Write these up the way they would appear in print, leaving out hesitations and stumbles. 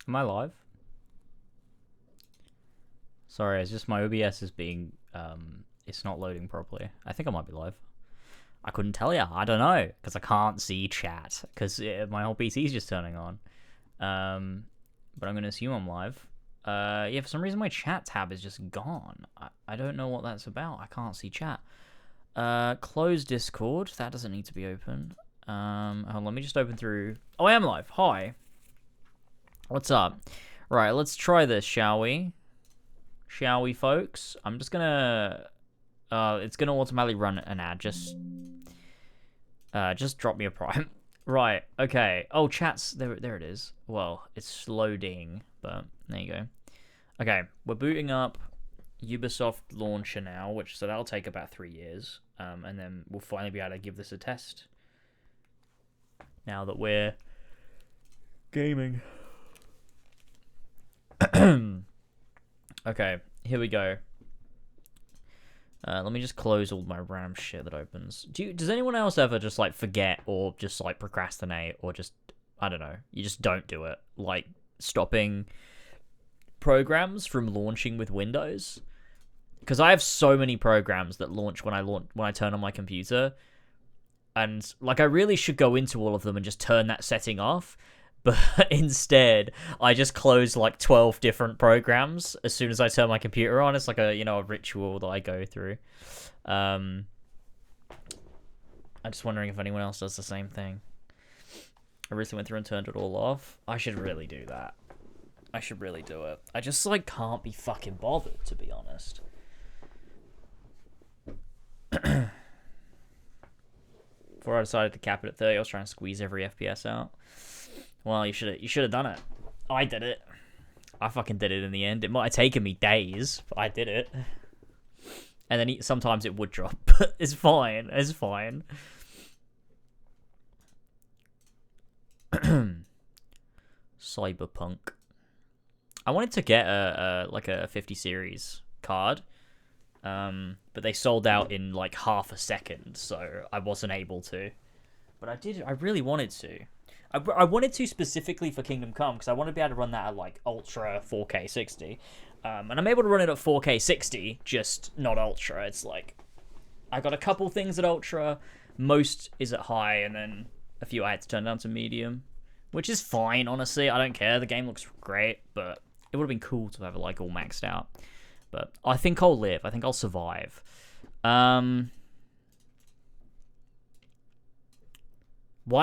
Am I live? Sorry, it's just my OBS is being, it's not loading properly. I think I might be live. I couldn't tell you. I don't know, because I can't see chat, because my whole PC's just turning on. But I'm going to assume I'm live. Yeah, for some reason my chat tab is just gone. I don't know what that's about. I can't see chat. Close Discord. That doesn't need to be open. Hold on, let me just open through... Oh, I am live. Hi. What's up? Right, let's try this, shall we? Shall we, folks? I'm just gonna... it's gonna automatically run an ad. Just drop me a prime. Right, okay. Oh, chat's... There it is. Well, it's loading, but there you go. Okay, we're booting up Ubisoft Launcher now, so that'll take about 3 years. And then we'll finally be able to give this a test. Now that we're gaming. Okay, here we go. Let me just close all my random shit that opens. Does anyone else ever just, like, forget or just, like, procrastinate or just, I don't know, you just don't do it? Like, stopping programs from launching with Windows? Because I have so many programs that launch when I turn on my computer. And, like, I really should go into all of them and just turn that setting off. But instead, I just close like 12 different programs as soon as I turn my computer on. It's like a ritual that I go through. I'm just wondering if anyone else does the same thing. I recently went through and turned it all off. I should really do that. I should really do it. I just like can't be fucking bothered, to be honest. Before I decided to cap it at 30, I was trying to squeeze every FPS out. Well, you should have done it. I did it. I fucking did it in the end. It might have taken me days, but I did it. And then sometimes it would drop, but it's fine. It's fine. Cyberpunk. I wanted to get a 50 series card, but they sold out in like half a second, so I wasn't able to. But I really wanted to. I wanted to specifically for Kingdom Come, because I want to be able to run that at, like, Ultra 4K 60. And I'm able to run it at 4K 60, just not Ultra. It's like, I got a couple things at Ultra, most is at high, and then a few I had to turn down to medium. Which is fine, honestly. I don't care. The game looks great, but it would have been cool to have it, like, all maxed out. But I think I'll live. I think I'll survive. Why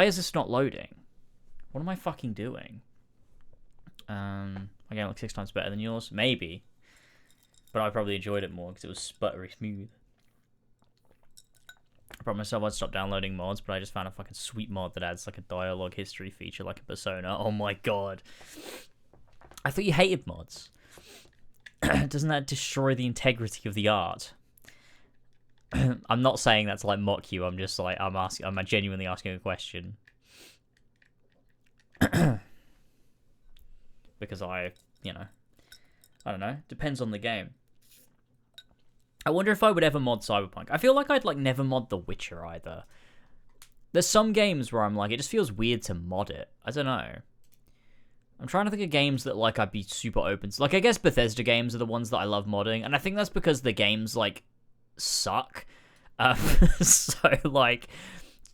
is this not loading? What am I fucking doing? My game looks 6 times better than yours. Maybe. But I probably enjoyed it more because it was sputtery smooth. I promised myself I'd stop downloading mods, but I just found a fucking sweet mod that adds like a dialogue history feature like a Persona. Oh my god. I thought you hated mods. Doesn't that destroy the integrity of the art? I'm not saying that to like mock you. I'm just like, I'm genuinely asking a question. Because I don't know, depends on the game. I wonder if I would ever mod Cyberpunk. I feel like I'd like never mod The Witcher either. There's some games where I'm like, it just feels weird to mod it. I don't know. I'm trying to think of games that like I'd be super open to. Like, I guess Bethesda games are the ones that I love modding, and I think that's because the games like suck. So like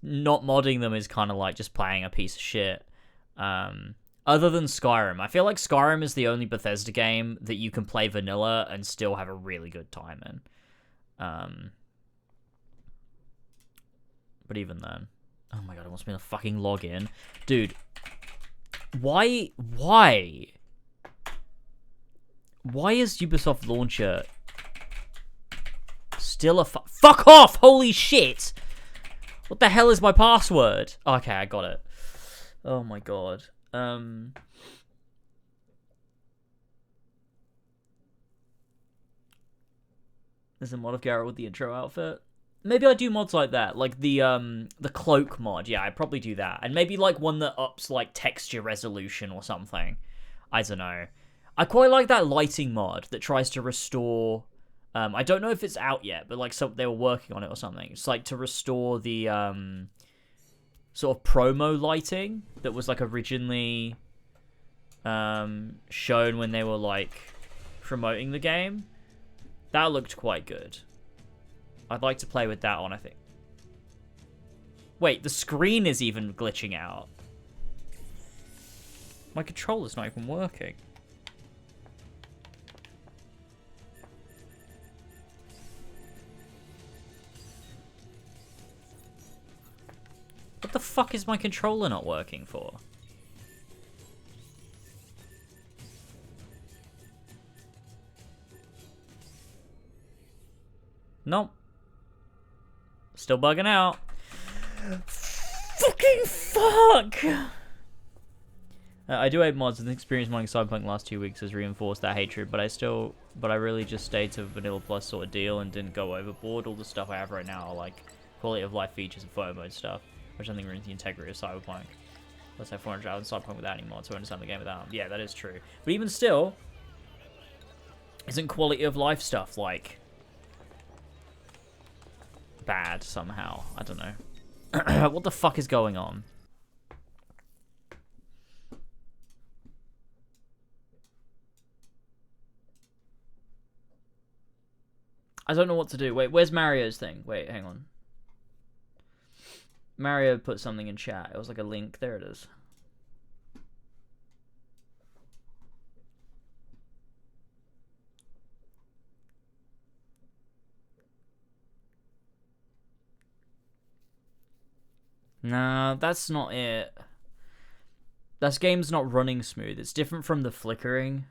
not modding them is kind of like just playing a piece of shit. Other than Skyrim. I feel like Skyrim is the only Bethesda game that you can play vanilla and still have a really good time in. But even then... Oh my god, it wants me to fucking log in. Dude. Why is Ubisoft Launcher still a fuck off! Holy shit! What the hell is my password? Okay, I got it. Oh my god. There's a mod of Garrett with the intro outfit. Maybe I do mods like that, like the cloak mod. Yeah, I'd probably do that, and maybe like one that ups like texture resolution or something. I don't know. I quite like that lighting mod that tries to restore. I don't know if it's out yet, but like they were working on it or something. It's like to restore the sort of promo lighting that was like originally shown when they were like promoting the game. That looked quite good. I'd like to play with that on, I think. Wait, the screen is even glitching out. My controller's not even working. What the fuck is my controller not working for? Nope. Still bugging out. Fucking fuck! I do hate mods, and the experience modding Cyberpunk the last 2 weeks has reinforced that hatred, but I really just stayed to Vanilla Plus sort of deal and didn't go overboard. All the stuff I have right now are like quality of life features and photo mode stuff, which I think ruins the integrity of Cyberpunk. Let's have 400 hours in Cyberpunk without any mods, so I understand the game without them. Yeah, that is true. But even still, isn't quality of life stuff like bad somehow? I don't know. What the fuck is going on? I don't know what to do. Wait, where's Mario's thing? Wait, hang on. Mario put something in chat. It was like a link. There it is. No, that's not it. This game's not running smooth. It's different from the flickering.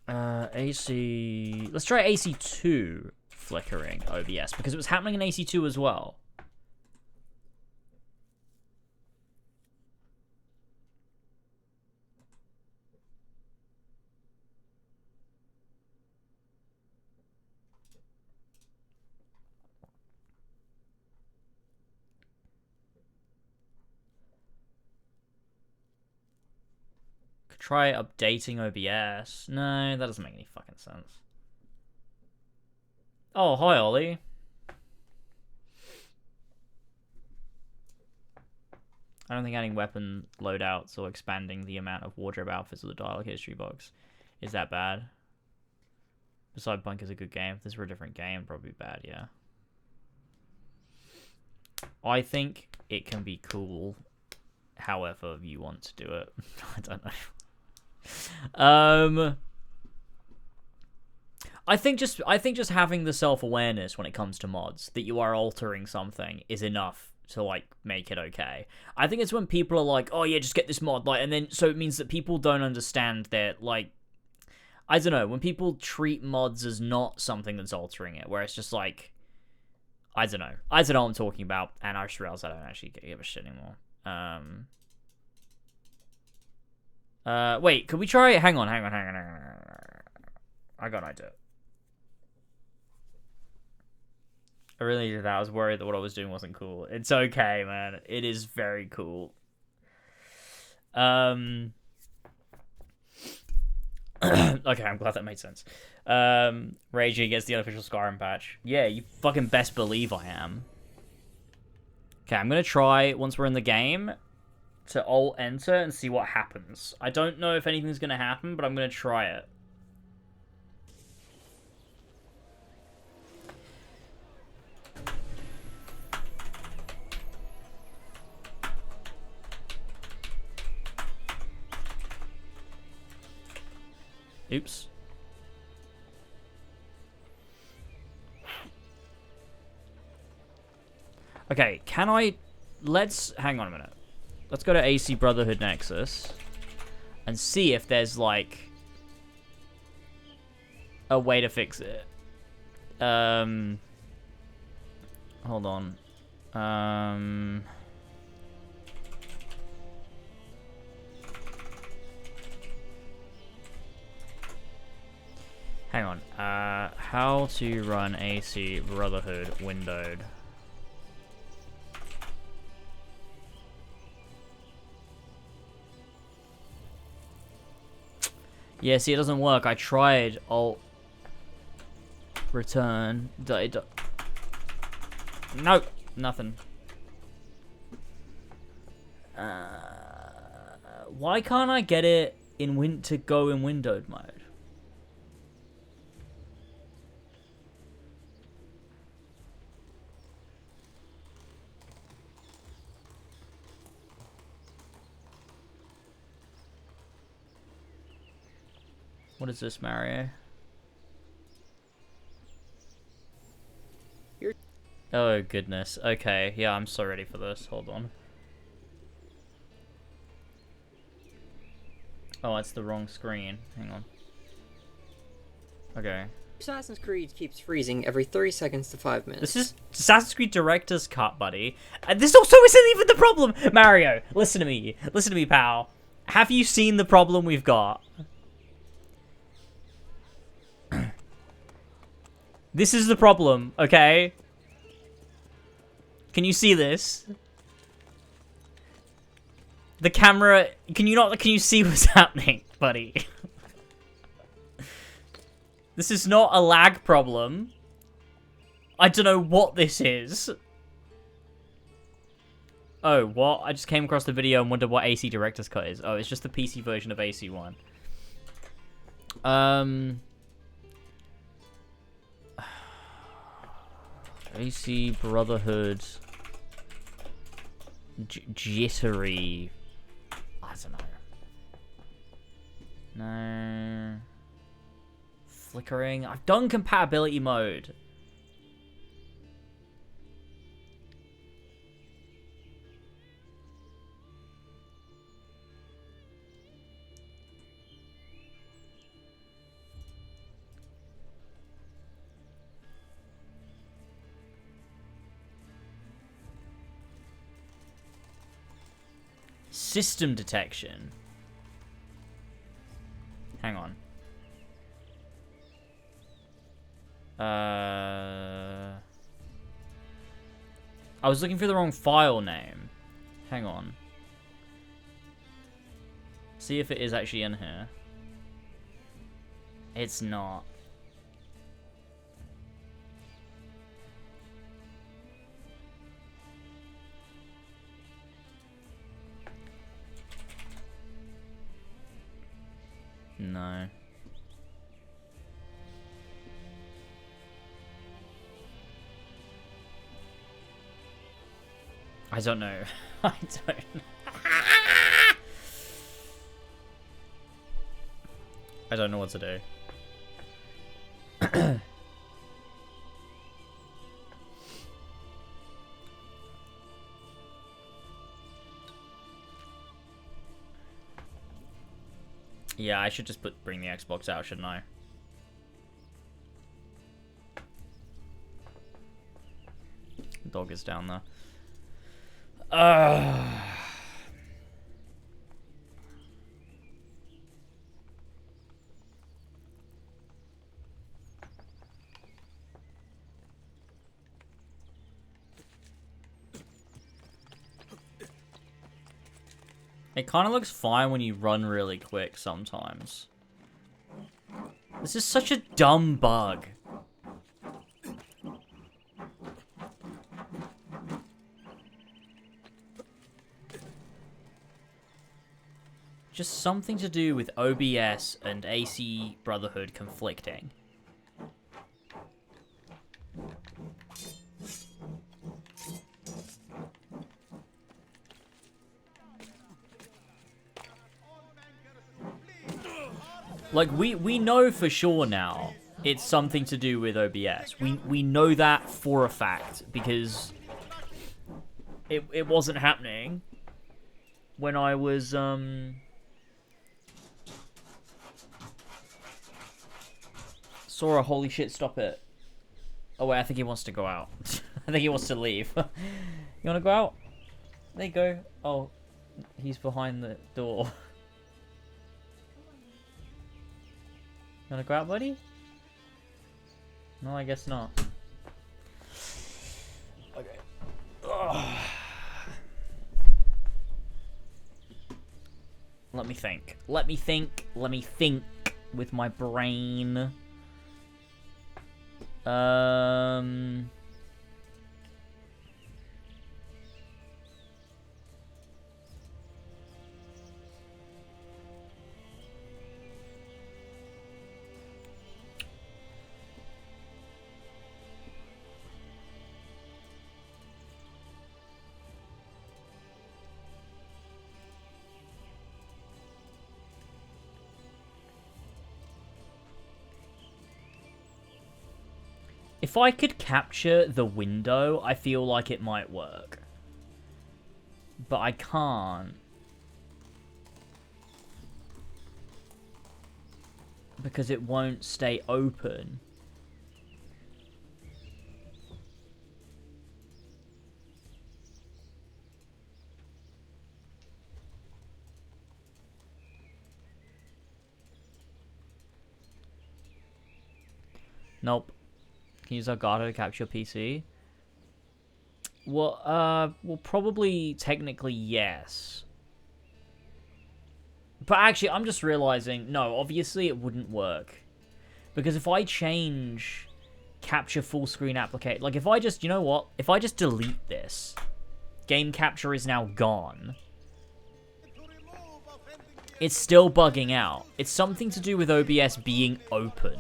AC... Let's try AC2 flickering OBS, because it was happening in AC2 as well. Try updating OBS. No, that doesn't make any fucking sense. Oh, hi, Ollie. I don't think adding weapon loadouts or expanding the amount of wardrobe outfits of the dialogue history box is that bad. Cyberpunk is a good game. If this were a different game, probably bad, yeah. I think it can be cool however you want to do it. I don't know. I think just having the self-awareness when it comes to mods that you are altering something is enough to like make it okay. I think it's when people are like, oh yeah, just get this mod, like, and then so it means that people don't understand that, like, I don't know, when people treat mods as not something that's altering it, where it's just like, I don't know what I'm talking about, and I just realized I don't actually give a shit anymore. Wait, could we try it? Hang on. I got an idea. I really did that. I was worried that what I was doing wasn't cool. It's okay, man. It is very cool. Okay, I'm glad that made sense. Raging against the unofficial Skyrim patch. Yeah, you fucking best believe I am. Okay, I'm gonna try, once we're in the game, to Alt-Enter and see what happens. I don't know if anything's gonna happen, but I'm gonna try it. Oops. Okay, can I... Let's... Hang on a minute. Let's go to AC Brotherhood Nexus and see if there's, like, a way to fix it. Hold on. Hang on. How to run AC Brotherhood windowed. Yeah, see, it doesn't work. I tried Alt return. Nope, nothing. Why can't I get it to go in windowed mode? What is this, Mario? Oh, goodness. Okay, yeah, I'm so ready for this. Hold on. Oh, it's the wrong screen. Hang on. Okay. Assassin's Creed keeps freezing every 30 seconds to 5 minutes. This is Assassin's Creed Director's Cut, buddy. And this also isn't even the problem! Mario, listen to me. Listen to me, pal. Have you seen the problem we've got? This is the problem, okay? Can you see this? The camera... Can you see what's happening, buddy? This is not a lag problem. I don't know what this is. Oh, what? I just came across the video and wondered what AC Director's Cut is. Oh, it's just the PC version of AC1. AC Brotherhood... jittery... I don't know. No... Flickering. I've done compatibility mode. System detection. Hang on. I was looking for the wrong file name. Hang on. See if it is actually in here. It's not. No. I don't know. I don't. I don't know what to do. Yeah, I should just bring the Xbox out, shouldn't I? Dog is down there. It kind of looks fine when you run really quick sometimes. This is such a dumb bug. Just something to do with OBS and AC Brotherhood conflicting. Like, we know for sure now it's something to do with OBS. We know that for a fact, because it wasn't happening when I was, Sora, holy shit, stop it. Oh wait, I think he wants to go out. I think he wants to leave. You wanna go out? There you go. Oh, he's behind the door. You wanna go out, buddy? No, I guess not. Okay. Ugh. Let me think. Let me think. Let me think with my brain. If I could capture the window, I feel like it might work. But I can't. Because it won't stay open. Nope. Can you use Elgato to capture your PC? Well, probably technically yes. But actually, I'm just realizing, no, obviously it wouldn't work. Because if I change capture full screen application, like if I just, you know what? If I just delete this, game capture is now gone. It's still bugging out. It's something to do with OBS being open.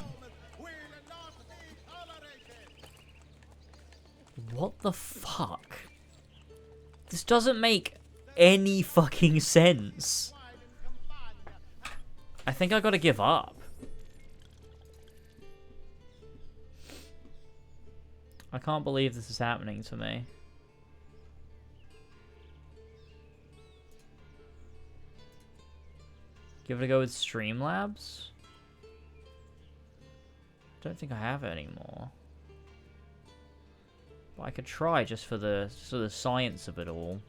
What the fuck? This doesn't make any fucking sense. I think I gotta give up. I can't believe this is happening to me. Give it a go with Streamlabs? Don't think I have it anymore. But I could try just for the science of it all.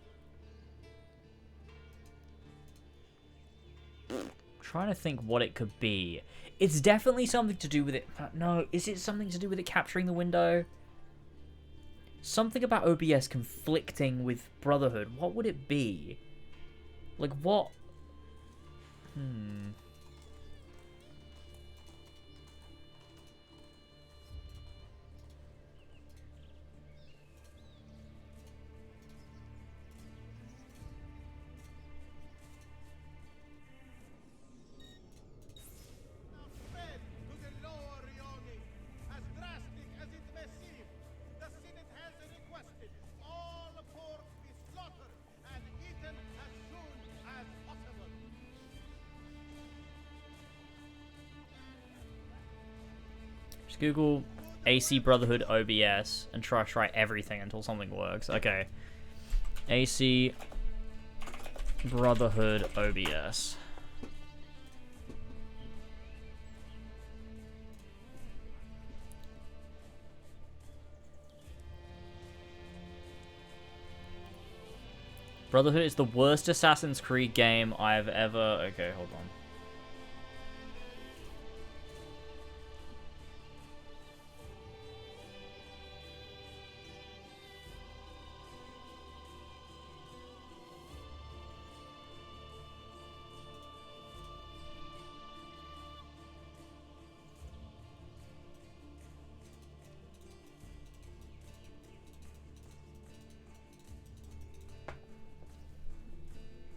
I'm trying to think what it could be. It's definitely something to do with it. No, is it something to do with it capturing the window? Something about OBS conflicting with Brotherhood. What would it be? Like what? Just Google AC Brotherhood OBS and try everything until something works. Okay. AC Brotherhood OBS. Brotherhood is the worst Assassin's Creed game I've ever... Okay, hold on.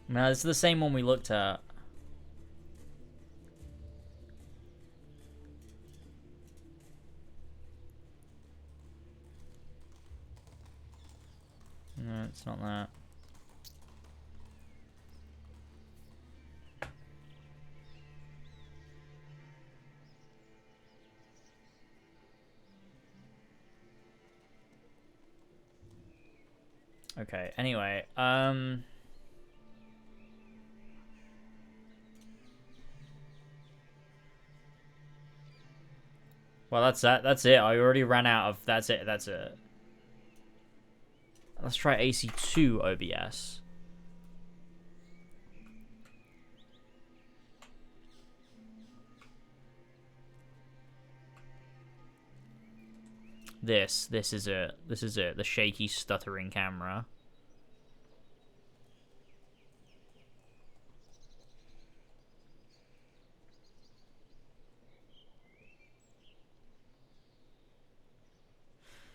No, this is the same one we looked at. No, it's not that. Okay, anyway, well, that's that. That's it. I already ran out of... That's it. That's it. Let's try AC2 OBS. This is it. This is it. The shaky, stuttering camera.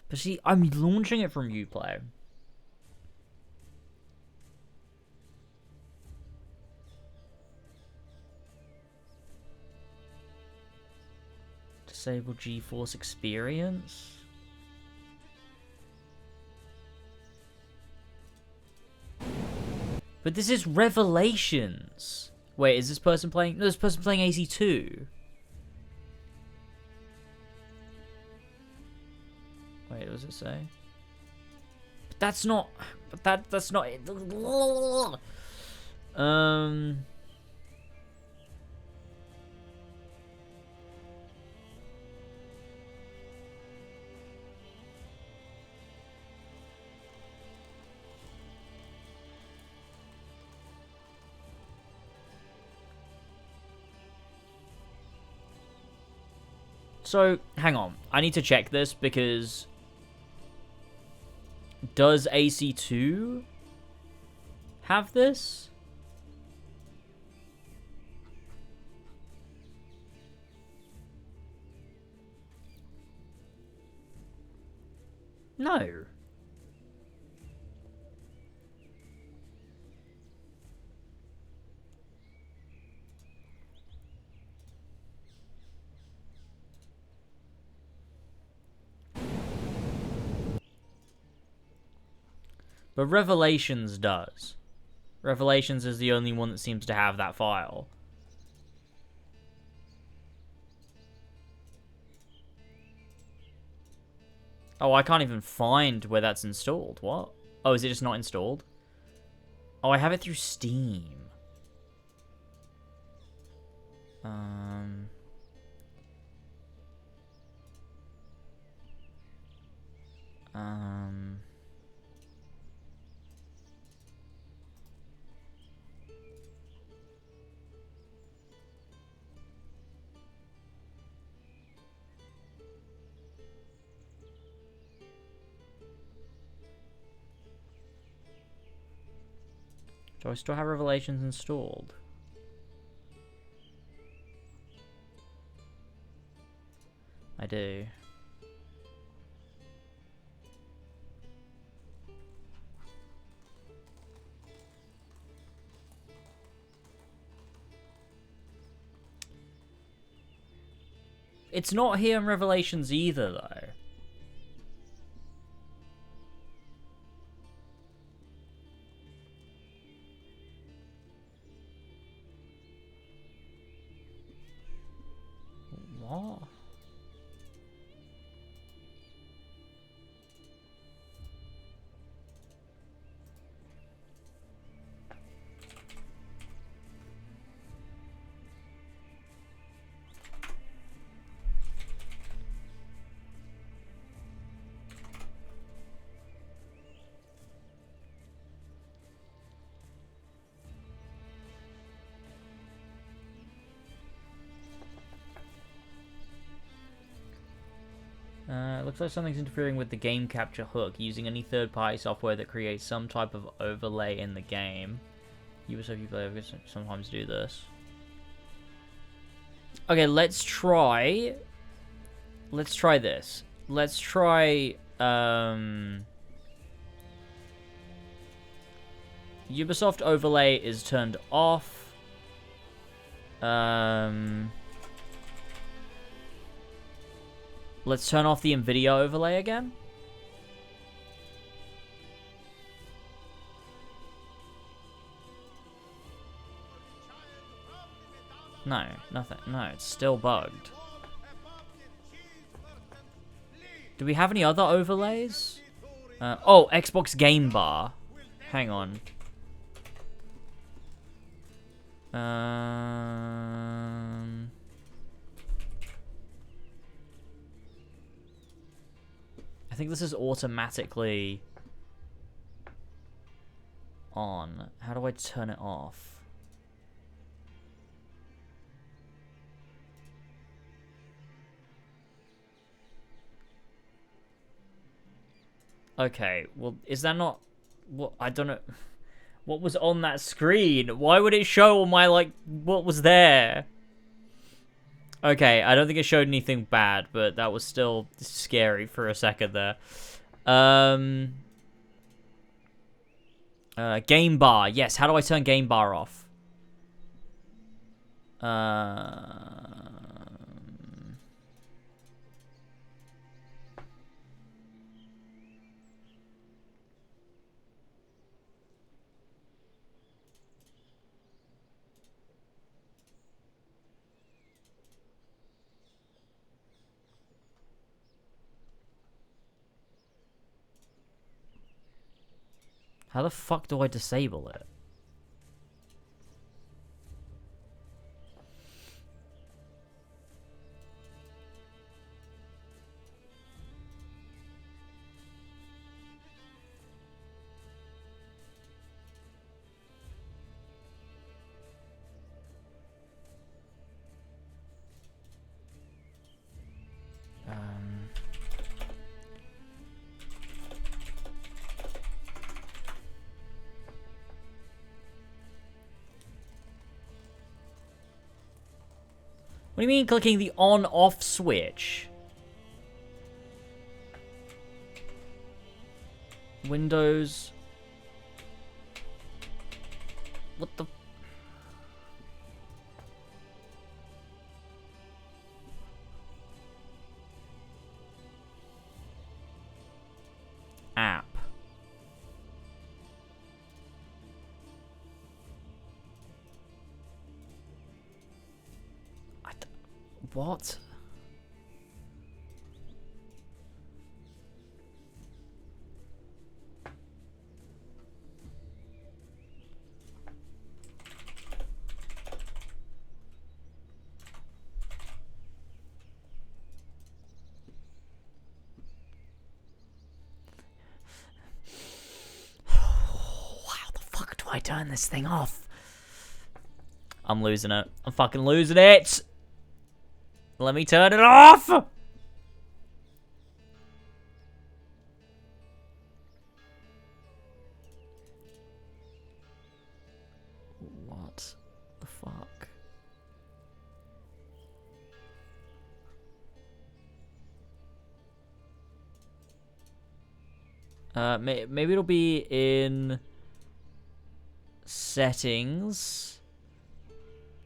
But see, I'm launching it from Uplay. Disable GeForce Experience. But this is Revelations. Wait, is this person playing? No, this person playing AC2. Wait, what does it say? But that's not... But that's not... So, hang on. I need to check this because... Does AC2 have this? No. But Revelations does. Revelations is the only one that seems to have that file. Oh, I can't even find where that's installed. What? Oh, is it just not installed? Oh, I have it through Steam. Do I still have Revelations installed? I do. It's not here in Revelations either, though. What? Looks like something's interfering with the game capture hook using any third-party software that creates some type of overlay in the game. Ubisoft players sometimes do this. Okay, let's try this. Let's try Ubisoft overlay is turned off. Let's turn off the NVIDIA overlay again. No, nothing. No, it's still bugged. Do we have any other overlays? Oh, Xbox Game Bar. Hang on. I think this is automatically on. How do I turn it off? Okay, well, is that not... What? I don't know. What was on that screen? Why would it show on my, like, what was there? Okay, I don't think it showed anything bad, but that was still scary for a second there. Game bar. Yes, how do I turn game bar off? How the fuck do I disable it? What do you mean clicking the on-off switch? Windows. What the... App. What? How the fuck do I turn this thing off? I'm losing it. I'm fucking losing it! Let me turn it off! What the fuck? Maybe it'll be in settings.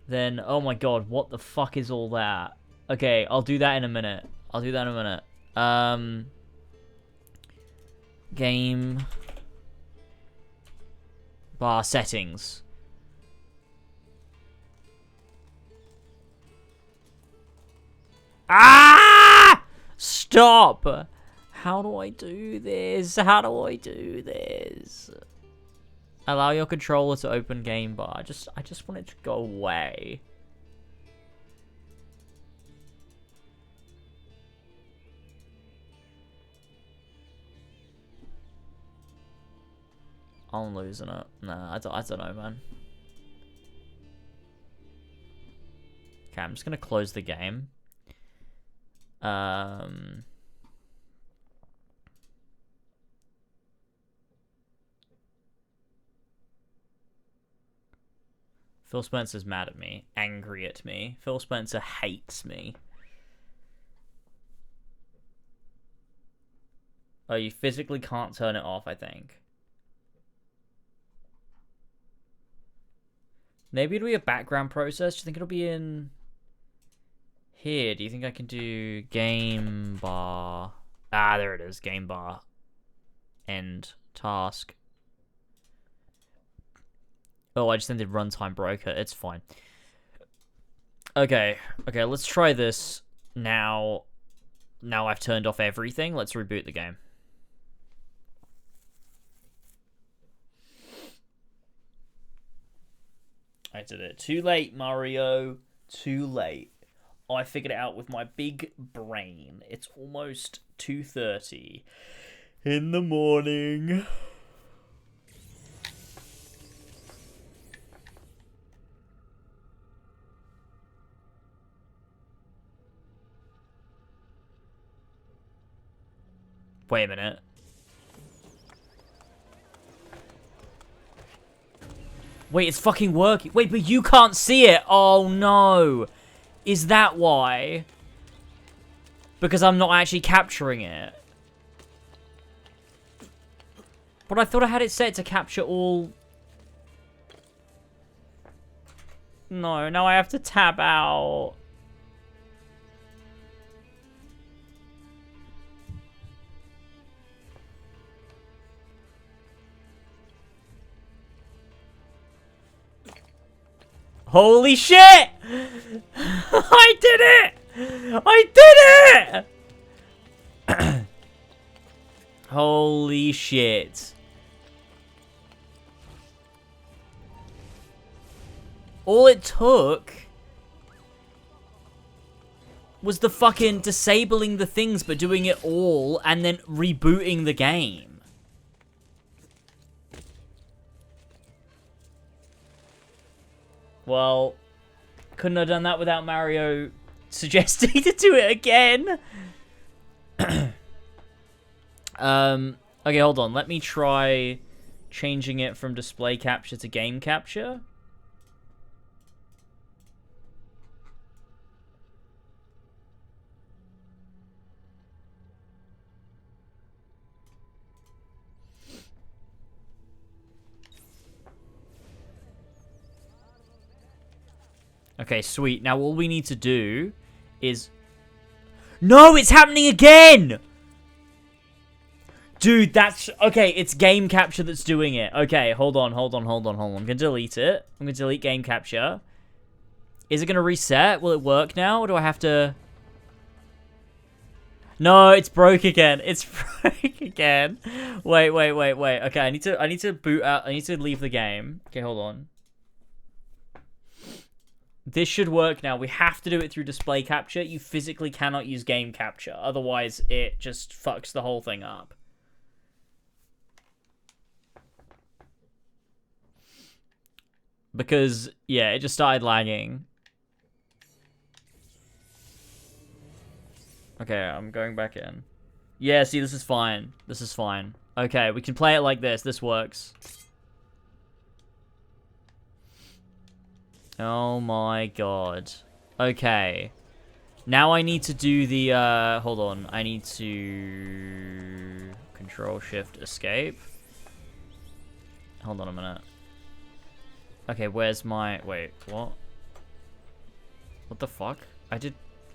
Then, oh my god, what the fuck is all that? Okay, I'll do that in a minute. Game bar settings. Ah! Stop! How do I do this? Allow your controller to open game bar. I just want it to go away. I'm losing it. Nah, I don't know, man. Okay, I'm just gonna close the game. Phil Spencer's mad at me, angry at me. Phil Spencer hates me. Oh, you physically can't turn it off, I think. Maybe it'll be a background process. Do you think it'll be in here? Do you think I can do game bar? Ah, there it is. Game bar. End. Task. Oh, I just ended runtime broker. It's fine. Okay. Okay, let's try this now. Now I've turned off everything. Let's reboot the game. I did it. Too late, Mario. Too late. I figured it out with my big brain. It's almost 2:30 in the morning. Wait a minute. Wait, it's fucking working. Wait, but you can't see it. Oh, no. Is that why? Because I'm not actually capturing it. But I thought I had it set to capture all... No, now I have to tab out. Holy shit! I did it! I did it! Holy shit. All it took was the fucking disabling the things but doing it all and then rebooting the game. Well, couldn't have done that without Mario suggesting to do it again. Okay, hold on. Let me try changing it from display capture to game capture. Okay, sweet. Now all we need to do is... No, it's happening again! Dude, that's... Okay, it's game capture that's doing it. Okay, hold on. I'm gonna delete it. I'm gonna delete game capture. Is it gonna reset? Will it work now? Or do I have to... No, it's broke again. It's broke again. Wait. Okay, I need to boot out. I need to leave the game. Okay, hold on. This should work now. We have to do it through display capture. You physically cannot use game capture. Otherwise, it just fucks the whole thing up. Because, yeah, it just started lagging. Okay, I'm going back in. Yeah, see, this is fine. This is fine. Okay, we can play it like this. This works. Oh my god. Okay. Now I need to do the, hold on. I need to... Control-Shift-Escape. Hold on a minute. Okay, where's my... Wait, what? What the fuck? I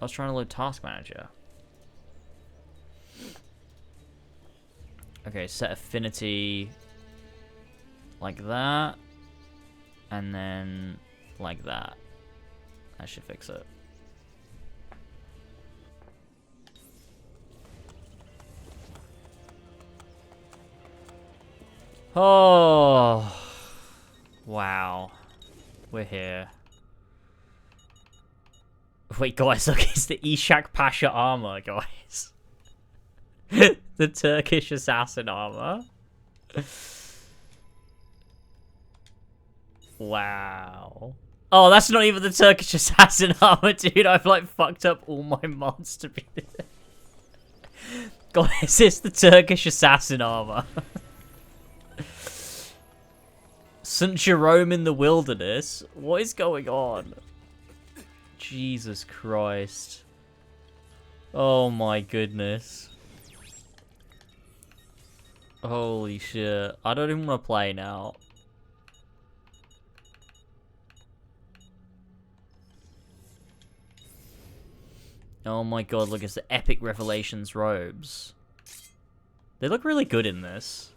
was trying to load Task Manager. Okay, set affinity... Like that. And then... Like that. That should fix it. Oh. Wow. We're here. Wait, guys, look, it's the Ishak Pasha armor, guys. The Turkish assassin armor. Wow. Oh, that's not even the Turkish assassin armor, dude. I've, like, fucked up all my mods to be... Guys, it's the Turkish assassin armor. St. Jerome in the wilderness? What is going on? Jesus Christ. Oh my goodness. Holy shit. I don't even want to play now. Oh my god, look, it's the Epic Revelations robes. They look really good in this.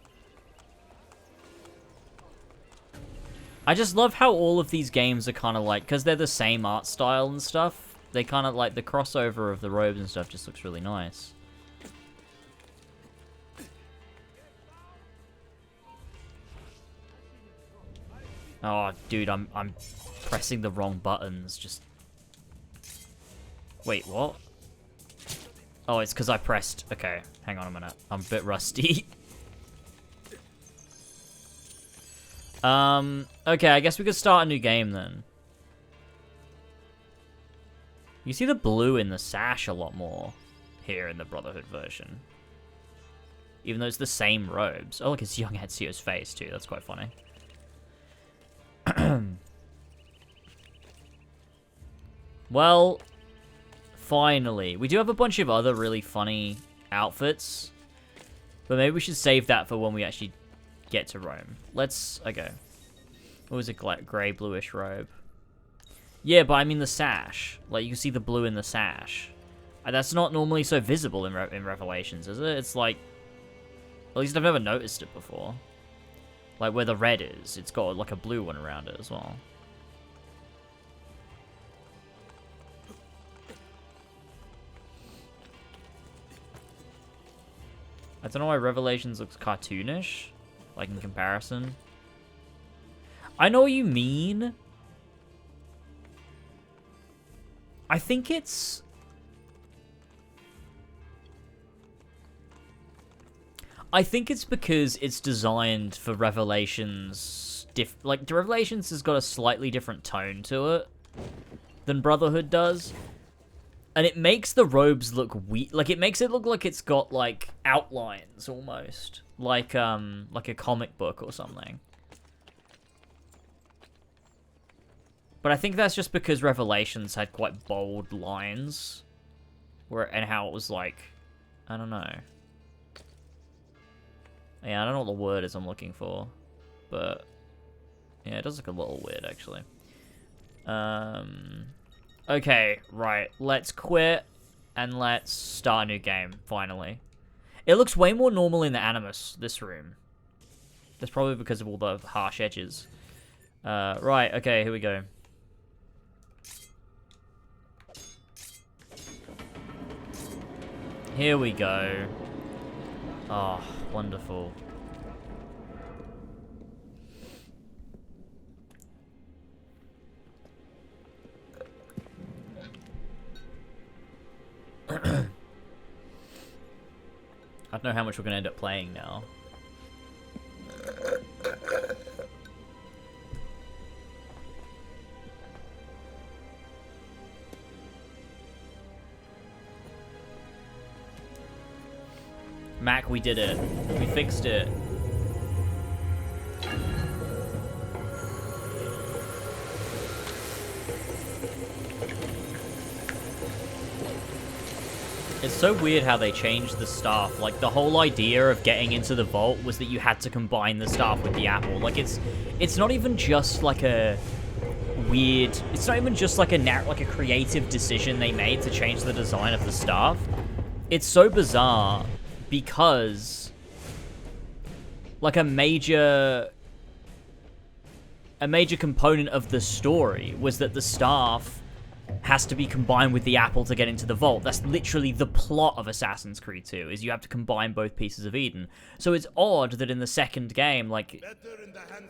I just love how all of these games are kind of like, because they're the same art style and stuff, they kind of like, the crossover of the robes and stuff just looks really nice. Oh, dude, I'm pressing the wrong buttons, just... Wait, what? Oh, it's because I pressed... Okay, hang on a minute. I'm a bit rusty. Okay, I guess we could start a new game then. You see the blue in the sash a lot more here in the Brotherhood version. Even though it's the same robes. Oh, look, it's young Ezio's face too. That's quite funny. Well, finally. We do have a bunch of other really funny outfits. But maybe we should save that for when we actually get to Rome. Let's... Okay. What was it? Grey bluish robe. Yeah, but I mean the sash. Like, you can see the blue in the sash. And that's not normally so visible in Revelations, is it? It's like... At least I've never noticed it before. Like, where the red is, it's got, like, a blue one around it as well. I don't know why Revelations looks cartoonish. Like, in comparison. I know what you mean. I think it's... I think it's because it's designed for Revelations. Like, Revelations has got a slightly different tone to it than Brotherhood does. And it makes the robes look weak. Like, it makes it look like it's got, like, outlines, almost. Like a comic book or something. But I think that's just because Revelations had quite bold lines. And how it was, like... I don't know. Yeah, I don't know what the word is I'm looking for. But... yeah, it does look a little weird, actually. Okay, right. Let's quit. And let's start a new game, finally. It looks way more normal in the Animus, this room. That's probably because of all the harsh edges. Right, okay, here we go. Here we go. Oh, wonderful. I don't know how much we're going to end up playing now. Mac, we did it. We fixed it. It's so weird how they changed the staff. Like, the whole idea of getting into the vault was that you had to combine the staff with the apple. Like, it's not even just like a weird... It's not even just like a creative decision they made to change the design of the staff. It's so bizarre because, like, a major component of the story was that the staff has to be combined with the apple to get into the vault. That's literally the plot of Assassin's Creed 2, is you have to combine both pieces of Eden. So it's odd that in the second game, like,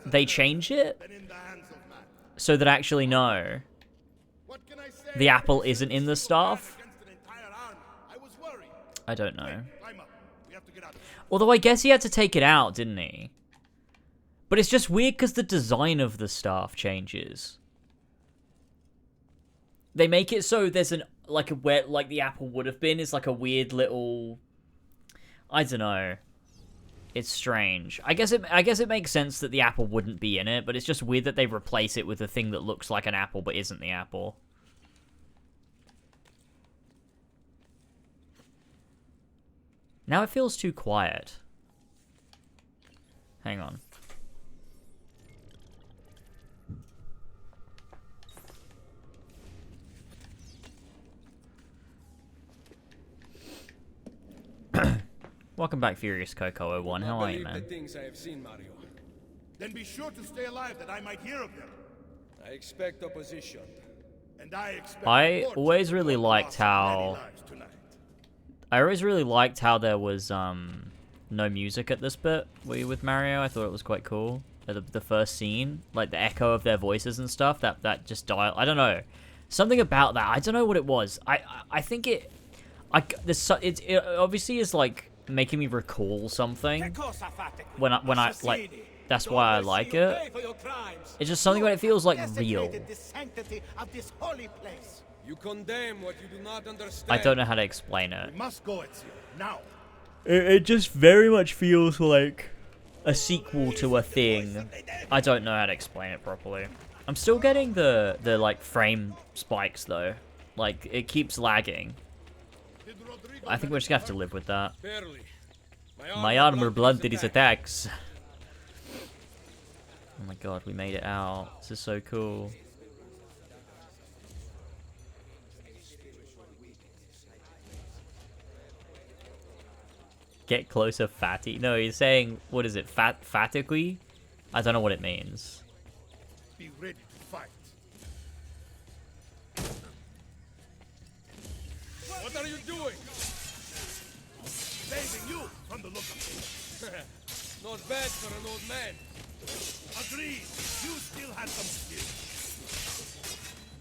they change it so that actually, no, the apple isn't in the staff. I don't know. Although I guess he had to take it out, didn't he? But it's just weird because the design of the staff changes. They make it so there's where like the apple would have been is like a weird little, I don't know. It's strange. I guess it makes sense that the apple wouldn't be in it, but it's just weird that they replace it with a thing that looks like an apple but isn't the apple. Now it feels too quiet. Hang on. Welcome back, Furious Coco 01. How are you, man? The things I have seen, Mario. Then be sure to stay alive that I might hear of them. I expect opposition. And I expect I always really liked how there was no music at this bit with Mario. I thought it was quite cool. The first scene, like the echo of their voices and stuff, that just dial. I don't know, something about that. I don't know what it was. I think it obviously is like making me recall something when I like. That's why I like it. It's just something when it feels like real. You condemn what you do not understand. I don't know how to explain it. We must go, Ezio, now. It just very much feels like a sequel to a thing. I don't know how to explain it properly. I'm still getting the like frame spikes though. Like it keeps lagging. I think we're just gonna have to live with that. My armor blunted his attacks. Oh my god, we made it out. This is so cool. Get closer, fatty. No, he's saying, what is it, fatiqui? I don't know what it means. Be ready to fight. What are you doing? Saving you from the look of it. Not bad for an old man. Agreed. You still had some skill.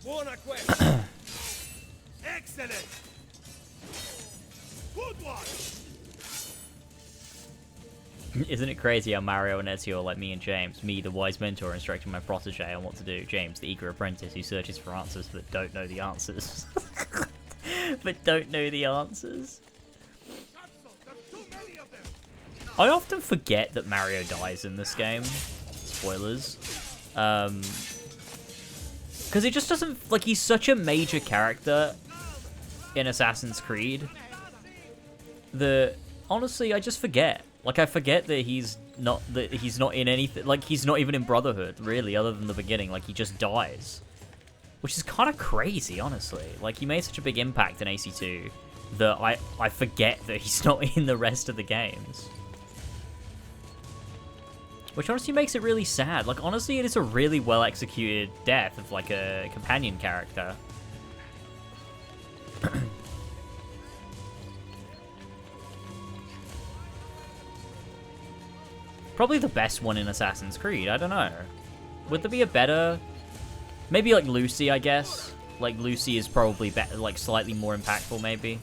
Buona quest. Excellent. Good one. Isn't it crazy how Mario and Ezio are like me and James? Me, the wise mentor, instructing my protege on what to do. James, the eager apprentice who searches for answers but don't know the answers. But don't know the answers. I often forget that Mario dies in this game. Spoilers. Because it just doesn't... Like, he's such a major character in Assassin's Creed that, honestly, I just forget. Like, I forget that he's not in anything. Like, he's not even in Brotherhood, really, other than the beginning. Like, he just dies. Which is kind of crazy, honestly. Like, he made such a big impact in AC2 that I forget that he's not in the rest of the games. Which honestly makes it really sad. Like, honestly, it is a really well-executed death of, like, a companion character. Probably the best one in Assassin's Creed, I don't know. Would there be a better... Maybe, like, Lucy, I guess. Like, Lucy is probably, like, slightly more impactful, maybe.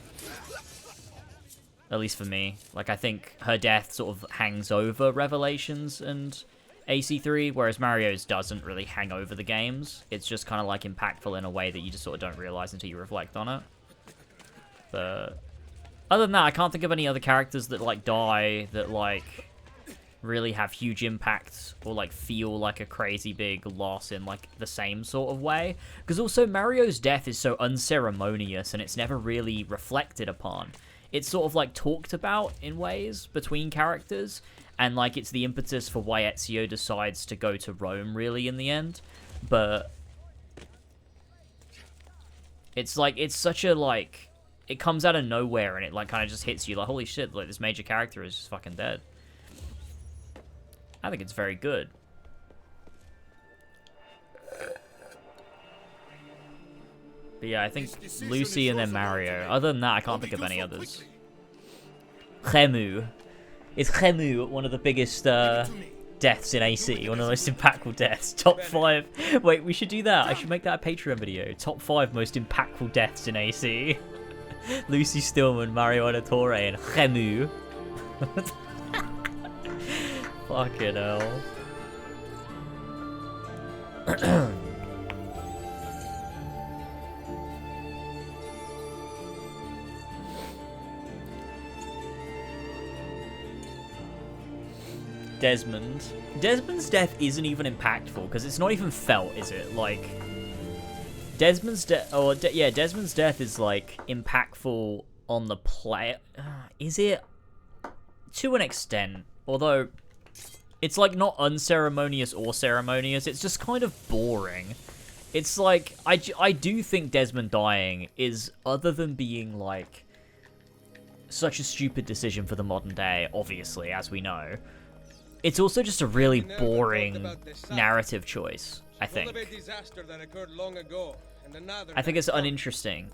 At least for me. Like, I think her death sort of hangs over Revelations and AC3, whereas Mario's doesn't really hang over the games. It's just kind of, like, impactful in a way that you just sort of don't realize until you reflect on it. But other than that, I can't think of any other characters that, like, die that, like, really have huge impact or, like, feel like a crazy big loss in, like, the same sort of way. Because also, Mario's death is so unceremonious and it's never really reflected upon. It's sort of, like, talked about in ways between characters, and, like, it's the impetus for why Ezio decides to go to Rome, really, in the end. But it's, like, it's such a, like, it comes out of nowhere and it, like, kind of just hits you, like, holy shit, like, this major character is just fucking dead. I think it's very good. But yeah, I think Lucy and then Mario. Other than that, I can't think of any others. Khemu. Is Khemu one of the biggest deaths in AC? One of the most impactful deaths? Top 5. Wait, we should do that. I should make that a Patreon video. Top 5 most impactful deaths in AC. Lucy Stillman, Mario Auditore, and Khemu. Fucking hell. Desmond. Desmond's death isn't even impactful because it's not even felt, is it? Like, Desmond's death, Desmond's death is like impactful on the player. Is it? To an extent, although it's like not unceremonious or ceremonious. It's just kind of boring. It's like I do think Desmond dying is, other than being like such a stupid decision for the modern day, obviously, as we know. It's also just a really boring narrative choice, I think. I think it's uninteresting.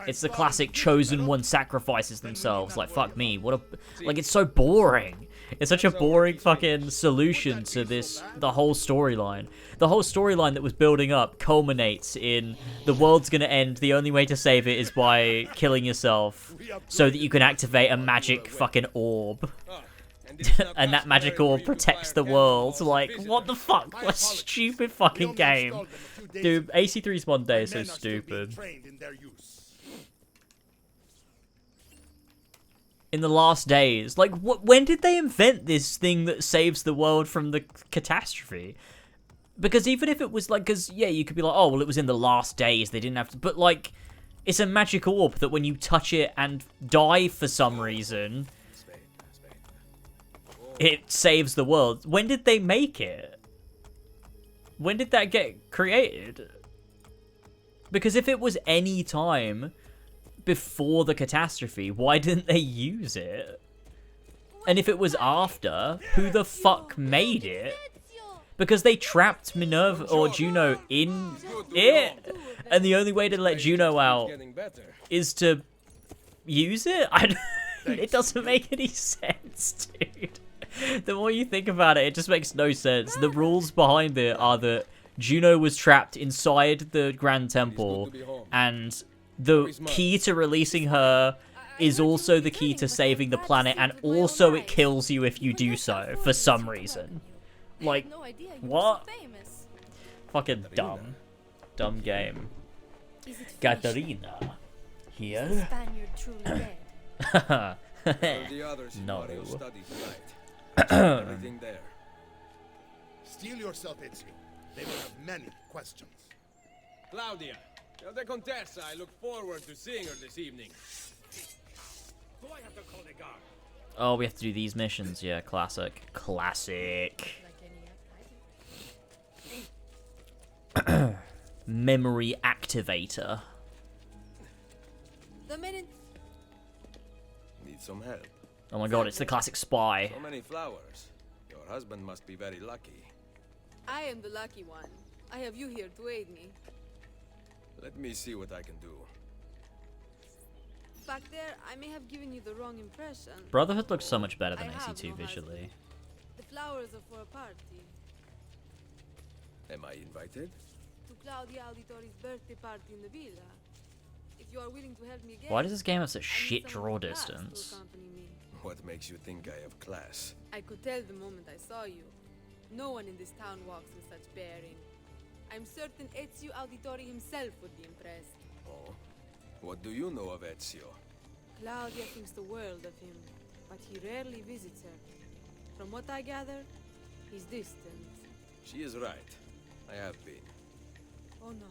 It's the classic chosen one sacrifices themselves. Like, fuck me. What a... Like, it's so boring. It's such a boring fucking solution to this, the whole storyline. The whole storyline that was building up culminates in the world's gonna end. The only way to save it is by killing yourself so that you can activate a magic fucking orb. And that magic orb protects the world. Like, what the fuck? What a stupid fucking game. Dude, AC3's one day is so stupid. In the last days. Like, when did they invent this thing that saves the world from the catastrophe? Because even if it was like, because, yeah, you could be like, oh, well, it was in the last days. They didn't have to, but like, it's a magic orb that when you touch it and die for some reason, it saves the world. When did they make it? When did that get created? Because if it was any time before the catastrophe, why didn't they use it? And if it was after, who the fuck made it? Because they trapped Minerva or Juno in it, and the only way to let Juno out is to use it? It doesn't make any sense, dude. The more you think about it, it just makes no sense. The rules behind it are that Juno was trapped inside the Grand Temple, and the key to releasing her is also the key to saving the planet, and also it kills you if you do so, for some reason. Like, what? Fucking dumb. Dumb game. Katarina. Here? All the others in No. Mario study tonight. Everything there. Steel yourself, Ezio. They will have many questions. Claudia, tell the Contessa I look forward to seeing her this evening. Do I have to call the guard? Oh, we have to do these missions. Yeah, classic. Classic. Memory activator. The minute Need some help. Oh my god, it's the classic spy. So many flowers. Your husband must be very lucky. I am the lucky one. I have you here to aid me. Let me see what I can do. Back there, I may have given you the wrong impression. Brotherhood looks so much better than I have AC2 no visually. husband. The flowers are for a party. Am I invited? To Claudia Auditori's birthday party in the villa. If you are willing to help me again, Why does this game have such I need shit someone draw with class to distance? accompany me. What makes you think I have class? I could tell the moment I saw you. No one in this town walks with such bearing. I'm certain Ezio Auditori himself would be impressed. Oh? What do you know of Ezio? Claudia thinks the world of him, but he rarely visits her. From what I gather, he's distant. She is right. I have been. Oh no.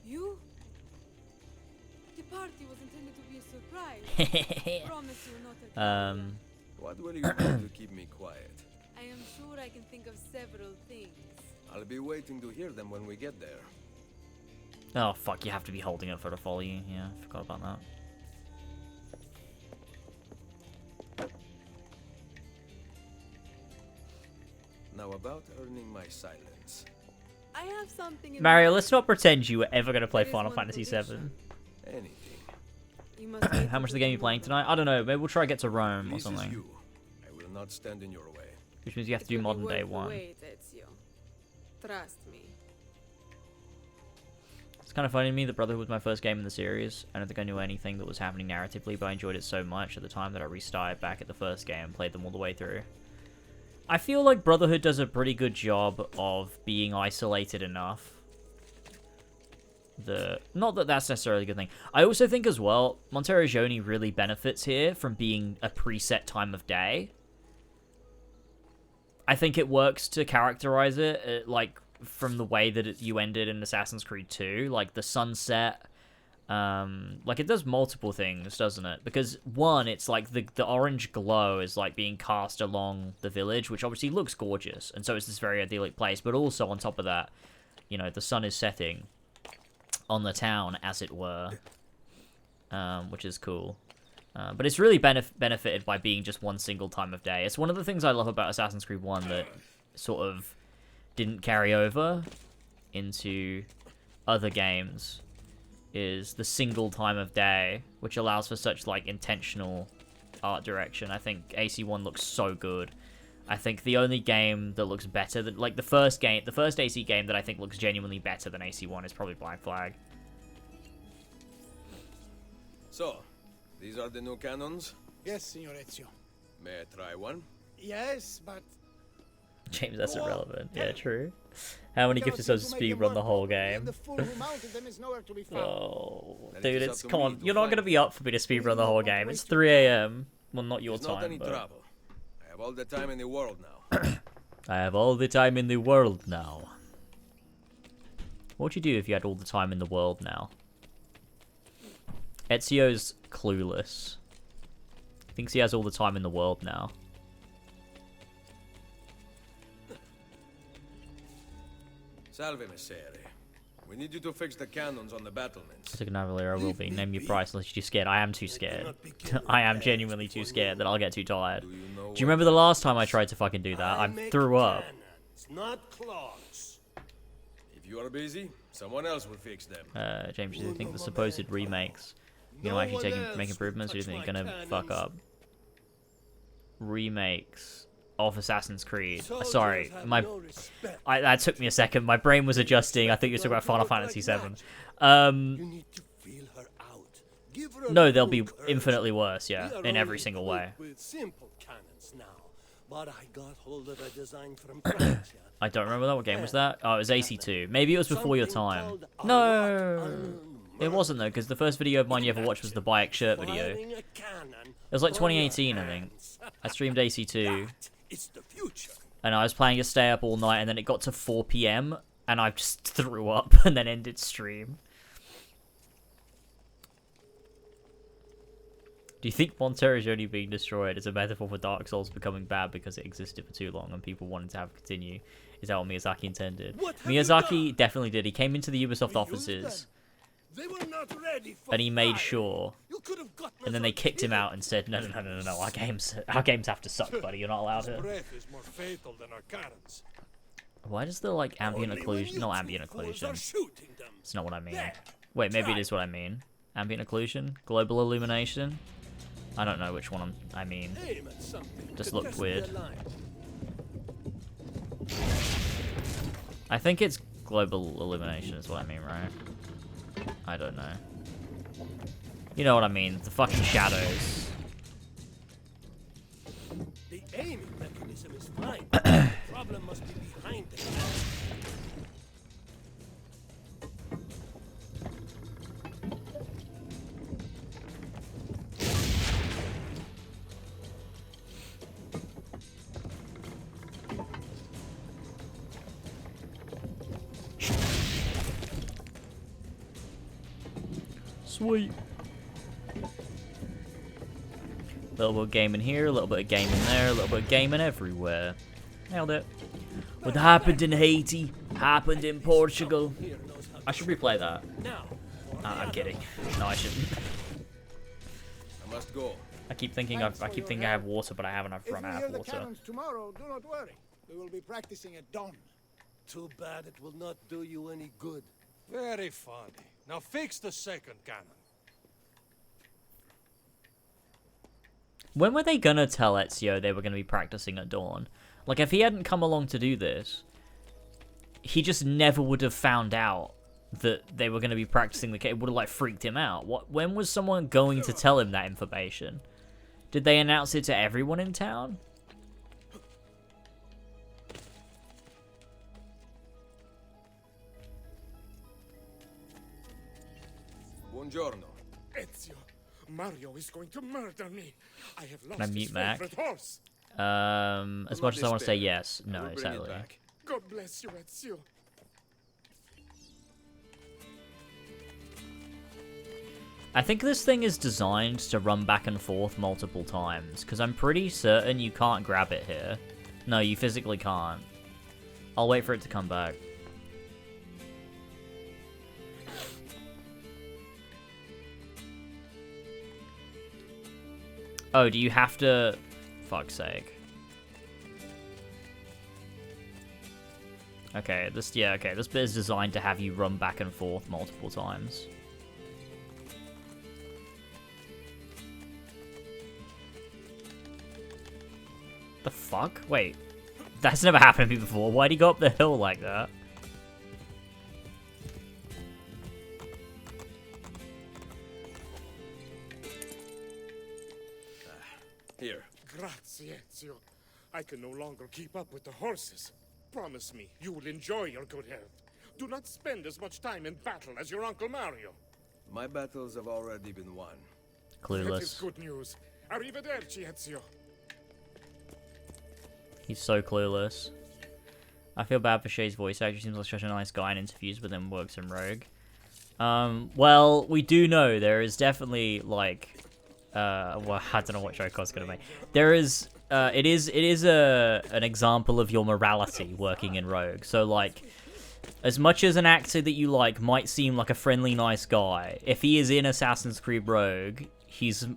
You? The party was intended to be a surprise. Promise you will not tell Claudia. What will you do to keep me quiet? I am sure I can think of several things. I'll be waiting to hear them when we get there. Oh fuck, you have to be holding it for the follow you. Yeah, I forgot about that. Now about earning my silence. I have something in Mario, mind. let's not pretend you were ever going to play There is Final one Fantasy condition. VII. Anything. You must wait How much of the until game are you playing tomorrow. tonight? I don't know, maybe we'll try to get to Rome or Pleases something. you. I will not stand in your way. Which means you have to It do will be modern day worth the one. wait, Ezio. Trust me. It's kind of funny to me that Brotherhood was my first game in the series. I don't think I knew anything that was happening narratively, but I enjoyed it so much at the time that I restarted back at the first game and played them all the way through. I feel like Brotherhood does a pretty good job of being isolated enough. Not that that's necessarily a good thing. I also think as well, Monteriggioni really benefits here from being a preset time of day. I think it works to characterize it, like, from the way that you ended in Assassin's Creed 2, like the sunset. Like, it does multiple things, doesn't it? Because, one, it's like the orange glow is like being cast along the village, which obviously looks gorgeous, and so it's this very idyllic place. But also, on top of that, you know, the sun is setting on the town, as it were, which is cool. But it's really benefited by being just one single time of day. It's one of the things I love about Assassin's Creed 1 that sort of didn't carry over into other games, is the single time of day, which allows for such, like, intentional art direction. I think AC1 looks so good. I think the only game that looks better than, like, the first AC game that I think looks genuinely better than AC1 is probably Black Flag. So, these are the new cannons? Yes, Signor Ezio. May I try one? Yes, but James, that's Go on, irrelevant. tell Yeah, me. true. How many cannot gifted seem subs to to make them speedrun the work whole properly, game? and the fool who mounted them is nowhere to be found. Oh, Then dude, it is it's up to come me on. to You're not find gonna be up for me to speedrun the whole game. It's 3 a.m. Well, not your It's not time, any but trouble. I have all the time in the world now. I have all the time in the world now. What would you do if you had all the time in the world now? Ezio's clueless. Thinks he has all the time in the world now. Salve, Messere. We need you to fix the cannons on the battlements. Second Navalera will be. Name your price unless you're too scared. I am too scared. I am genuinely too scared that I'll get too tired. Do you know Do you remember the last time I tried to fucking do that? I threw up. Not clocks. If you are busy, someone else will fix them. James, do you think the supposed remakes, you know, actually make improvements, or do you think you're gonna fuck up? Remakes of Assassin's Creed. Sorry, that took me a second. My brain was adjusting. I think you were talking about Final Fantasy VII. You need to feel her Give her a No, they'll be little courage. infinitely worse, yeah, We are in every only single way. equipped with simple cannons now, but I got hold of a design from Francia. I don't remember that. What game was that? Oh, it was AC2. Maybe it was before your Something time. called a No, rock it wasn't though, because the first video of mine you ever watched was the Bayek shirt video. Firing a cannon It was like from your 2018, I think. hands. I streamed AC2, That is the future. and I was planning to stay up all night, and then it got to 4 p.m. and I just threw up and then ended stream. Do you think Monterrey only being destroyed as a metaphor for Dark Souls becoming bad because it existed for too long and people wanted to have it continue? Is that what Miyazaki intended? What have you Miyazaki done? definitely did. He came into the Ubisoft We used offices They were not ready for and he made fire. sure, You could have gotten and then us they all kicked him killed. out and said, no, our games have to suck, buddy. You're not allowed His to. breath is more fatal than our cannons. Why does the like ambient Only when occlusion? you Not two ambient fools occlusion. are shooting them. It's not what I mean. There. Wait, maybe it Try. is what I mean. Ambient occlusion, global illumination. I don't know which one I mean. Aim at something Just to looked test the weird. alignment. I think it's global illumination is what I mean, right? I don't know. You know what I mean? The fucking shadows. The aiming mechanism is fine. The problem must be behind the cannon. Sweet. A little bit of gaming here, a little bit of gaming there, a little bit of gaming everywhere. Nailed it. What happened in Haiti happened in Portugal. Here knows how I should replay that. now. I'm kidding. No, I shouldn't. I must go. I keep thinking I have water, but I haven't. I've If run we out hear of the water. cannons tomorrow, do not worry. We will be practicing at dawn. Too bad it will not do you any good. Very funny. Now fix the second cannon. When were they gonna tell Ezio they were gonna be practicing at dawn? Like, if he hadn't come along to do this, he just never would have found out that they were gonna be practicing the. It would have like freaked him out. What? When was someone going to tell him that information? Did they announce it to everyone in town? Buongiorno. Ezio, Mario is going to murder me. I have I lost mute his Mac? favorite horse. As much as I want to say yes, no, We'll bring it sadly. back. God bless you, Ezio. I think this thing is designed to run back and forth multiple times, because I'm pretty certain you can't grab it here. No, you physically can't. I'll wait for it to come back. Oh, do you have to... Fuck's sake. Okay, this this bit is designed to have you run back and forth multiple times. The fuck? Wait. That's never happened to me before. Why'd he go up the hill like that? Here. Grazie, Ezio. I can no longer keep up with the horses. Promise me you will enjoy your good health. Do not spend as much time in battle as your Uncle Mario. My battles have already been won. That is Clueless. good news. Arrivederci, Ezio. He's so clueless. I feel bad for Shay's voice actor. He seems like such a nice guy in interviews, but then works in Rogue. Well, we do know there is definitely, like... well, I don't know what joke I was going to make. There is... it is an example of your morality working in Rogue. So, like... As much as an actor that you like might seem like a friendly, nice guy, if he is in Assassin's Creed Rogue, he's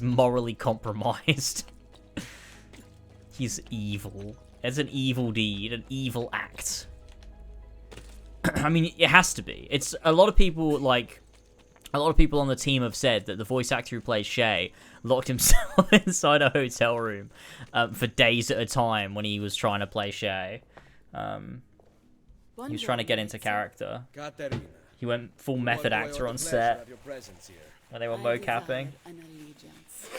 morally compromised. He's evil. It's an evil deed, an evil act. I mean, it has to be. It's a lot of people on the team have said that the voice actor who plays Shay locked himself inside a hotel room for days at a time when he was trying to play Shay. He was trying to get into character. Katerina. He went full method actor on set. Your presence here. when they were I mocapping. desire an allegiance.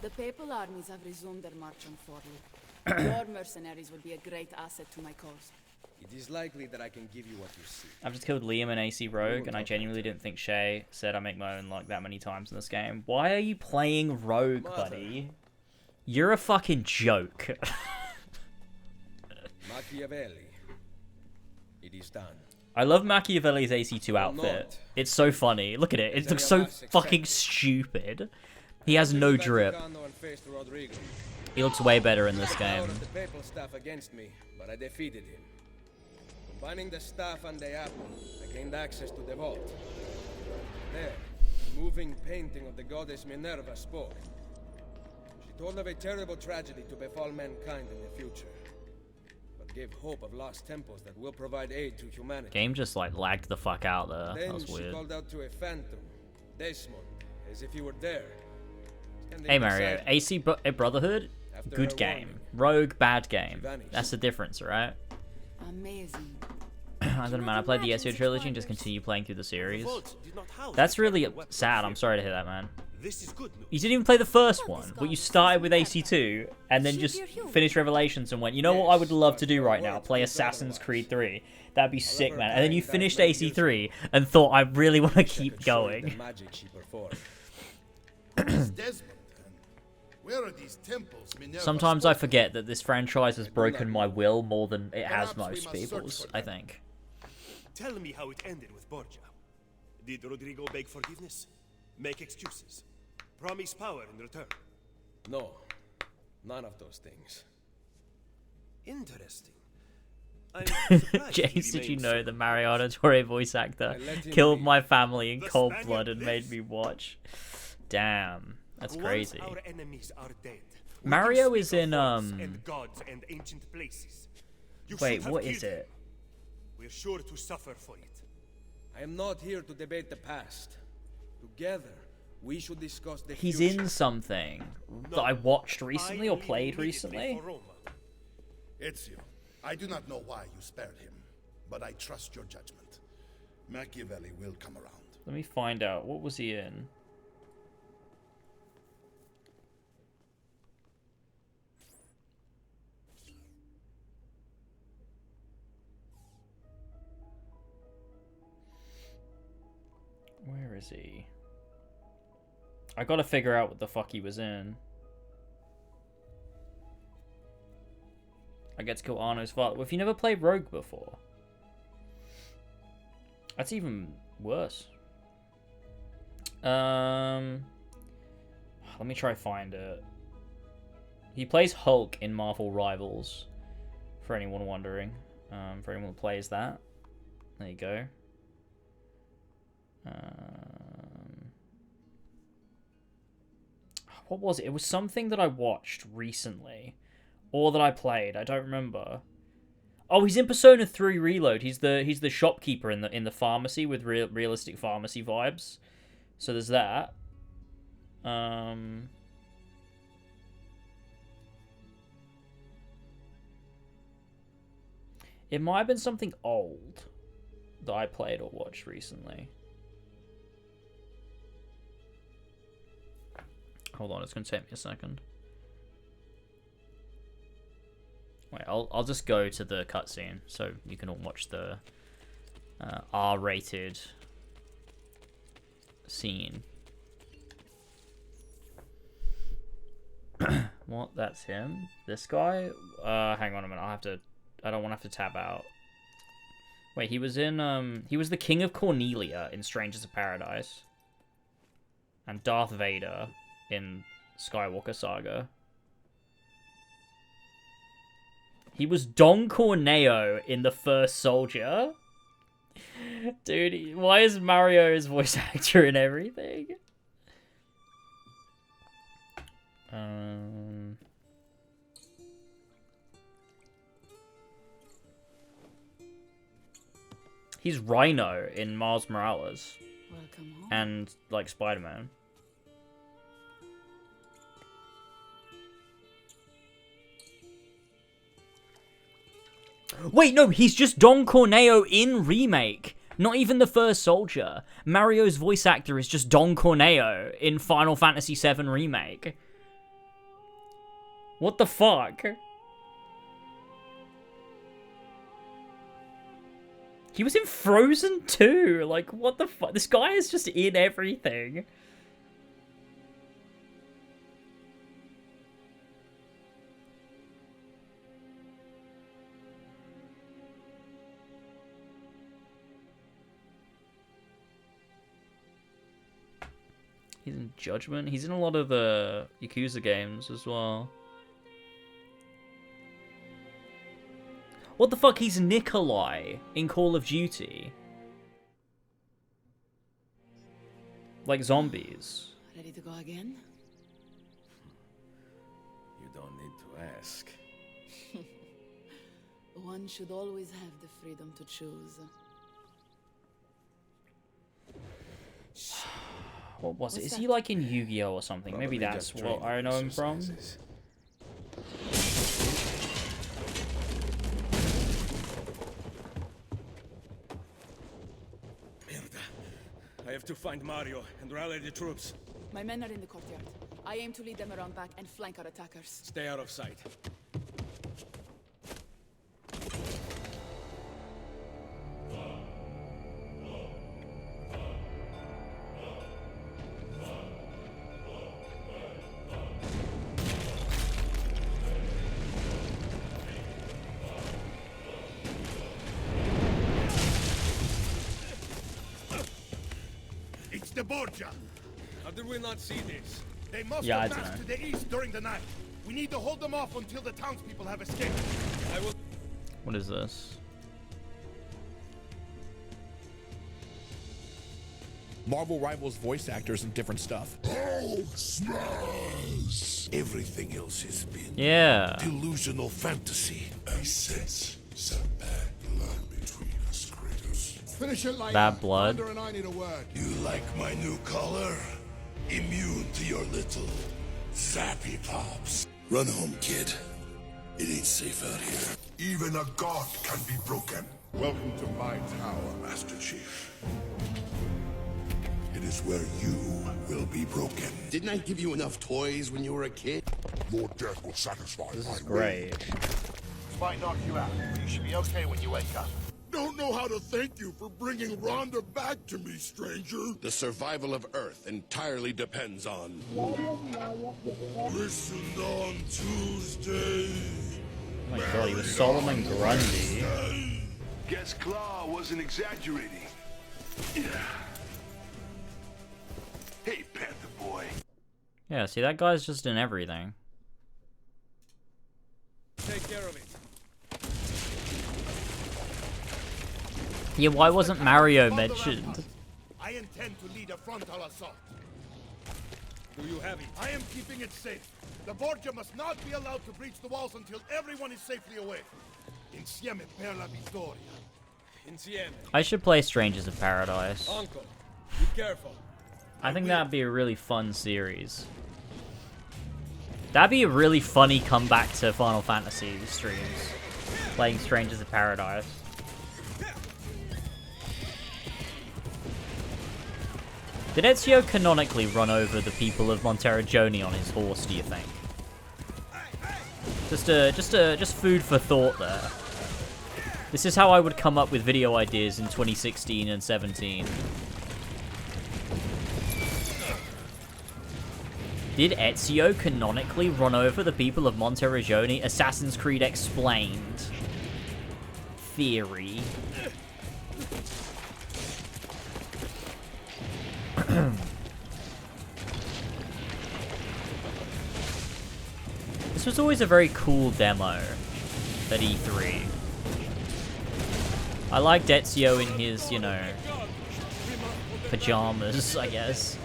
The papal armies have resumed their march on Forli. Your mercenaries will be a great asset to my cause. It is likely that I can give you what you seek. I've just killed Liam and AC Rogue, and I genuinely didn't think Shay said I make my own like that many times in this game. Why are you playing Rogue, buddy? You're a fucking joke. Machiavelli. It is done. I love Machiavelli's AC2 outfit. It's so funny. Look at it. It looks so fucking stupid. He has no drip. He looks way better in this game. The papal staff against me, but I defeated him. Combining the staff and the apple, I gained access to the vault. There, a moving painting of the goddess Minerva spoke. She told of a terrible tragedy to befall mankind in the future, but gave hope of lost temples that will provide aid to humanity. Game just like lagged the fuck out there. Then That was she weird. called out to a phantom, Desmond, as if he were there. Standing Hey Mario, beside me. AC Brotherhood, After good her game. warning, Rogue, bad game. vanished. That's the difference, right? Amazing. I don't know, man. I played the Ezio trilogy and just continue playing through the series. Vault did not house That's the really capital weapons sad. here. I'm sorry to hear that, man. This is good news. You didn't even play the first one, but you started with AC2 and then just finished Revelations and went, you know what I would love to do right now? Play Assassin's Creed 3. That'd be sick, man. And then you finished AC3 and thought, I really want to keep going. The magic she performed. Desmond, where are these temples Minerva Sometimes spoke I forget that this franchise has broken my will more than it has Perhaps we most must search people's, for I them. think. Tell me how it ended with Borgia. Did Rodrigo beg forgiveness? Make excuses? Promise power in return? No, none of those things. Interesting. I'm surprised he James, did you remains know so the Mariano Torre voice actor I let him killed be. my family in The cold Spaniard blood and made lives. me watch? Damn, that's Once crazy. our enemies are dead, we Mario can is speak in, of gods and gods and ancient places. You Wait, should have what killed is him. it? We're sure to suffer for it. I am not here to debate the past. Together, we should discuss the He's future. in something that I watched recently or leave played immediately recently. for Roma. Ezio, I do not know why you spared him, but I trust your judgment. Machiavelli will come around. Let me find out. What was he in? Where is he? I gotta figure out what the fuck he was in. I get to kill Arno's father. Well, if you never played Rogue before, that's even worse. Let me try find it. He plays Hulk in Marvel Rivals, for anyone wondering. For anyone who plays that. There you go. What was it? It was something that I watched recently, or that I played. I don't remember. Oh, he's in Persona 3 Reload. He's the shopkeeper in the pharmacy with realistic pharmacy vibes. So there's that. It might have been something old that I played or watched recently. Hold on, it's gonna take me a second. Wait, I'll just go to the cutscene so you can all watch the R-rated scene. What? That's him? This guy? Hang on a minute. I don't want to have to tab out. Wait, he was in he was the King of Cornelia in Strangers of Paradise. And Darth Vader in Skywalker Saga. He was Don Corneo in The First Soldier. Dude, why is Mario his voice actor in everything? He's Rhino in Miles Morales Welcome home. and like Spider-Man. Wait, no, he's just Don Corneo in Remake. Not even the first soldier. Mario's voice actor is just Don Corneo in Final Fantasy VII Remake. What the fuck? He was in Frozen 2. Like, what the fuck? This guy is just in everything. He's in Judgment. He's in a lot of Yakuza games as well. What the fuck? He's Nikolai in Call of Duty. Like zombies. Ready to go again? You don't need to ask. One should always have the freedom to choose. What was it? What's Is that? he like in Yu-Gi-Oh or something? Probably Maybe that's just what training I know him from. exercises. Merda. I have to find Mario and rally the troops. My men are in the courtyard. I aim to lead them around back and flank our attackers. Stay out of sight. It's the Borgia. How did we not see this? They must Yeah, have I passed to the east during the night. We need to hold them off until the townspeople have escaped. I will. What is this? Marvel rivals voice actors and different stuff. Oh, smash! Everything else has been Yeah. delusional fantasy. I sense some bad blood between us, Kratos. Finish it like Bad blood. and I need a word. You like my new color? Immune to your little zappy pops. Run home, kid. It ain't safe out here. Even a god can be broken. Welcome to my tower, Master Chief. It is where you will be broken. Didn't I give you enough toys when you were a kid? Your death will satisfy This my is great. This might knock you out, but you should be okay when you wake up. Don't know how to thank you for bringing Rhonda back to me, stranger. The survival of Earth entirely depends on... Listened on Tuesday. Oh my god, he was Solomon Grundy. Guess Claw wasn't exaggerating. Yeah. Hey, Panther Boy. Yeah, see, that guy's just in everything. Take care of it. Yeah, why wasn't Mario mentioned? I intend to lead a frontal assault. Do you have it? I am keeping it safe. The Borgia must not be allowed to breach the walls until everyone is safely away. Insieme per la vittoria. Insieme. I should play Strangers of Paradise. Uncle, be careful. I think that'd be a really fun series. That'd be a really funny comeback to Final Fantasy streams. Playing Strangers of Paradise. Did Ezio canonically run over the people of Monteriggioni on his horse, do you think? Just food for thought there. This is how I would come up with video ideas in 2016 and 17. Did Ezio canonically run over the people of Monteriggioni? Assassin's Creed explained. Theory. This was always a very cool demo at E3. I liked Ezio in his, you know, pajamas, I guess.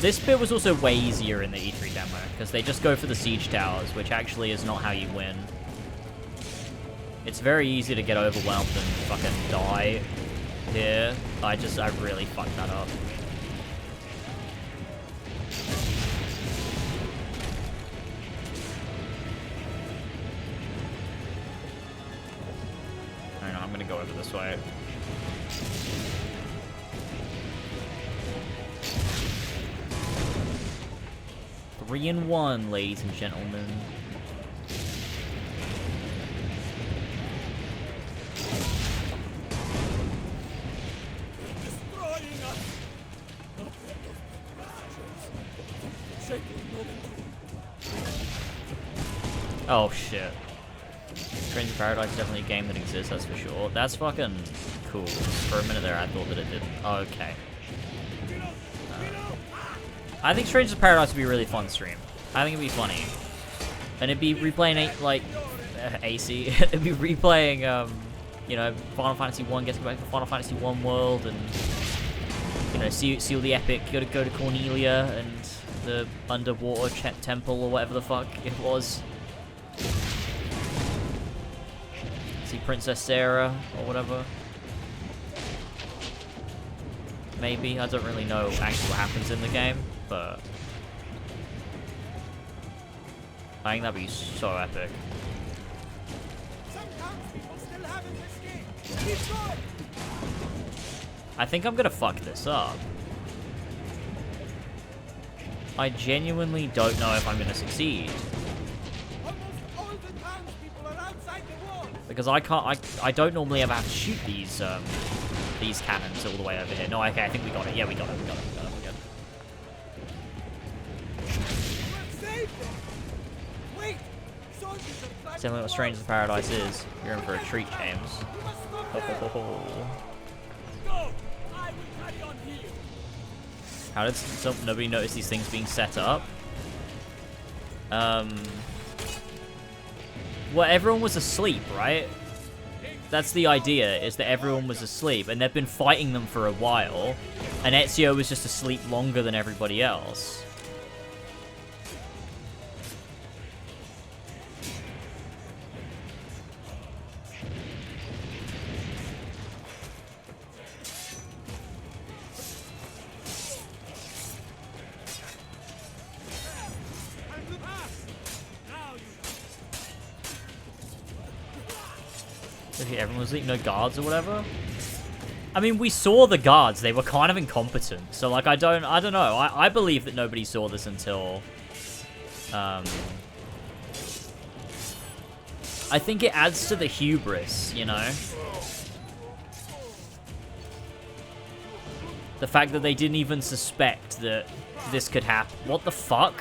This bit was also way easier in the E3 demo, because they just go for the siege towers, which actually is not how you win. It's very easy to get overwhelmed and fucking die here. I really fucked that up. Hang this way. Three in one, ladies and gentlemen. Oh shit. Trains of Paradise is definitely a game that exists, that's for sure. That's fucking cool. For a minute there I thought that it didn't. Okay. I think Strangers of Paradise would be a really fun stream. I think it'd be funny. And it'd be replaying, like, AC. It'd be replaying, you know, Final Fantasy 1, getting back to Final Fantasy 1 world, and, you know, see all the epic, go to Cornelia, and the underwater temple, or whatever the fuck it was. See Princess Sarah, or whatever. Maybe. I don't really know actually what happens in the game, but I think that'd be so epic. I think I'm gonna fuck this up. I genuinely don't know if I'm gonna succeed. Because I don't normally ever have to shoot these cannons all the way over here. No, okay, I think we got it. Yeah, we got it. We're good. Similar to what Strangers of Paradise is. You're in for a treat, James. How did nobody notice these things being set up? Well, everyone was asleep, right? That's the idea, is that everyone was asleep, and they've been fighting them for a while, and Ezio was just asleep longer than everybody else. Everyone was asleep, no guards or whatever. I mean, we saw the guards. They were kind of incompetent. So, like, I don't know. I believe that nobody saw this until... I think it adds to the hubris, you know? The fact that they didn't even suspect that this could happen. What the fuck?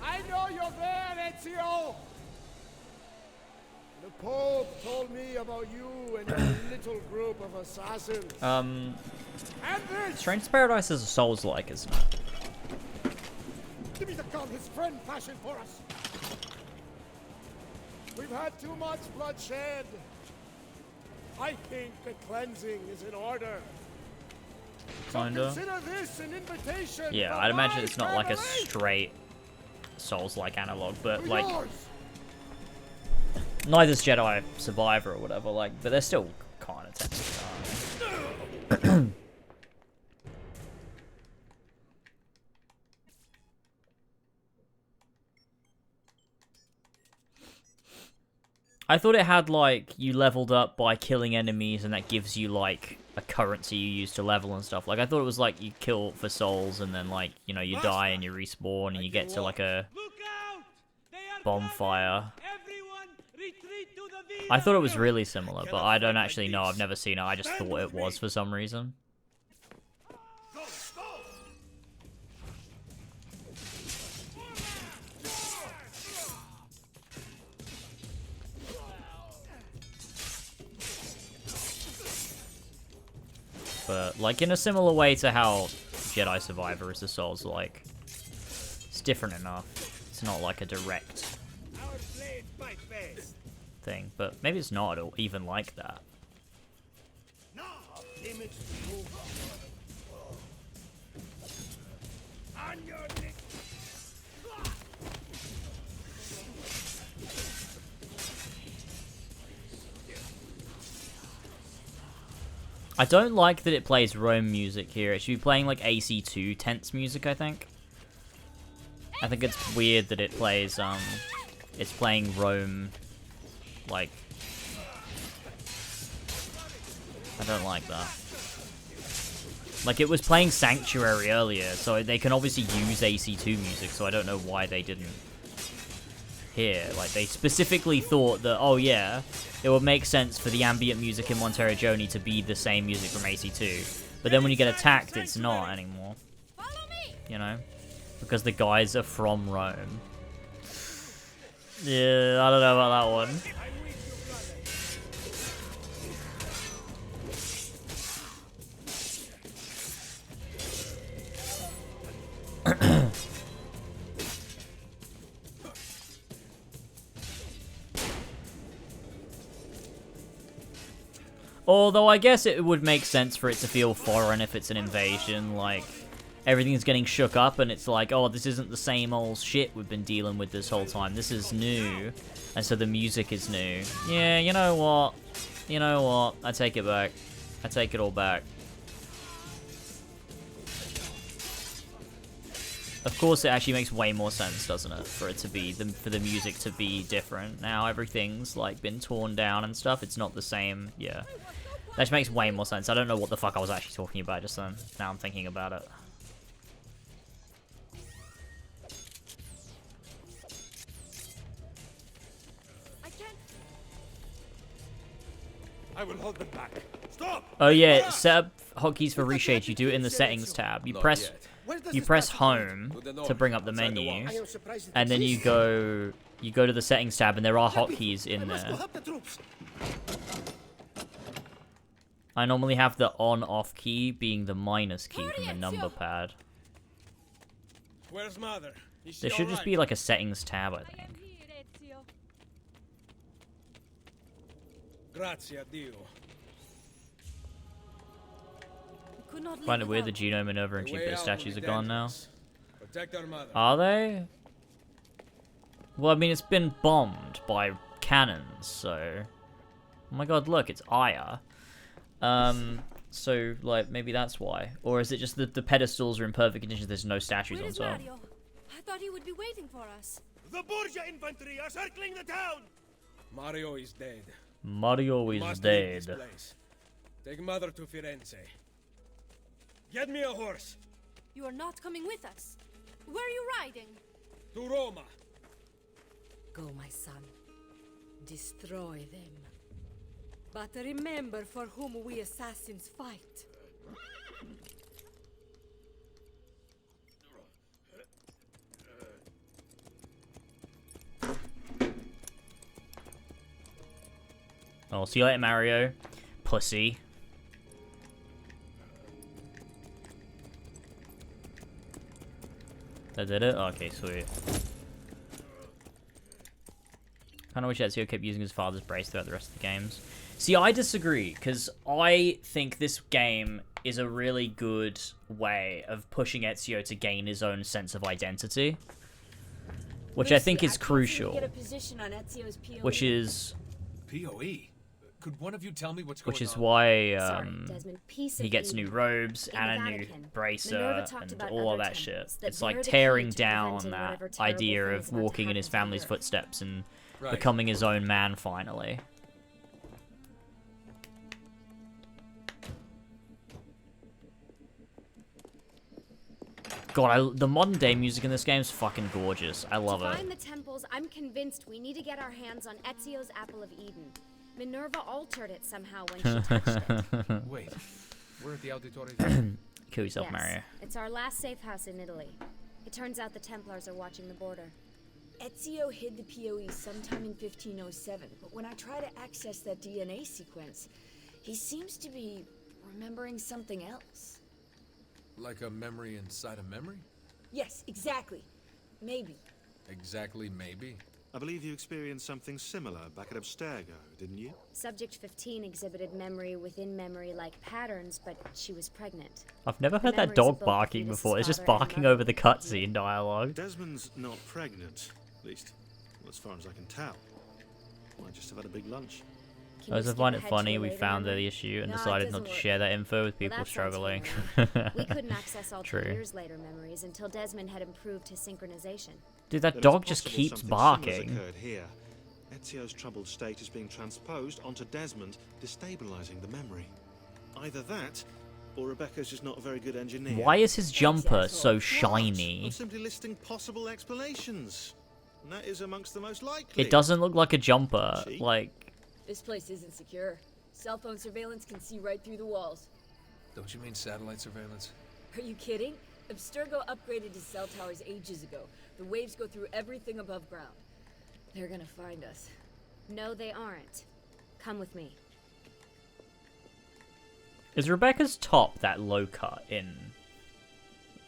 I know you're there, Ezio! The Pope told me about you and your little group of assassins. Strangers of Paradise is a Souls-like, isn't it? Give me the gun his friend fashioned for us. We've had too much bloodshed. I think a cleansing is in order. Kinda. So consider this an invitation. Yeah, I'd imagine it's not like a straight Souls-like analog, but like neither's Jedi Survivor or whatever. Like, but they're still kind of technically, aren't they? I thought it had, like, you leveled up by killing enemies, and that gives you, like, a currency you use to level and stuff. Like, I thought it was, like, you kill for souls, and then, like, you know, you die and you respawn, and you get to, like, a bonfire. I thought it was really similar, but I don't actually know. I've never seen it. I just thought it was for some reason. But, like, in a similar way to how Jedi Survivor is a Souls-like. It's different enough. It's not like a direct thing. But maybe it's not even like that. I don't like that it plays Rome music here. It should be playing like AC2 tense music, I think. I think it's weird that it plays, it's playing Rome, like... I don't like that. Like, it was playing Sanctuary earlier, so they can obviously use AC2 music, so I don't know why they didn't here. Like, they specifically thought that, oh yeah, it would make sense for the ambient music in Montero Joni to be the same music from AC2. But then when you get attacked, it's not anymore. You know? Because the guys are from Rome. Yeah, I don't know about that one. Although I guess it would make sense for it to feel foreign if it's an invasion, like everything's getting shook up and it's like, oh, this isn't the same old shit we've been dealing with this whole time. This is new, and so the music is new. Yeah, you know what? You know what? I take it back. I take it all back. Of course, it actually makes way more sense, doesn't it, for it to be for the music to be different. Now everything's like been torn down and stuff. It's not the same. Yeah, that just makes way more sense. I don't know what the fuck I was actually talking about just then. Now I'm thinking about it. I will hold them back. Stop! Oh yeah, set up hotkeys for reshade. You do it in the settings tab. You press home to bring up the menu, and then you go to the settings tab, and there are hotkeys in there. I normally have the on/off key being the minus key from the number pad. Where's Mother? There should just be like a settings tab, I think. Grazie a Dio. Find it weird the Genome, Minerva, and Jupiter statues are gone now. Protect our mother. Are they? Well, I mean, it's been bombed by cannons, so... Oh my god, look, it's Aya. So, like, maybe that's why. Or is it just that the pedestals are in perfect condition, there's no statues on top? Mario? I thought he would be waiting for us. The Borgia infantry are circling the town! Mario is dead. Mario is dead. Take Mother to Firenze. Get me a horse. You are not coming with us. Where are you riding? To Roma. Go, my son. Destroy them. But remember for whom we assassins fight. Oh, see you later, Mario. Pussy. That did it? Okay, sweet. Kinda wish Ezio kept using his father's brace throughout the rest of the games. See, I disagree, because I think this game is a really good way of pushing Ezio to gain his own sense of identity. Which Lucy, I think is I crucial. get a position on Ezio's POE. Which is... POE? Could one of you tell me what's going on? Which is why Sorry, Desmond, piece he of gets new Eden. robes In and the a new Vatican, bracer Minerva talked and about all of other that shit. temples that It's like bear the key tearing to down preventing that whatever terrible idea thing of is about to walking in his happen to family's Europe. footsteps and Right. becoming his own man finally. God, the modern day music in this game is fucking gorgeous. I love To it. find the temples, I'm convinced we need to get our hands on Ezio's Apple of Eden. Minerva altered it somehow when she touched it. Wait, we're at the auditorium. Kill yourself, Yes, Mario. it's our last safe house in Italy. It turns out the Templars are watching the border. Ezio hid the POE sometime in 1507, but when I try to access that DNA sequence, he seems to be remembering something else. Like a memory inside a memory? Yes, exactly. Maybe. Exactly, maybe. I believe you experienced something similar back at Abstergo, didn't you? Subject 15 exhibited memory within memory-like patterns, but she was pregnant. I've never heard that dog barking before. It's just barking over the cutscene dialogue. Desmond's not pregnant, at least, well, as far as I can tell. I just have had a big lunch. I also find it funny we found the issue and decided not to share that info with people struggling. We couldn't access all 2 True. years later memories until Desmond had improved his synchronization. Dude, that dog just keeps barking. Here. Ezio's troubled state is being transposed onto Desmond, destabilizing the memory. Either that, or Rebecca's just not a very good engineer. Why is his jumper so shiny? I'm simply listing possible explanations. And that is amongst the most likely. It doesn't look like a jumper. Like, This place isn't secure. Cell phone surveillance can see right through the walls. Don't you mean satellite surveillance? Are you kidding? Abstergo upgraded to cell towers ages ago. The waves go through everything above ground. They're gonna find us. No, they aren't. Come with me. is Rebecca's top that low cut in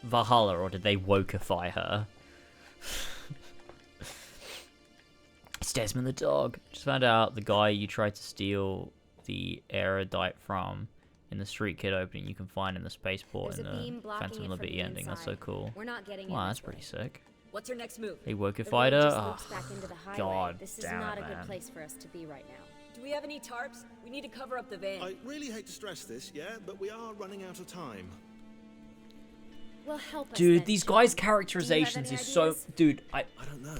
Valhalla, or did they wokeify her? It's Desmond the dog. Just found out the guy you tried to steal the erudite from in the Street Kid opening you can find in the spaceport in the Phantom Liberty ending. That's so cool. We're not getting wow, that's pretty sick. What's her next move? They wokeified her? Oh, back into the highway. God This is damn not it, a good man. place for us to be right now. Do we have any tarps? We need to cover up the van. I really hate to stress this, yeah, but we are running out of time. Well, help us Dude, then, these Sean. guys' Do you have characterizations any is so... ideas? Dude, I don't know.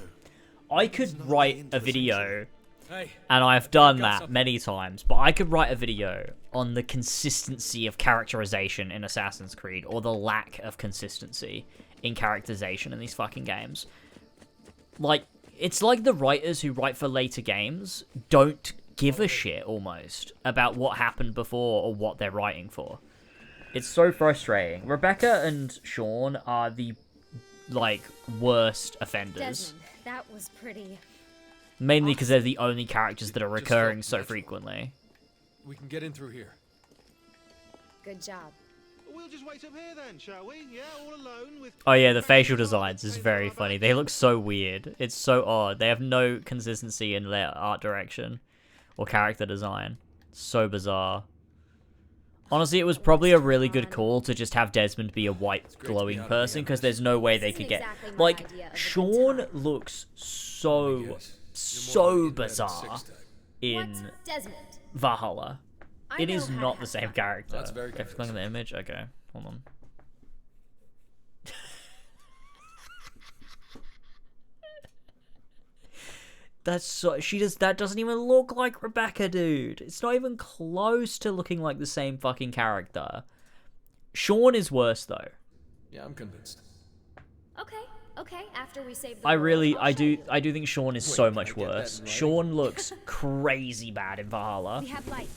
I could write a video, Hey, and I've done that many times, but I could write a video on the consistency of characterization in Assassin's Creed, or the lack of consistency in characterization in these fucking games. Like, it's like the writers who write for later games don't give a shit, almost, about what happened before or what they're writing for. It's so frustrating. Rebecca and Sean are the, like, worst offenders. Desmond, that was pretty. Mainly because they're the only characters that are recurring so frequently. We can get in through here. Good job. We'll just wait up here then, shall we? Yeah, all alone with... Oh yeah, the facial designs is very funny. They look so weird. It's so odd. They have no consistency in their art direction or character design. So bizarre. Honestly, it was probably a really good call to just have Desmond be a white glowing person, because there's no way they could get... Like, Sean looks so bizarre in Valhalla. It is not the same character. That's very If you click on the image, okay, hold on. That's so... That doesn't even look like Rebecca, dude. It's not even close to looking like the same fucking character. Sean is worse, though. Yeah, I'm convinced. Okay, after we save the I world, do think Sean is so much worse. Sean looks crazy bad in Valhalla. we have light.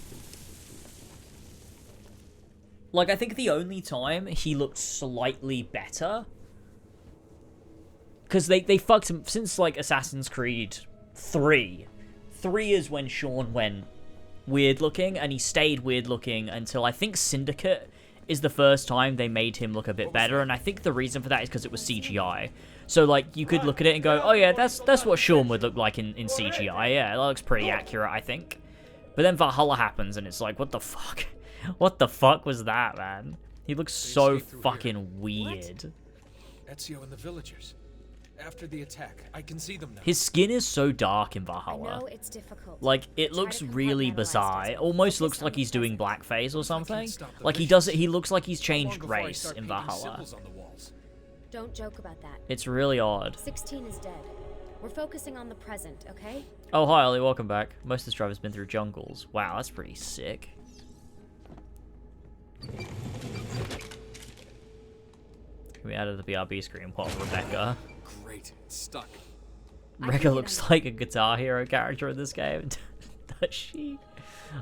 Like, I think the only time he looked slightly better... Because they fucked him since, like, Assassin's Creed 3. 3 is when Sean went weird-looking, and he stayed weird-looking until, I think, Syndicate is the first time they made him look a bit better, and I think the reason for that is because it was CGI. So, like, you could look at it and go, oh yeah, that's what Sean would look like in CGI. Yeah, that looks pretty accurate, I think. But then Valhalla happens, and it's like, what the fuck? What the fuck was that, man? He looks so fucking weird. Ezio and the villagers. After the attack, I can see them now. His skin is so dark in I Valhalla. know it's difficult. Like, it looks really bizarre. It almost looks like he's doing blackface or something. Like, he looks like he's changed race in Valhalla. Don't joke about that. It's really odd. 16 is dead. We're focusing on the present, okay? Oh, hi, Ollie, welcome back. Most of this drive has been through jungles. Wow, that's pretty sick. We added the BRB screen while Rebecca. Great, it's stuck. Rebecca looks like a Guitar Hero character in this game. Does she?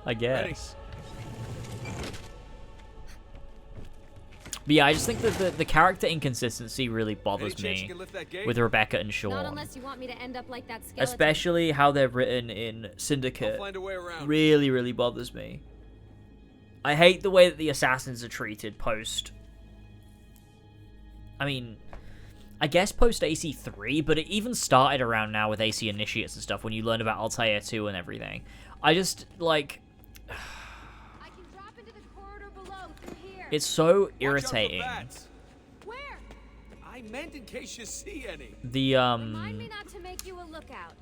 I guess. But yeah, I just think that the character inconsistency really bothers me with Rebecca and Sean. Not unless you want me to end up like that skeleton. Especially how they're written in Syndicate. Really, really bothers me. I hate the way that the assassins are treated post. I mean, I guess post AC3, but it even started around now with AC Initiates and stuff when you learn about Altair 2 and everything. I just, like... I can drop into the corridor below through here. It's so Watch out for irritating. bats. Where? I meant in case you see any. The, Remind me not to make you a lookout.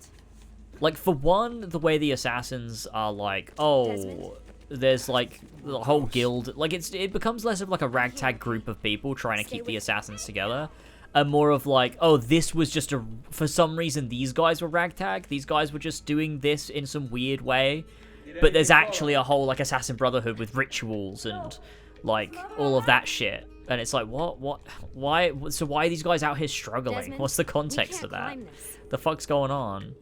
Like, for one, the way the assassins are like, oh, Desmond? there's, like, the whole guild. Like, it becomes less of, like, a ragtag group of people trying to keep the assassins together. And more of, like, oh, this was just a... For some reason, these guys were ragtag. These guys were just doing this in some weird way. But there's actually a whole, like, Assassin Brotherhood with rituals and, like, all of that shit. And it's like, what? Why? So why are these guys out here struggling? Desmond, What's the we context can't of that? climb this. The fuck's going on?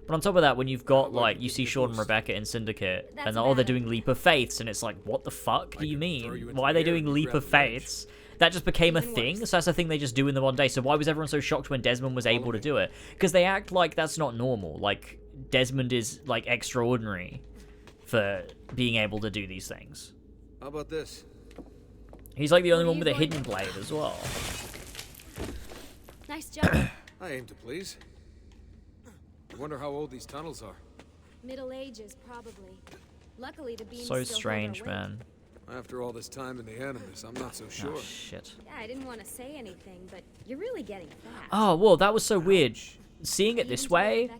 But on top of that, when you've got, like, you see Sean and Rebecca in Syndicate, That's and oh, they're bad. doing Leap of Faiths, and it's like, what the fuck do you throw mean? you into Why are the they air doing and Leap grab of the ledge. Faiths? That just became a Even thing, worse. so that's the thing they just do in the one day. So why was everyone so shocked when Desmond was able to do it? Because they act like that's not normal. Like, Desmond is, like, extraordinary for being able to do these things. How about this? He's, like, the only What are one with you a going hidden to- blade as well. Nice job. I aim to please. I wonder how old these tunnels are. Middle Ages, probably. Luckily, the beams So still hold strange, our weight. man. After all this time in the Animus, I'm not so sure. Oh, shit. Yeah, I didn't want to say anything, but you're really getting fat. Oh, well, that was so weird. Seeing it this way,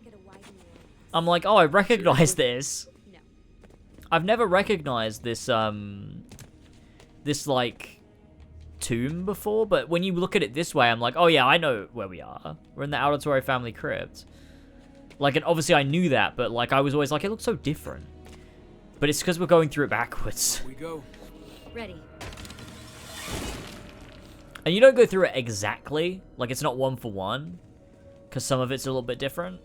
I'm like, oh, I recognize this. No. I've never recognized this, this, like, tomb before, but when you look at it this way, I'm like, oh yeah, I know where we are. We're in the Auditory family crypt. Like, and obviously I knew that, but, like, I was always like, it looks so different. But it's because we're going through it backwards. We go. Ready. And you don't go through it exactly. Like, it's not one for one. Because some of it's a little bit different.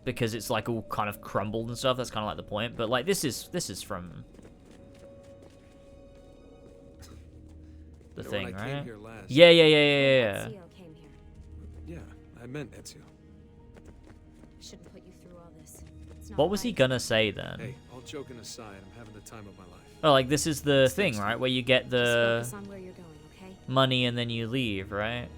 Because it's, like, all kind of crumbled and stuff. That's kind of like the point. But, like, this is from... the You know, when thing, I came right? here last- Yeah. Ezio came here. Yeah, I meant Ezio. Shouldn't put you through all this. It's not What was he right. gonna say then? Hey, all joking aside, I'm having the time of my life. Oh, like, this is the thing, right? Where you get Just the focus on where you're going, okay? money and then you leave, right?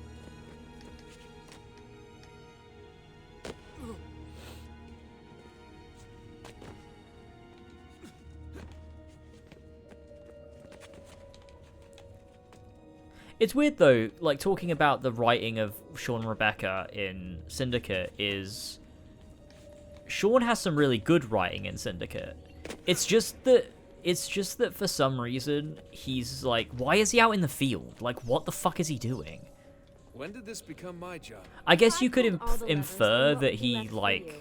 It's weird though, like talking about the writing of Sean and Rebecca in Syndicate is Sean has some really good writing in Syndicate. It's just that for some reason he's like, why is he out in the field? Like, what the fuck is he doing? When did this become my job? I guess you could pulled all the levers, infer then what that would be he left for like you?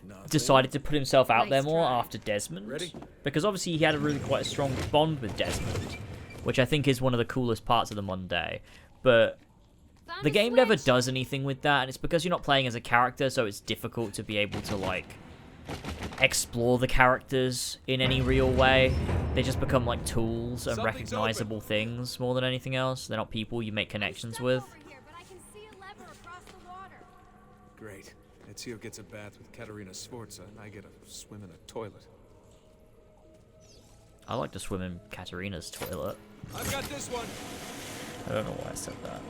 Nothing. decided to put himself out there Nice more try. after Desmond. Ready? Because obviously he had a really quite a strong bond with Desmond, which I think is one of the coolest parts of the Monday. But Found the a game never switch. does anything with that, and it's because you're not playing as a character, so it's difficult to be able to, like, explore the characters in any real way. They just become, like, tools and Something's recognizable things more than anything else. They're not people you make connections with. Over here, but I can see a lever across the water. Great. Ezio gets a bath with Katerina Sforza, and I get a swim in a toilet. I like to swim in Katerina's toilet. I've got this one. I don't know why I said that.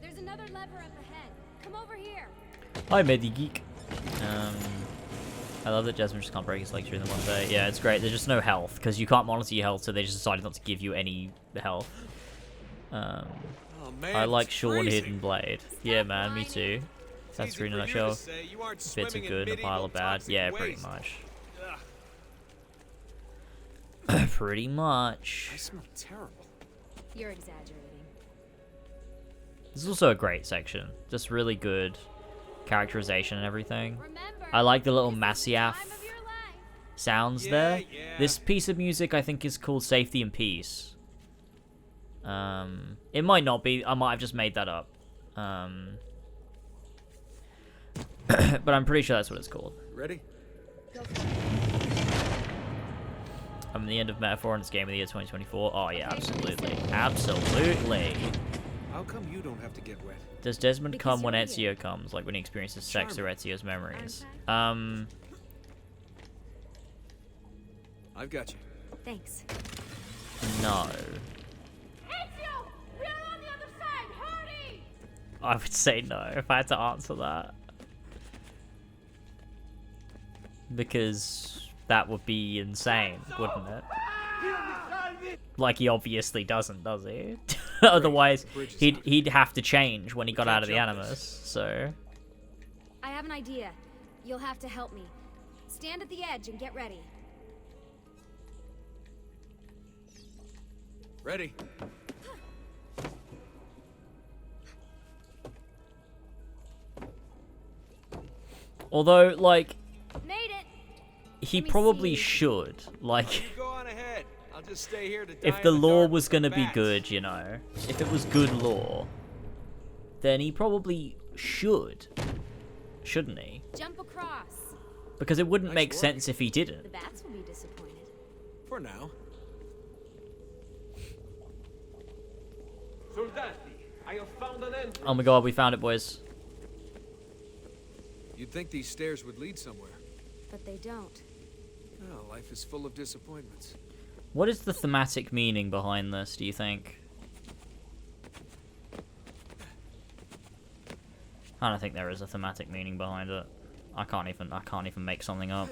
There's another lever up ahead. Come over here. Hi, Medigeek. I love that Desmond just can't break his legs during the one day. Yeah, it's great. There's just no health, because you can't monitor your health, so they just decided not to give you any health. Oh, man, I like it's Sean freezing. Hidden Blade. Yeah, man, me too. That's Easy green in for a you nutshell. to say. You aren't Bits are swimming in good and a pile of medieval bad. toxic Yeah, pretty waste. much. Ugh, Pretty much. I smell terrible. You're exaggerating. This is also a great section. Just really good characterization and everything. Remember, I like the little this is the Machiav time of your life. sounds Yeah, there. yeah. This piece of music I think is called Safety and Peace. It might not be. I might have just made that up. But I'm pretty sure that's what it's called. Ready? I'm the end of Metaphor and it's Game of the Year 2024. Oh yeah, absolutely. Absolutely. How come you don't have to get wet? Does Desmond Because come when you're Ezio comes? Like when he experiences sex or Ezio's memories? I've got you. Thanks. No. Ezio! We are on the other side! Hurry! I would say no if I had to answer that. Because that would be insane, wouldn't it? Like, he obviously doesn't, does he? Otherwise, he'd have to change when he got out of the Animus, so... I have an idea. You'll have to help me. Stand at the edge and get ready. Ready. Although, like... Made it! He probably should, like... You go on ahead. I'll just stay here to die If the in lore dark was with gonna the be bats. good, you know, if it was good lore, then he probably should, shouldn't he? Jump across. Because it wouldn't Nice make work. sense if he The didn't. bats will be disappointed. For now. I have found an entrance. Oh my god, we found it, boys. You'd think these stairs would lead somewhere. But they don't. Oh, life is full of disappointments. What is the thematic meaning behind this, do you think? I don't think there is a thematic meaning behind it. I can't even make something up.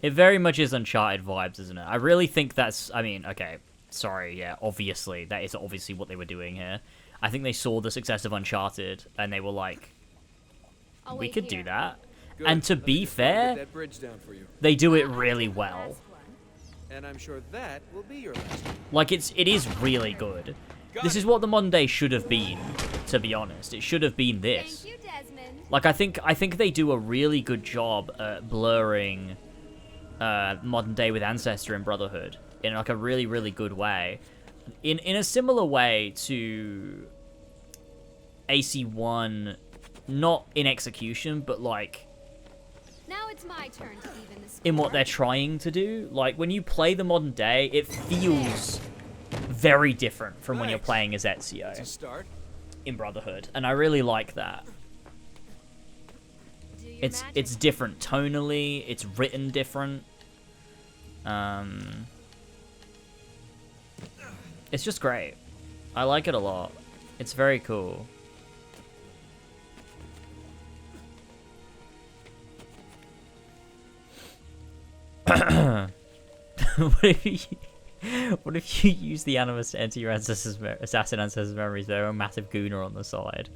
It very much is Uncharted vibes, isn't it? I really think that's... I mean, okay. Sorry, yeah, obviously. That is obviously what they were doing here. I think they saw the success of Uncharted, and they were like, we could do that. Good. And to Let me be just go get fair, that bridge down for you. they do it really well. And I'm sure that will be your last one. Like, it is really good. This is what the modern day should have been, to be honest. It should have been this. Thank you, Desmond. Like, I think they do a really good job at blurring modern day with Ancestor and Brotherhood in like a really, really good way. In a similar way to AC1, not in execution, but like Now it's my turn to even the score. in what they're trying to do. Like, when you play the modern day, it feels very different from when you're playing as Ezio To start. in Brotherhood, and I really like that. It's different tonally, it's written different. It's just great. I like it a lot. It's very cool. What if you use the Animus to enter your assassin ancestors' memories? They're a massive gooner on the side.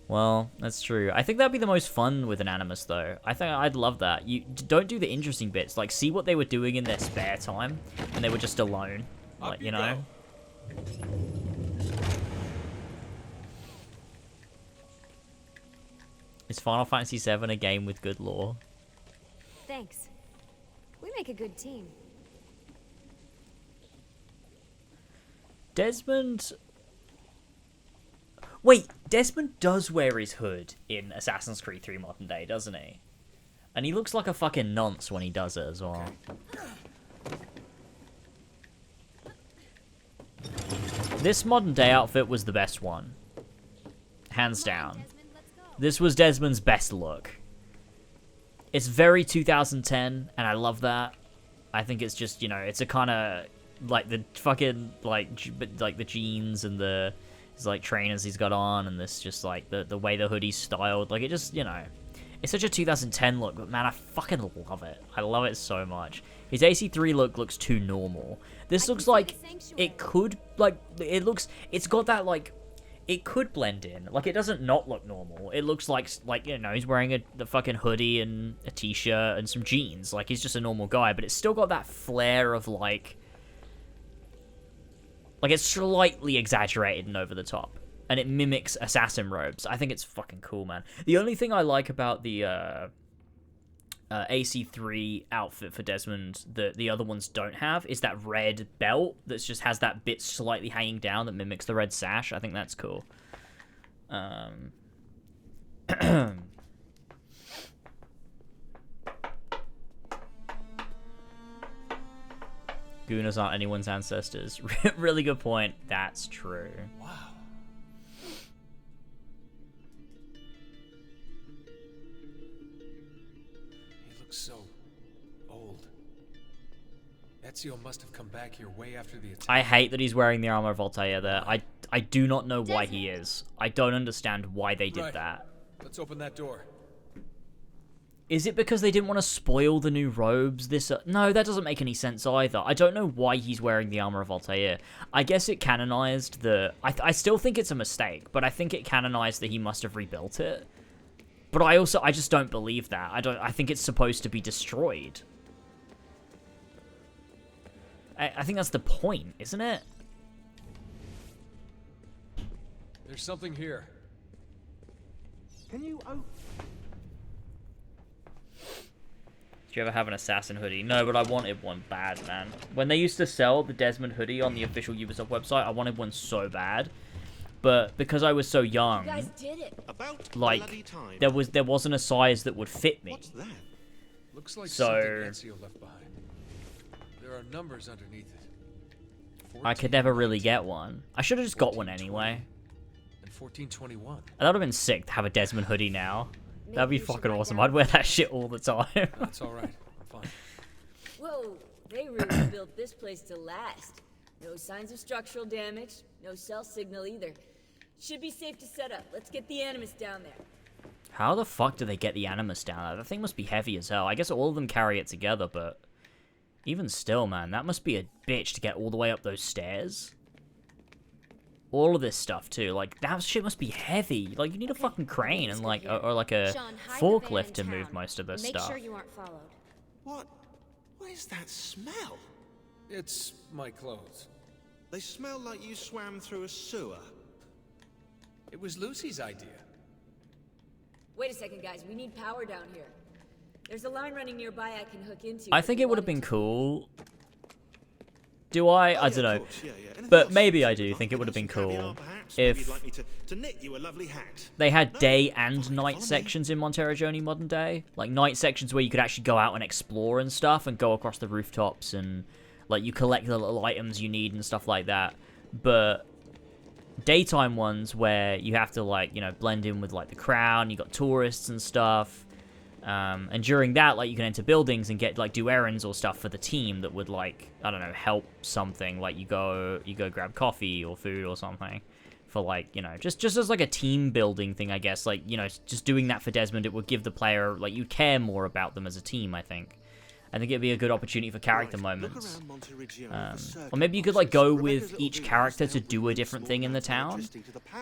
Well, that's true. I think that'd be the most fun with an Animus, though. I think I'd love that. You don't do the interesting bits. Like, see what they were doing in their spare time, and they were just alone. Like, you know? Is Final Fantasy VII a game with good lore? Thanks. We make a good team. Desmond... Wait, Desmond does wear his hood in Assassin's Creed 3 Modern Day, doesn't he? And he looks like a fucking nonce when he does it as well. This Modern Day outfit was the best one. Hands down. This was Desmond's best look. It's very 2010, and I love that. I think it's just, you know, it's a kind of, like, the fucking, like the jeans and the... like trainers he's got on, and this just like the way the hoodie's styled, like it just, you know, it's such a 2010 look, but man, I fucking love it. I love it so much. His AC3 look looks too normal. This looks like it could, like, it's got that, like, it could blend in. Like, it doesn't not look normal. It looks like, you know, he's wearing the fucking hoodie and a t-shirt and some jeans. Like, he's just a normal guy, but it's still got that flair of, like, it's slightly exaggerated and over the top. And it mimics assassin robes. I think it's fucking cool, man. The only thing I like about the AC3 outfit for Desmond that the other ones don't have is that red belt that just has that bit slightly hanging down that mimics the red sash. I think that's cool. Gooners aren't anyone's ancestors. Really good point. That's true. Wow. Ezio must have come back here way after the attack. I hate that he's wearing the armor of Altair there. I do not know why he is. I don't understand why they did that. Let's open that door. Is it because they didn't want to spoil the new robes? No, that doesn't make any sense either. I don't know why he's wearing the armor of Altair. I guess it canonized the... I still think it's a mistake, but I think it canonized that he must have rebuilt it. But I just don't believe that. I think it's supposed to be destroyed. I think that's the point, isn't it? There's something here. Can you open? Do you ever have an assassin hoodie? No, but I wanted one bad, man. When they used to sell the Desmond hoodie on the official Ubisoft website, I wanted one so bad. But because I was so young, You guys did it. like there wasn't a size that would fit me. What's that? Looks like So something Ezio left behind. There are numbers underneath it. I could never really get one. I should have just got one anyway. And 1421. That would have been sick to have a Desmond hoodie now. That'd be fucking awesome. I'd wear that shit all the time. That's all right. I'm fine. Whoa, they really built this place to last. No signs of structural damage, no cell signal either. Should be safe to set up. Let's get the Animus down there. How the fuck do they get the Animus down there? That thing must be heavy as hell. I guess all of them carry it together, but even still, man, that must be a bitch to get all the way up those stairs. All of this stuff too, like that shit must be heavy. Like you need a fucking crane and like or like a forklift to move most of this stuff. Make sure you aren't followed. What is that smell? It's my clothes. They smell like you swam through a sewer. It was Lucy's idea. Wait a second, guys. We need power down here. There's a line running nearby I can hook into. I think it would have been cool. Do I? I don't know. But maybe I do think it would have been cool if they had day and night sections in Montero Journey modern day. Like night sections where you could actually go out and explore and stuff and go across the rooftops and like you collect the little items you need and stuff like that. But daytime ones where you have to like, you know, blend in with like the crowd, you got tourists and stuff. And during that, like, you can enter buildings and get, like, do errands or stuff for the team that would, like, I don't know, help something. Like, you go grab coffee or food or something for, like, you know, just as, like, a team building thing, I guess. Like, you know, just doing that for Desmond, it would give the player, like, you'd care more about them as a team, I think. I think it'd be a good opportunity for character moments. Or maybe you could, like, go with each character to do a different thing in the town.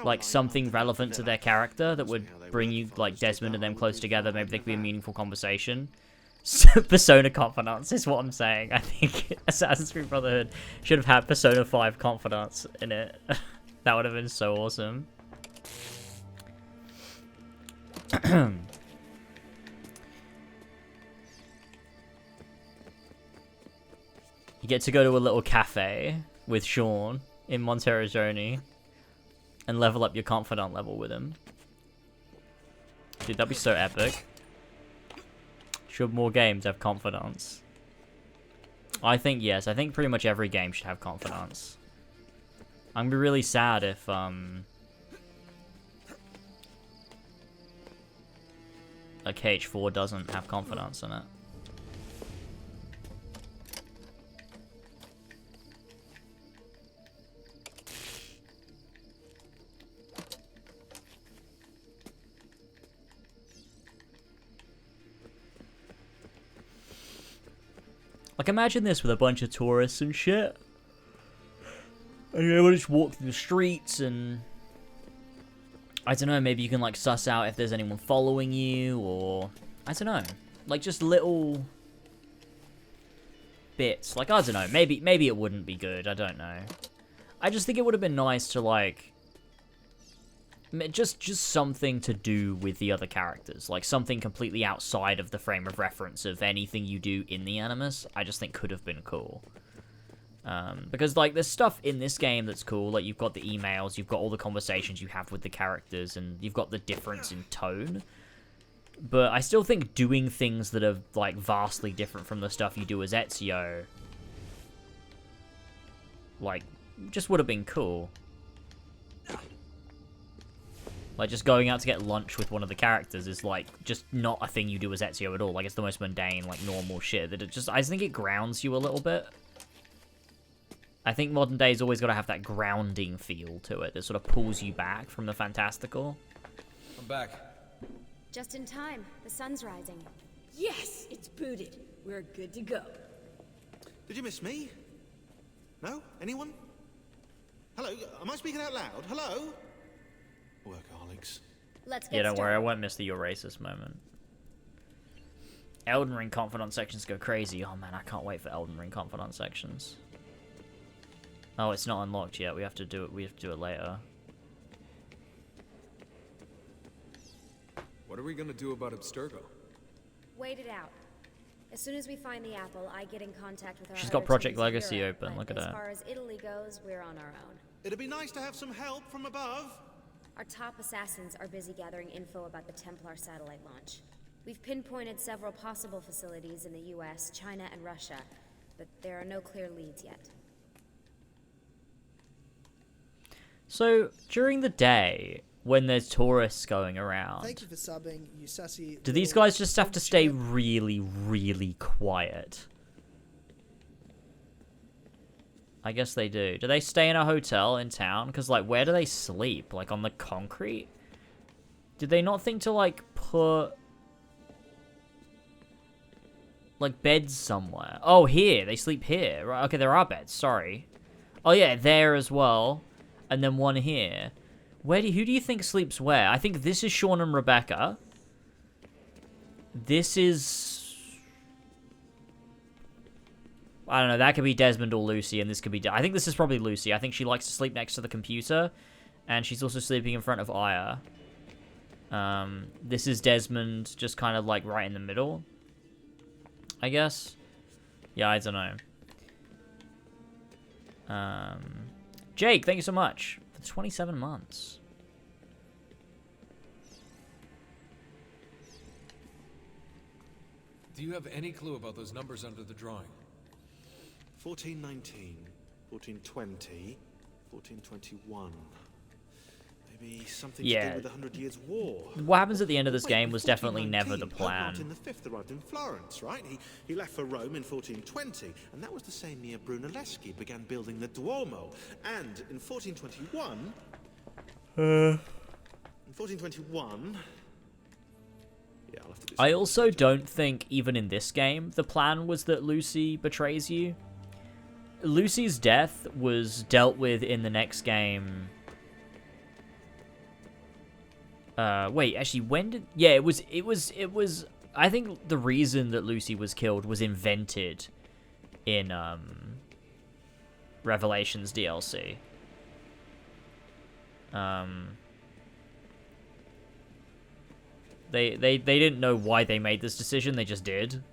Like, something relevant to their character that would bring you, like, Desmond and them close together. Maybe there could be a meaningful conversation. Persona Confidants is what I'm saying. I think Assassin's Creed Brotherhood should have had Persona 5 Confidants in it. That would have been so awesome. You get to go to a little cafe with Sean in Montero Journey and level up your confidant level with him. Dude, that'd be so epic. Should more games have confidants? I think yes. I think pretty much every game should have confidants. I'm gonna be really sad if a KH4 doesn't have confidants in it. Like, imagine this with a bunch of tourists and shit. And you're able to just walk through the streets and... I don't know, maybe you can, like, suss out if there's anyone following you, or... I don't know. Like, just little... bits. Like, I don't know. Maybe it wouldn't be good. I don't know. I just think it would have been nice to, like... Just something to do with the other characters. Like, something completely outside of the frame of reference of anything you do in the Animus, I just think could have been cool. Because, like, there's stuff in this game that's cool. Like, you've got the emails, you've got all the conversations you have with the characters, and you've got the difference in tone. But I still think doing things that are, like, vastly different from the stuff you do as Ezio, like, just would have been cool. Like, just going out to get lunch with one of the characters is, like, just not a thing you do as Ezio at all. Like, it's the most mundane, like, normal shit. That it just, I think it grounds you a little bit. I think modern day's always got to have that grounding feel to it that sort of pulls you back from the fantastical. I'm back. Just in time. The sun's rising. Yes, it's booted. We're good to go. Did you miss me? No? Anyone? Hello? Am I speaking out loud? Hello? Workaholics. Let's get Yeah, don't worry, I started. won't miss the "you're racist" moment. Elden Ring confidant sections go crazy. Oh man, I can't wait for Elden Ring confidant sections. Oh, it's not unlocked yet. We have to do it. We have to do it later. What are we gonna do about Abstergo? Wait it out. As soon as we find the apple, I get in contact with our She's other got Project teams in Legacy Europe, open, but look at as that. far as Italy goes, we're on our own. It'd be nice to have some help from above. Our top assassins are busy gathering info about the Templar satellite launch. We've pinpointed several possible facilities in the US, China, and Russia, but there are no clear leads yet. So during the day, when there's tourists going around, Thank you for subbing, you sassy. do these little guys just have to stay chip. really, really quiet? I guess they do. Do they stay in a hotel in town? Because, like, where do they sleep? Like, on the concrete? Did they not think to, like, put... like, beds somewhere? Oh, here. They sleep here. Right, okay, there are beds. Sorry. Oh, yeah, there as well. And then one here. Who do you think sleeps where? I think this is Sean and Rebecca. This is... I don't know, that could be Desmond or Lucy, and this could be... I think this is probably Lucy. I think she likes to sleep next to the computer, and she's also sleeping in front of Aya. This is Desmond, just kind of, like, right in the middle, I guess. Yeah, I don't know. Jake, thank you so much for the 27 months. Do you have any clue about those numbers under the drawing? 1419, 1420, 1421. Maybe something to Yeah. do with the 100 Years' War. What happens at the end of this Wait, game in was definitely never the 1419, Pope plan. Martin V arrived in Florence, right? He left for Rome in 1420, and that was the same year Brunelleschi began building the Duomo. And in 1421... In 1421... Yeah, I'll have to do I also don't think, even in this game, the plan was that Lucy betrays you. Lucy's death was dealt with in the next game. Wait, actually, when did... Yeah, it was... I think the reason that Lucy was killed was invented in, Revelations DLC. They didn't know why they made this decision, they just did.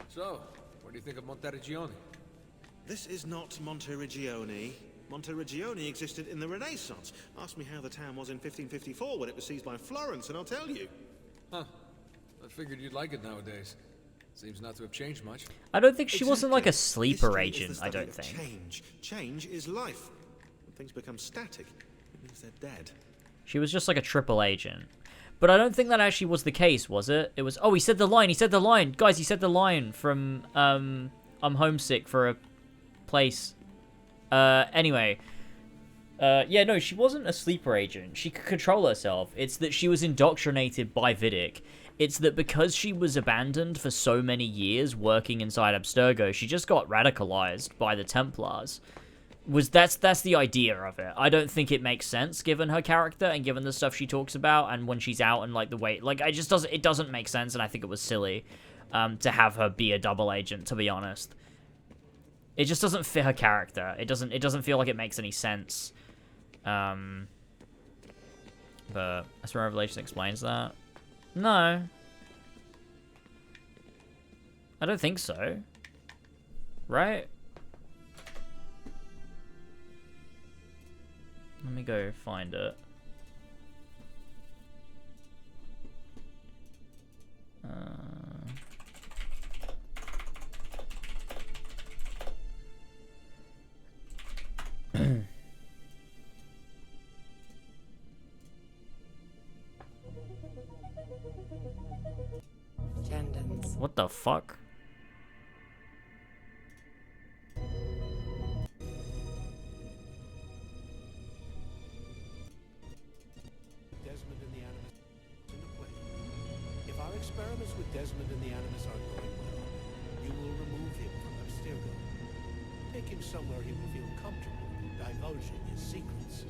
So, what do you think of Monteriggioni? This is not Monteriggioni. Monteriggioni existed in the Renaissance. Ask me how the town was in 1554 when it was seized by Florence, and I'll tell you. Huh. I figured you'd like it nowadays. Seems not to have changed much. I don't think she wasn't like a Exactly. sleeper History is the agent, I study don't of think. Change. Change is life. When things become static, it means they're dead. She was just like a triple agent. But I don't think that actually was the case, was it? It was... Oh, he said the line. He said the line. Guys, he said the line from, I'm homesick for a place. Anyway. Yeah, no, she wasn't a sleeper agent. She could control herself. It's that she was indoctrinated by Vidic. It's that because she was abandoned for so many years working inside Abstergo, she just got radicalized by the Templars. That's the idea of it. I don't think it makes sense given her character and given the stuff she talks about and when she's out and like the way like it doesn't make sense, and I think it was silly to have her be a double agent, to be honest. It just doesn't fit her character. It doesn't feel like it makes any sense. But that's where Revelation explains that. No. I don't think so. Right? Let me go find it. What the fuck? Matters with Desmond and the Animus aren't going well. You will remove him from Abstergo. Take him somewhere he will feel comfortable divulging his secrets.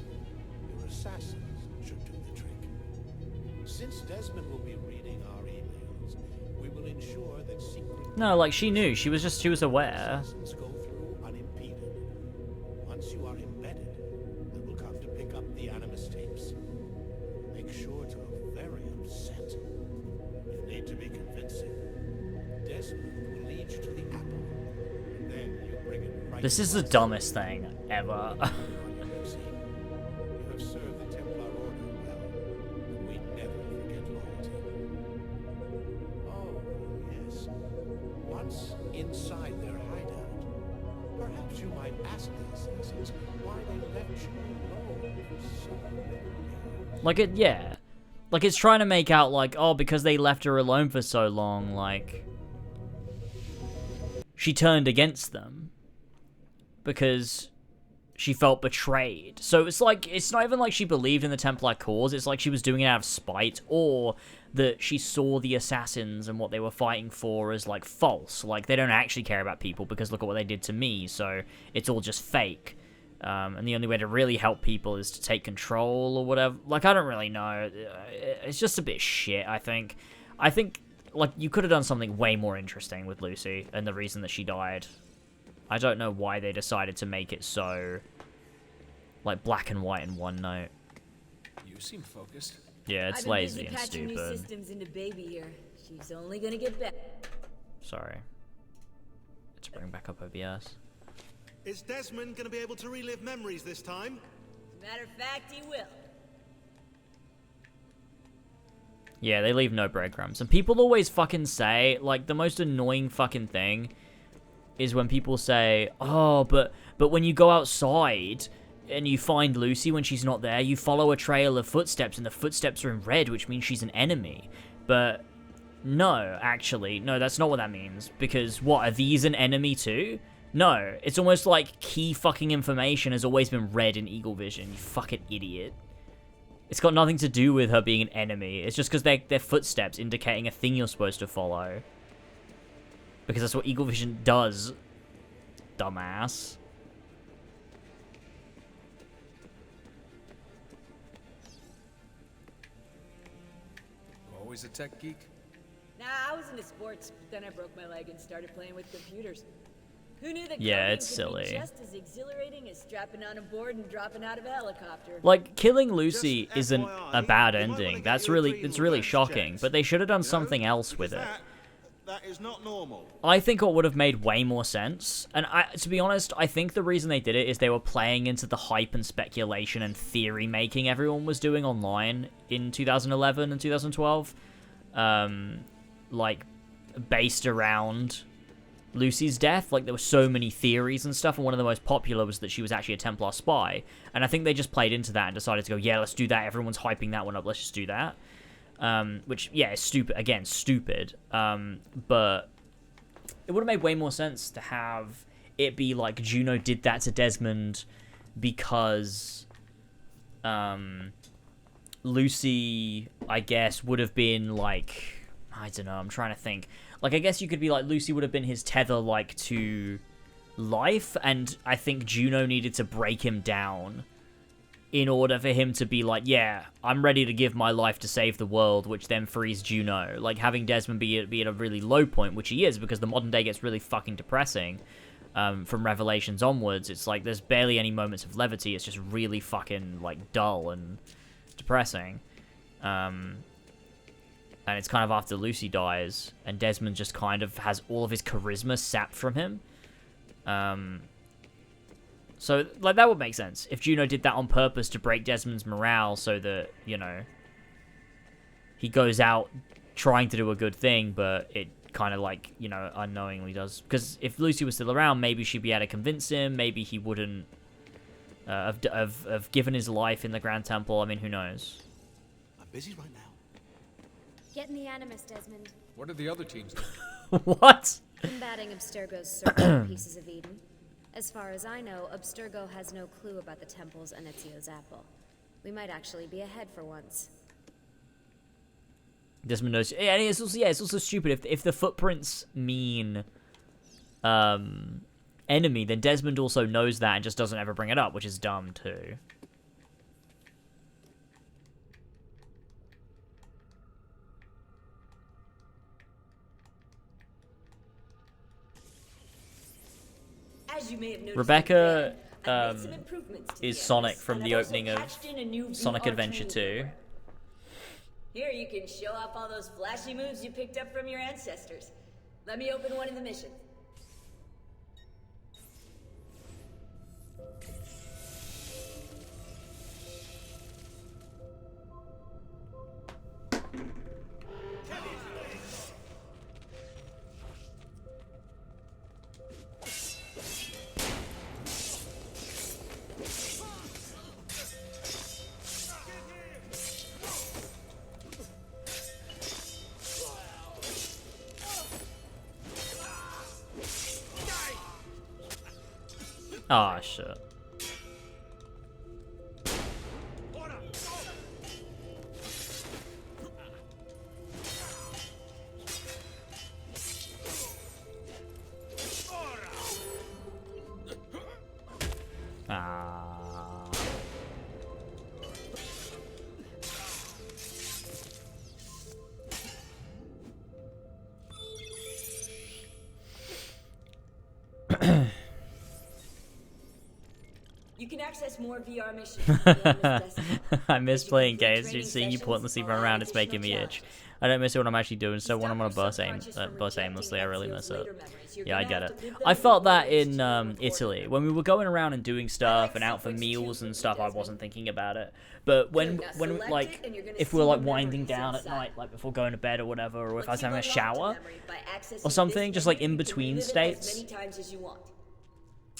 Your assassins should do the trick. Since Desmond will be reading our emails, we will ensure that secret... No, like, she knew. She was aware. Assassins go through unimpeded. Once you are embedded, they will come to pick up the Animus tapes. Make sure to look very upset. You need to be convincing. Desmond will lead you to the apple. And then you bring it right. This is the dumbest thing ever. You have served the Templar Order well, and we never forget loyalty. Oh, yes. Once inside their hideout, perhaps you might ask the assassins why they left you alone for so many years. Like, yeah. Like, it's trying to make out, like, oh, because they left her alone for so long, like... She turned against them. Because she felt betrayed. So it's like, it's not even like she believed in the Templar cause, it's like she was doing it out of spite, or that she saw the assassins and what they were fighting for as, like, false. Like, they don't actually care about people because look at what they did to me, so it's all just fake. And the only way to really help people is to take control or whatever. Like, I don't really know. It's just a bit shit, I think. I think, like, you could have done something way more interesting with Lucy and the reason that she died. I don't know why they decided to make it so, like, black and white in one note. You seem focused. Yeah, it's I've been lazy busy and patching new stupid. systems into baby here. She's only gonna get better. Sorry. Let's bring back up OBS. Is Desmond going to be able to relive memories this time? As a matter of fact, he will. Yeah, they leave no breadcrumbs. And people always fucking say, like, the most annoying fucking thing is when people say, oh, but when you go outside and you find Lucy when she's not there, you follow a trail of footsteps and the footsteps are in red, which means she's an enemy. But no, actually, no, that's not what that means. Because what, are these an enemy too? No, it's almost like key fucking information has always been red in Eagle Vision, you fucking idiot. It's got nothing to do with her being an enemy. It's just because they're footsteps indicating a thing you're supposed to follow. Because that's what Eagle Vision does, dumbass. Always a tech geek? Nah, I was into sports, but then I broke my leg and started playing with computers. Who knew that Yeah, coding it's could silly. be just as exhilarating as strapping on a board and dropping out of a helicopter? Like, killing Lucy isn't a bad ending. It's really shocking, but they should have done something else with it. That is not normal. I think what would have made way more sense, and to be honest, I think the reason they did it is they were playing into the hype and speculation and theory making everyone was doing online in 2011 and 2012, like, based around Lucy's death. Like, there were so many theories and stuff, and one of the most popular was that she was actually a Templar spy, and I think they just played into that and decided to go, yeah, let's do that, everyone's hyping that one up, let's just do that. Which, yeah, is stupid. Again, stupid. But it would have made way more sense to have it be like Juno did that to Desmond because Lucy, I guess, would have been like, I don't know, I'm trying to think. Like, I guess you could be like, Lucy would have been his tether, like, to life, and I think Juno needed to break him down in order for him to be like, yeah, I'm ready to give my life to save the world, which then frees Juno. Like, having Desmond be at a really low point, which he is, because the modern day gets really fucking depressing. From Revelations onwards, it's like, there's barely any moments of levity, it's just really fucking, like, dull and depressing. And it's kind of after Lucy dies, and Desmond just kind of has all of his charisma sapped from him. So, like, that would make sense. If Juno did that on purpose to break Desmond's morale so that, you know, he goes out trying to do a good thing, but it kind of, like, you know, unknowingly does. Because if Lucy was still around, maybe she'd be able to convince him, maybe he wouldn't have given his life in the Grand Temple. I mean, who knows? I'm busy right now. Get in the Animus, Desmond. What are the other teams doing? What? Combating Abstergo's circle pieces of Eden. As far as I know, Abstergo has no clue about the temples and Ezio's apple. We might actually be ahead for once. Desmond knows. Yeah, and it's also stupid if the footprints mean enemy, then Desmond also knows that and just doesn't ever bring it up, which is dumb too. As you may have noticed, Rebecca I made some improvements to is the Sonic Animus, from and the I've also opening of patched in a new Sonic VR Adventure tool 2. program. Here you can show off all those flashy moves you picked up from your ancestors. Let me open one of the missions. Ah, shit. Ah. You can access more VR missions. in the Animus Desktop. I miss You can playing complete games. training Just seeing you sessions, pointlessly run unlock around, it's making me additional itch. challenges. I don't miss it when I'm actually doing so when I'm on a Stop your bus subconscious from bus rejecting aimlessly. I really miss it. Ezio's later memories. You're Yeah, I gonna get have it. to live them I felt that before you in record Italy them. when we were going around and doing stuff and out for Subjects meals too, and stuff. I Desmond. wasn't thinking about it. But when Good, now when select like it and you're gonna if see we were like your winding memories down at inside. night, like before going to bed or whatever, or if I was Once having a you've unlocked shower a memory by accessing or something, this just like memory, in you can between relive it states. as many times as you want.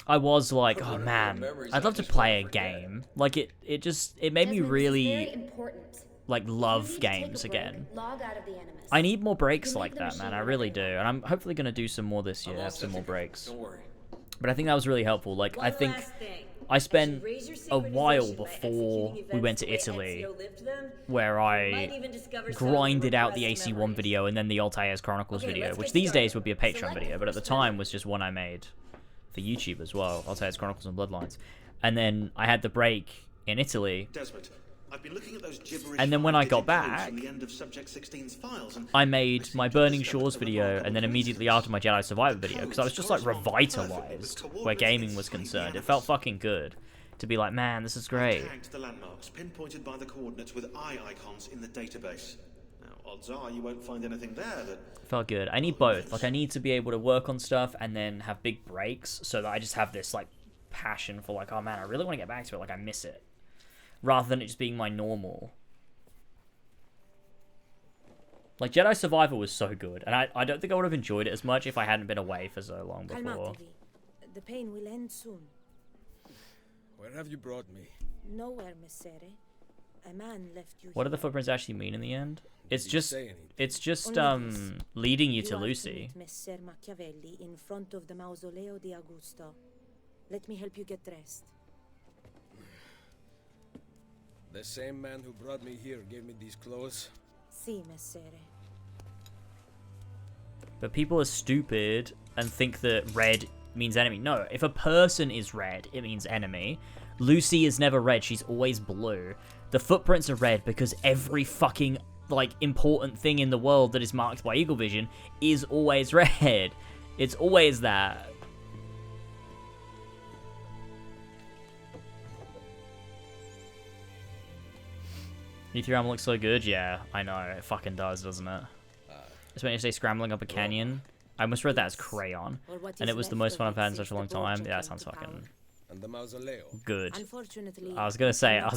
I was like, oh man, I'd love to play a game. Like it made me Desmond, this is very really important. like You love need to take a games break. again. Log out of the Animus. I need more breaks You can like leave the that, man. machine I really do, whenever you and I'm hopefully gonna do some more this year. Have some more breaks. Don't worry. But I think that was really helpful. Like I One think last thing. I As spent you raise your a while synchronization by before executing we went events to the way Italy Ezio lived them, where you I might even discover some grinded out the repressed AC1 memories. video and then the Altair's Chronicles Okay, video, let's which get these days started. would be a Patreon Select the video, but at the first time memory. was just one I made for YouTube as well, Altair's Chronicles and Bloodlines. And then I had the break in Italy, Desmond, I've been looking at those gibberish and then when I got 5-digit codes back, from the end of Subject 16's files, and I made my seem to Burning have discovered Shores a video, remarkable and then immediately after my Jedi Survivor video, because I was just like Codes correspond perfectly revitalized with where coordinates gaming was inside the concerned. It Animus. felt fucking good to be like, man, this is great. Tagged the landmarks, pinpointed by the coordinates with eye icons in the database. Now, odds are you won't find anything there that... Felt good. I need both. Like, I need to be able to work on stuff and then have big breaks so that I just have this, like, passion for, like, oh, man, I really want to get back to it. Like, I miss it. Rather than it just being my normal. Like, Jedi Survivor was so good. And I don't think I would have enjoyed it as much if I hadn't been away for so long before. Calmatevi. The pain will end soon. Where have you brought me? Nowhere, Messere. A man left you What do the here. footprints actually mean in the end? It's Did he just, say anything? it's just, Only this. leading you to are Lucy. meet Messer Machiavelli in front of the Mausoleo di Augusto. Let me help you get dressed. The same man who brought me here gave me these clothes. Si, Messere. But people are stupid and think that red means enemy. No, if a person is red, it means enemy. Lucy is never red, she's always blue. The footprints are red because every fucking, like, important thing in the world that is marked by Eagle Vision is always red. It's always that. E3 looks so good? Yeah, I know. It fucking does, doesn't it? It's when you say scrambling up a canyon. I almost read that as crayon. Or what And is it was the left most of fun it I've had in since such a long the Borgia time. Yeah, that came sounds to power. fucking And the mausoleo. good. Unfortunately, I was gonna say cannot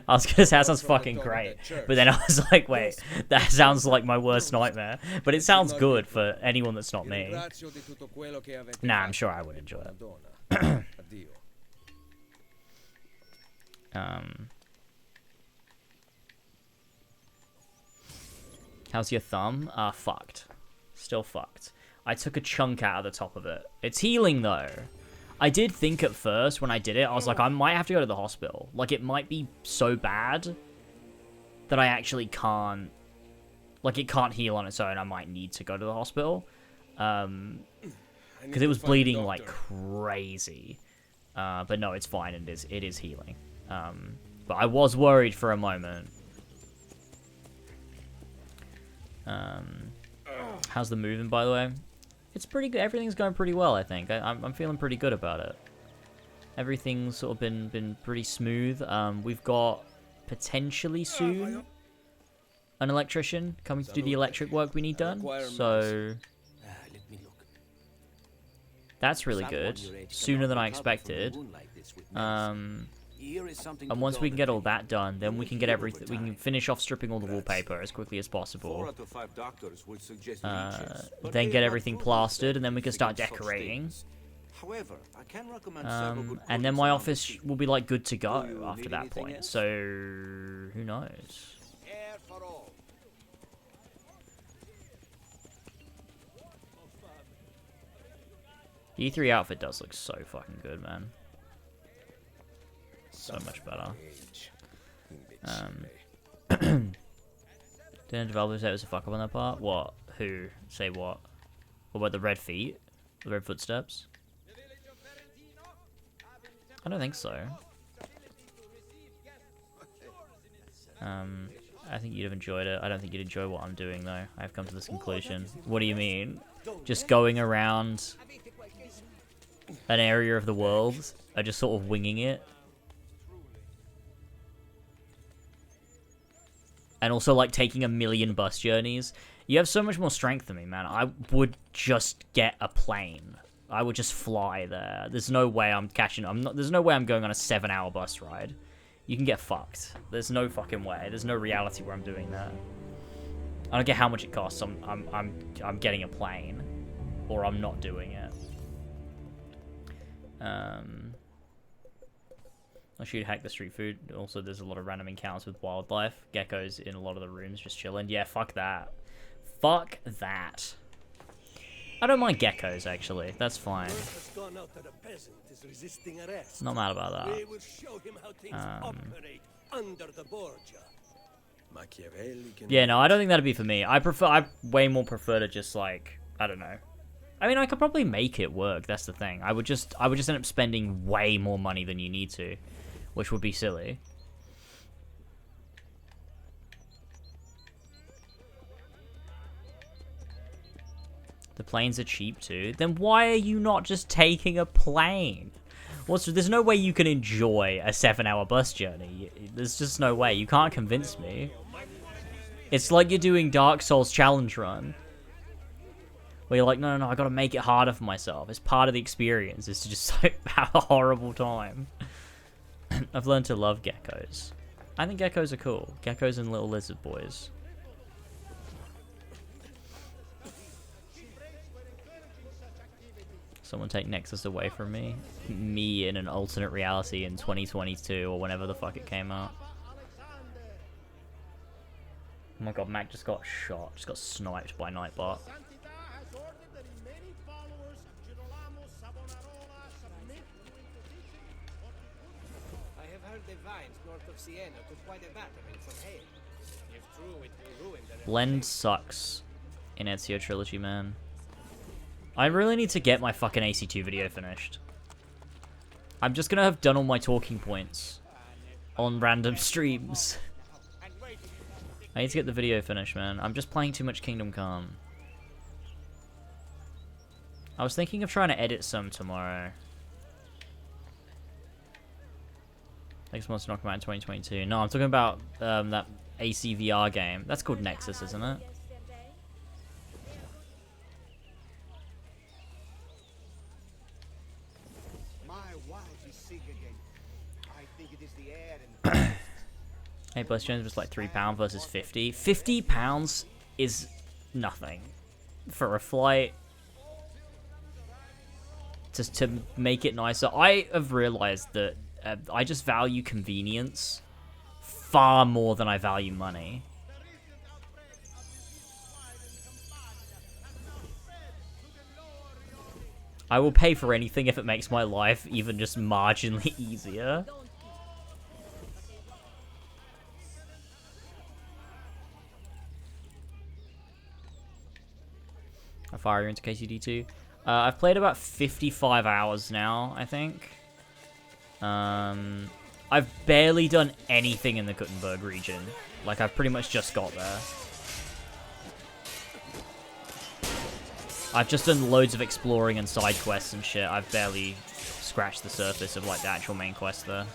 that see sounds fucking great. But then I was like, wait, that sounds like my worst nightmare. But it sounds good for anyone that's not me. Ringrazio di tutto quello che avete Nah, I'm fatto. sure I would enjoy it. Madonna. Addio. How's your thumb? Fucked. Still fucked. I took a chunk out of the top of it. It's healing, though. I did think at first when I did it, I was like, I might have to go to the hospital. Like, it might be so bad that I actually can't like it can't heal on its own, I might need to go to the hospital. Because it was bleeding like crazy. But no, it's fine. It is healing. But I was worried for a moment. How's the moving, by the way? It's pretty good. Everything's going pretty well, I think. I'm feeling pretty good about it. Everything's sort of been pretty smooth. We've got potentially soon an electrician coming to do the electric work we need done. So that's really good. Sooner than I expected. And once we can get all that done, then we can get everything. We can finish off stripping all the wallpaper as quickly as possible. Then get everything plastered, and then we can start decorating. And then my office will be like good to go after that point. So who knows? The E3 outfit does look so fucking good, man. So much better. Didn't developers say it was a fuck up on that part? What? Who? Say what? What about the red feet? The red footsteps? I don't think so. I think you'd have enjoyed it. I don't think you'd enjoy what I'm doing, though. I've come to this conclusion. What do you mean? Just going around an area of the world, just sort of winging it? And also, like, taking a million bus journeys. You have so much more strength than me, man. I would just get a plane. I would just fly there. There's no way I'm catching... There's no way I'm going on a 7-hour bus ride. You can get fucked. There's no fucking way. There's no reality where I'm doing that. I don't care how much it costs. I'm getting a plane. Or I'm not doing it. I should hack the street food. Also, there's a lot of random encounters with wildlife. Geckos in a lot of the rooms just chilling. Yeah, fuck that. Fuck that. I don't mind geckos, actually. That's fine. Not mad about that. Yeah, no, I don't think that'd be for me. I way more prefer to just, like, I don't know. I mean, I could probably make it work. That's the thing. I would just end up spending way more money than you need to, which would be silly. The planes are cheap too. Then why are you not just taking a plane? There's no way you can enjoy a 7-hour bus journey. There's just no way. You can't convince me. It's like you're doing Dark Souls challenge run. Where you're like, no, I gotta make it harder for myself. It's part of the experience, is to just like, have a horrible time. I've learned to love geckos. I think geckos are cool. Geckos and little lizard boys. Someone take Nexus away from me. Me in an alternate reality in 2022 or whenever the fuck it came out. Oh my god, Mac just got shot. Just got sniped by Nightbot. Blend sucks in Ezio Trilogy, man. I really need to get my fucking AC2 video finished. I'm just gonna have done all my talking points on random streams. I need to get the video finished, man. I'm just playing too much Kingdom Come. I was thinking of trying to edit some tomorrow. Next month's not come out in 2022. No, I'm talking about that AC VR game. That's called Nexus, isn't it? Hey, Bless Jones was like £3 versus 50. £50 is nothing for a flight. Just to make it nicer. I have realized that I just value convenience far more than I value money. I will pay for anything if it makes my life even just marginally easier. fire into KCD2. I've played about 55 hours now, I think. I've barely done anything in the Gutenberg region. Like, I've pretty much just got there. I've just done loads of exploring and side quests and shit. I've barely scratched the surface of, like, the actual main quest there.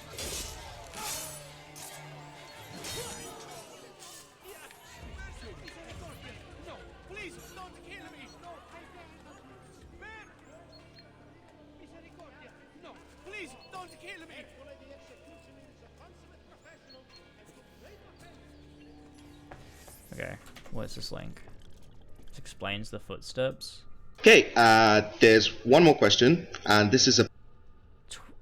Okay, what's this link? This explains the footsteps. Okay, there's one more question, and this is a...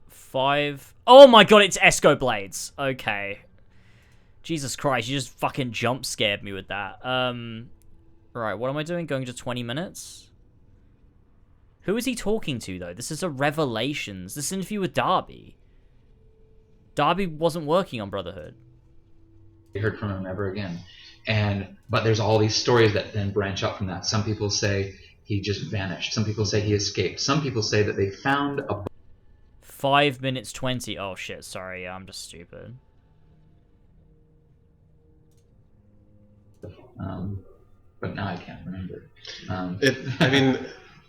5... Oh my god, it's Esco Blades! Okay. Jesus Christ, you just fucking jump scared me with that. Right, what am I doing? Going to 20 minutes? Who is he talking to, though? This is a Revelations. This interview with Darby. Darby wasn't working on Brotherhood. I heard from him ever again. But there's all these stories that then branch out from that. Some people say he just vanished. Some people say he escaped. Some people say that they found a... 5 minutes 20. Oh shit, sorry, I'm just stupid. But now I can't remember.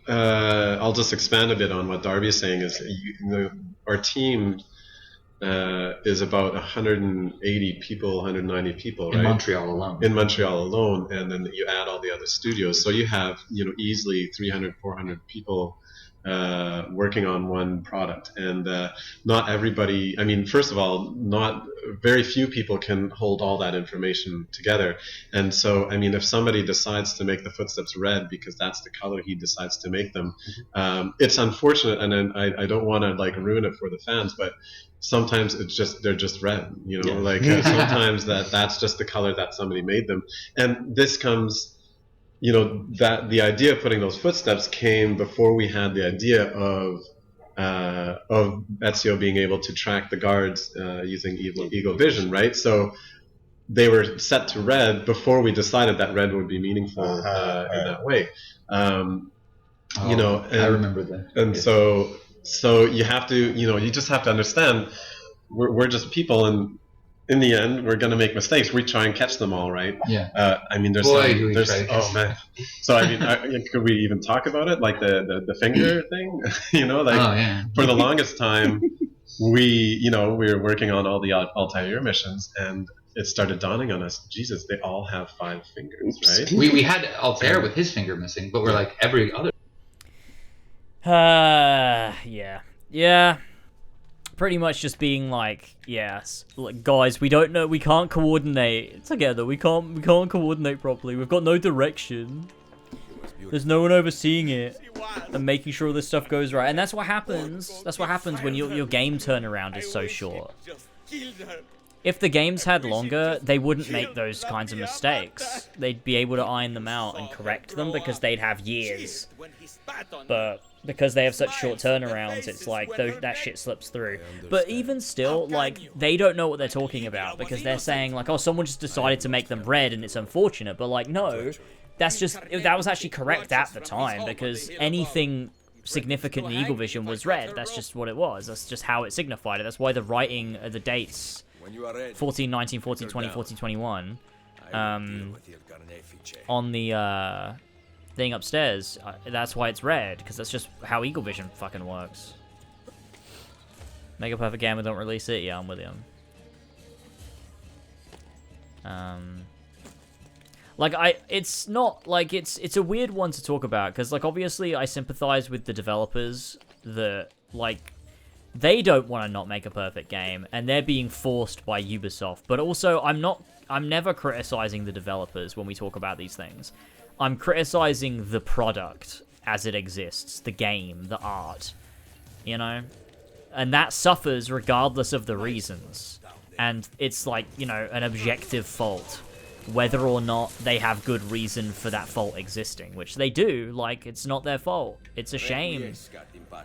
I'll just expand a bit on what Darby is saying. Our team is about 180 people, 190 people, right? In Montreal alone. In Montreal alone, and then you add all the other studios, so you have easily 300, 400 people working on one product, and not everybody. I mean, first of all, not very few people can hold all that information together, and so I mean, if somebody decides to make the footsteps red because that's the color he decides to make them, it's unfortunate, and I don't want to like ruin it for the fans, but sometimes they're just red, sometimes that's just the color that somebody made them, and this comes. That the idea of putting those footsteps came before we had the idea of Ezio being able to track the guards using Eagle Vision, right? So they were set to red before we decided that red would be meaningful in that way. I remember that. And so you have to, you just have to understand we're just people, and in the end, we're going to make mistakes. We try and catch them all, right? Yeah. There's oh man. So could we even talk about it, like the finger thing? For the longest time, we were working on all the Altair missions, and it started dawning on us. Jesus, they all have 5 fingers, right? We had Altair with his finger missing, but we're like every other. Yeah. Pretty much just being like, yes, like, guys, we don't know, we can't coordinate together. We can't coordinate properly. We've got no direction. There's no one overseeing it and making sure this stuff goes right. And that's what happens. That's what happens when your game turnaround is so short. If the games had longer, they wouldn't make those kinds of mistakes. They'd be able to iron them out and correct them because they'd have years. But because they have such short turnarounds, it's like that shit slips through. But even still, like, they don't know what they're talking about because they're saying like, oh, someone just decided to make them red and it's unfortunate. But like, no, that was actually correct at the time because anything significant in Eagle Vision was red. That's just what it was. That's just how it signified it. That's why the writing of the dates 14, 19, 14, 20, 14, 21 on the thing upstairs, that's why it's red, because that's just how Eagle Vision fucking works. Make a perfect game and don't release it? Yeah, I'm with him. It's not, like, it's a weird one to talk about, because, like, obviously I sympathize with the developers that, like, they don't want to not make a perfect game, and they're being forced by Ubisoft, but also I'm never criticizing the developers when we talk about these things. I'm criticizing the product as it exists, the game, the art, and that suffers regardless of the reasons, and it's like, an objective fault, whether or not they have good reason for that fault existing, which they do. Like, it's not their fault. It's a shame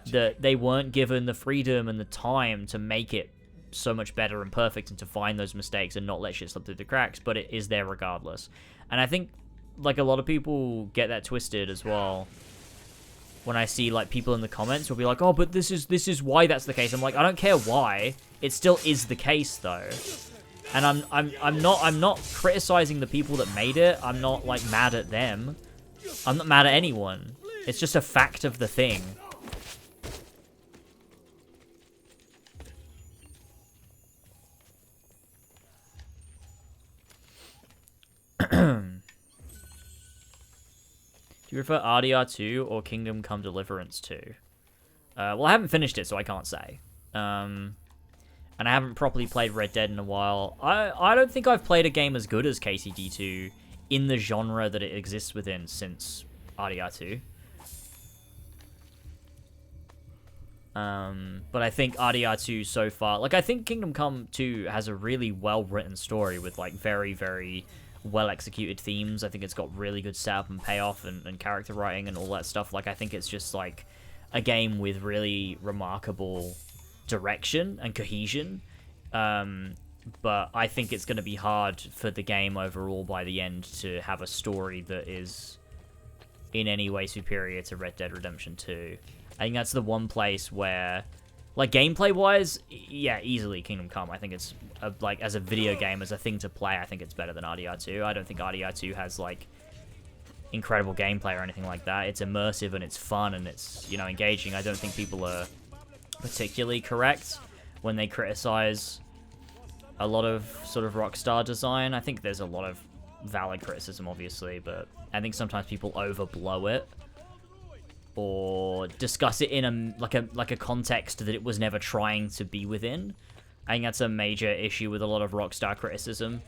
that they weren't given the freedom and the time to make it so much better and perfect and to find those mistakes and not let shit slip through the cracks, but it is there regardless. And I think like, a lot of people get that twisted as well. When I see, like, people in the comments will be like, oh, but this is why that's the case. I'm like, I don't care why. It still is the case, though. And I'm not criticizing the people that made it. I'm not, like, mad at them. I'm not mad at anyone. It's just a fact of the thing. Do you prefer RDR2 or Kingdom Come Deliverance 2? Well, I haven't finished it, so I can't say. And I haven't properly played Red Dead in a while. I don't think I've played a game as good as KCD2 in the genre that it exists within since RDR2. But I think RDR2 so far... Like, I think Kingdom Come 2 has a really well-written story with, like, very, very well-executed themes. I think it's got really good setup and payoff and character writing and all that stuff. Like, I think it's just, like, a game with really remarkable direction and cohesion. But I think it's going to be hard for the game overall by the end to have a story that is in any way superior to Red Dead Redemption 2. I think that's the one place where, like, gameplay-wise, yeah, easily Kingdom Come. I think it's, like, as a video game, as a thing to play, I think it's better than RDR2. I don't think RDR2 has, like, incredible gameplay or anything like that. It's immersive and it's fun and it's, you know, engaging. I don't think people are particularly correct when they criticize a lot of sort of Rockstar design. I think there's a lot of valid criticism, obviously, but I think sometimes people overblow it or discuss it in a like a context that it was never trying to be within. I think that's a major issue with a lot of Rockstar criticism.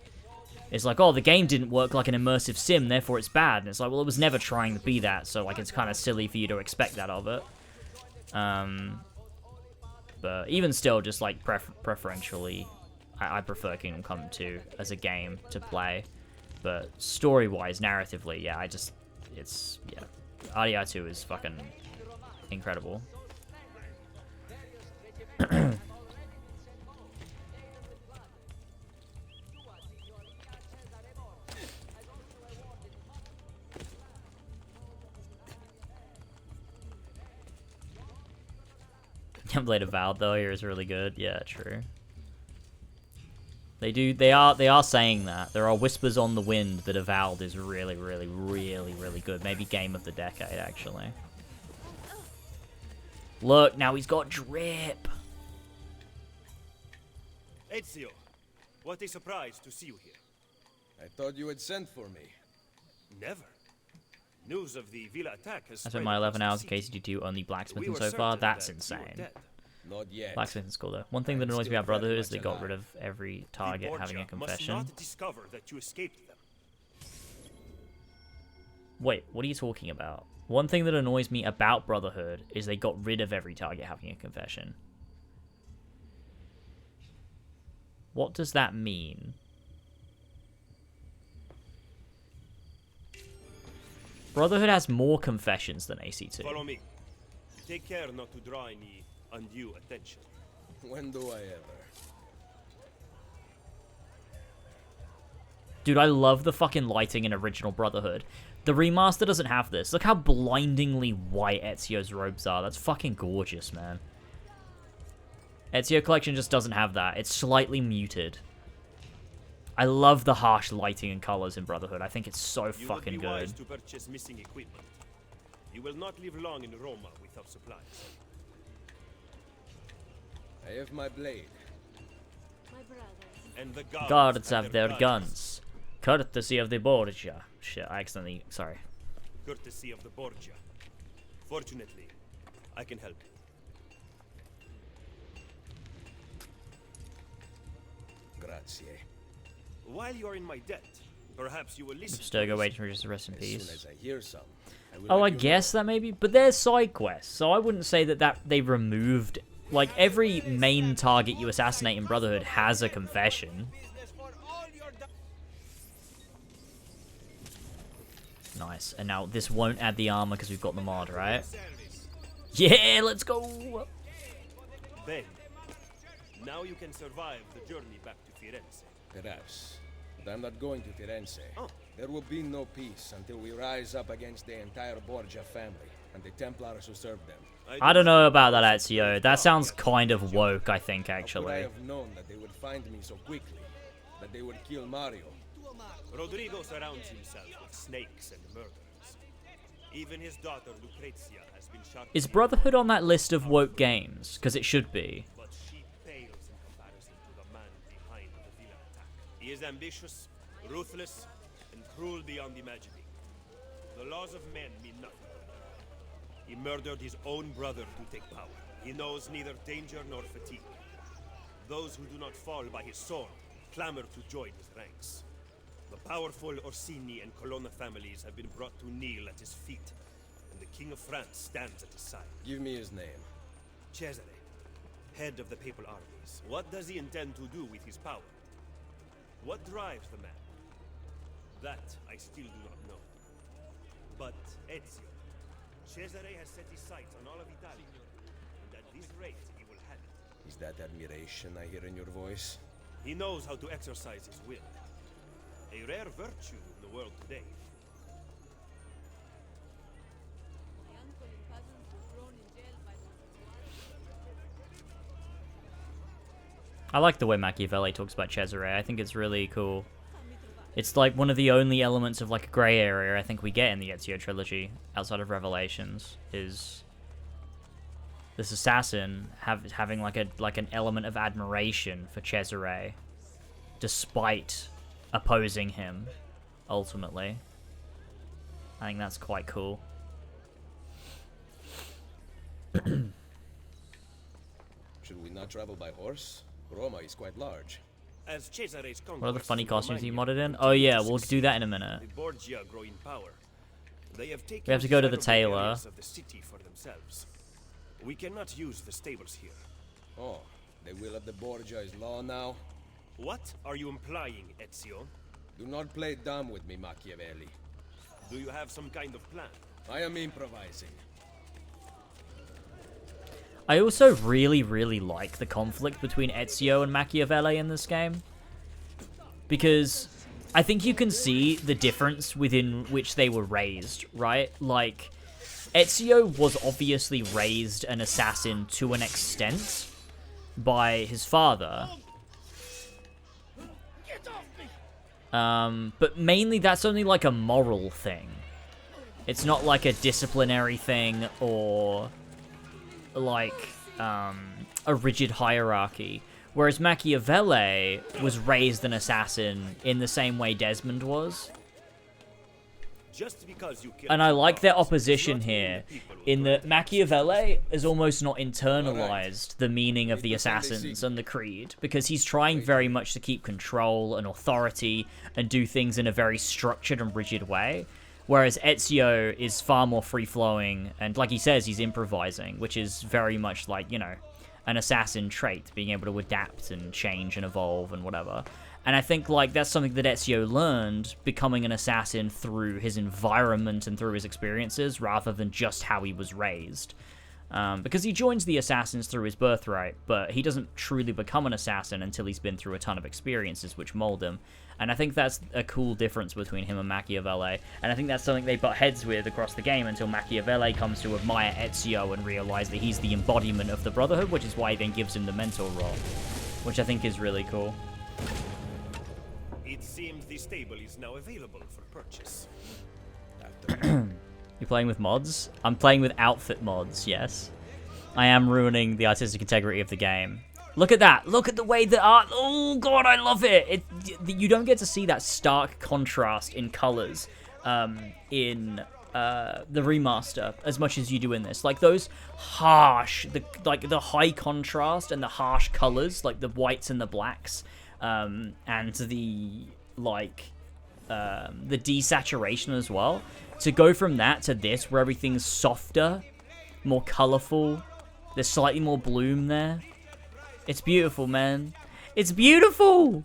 It's like, oh, the game didn't work like an immersive sim, therefore it's bad. And it's like, well, it was never trying to be that, so, like, it's kind of silly for you to expect that of it. But even still, just, like, preferentially, I prefer Kingdom Come 2 as a game to play. But story-wise, narratively, yeah, yeah. RDR2 is fucking incredible. Played Avowed though, here is really good. Yeah, true. They are saying that. There are whispers on the wind that Avowed is really, really, really, really good. Maybe game of the decade, actually. Look, now he's got drip. Ezio, what a surprise to see you here. I thought you had sent for me. Never. News of the Villa attack has I spent my 11 hours in KCD2 only blacksmithing so far. That's insane. Not yet. Blacksmithing's cool though. One thing that annoys me about Brotherhood is they got rid of every target having a confession. Must not discover that you escaped them. Wait, what are you talking about? One thing that annoys me about Brotherhood is they got rid of every target having a confession. What does that mean? Brotherhood has more confessions than AC2. Follow me. Take care not to draw any undue attention. When do I ever? Dude, I love the fucking lighting in original Brotherhood. The remaster doesn't have this. Look how blindingly white Ezio's robes are. That's fucking gorgeous, man. Ezio Collection just doesn't have that. It's slightly muted. I love the harsh lighting and colors in Brotherhood. I think it's so fucking good. You would be wise to purchase missing equipment. You will not live long in Roma without supplies. I have my blade. My brother. And the Guards have their guns. Courtesy of the Borgia. Shit, I accidentally... Sorry. Courtesy of the Borgia. Fortunately, I can help you. Grazie. While you are in my debt, perhaps you will listen. Sturgo waiting for just to rest in As peace. soon as I hear some, Oh, I guess that maybe, but they're side quests, so I wouldn't say that they removed. Like, every main target you assassinate in Brotherhood has a confession. Nice, and now this won't add the armor because we've got the mod, right? Yeah, let's go! Ben, now you can survive the journey back to Firenze. Perhaps. But I'm not going to Firenze. There will be no peace until we rise up against the entire Borgia family and the Templars who serve them. I don't know about that, Ezio. That sounds kind of woke, I think, How could I actually. have known that they would find me so quickly? That they would kill Mario? Rodrigo surrounds himself with snakes and murderers. Even his daughter Lucrezia has been shot. Is Brotherhood on that list of woke games? Because it should be. But she pales in comparison to the man behind the villa attack. He is ambitious, ruthless, and cruel beyond imagining. The laws of men mean nothing. He murdered his own brother to take power. He knows neither danger nor fatigue. Those who do not fall by his sword clamor to join his ranks. The powerful Orsini and Colonna families have been brought to kneel at his feet, and the King of France stands at his side. Give me his name. Cesare, head of the papal armies. What does he intend to do with his power? What drives the man? That I still do not know. But Ezio, Cesare has set his sights on all of Italy, and at this rate he will have it. Is that admiration I hear in your voice? He knows how to exercise his will. A rare virtue in the world today. I like the way Machiavelli talks about Cesare. I think it's really cool. It's like one of the only elements of like a grey area I think we get in the Ezio trilogy, outside of Revelations, is this assassin having like an element of admiration for Cesare, despite opposing him, ultimately. I think that's quite cool. Should we not travel by horse? Roma is quite large. As Cesare's What are the funny conquests costumes you Romagna modded in? continue Oh yeah, to we'll succeed, do that in a minute. the Borgia grow in power. They have taken We have to go to the several tailor. areas of the city for themselves. We cannot use the stables here. Oh, the will of the Borgia is law now? What are you implying, Ezio? Do not play dumb with me, Machiavelli. Do you have some kind of plan? I am improvising. I also really, really like the conflict between Ezio and Machiavelli in this game. Because I think you can see the difference within which they were raised, right? Like, Ezio was obviously raised an assassin to an extent by his father. But mainly that's only like a moral thing. It's not like a disciplinary thing or like a rigid hierarchy. Whereas Machiavelli was raised an assassin in the same way Desmond was. Just because you And I like their opposition here, in that Machiavelli is almost not internalized the meaning of the assassins and the creed, because he's trying very much to keep control and authority and do things in a very structured and rigid way. Whereas Ezio is far more free-flowing, and like he says, he's improvising, which is very much like, you know, an assassin trait, being able to adapt and change and evolve and whatever. And I think, like, that's something that Ezio learned, becoming an assassin through his environment and through his experiences, rather than just how he was raised. Because he joins the assassins through his birthright, but he doesn't truly become an assassin until he's been through a ton of experiences which mold him. And I think that's a cool difference between him and Machiavelli. And I think that's something they butt heads with across the game until Machiavelli comes to admire Ezio and realize that he's the embodiment of the Brotherhood, which is why he then gives him the mentor role. Which I think is really cool. It seems the stable is now available for purchase. You're playing with mods? I'm playing with outfit mods, yes. I am ruining the artistic integrity of the game. Look at that. Look at the way the art... Oh, God, I love it. You don't get to see that stark contrast in colors in the remaster as much as you do in this. Like, those harsh... the high contrast and the harsh colors, like the whites and the blacks, and the, like... the desaturation as well. To go from that to this, where everything's softer, more colorful, there's slightly more bloom there. It's beautiful, man. It's beautiful!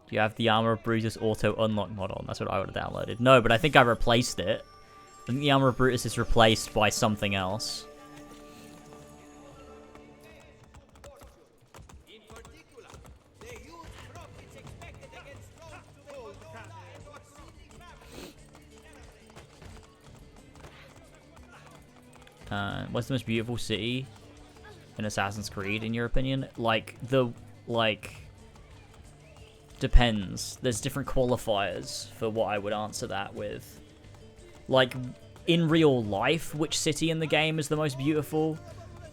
Do you have the Armor of Brutus auto unlock mod on? That's what I would have downloaded. No, but I think I replaced it. I think the Armor of Brutus is replaced by something else. What's the most beautiful city in Assassin's Creed, in your opinion? Depends. There's different qualifiers for what I would answer that with. Like, in real life, which city in the game is the most beautiful?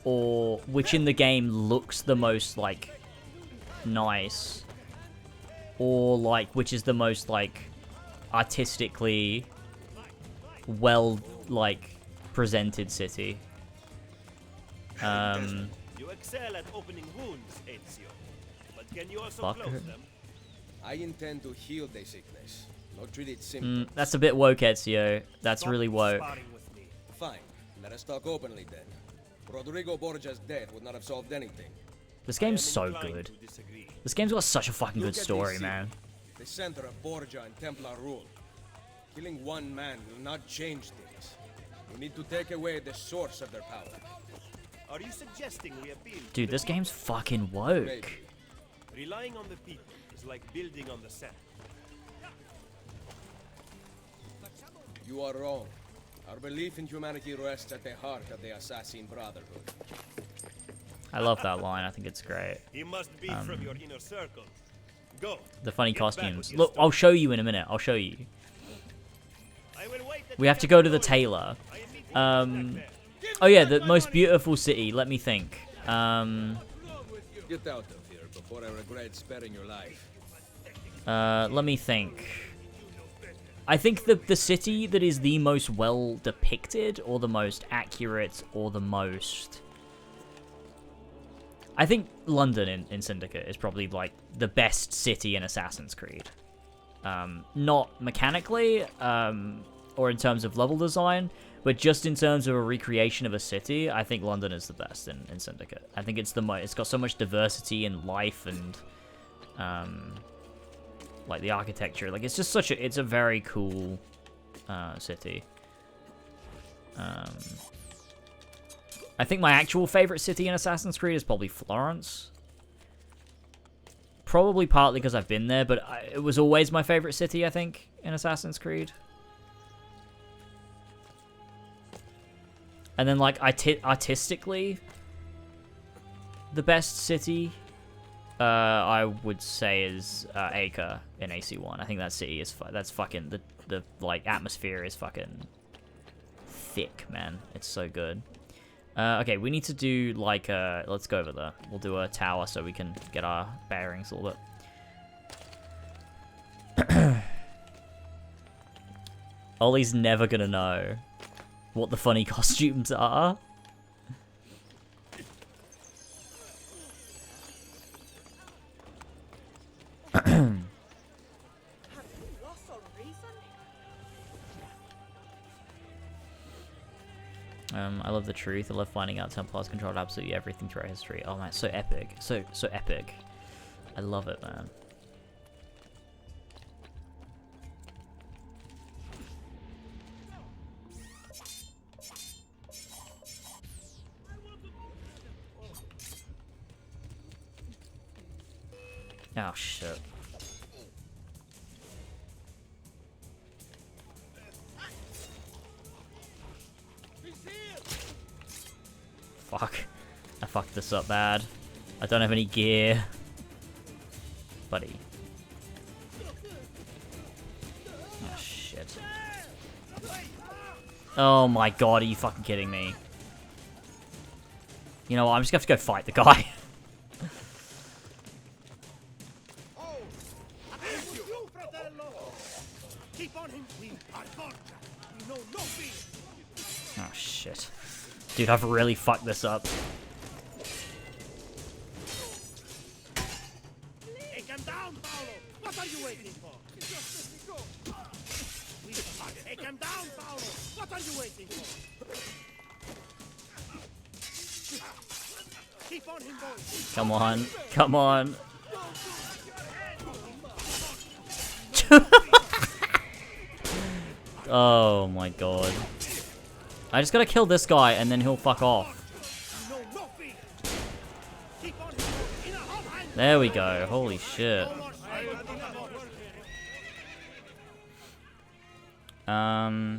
Or which in the game looks the most, like, nice? Or, like, which is the most, like, artistically well, like, presented city? You excel at opening wounds, Ezio. But can you also close them? I intend to heal the sickness, not treat it simply. That's a bit woke, Ezio. That's really woke. Fine. Let us talk openly then. Rodrigo Borgia's death would not have solved anything. This game's so good. This game's got such a fucking good story, man. The center of Borgia and Templar rule. Killing one man will not change things. We need to take away the source of their power. Are you suggesting we appeal? Dude, this game's fucking woke. Maybe. Relying on the people is like building on the sand. You are wrong. Our belief in humanity rests at the heart of the Assassin Brotherhood. I love that line. I think it's great. He must be from your inner circle. Go. The funny costumes. Look, I'll show you in a minute. I'll show you. We have to go to the tailor. Oh yeah, the most beautiful city. Let me think. Get out of here before I regret sparing your life. Let me think. I think the city that is the most well depicted, or the most accurate, or the most... I think London in Syndicate is probably, like, the best city in Assassin's Creed. Not mechanically, or in terms of level design, but just in terms of a recreation of a city, I think London is the best in Syndicate. I think it's it's got so much diversity in life and, like, the architecture. Like, it's just it's a very cool, city. I think my actual favorite city in Assassin's Creed is probably Florence. Probably partly because I've been there, but it was always my favorite city, I think, in Assassin's Creed. And then, like, artistically, the best city, I would say is Acre in AC1. I think that city is that's fucking the like atmosphere is fucking thick, man. It's so good. Okay, we need to do like let's go over there. We'll do a tower so we can get our bearings a little bit. Ollie's never gonna know what the funny costumes are. I love the truth. I love finding out Templars controlled absolutely everything throughout history. Oh man, it's so epic. So epic. I love it, man. Oh shit. Fuck. I fucked this up bad. I don't have any gear. Buddy. Oh shit. Oh my god, are you fucking kidding me? You know what, I'm just gonna have to go fight the guy. Oh shit. Dude, I've really fucked this up. Take him down, Paolo! What are you waiting for? Take him down, Paolo! What are you waiting for? Keep on him, boys! Come on. Come on. Oh my god. I just gotta kill this guy and then he'll fuck off. There we go. Holy shit. Over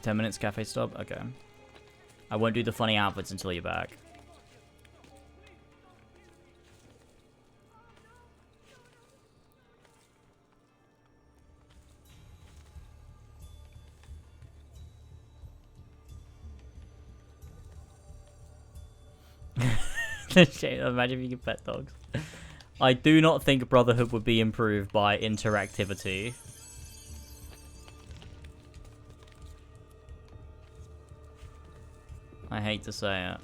10 minutes, cafe stop? Okay. I won't do the funny outfits until you're back. Imagine if you could pet dogs. I do not think Brotherhood would be improved by interactivity. I hate to say it.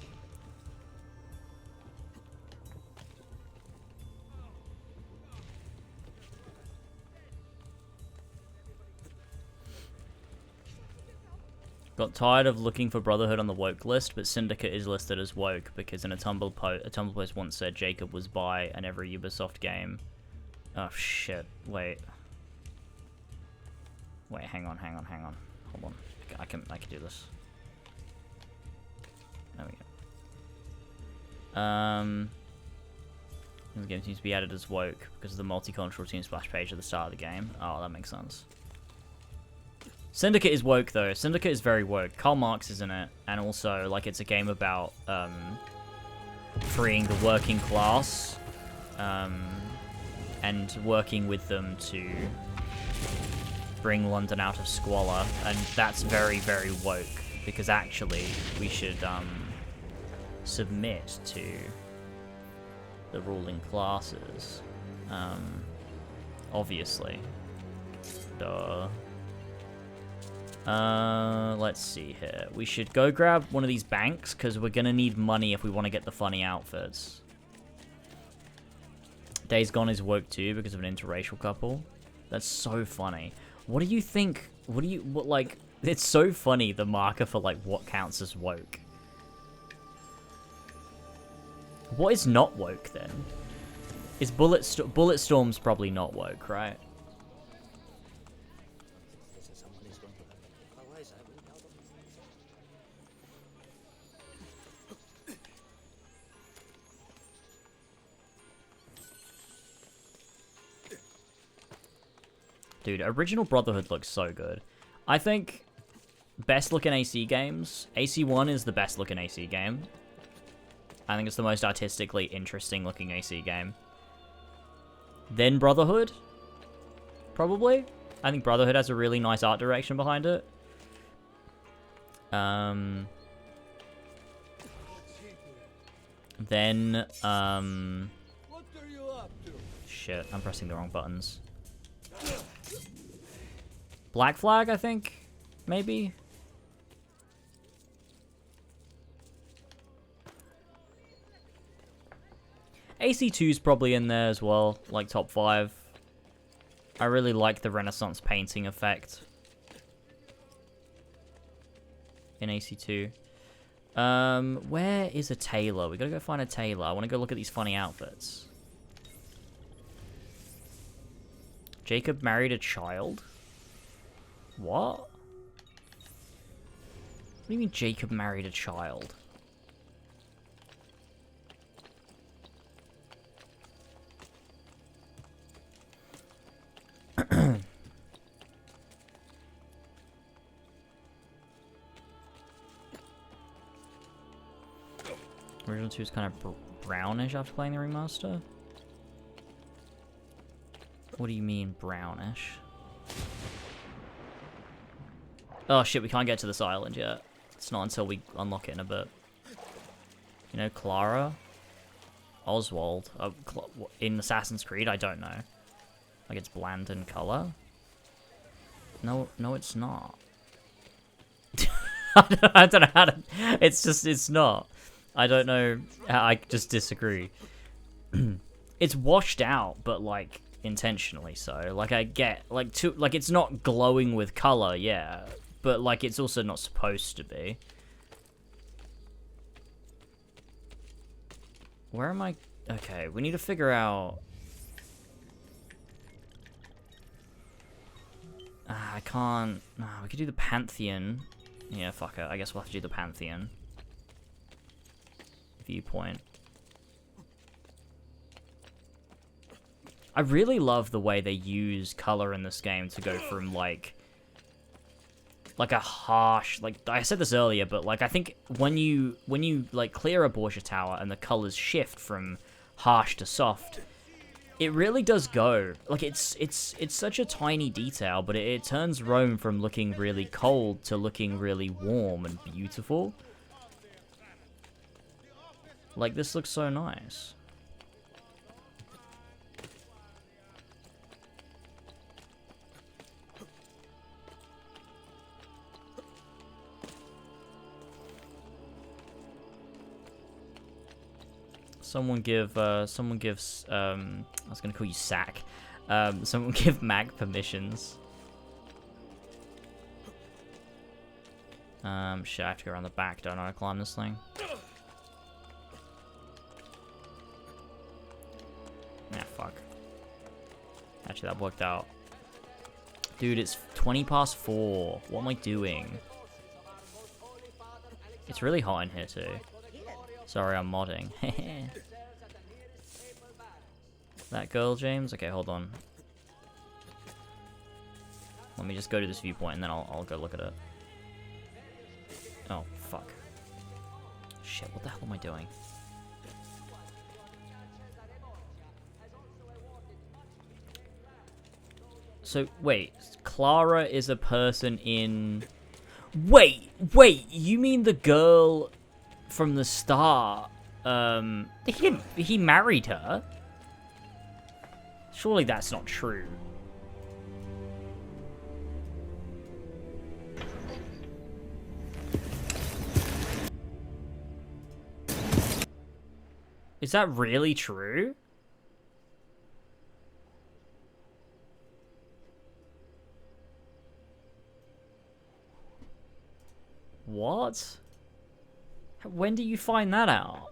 Got tired of looking for Brotherhood on the woke list, but Syndicate is listed as woke because in a Tumblr post once said Jacob was bi in every Ubisoft game. Oh shit! Wait, hang on. Hold on. I can do this. There we go. The game seems to be added as woke because of the multicultural team splash page at the start of the game. Oh, that makes sense. Syndicate is woke though. Syndicate is very woke. Karl Marx is in it, and also like it's a game about freeing the working class and working with them to bring London out of squalor, and that's very, very woke because actually we should submit to the ruling classes. Obviously. Duh. Let's see here. We should go grab one of these banks, because we're going to need money if we want to get the funny outfits. Days Gone is woke too, because of an interracial couple. That's so funny. What do you think? Like, it's so funny, the marker for, like, what counts as woke. What is not woke, then? Is Bulletstorm's probably not woke, right? Dude, original Brotherhood looks so good. I think best looking AC games. AC1 is the best looking AC game. I think it's the most artistically interesting looking AC game. Then Brotherhood, probably. I think Brotherhood has a really nice art direction behind it. Then, shit, I'm pressing the wrong buttons. Black Flag, I think, maybe. AC2's probably in there as well, like top 5. I really like the Renaissance painting effect in AC2. Where is a tailor? We gotta go find a tailor. I want to go look at these funny outfits. Jacob married a child? What? What do you mean Jacob married a child? Original 2 is kind of brownish after playing the remaster? What do you mean brownish? Oh shit, we can't get to this island yet. It's not until we unlock it in a bit. You know, Clara? Oswald? In Assassin's Creed? I don't know. Like, it's bland in color? No, it's not. I don't know how to... It's not. I don't know. I just disagree. It's washed out, but, like, intentionally so. Like, I get... Like, it's not glowing with color, yeah. But, like, it's also not supposed to be. Where am I? Okay, we need to figure out... I can't... we could do the Pantheon. Yeah, fuck it. I guess we'll have to do the Pantheon. Viewpoint. I really love the way they use color in this game to go from, like a harsh... Like, I said this earlier, but, like, I think when you like, clear a Borgia Tower and the colors shift from harsh to soft, it really does go. Like, it's such a tiny detail, but it turns Rome from looking really cold to looking really warm and beautiful. Like, this looks so nice. Someone gives, I was gonna call you Sack. Someone give Mag permissions. Shit, I have to go around the back, don't I, climb this thing? Nah, fuck. Actually, that worked out. Dude, it's 20 past 4. What am I doing? It's really hot in here, too. Sorry, I'm modding. That girl, James? Okay, hold on. Let me just go to this viewpoint and then I'll go look at it. Oh, fuck. Shit, what the hell am I doing? So, wait. Clara is a person in... Wait, you mean the girl from the start? He married her? Surely that's not true. Is that really true? What? When do you find that out?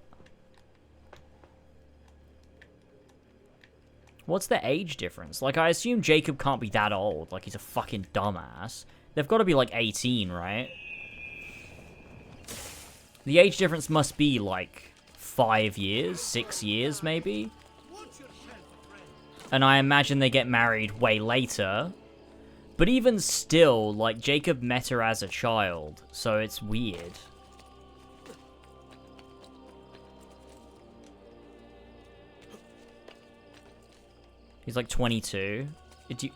What's the age difference? Like, I assume Jacob can't be that old. Like, he's a fucking dumbass. They've got to be, like, 18, right? The age difference must be, like, 5 years? 6 years, maybe? And I imagine they get married way later. But even still, like, Jacob met her as a child, so it's weird. He's like 22.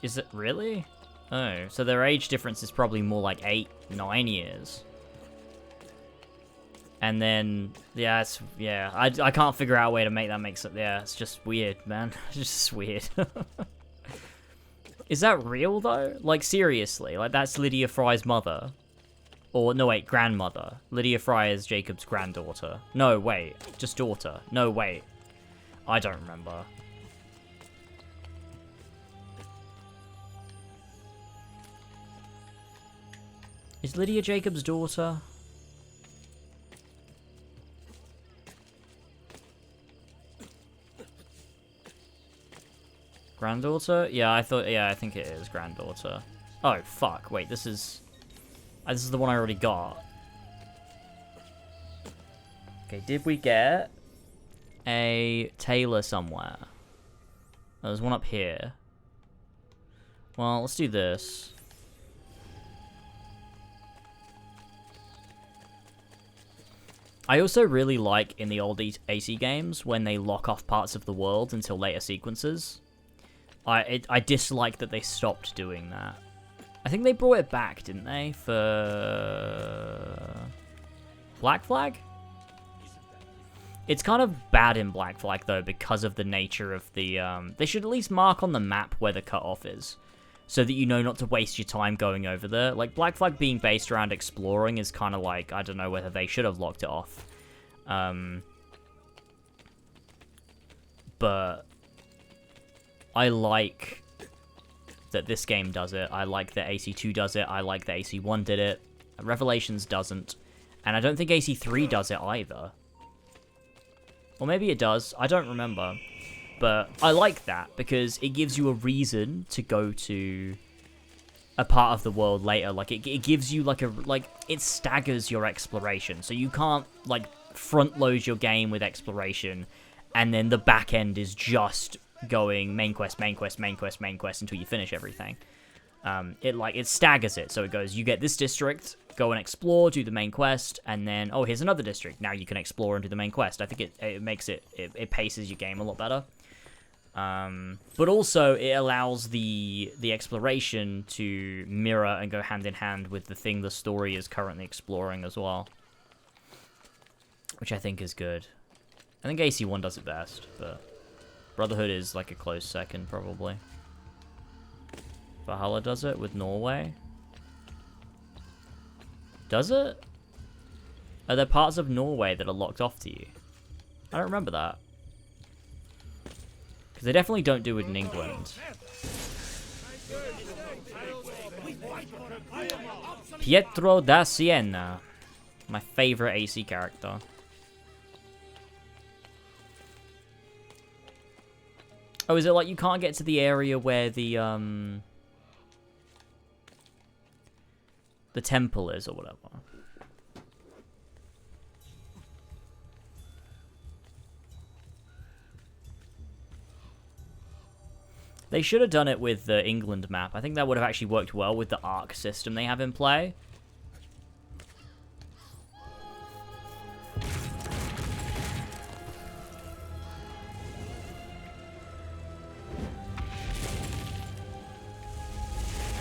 Is it really? Oh, so their age difference is probably more like 8, 9 years. And then, yeah, I can't figure out a way to make that make sense. Yeah, it's just weird, man. It's just weird. Is that real, though? Like, seriously? Like, that's Lydia Fry's mother? Or, no, wait, grandmother. Lydia Fry is Jacob's granddaughter. No, wait, just daughter. No, wait. I don't remember. Is Lydia Jacob's daughter? Granddaughter? Yeah, I think it is granddaughter. Oh, fuck. Wait, this is the one I already got. Okay, did we get a tailor somewhere? Oh, there's one up here. Well, let's do this. I also really like in the old AC games when they lock off parts of the world until later sequences. I dislike that they stopped doing that. I think they brought it back, didn't they, for Black Flag? It's kind of bad in Black Flag, though, because of the nature of the... They should at least mark on the map where the cutoff is, so that you know not to waste your time going over there. Like, Black Flag being based around exploring is kind of like, I don't know whether they should have locked it off. But I like that this game does it. I like that AC2 does it. I like that AC1 did it. Revelations doesn't. And I don't think AC3 does it either. Or maybe it does. I don't remember. But I like that because it gives you a reason to go to a part of the world later. Like it gives you like it staggers your exploration, so you can't like front load your game with exploration and then the back end is just going main quest, main quest, main quest, main quest until you finish everything. It staggers it, so it goes, you get this district, go and explore, do the main quest, and then, oh, here's another district, now you can explore and do the main quest. I think it makes it paces your game a lot better. But also, it allows the exploration to mirror and go hand in hand with the thing the story is currently exploring as well. Which I think is good. I think AC1 does it best, but Brotherhood is like a close second, probably. Valhalla does it with Norway. Does it? Are there parts of Norway that are locked off to you? I don't remember that. Because they definitely don't do it in England. Pietro da Siena. My favorite AC character. Oh, is it like you can't get to the area where the temple is or whatever? They should have done it with the England map. I think that would have actually worked well with the arc system they have in play.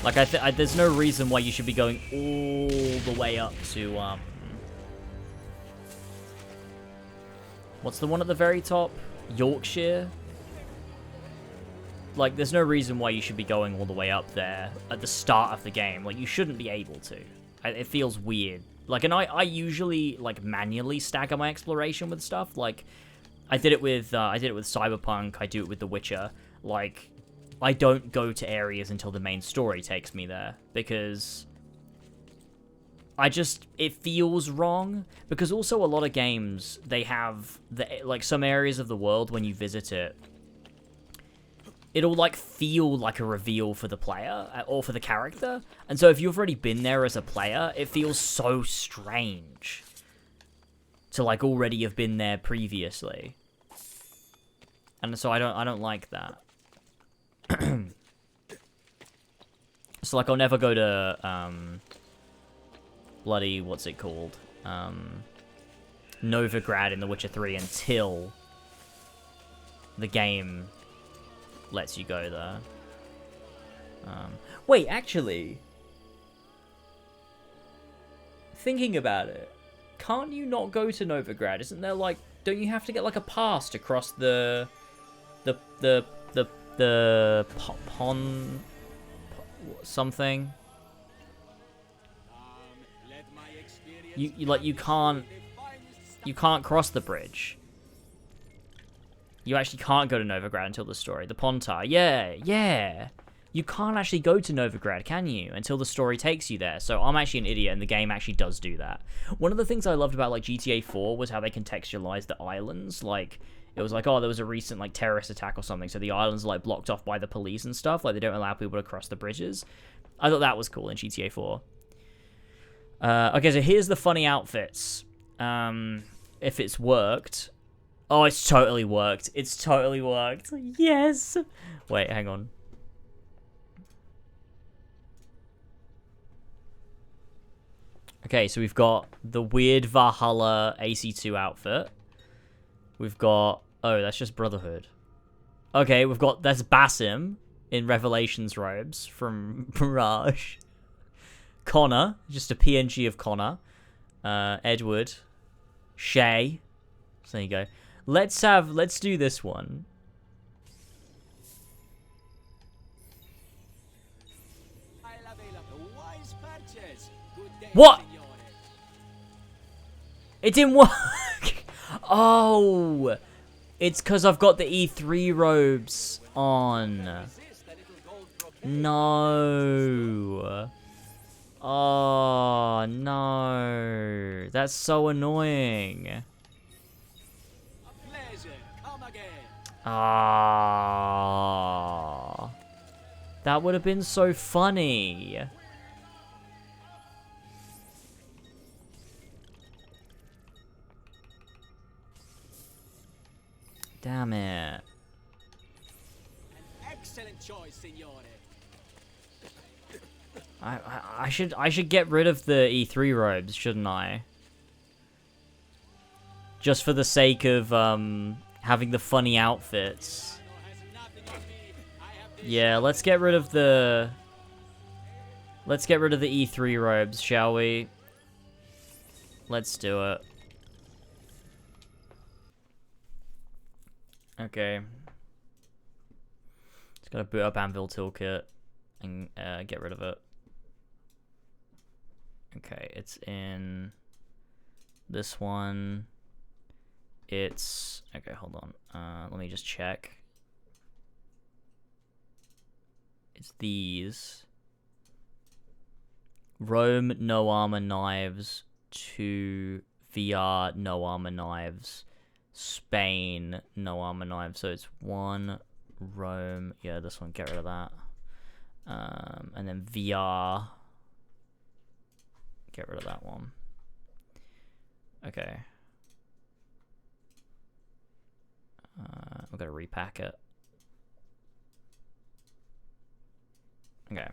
Like, there's no reason why you should be going all the way up to, what's the one at the very top? Yorkshire? Like, there's no reason why you should be going all the way up there at the start of the game. Like, you shouldn't be able to. It feels weird. Like, and I usually, like, manually stagger my exploration with stuff. Like, I did it with Cyberpunk, I do it with The Witcher. Like, I don't go to areas until the main story takes me there, because it feels wrong. Because also a lot of games, they have, like, some areas of the world, when you visit it, it'll, like, feel like a reveal for the player, or for the character. And so if you've already been there as a player, it feels so strange to, like, already have been there previously. And so I don't like that. So, like, I'll never go to, bloody, what's it called? Novigrad in The Witcher 3 until the game lets you go there. Wait, actually, thinking about it, can't you not go to Novigrad? Isn't there, like, don't you have to get, like, a pass to cross the pond something? You can't cross the bridge. You actually can't go to Novigrad until the story. The Pontar. Yeah. You can't actually go to Novigrad, can you? Until the story takes you there. So I'm actually an idiot, and the game actually does do that. One of the things I loved about, like, GTA 4 was how they contextualized the islands. Like, it was like, oh, there was a recent, like, terrorist attack or something, so the islands are, like, blocked off by the police and stuff. Like, they don't allow people to cross the bridges. I thought that was cool in GTA 4. Okay, so here's the funny outfits. If it's worked. Oh, it's totally worked. It's totally worked. Yes! Wait, hang on. Okay, so we've got the weird Valhalla AC2 outfit. We've got... Oh, that's just Brotherhood. Okay, that's Basim in Revelations robes from Mirage. Connor, just a PNG of Connor. Edward. Shay. So there you go. Let's do this one. What? It didn't work. Oh, it's because I've got the E3 robes on. No. Oh, no. That's so annoying. Ah. That would have been so funny. Damn it. Excellent choice, signore. I should get rid of the E3 robes, shouldn't I? Just for the sake of having the funny outfits. Yeah, let's get rid of the E3 robes, shall we? Let's do it. Okay. Just gotta boot up Anvil Toolkit and get rid of it. Okay, it's in this one. It's okay, hold on. Let me just check. It's these. Rome, no armor knives. 2 VR, no armor knives. Spain, no armor knives. So it's 1 Rome. Yeah, this one, get rid of that. And then VR. Get rid of that one. Okay. We've got to repack it. Okay.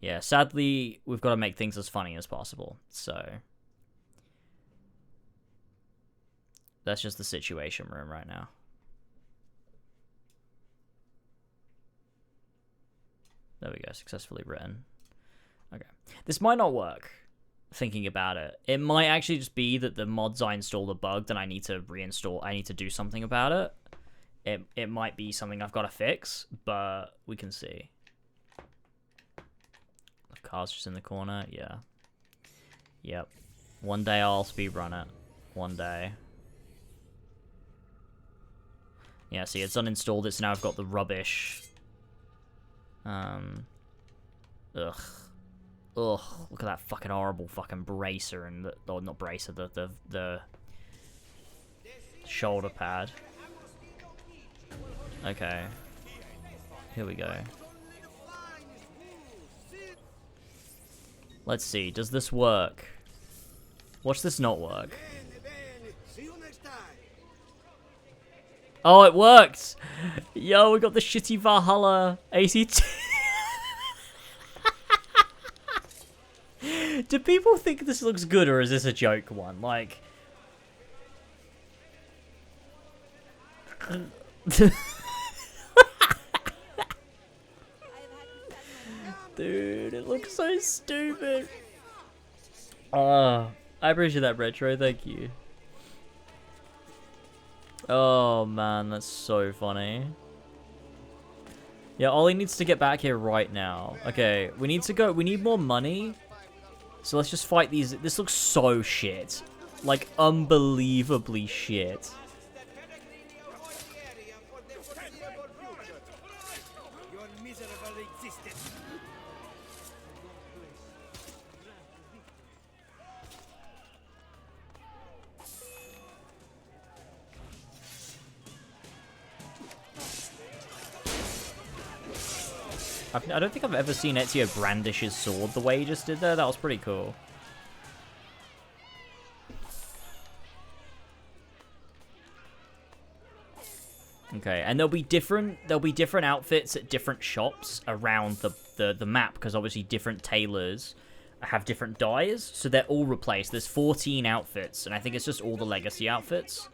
Yeah, sadly, we've got to make things as funny as possible. So that's just the situation we're in right now. There we go, successfully written. Okay. This might not work, thinking about it. It might actually just be that the mods I installed are bugged and I need to reinstall, I need to do something about it. It might be something I've got to fix, but we can see. The car's just in the corner, yeah. Yep. One day I'll speedrun it. One day. Yeah, see, it's uninstalled it, so now I've got the rubbish. Ugh. Look at that fucking horrible fucking bracer and the, oh, not bracer, the shoulder pad. Okay. Here we go. Let's see, does this work? Watch this not work. Oh, it worked! Yo, we got the shitty Valhalla ACT. Do people think this looks good, or is this a joke one? Like... Dude, it looks so stupid. I appreciate that, Retro, thank you. Oh man, that's so funny. Yeah, Ollie needs to get back here right now. Okay, we need to go, we need more money. So let's just fight these. This looks so shit. Like, unbelievably shit. I don't think I've ever seen Ezio brandish his sword the way he just did there. That was pretty cool. Okay, and there'll be different outfits at different shops around the map, because obviously different tailors have different dyes, so they're all replaced. There's 14 outfits, and I think it's just all the legacy outfits.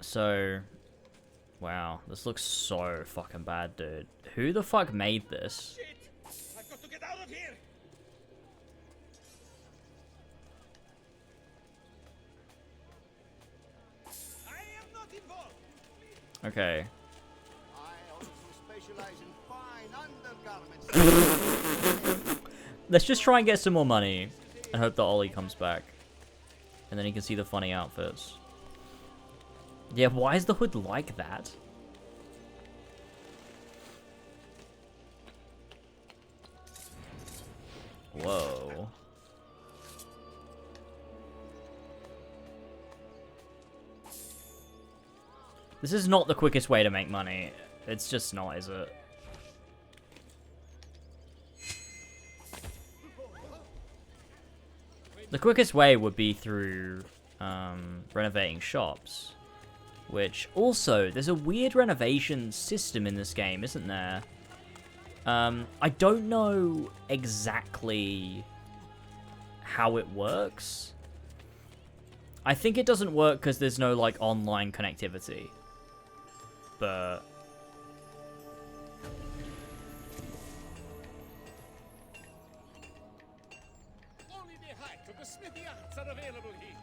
So, wow, this looks so fucking bad, dude. Who the fuck made this? I've got to get out of here. I am not involved. Okay. I also specialize in fine undergarments. Let's just try and get some more money and hope that Ollie comes back. And then he can see the funny outfits. Yeah, why is the hood like that? Whoa. This is not the quickest way to make money. It's just not, is it? The quickest way would be through renovating shops. Which, also, there's a weird renovation system in this game, isn't there? I don't know exactly how it works. I think it doesn't work because there's no, like, online connectivity. But... Only the height of the smithy arts are available here.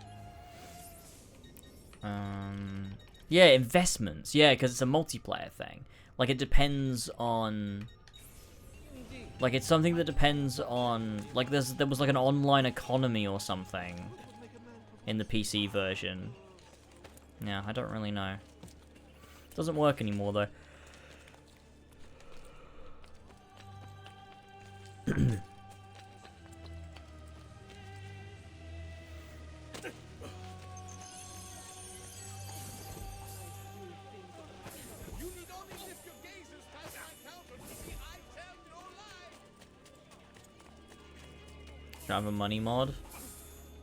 Yeah, investments. Yeah, because it's a multiplayer thing. Like, it depends on... Like, it's something that depends on... Like, there was, like, an online economy or something in the PC version. Yeah, I don't really know. Doesn't work anymore, though. I have a money mod.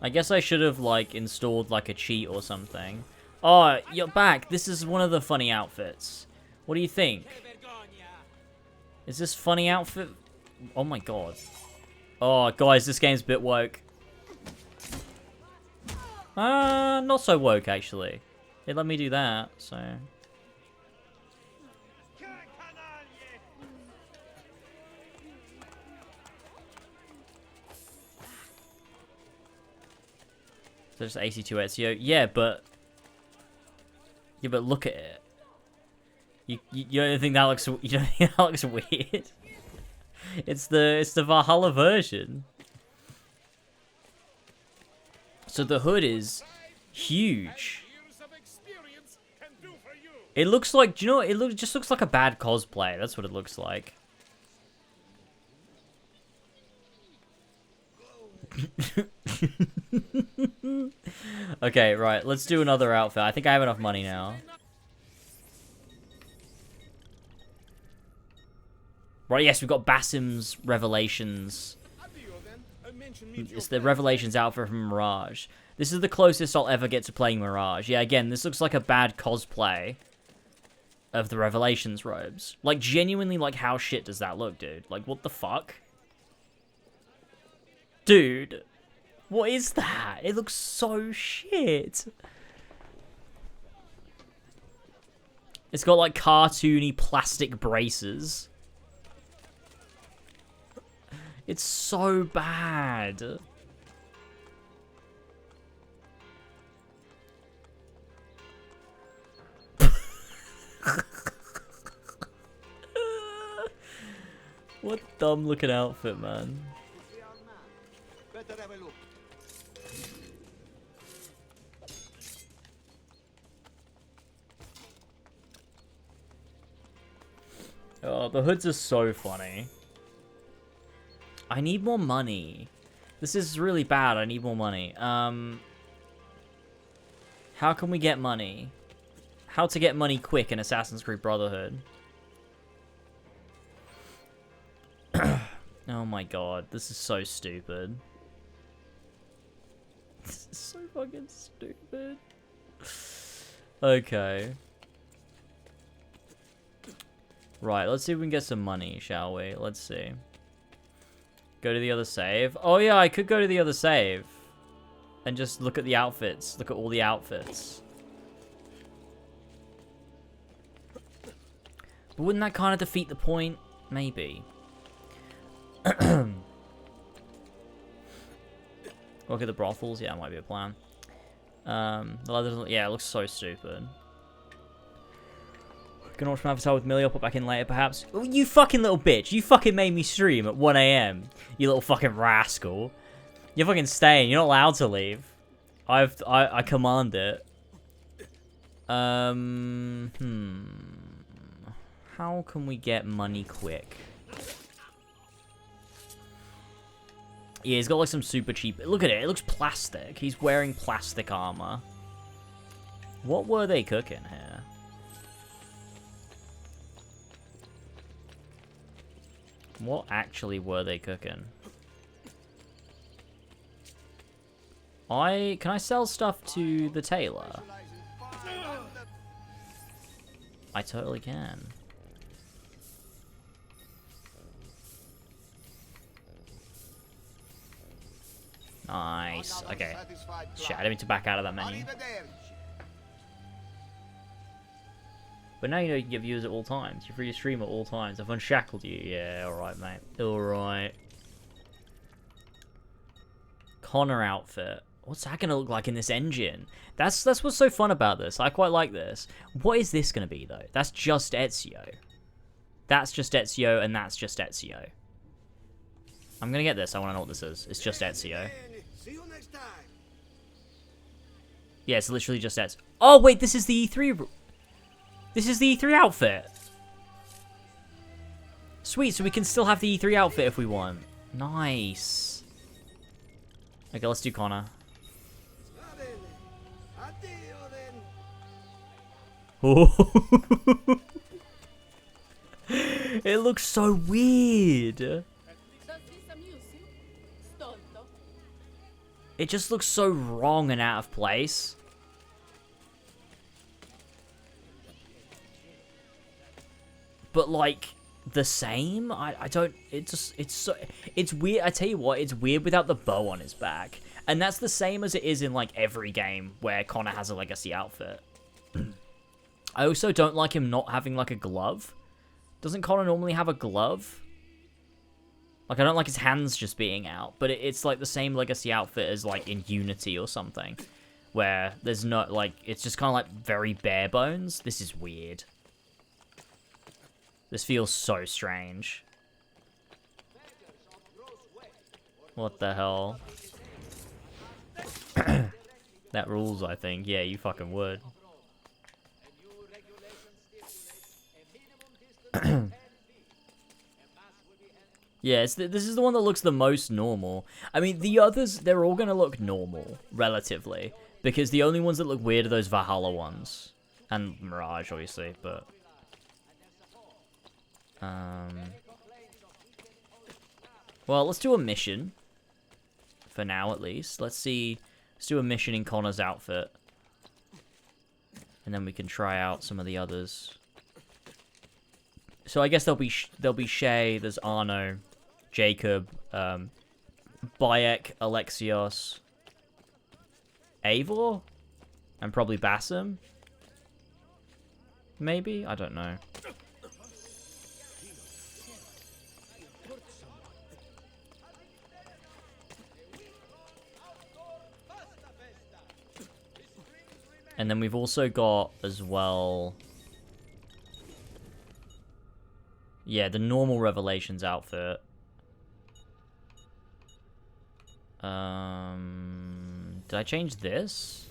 I guess I should have, like, installed, like, a cheat or something. Oh, you're back. This is one of the funny outfits. What do you think? Is this funny outfit? Oh my god. Oh, guys, this game's a bit woke. Not so woke, actually. It let me do that, so... There's AC2 Ezio. Yeah, but look at it. You don't think that looks weird? It's the Valhalla version. So the hood is huge. It looks like, do you know what? It just looks like a bad cosplay. That's what it looks like. Okay, right, let's do another outfit. I think I have enough money now. Right, yes, we've got Basim's Revelations. It's the Revelations outfit from Mirage. This is the closest I'll ever get to playing Mirage. Yeah, again, this looks like a bad cosplay of the Revelations robes. Like, genuinely, like, how shit does that look, dude? Like, what the fuck? Dude, what is that? It looks so shit. It's got, like, cartoony plastic braces. It's so bad. What dumb looking outfit, man. Better have a look. Oh, the hoods are so funny. I need more money. This is really bad. I need more money. How can we get money? How to get money quick in Assassin's Creed Brotherhood. Oh my god, this is so stupid. This is so fucking stupid. Okay. Right, let's see if we can get some money, shall we? Let's see. Go to the other save. Oh yeah, I could go to the other save. And just look at the outfits. Look at all the outfits. But wouldn't that kind of defeat the point? Maybe. Look at the brothels. Yeah, that might be a plan. The leather, yeah, it looks so stupid. Gonna watch my avatar with Millie. I'll put back in later, perhaps. Oh, you fucking little bitch. You fucking made me stream at 1 AM. You little fucking rascal. You're fucking staying. You're not allowed to leave. I command it. How can we get money quick? Yeah, he's got like some super cheap... Look at it. It looks plastic. He's wearing plastic armor. What were they cooking here? What actually were they cooking? Can I sell stuff to the tailor? I totally can. Nice. Okay. Shit, I didn't mean to back out of that menu. But now you know you can get views at all times. You're free to stream at all times. I've unshackled you. Yeah, alright, mate. Alright. Connor outfit. What's that gonna look like in this engine? That's what's so fun about this. I quite like this. What is this gonna be though? That's just Ezio. That's just Ezio, and that's just Ezio. I'm gonna get this. I want to know what this is. It's just Ezio. See you next time. Yeah, it's literally just Ezio. Oh wait, this is the E3. This is the E3 outfit. Sweet, so we can still have the E3 outfit if we want. Nice. Okay, let's do Connor. Oh. It looks so weird. It just looks so wrong and out of place. But like the same? I don't, it's weird. I tell you what, it's weird without the bow on his back. And that's the same as it is in like every game where Connor has a legacy outfit. I also don't like him not having like a glove. Doesn't Connor normally have a glove? Like, I don't like his hands just being out, but it's like the same legacy outfit as like in Unity or something, where there's no, like, it's just kind of like very bare bones. This is weird. This feels so strange. What the hell? That rules, I think. Yeah, you fucking would. Yeah, this is the one that looks the most normal. I mean, the others, they're all going to look normal, relatively. Because the only ones that look weird are those Valhalla ones. And Mirage, obviously, but... Well, let's do a mission. For now, at least. Let's do a mission in Connor's outfit. And then we can try out some of the others. So I guess there'll be Shay, there's Arno, Jacob, Bayek, Alexios, Eivor, and probably Bassam. Maybe? I don't know. And then we've also got, as well... Yeah, the normal Revelations outfit. Did I change this?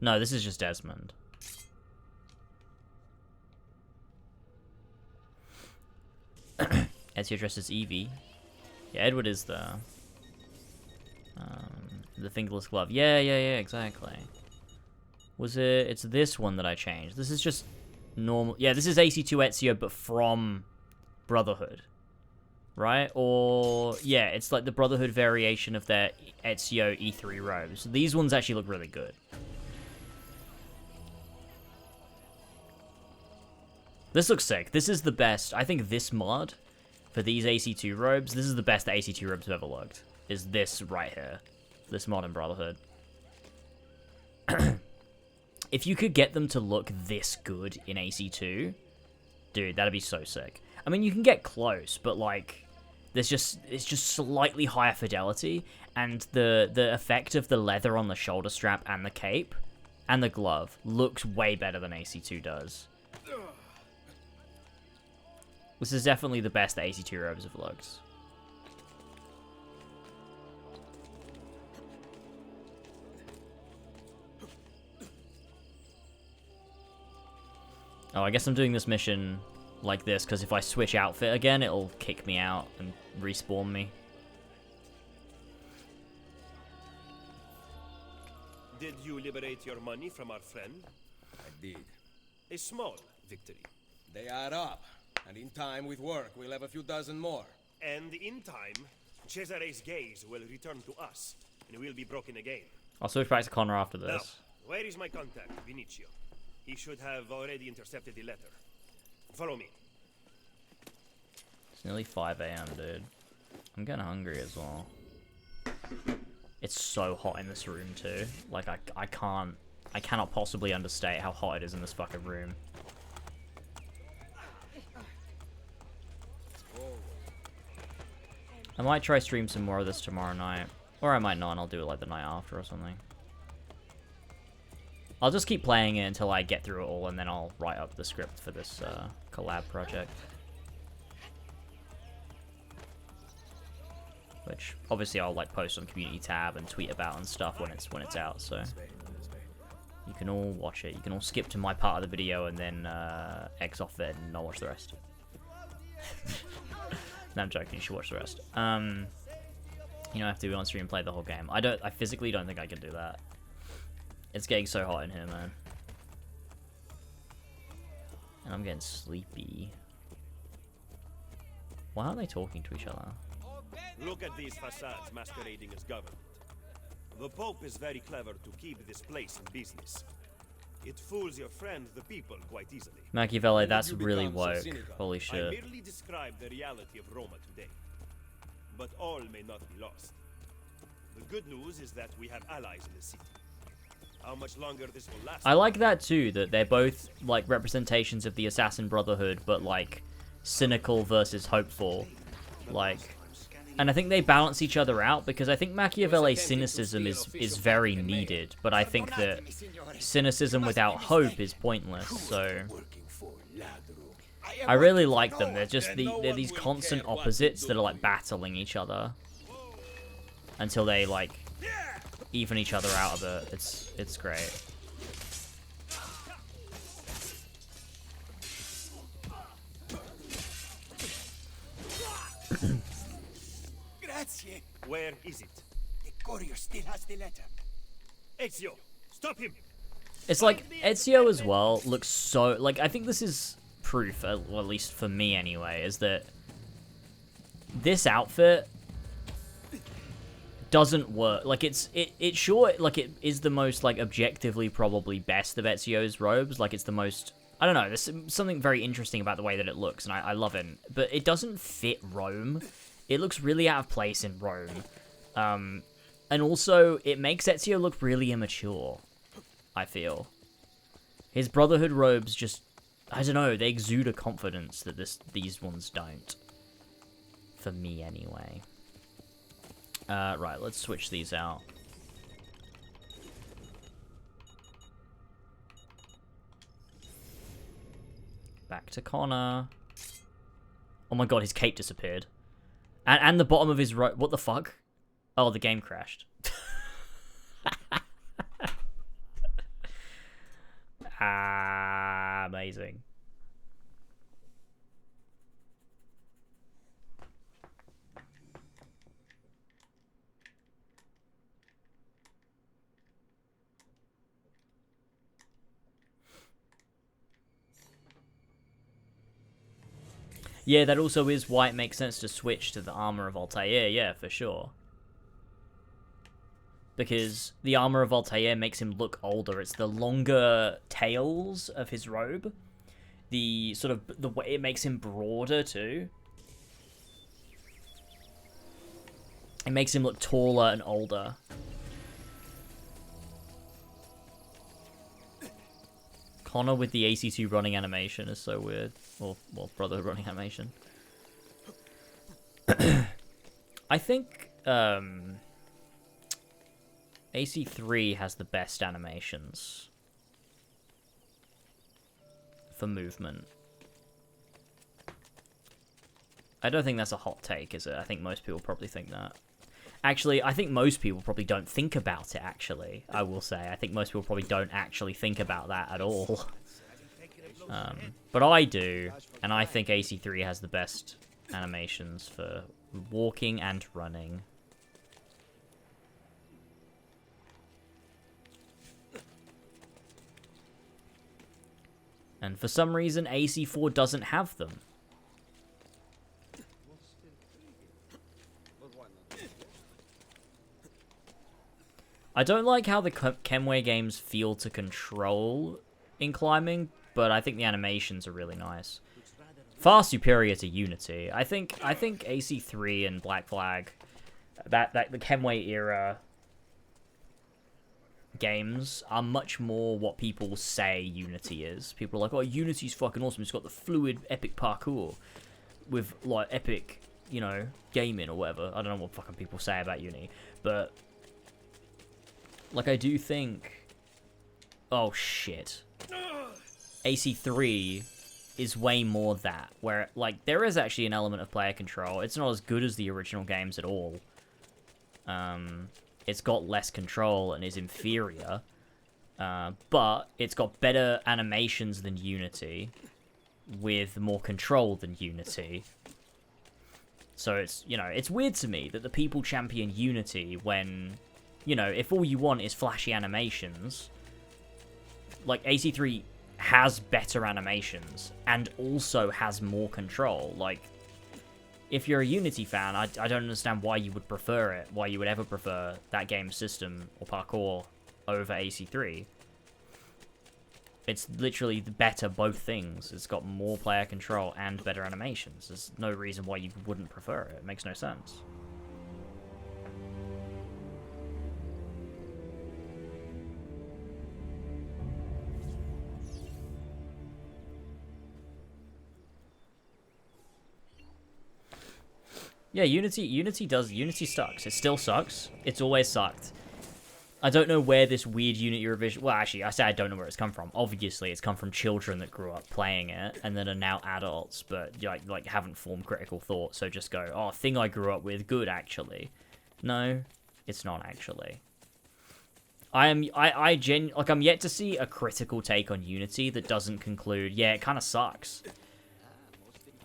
No, this is just Desmond. Ezio dressed as Evie. Yeah, Edward is the fingerless glove. Yeah, exactly. Was it? It's this one that I changed. This is just normal. Yeah, this is AC2 Ezio, but from Brotherhood, right? Or yeah, it's like the Brotherhood variation of their Ezio E3 robes. These ones actually look really good. This looks sick. This is the best. I think this mod for these AC2 robes, this is the best that AC2 robes have ever looked. Is this right here. This mod in Brotherhood. If you could get them to look this good in AC2, dude, that'd be so sick. I mean, you can get close, but like, it's just slightly higher fidelity, and the effect of the leather on the shoulder strap and the cape and the glove looks way better than AC2 does. This is definitely the best that AC2 robes have looked. Oh, I guess I'm doing this mission like this, because if I switch outfit again, it'll kick me out and respawn me. Did you liberate your money from our friend? I did. A small victory. They are up. And in time, with work, we'll have a few dozen more. And in time, Cesare's gaze will return to us, and we'll be broken again. I'll switch back to Connor after this. Now, where is my contact, Vinicio? He should have already intercepted the letter. Follow me. It's nearly 5 a.m., dude. I'm getting hungry as well. It's so hot in this room too. Like I cannot possibly understate how hot it is in this fucking room. I might try stream some more of this tomorrow night. Or I might not, and I'll do it like the night after or something. I'll just keep playing it until I get through it all, and then I'll write up the script for this collab project. Which obviously I'll like post on community tab and tweet about and stuff when it's out, so you can all watch it. You can all skip to my part of the video and then X off it and not watch the rest. No, I'm joking, you should watch the rest. You don't have to be on stream and play the whole game. I physically don't think I can do that. It's getting so hot in here, man. And I'm getting sleepy. Why aren't they talking to each other? Look at these facades masquerading as government. The Pope is very clever to keep this place in business. It fools your friend, the people, quite easily. Machiavelli, that's really woke. Holy I shit. merely describe the reality of Roma today. But all may not be lost. The good news is that we have allies in the city. How much longer this will last? I like that too, that they're both like representations of the Assassin Brotherhood, but like cynical versus hopeful. Like, and I think they balance each other out, because I think Machiavelli's cynicism is very needed, but I think that cynicism without hope is pointless, so I really like them. They're just they're these constant opposites that are like battling each other until they like even each other out a bit. It's great. Grazie. Where is it? The courier still has the letter. Ezio, stop him. It's like Ezio as well looks so like, I think this is proof, well, at least for me anyway, is that this outfit doesn't work. Like it sure, like it is the most like objectively probably best of Ezio's robes. Like it's the most, I don't know, there's something very interesting about the way that it looks, and I love it. But it doesn't fit Rome. It looks really out of place in Rome. And also, it makes Ezio look really immature, I feel. His Brotherhood robes just, I don't know, they exude a confidence that these ones don't. For me, anyway. Right, let's switch these out. Back to Connor. Oh my god, his cape disappeared. And the bottom of his robe. What the fuck? Oh, the game crashed. Amazing. Yeah, that also is why it makes sense to switch to the armor of Altair, yeah, for sure. Because the armor of Altair makes him look older. It's the longer tails of his robe. The sort of, the way it makes him broader too. It makes him look taller and older. Connor with the AC2 running animation is so weird. Well, Brotherhood running animation. I think AC3 has the best animations for movement. I don't think that's a hot take, is it? I think most people probably think that. Actually, I think most people probably don't think about it, actually. I will say. I think most people probably don't actually think about that at all. But I do, and I think AC3 has the best animations for walking and running. And for some reason, AC4 doesn't have them. I don't like how the Kenway games feel to control in climbing, but I think the animations are really nice. Far superior to Unity. I think AC3 and Black Flag, that the Kenway era games are much more what people say Unity is. People are like, oh, Unity's fucking awesome. It's got the fluid, epic parkour with like epic, you know, gaming or whatever. I don't know what fucking people say about Uni, but like I do think, oh shit, AC3 is way more that, where like there is actually an element of player control. It's not as good as the original games at all. It's got less control and is inferior, but it's got better animations than Unity, with more control than Unity. So it's, you know, it's weird to me that the people champion Unity when, you know, if all you want is flashy animations, like AC3 has better animations and also has more control. Like, if you're a Unity fan, I don't understand why you would prefer it, why you would ever prefer that game system or parkour over AC3. It's literally the better both things. It's got more player control and better animations. There's no reason why you wouldn't prefer it. It makes no sense. Yeah, Unity sucks. It still sucks. It's always sucked. I don't know where this weird Unity revision... Well, actually, I say I don't know where it's come from. Obviously, it's come from children that grew up playing it and then are now adults, but like haven't formed critical thought, so just go, oh, thing I grew up with, good, actually. No, it's not actually. I'm yet to see a critical take on Unity that doesn't conclude, yeah, it kind of sucks.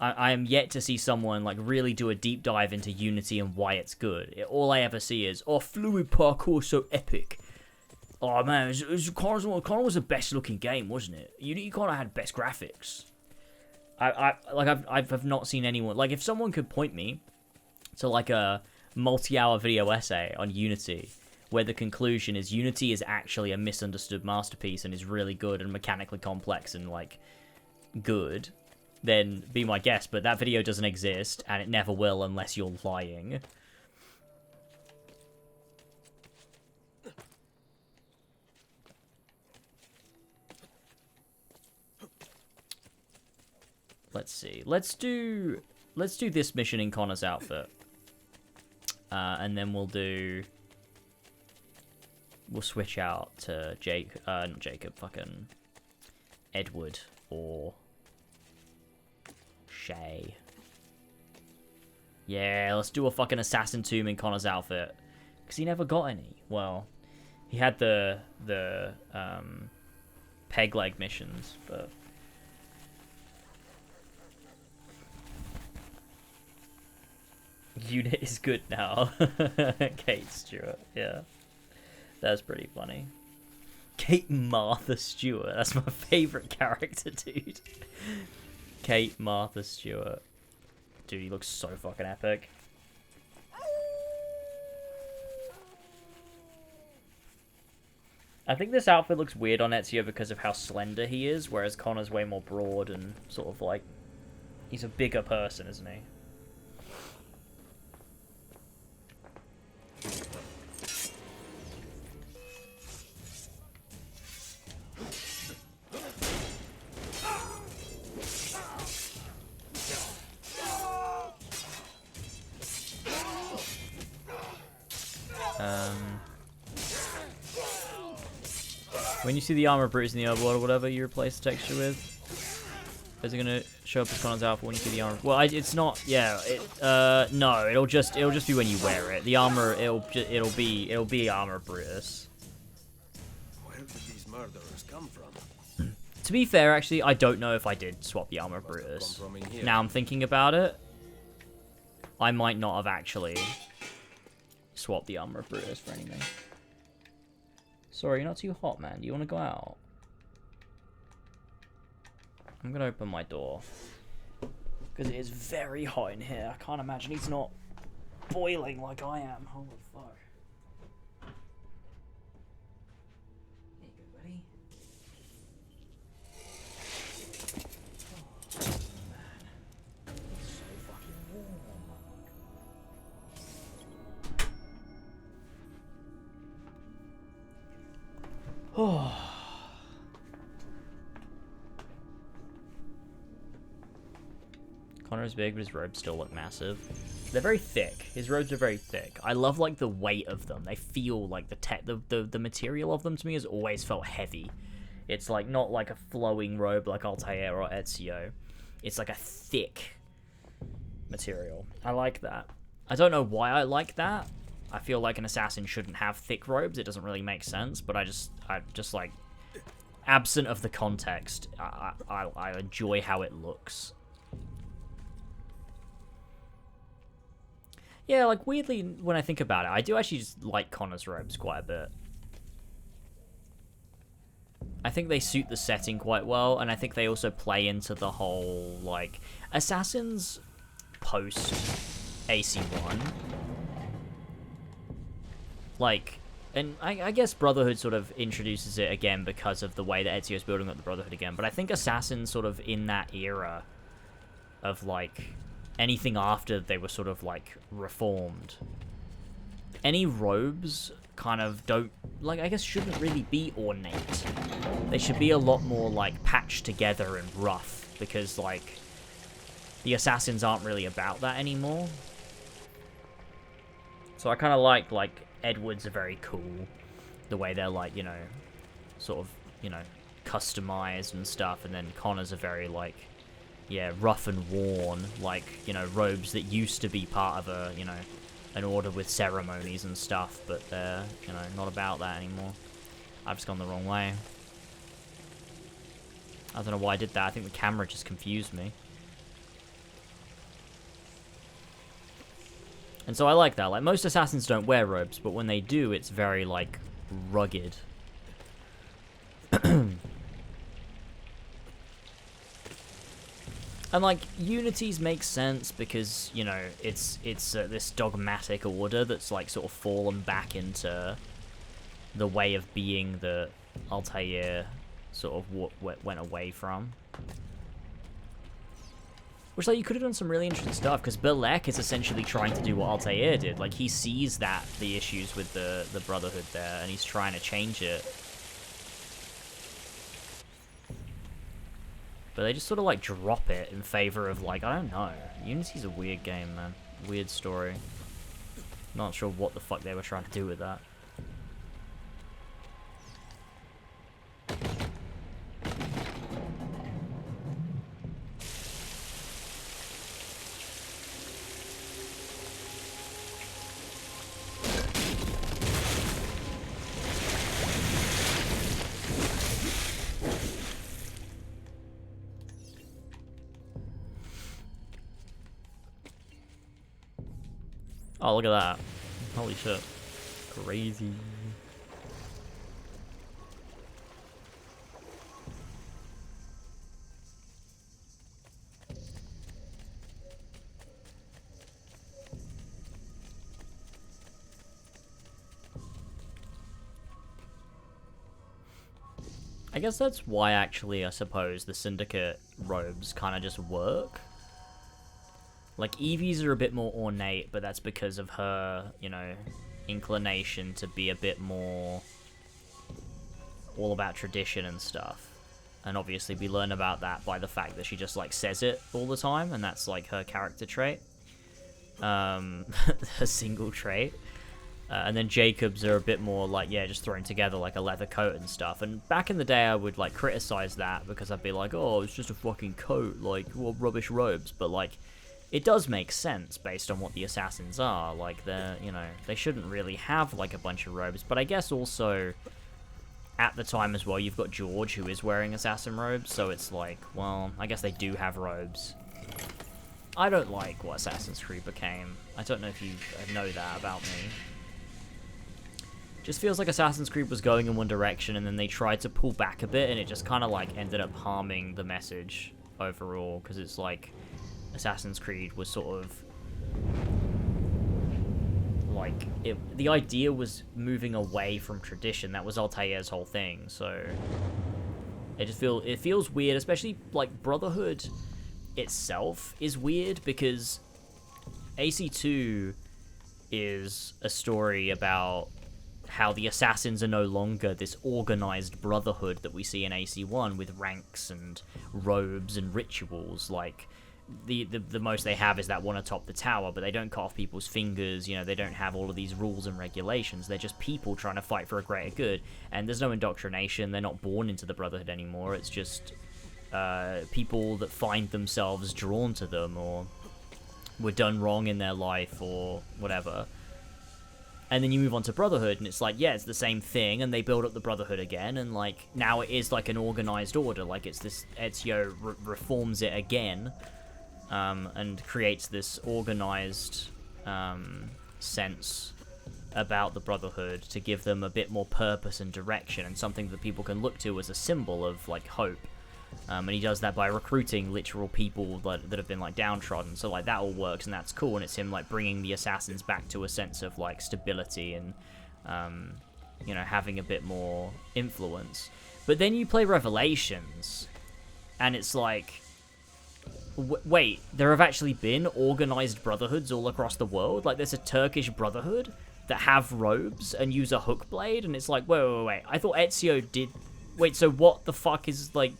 I am yet to see someone like really do a deep dive into Unity and why it's good. All I ever see is, oh, fluid parkour so epic. Oh man, it was the best looking game, wasn't it? Unity kind of had best graphics. I've not seen anyone, like, if someone could point me to like a multi-hour video essay on Unity where the conclusion is Unity is actually a misunderstood masterpiece and is really good and mechanically complex and like good, then be my guest, but that video doesn't exist, and it never will unless you're lying. Let's see. Let's do this mission in Connor's outfit. And then we'll switch out to not Jacob, fucking Edward or Shay. Yeah, let's do a fucking assassin tomb in Connor's outfit. Because he never got any. Well, he had the peg leg missions, but... Unit is good now. Kate Stewart, yeah. That's pretty funny. Kate Martha Stewart, that's my favourite character, dude. Kate Martha Stewart. Dude, he looks so fucking epic. I think this outfit looks weird on Ezio because of how slender he is, whereas Connor's way more broad and sort of like... He's a bigger person, isn't he? When you see the armor bruise in the overworld or whatever you replace the texture with, is it gonna show up as Connor's outfit when you see the armor? Well, it's not. Yeah. No. It'll just be when you wear it. The armor. It'll be armor Brutus. Where did these murderers come from? To be fair, actually, I don't know if I did swap the armor Brutus. Now I'm thinking about it. I might not have actually swapped the armor Brutus for anything. Sorry, you're not too hot, man. Do you want to go out? I'm going to open my door. Because it is very hot in here. I can't imagine he's not boiling like I am. Holy fuck. Connor is big, but his robes still look massive. They're very thick. His robes are very thick. I love like the weight of them. They feel like the material of them to me has always felt heavy. It's like not like a flowing robe like Altair or Ezio. It's like a thick material. I like that. I don't know why I like that. I feel like an assassin shouldn't have thick robes. It doesn't really make sense, but I just like, absent of the context, I enjoy how it looks. Yeah, like, weirdly, when I think about it, I do actually just like Connor's robes quite a bit. I think they suit the setting quite well, and I think they also play into the whole, like, Assassins post AC1. Like, and I guess Brotherhood sort of introduces it again because of the way that Ezio's building up the Brotherhood again, but I think Assassins sort of in that era of, like, anything after they were sort of, like, reformed, any robes kind of don't, like, I guess shouldn't really be ornate. They should be a lot more, like, patched together and rough, because, like, the Assassins aren't really about that anymore. So I kind of like, Edwards are very cool, the way they're, like, you know, sort of, you know, customized and stuff, and then Connor's are very, like, yeah, rough and worn, like, you know, robes that used to be part of a, you know, an order with ceremonies and stuff, but they're, you know, not about that anymore. I've just gone the wrong way. I don't know why I did that. I think the camera just confused me. And so I like that. Like, most assassins don't wear robes, but when they do, it's very, like, rugged. And, like, Unities make sense because, you know, it's this dogmatic order that's, like, sort of fallen back into the way of being that Altair sort of went away from. Which, like, you could have done some really interesting stuff, because Belek is essentially trying to do what Altair did. Like, he sees that, the issues with the Brotherhood there, and he's trying to change it. But they just sort of, like, drop it in favor of, like, I don't know. Unity's a weird game, man. Weird story. Not sure what the fuck they were trying to do with that. Oh, look at that. Holy shit. Crazy. I guess that's why, actually, I suppose, the Syndicate robes kind of just work. Like, Evie's are a bit more ornate, but that's because of her, you know, inclination to be a bit more all about tradition and stuff. And obviously we learn about that by the fact that she just, like, says it all the time, and that's, like, her character trait. Her single trait. And then Jacob's are a bit more, like, yeah, just thrown together like a leather coat and stuff. And back in the day I would, like, criticize that, because I'd be like, oh, it's just a fucking coat, like, well, rubbish robes. But, like, it does make sense based on what the assassins are. Like, they're, you know, they shouldn't really have, like, a bunch of robes. But I guess also, at the time as well, you've got George, who is wearing assassin robes. So it's like, well, I guess they do have robes. I don't like what Assassin's Creed became. I don't know if you know that about me. Just feels like Assassin's Creed was going in one direction, and then they tried to pull back a bit, and it just kind of, like, ended up harming the message overall. Because it's like, Assassin's Creed was sort of like, the idea was moving away from tradition. That was Altair's whole thing. So it feels weird, especially like Brotherhood itself is weird, because AC2 is a story about how the assassins are no longer this organized brotherhood that we see in AC1 with ranks and robes and rituals. Like, the most they have is that one atop the tower, but they don't cut off people's fingers, you know, they don't have all of these rules and regulations. They're just people trying to fight for a greater good, and there's no indoctrination. They're not born into the Brotherhood anymore. It's just people that find themselves drawn to them, or were done wrong in their life, or whatever. And then you move on to Brotherhood, and it's like, yeah, it's the same thing, and they build up the Brotherhood again, and, like, now it is, like, an organized order. Like, it's this, Ezio reforms it again, and creates this organized, sense about the Brotherhood to give them a bit more purpose and direction, and something that people can look to as a symbol of, like, hope. And he does that by recruiting literal people that have been, like, downtrodden. So, like, that all works, and that's cool, and it's him, like, bringing the assassins back to a sense of, like, stability and, you know, having a bit more influence. But then you play Revelations, and it's like, wait, there have actually been organized brotherhoods all across the world? Like, there's a Turkish brotherhood that have robes and use a hook blade, and it's like, wait, I thought Ezio did... Wait, so what the fuck is, like...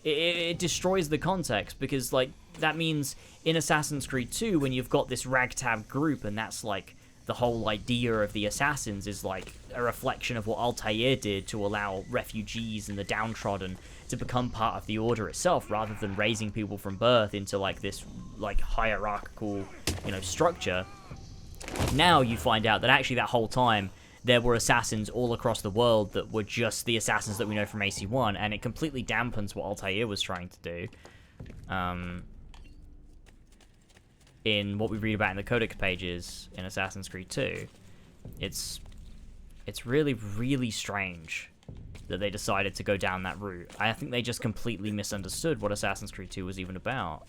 It destroys the context, because, like, that means in Assassin's Creed 2, when you've got this ragtag group, and that's, like, the whole idea of the assassins is, like, a reflection of what Altair did to allow refugees and the downtrodden to become part of the Order itself, rather than raising people from birth into, like, this, like, hierarchical, you know, structure. Now you find out that actually that whole time, there were assassins all across the world that were just the assassins that we know from AC1, and it completely dampens what Altair was trying to do. In what we read about in the Codex pages in Assassin's Creed 2, it's really, really strange that they decided to go down that route. I think they just completely misunderstood what Assassin's Creed 2 was even about.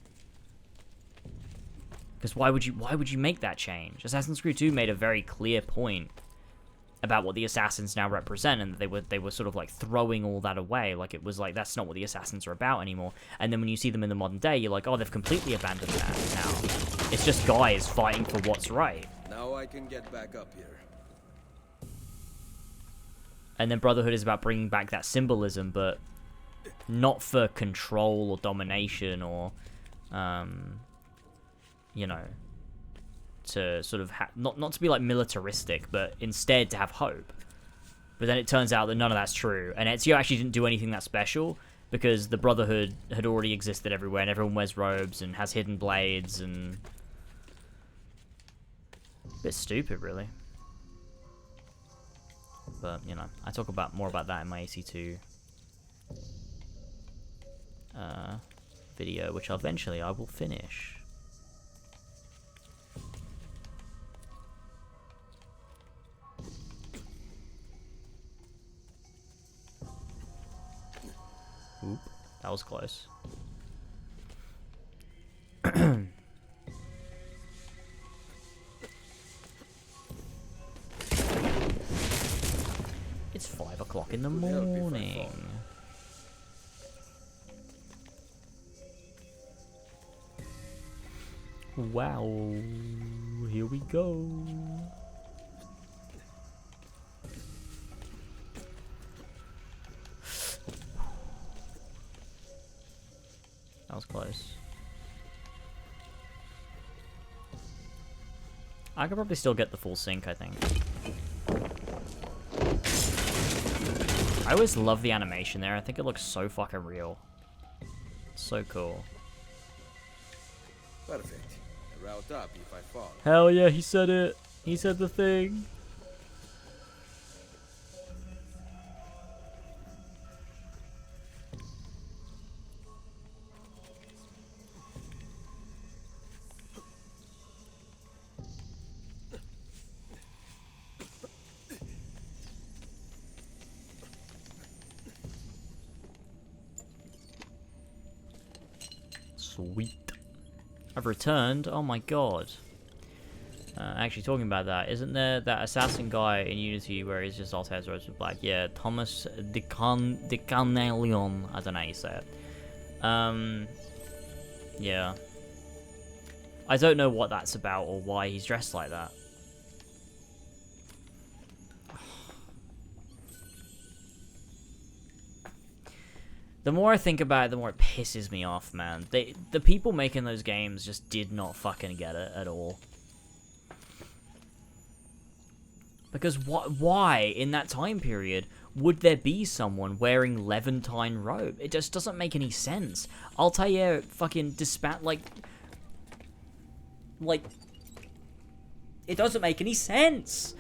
Because why would you make that change? Assassin's Creed 2 made a very clear point about what the assassins now represent, and that they were sort of like throwing all that away. Like, it was like, that's not what the assassins are about anymore. And then when you see them in the modern day, you're like, oh, they've completely abandoned that now. It's just guys fighting for what's right. Now I can get back up here. And then Brotherhood is about bringing back that symbolism, but not for control or domination or, you know, to sort of not to be like militaristic, but instead to have hope. But then it turns out that none of that's true, and Ezio actually didn't do anything that special, because the Brotherhood had already existed everywhere, and everyone wears robes and has hidden blades, and a bit stupid, really. But you know, I talk about more about that in my AC2 video, which eventually I will finish. Oop, that was close. It's 5 o'clock in the morning. Wow, here we go. That was close. I could probably still get the full sync, I think. I always love the animation there. I think it looks so fucking real. So cool. Perfect. A route up if I fall. Hell yeah, he said it. He said the thing. Sweet. I've returned. Oh my god. Actually, talking about that, isn't there that assassin guy in Unity where he's just all his robes with black? Yeah, Thomas Deconstructing. I don't know how you say it. Yeah. I don't know what that's about or why he's dressed like that. The more I think about it, the more it pisses me off, man. The people making those games just did not fucking get it at all. Because why, in that time period, would there be someone wearing Levantine robe? It just doesn't make any sense. Altair fucking like, it doesn't make any sense.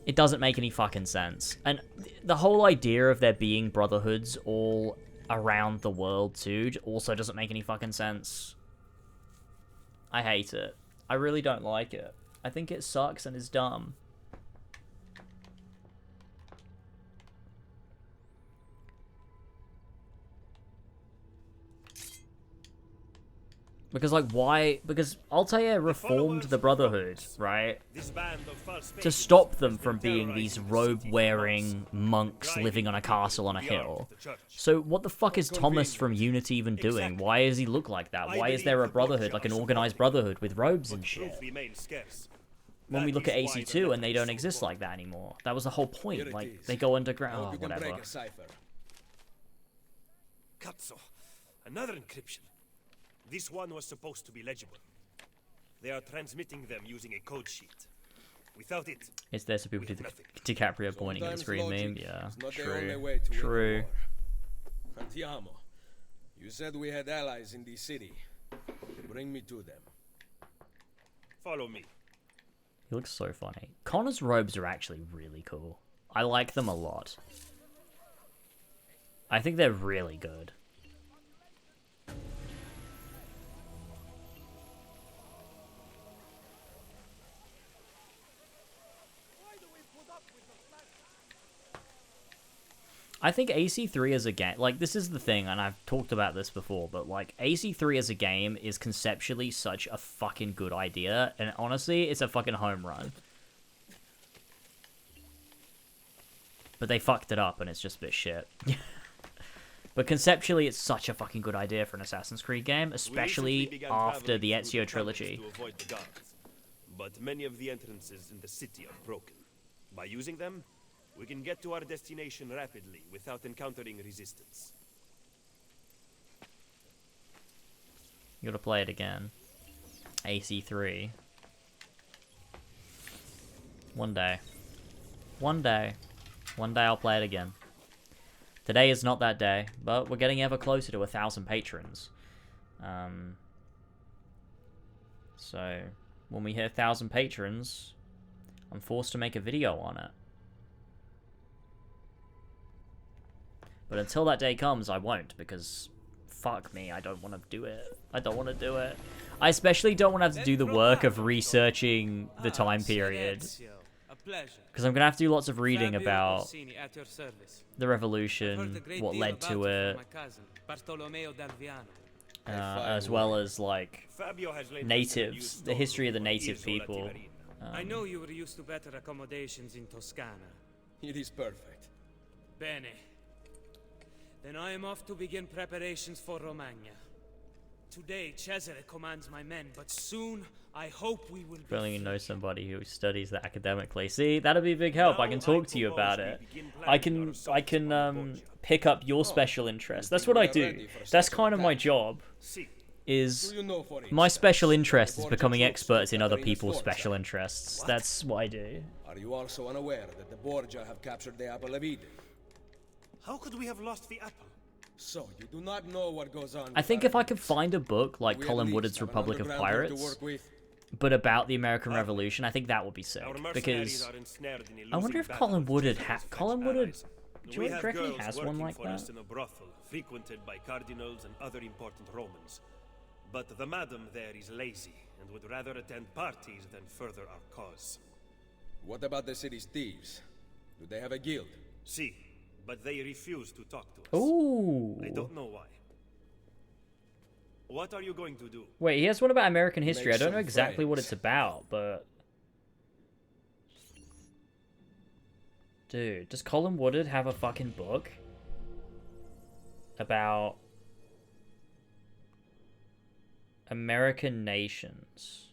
It doesn't make any fucking sense. And the whole idea of there being brotherhoods all around the world too also doesn't make any fucking sense. I hate it. I really don't like it. I think it sucks and is dumb. Because, like, why? Because Altair reformed the Brotherhood, right? To stop them from being these robe-wearing monks living on a castle on a hill. So what the fuck is Thomas from Unity even doing? Why does he look like that? Why is there a Brotherhood, like an organized Brotherhood with robes and shit? When we look at AC2 and they don't exist like that anymore. That was the whole point. Like, they go underground. Oh, whatever. Cazzo, another encryption. This one was supposed to be legible. They are transmitting them using a code sheet. Without it, it's there so people do the DiCaprio pointing at the screen meme. Yeah, true. True. Andiamo. You said we had allies in the city. Bring me to them. Follow me. He looks so funny. Connor's robes are actually really cool. I like them a lot. I think they're really good. I think AC3 as a game, like, this is the thing, and I've talked about this before, but, like, AC3 as a game is conceptually such a fucking good idea, and honestly, it's a fucking home run. But they fucked it up, and it's just a bit shit. But conceptually, it's such a fucking good idea for an Assassin's Creed game, especially after the Ezio trilogy. But many of the entrances in the city are broken. By using them, we can get to our destination rapidly without encountering resistance. You gotta play it again. AC3. One day. One day. One day I'll play it again. Today is not that day, but we're getting ever closer to 1,000 patrons. So, when we hit 1,000 patrons, I'm forced to make a video on it. But until that day comes, I won't, because fuck me, I don't want to do it. I don't want to do it. I especially don't want to have to do the work of researching the time period. Because I'm going to have to do lots of reading about the revolution, what led to it, as well as, like, natives, the history of the native people. I know you were used to better accommodations in Toscana. It is perfect. Bene. Then I am off to begin preparations for Romagna. Today, Cesare commands my men, but soon, I hope we will be Really know somebody who studies that academically. See, that'd be a big help. I can talk to you about it. I can pick up your special interest. That's what I do. That's kind of my job. Is my special interest is becoming experts in other people's special interests. That's what I do. Are you also unaware that the Borgia have captured the Apple of Eden? How could we have lost the apple? So, you do not know what goes on. I think if I could find a book like Colin Woodard's Republic of Pirates, but about the American Revolution, I think that would be sick. Because I wonder if Colin Woodard do you reckon he has one like that? In a brothel frequented by cardinals and other important Romans. But the madam there is lazy and would rather attend parties than further our cause. What about the city's thieves? Do they have a guild? See. But they refuse to talk to us. Ooh. I don't know why. What are you going to do? Wait, he has one about American history. I don't know exactly what it's about, but... Dude, does Colin Woodard have a fucking book about American nations?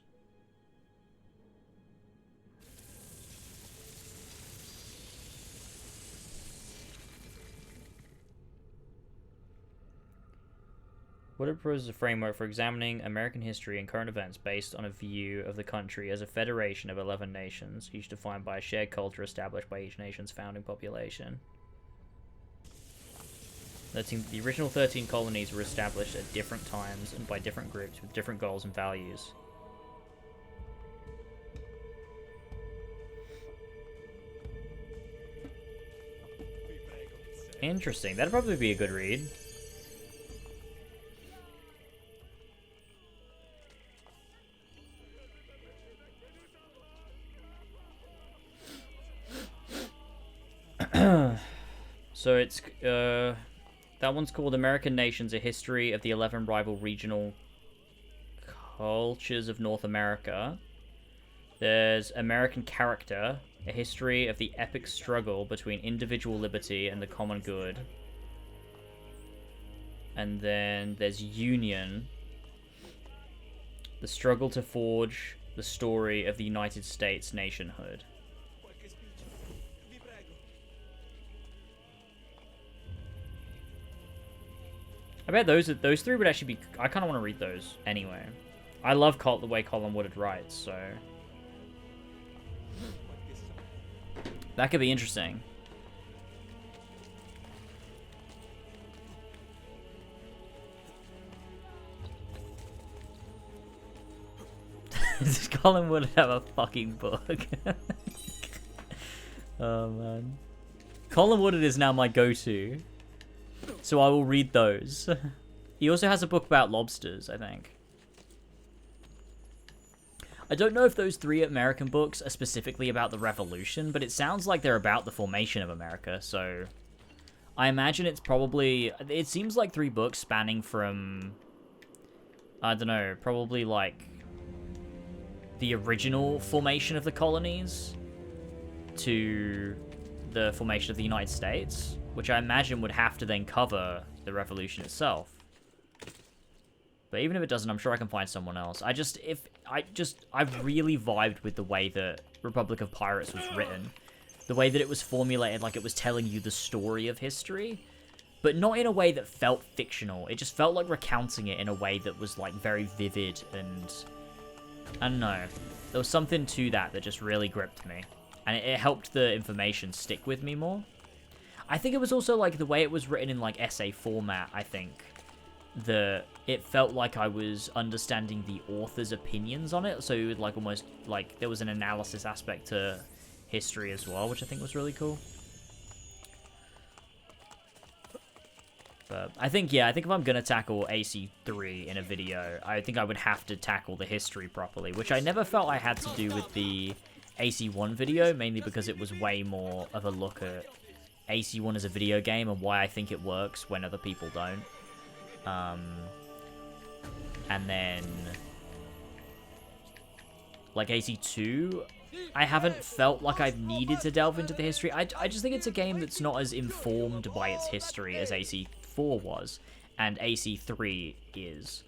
What it proposes a framework for examining American history and current events based on a view of the country as a federation of 11 nations, each defined by a shared culture established by each nation's founding population. The original 13 colonies were established at different times and by different groups with different goals and values. Interesting. That'd probably be a good read. So it's that one's called American Nations: A History of the 11 Rival Regional Cultures of North America. There's American Character: A History of the Epic Struggle Between Individual Liberty and the Common Good. And then there's Union: The Struggle to Forge the Story of the United States Nationhood. I bet those three would actually be... I kind of want to read those anyway. I love the way Colin Woodard writes, so... That could be interesting. Does Colin Woodard have a fucking book? Oh, man. Colin Woodard is now my go-to. So I will read those. He also has a book about lobsters, I think. I don't know if those 3 American books are specifically about the Revolution, but it sounds like they're about the formation of America, so... I imagine it's probably... It seems like 3 books spanning from... I don't know, probably like... the original formation of the colonies to the formation of the United States, which I imagine would have to then cover the Revolution itself. But even if it doesn't, I'm sure I can find someone else. I really vibed with the way that Republic of Pirates was written. The way that it was formulated, like it was telling you the story of history, but not in a way that felt fictional. It just felt like recounting it in a way that was like very vivid, and I don't know. There was something to that just really gripped me, and it helped the information stick with me more. I think it was also like the way it was written in like essay format. I think it felt like I was understanding the author's opinions on it, so it would like almost like there was an analysis aspect to history as well, which I think was really cool. But I think if I'm gonna tackle AC3 in a video, I think I would have to tackle the history properly, which I never felt I had to do with the AC1 video, mainly because it was way more of a look at AC1 as a video game and why I think it works when other people don't. And then like AC2, I haven't felt like I've needed to delve into the history. I just think it's a game that's not as informed by its history as AC4 was, and AC3 is.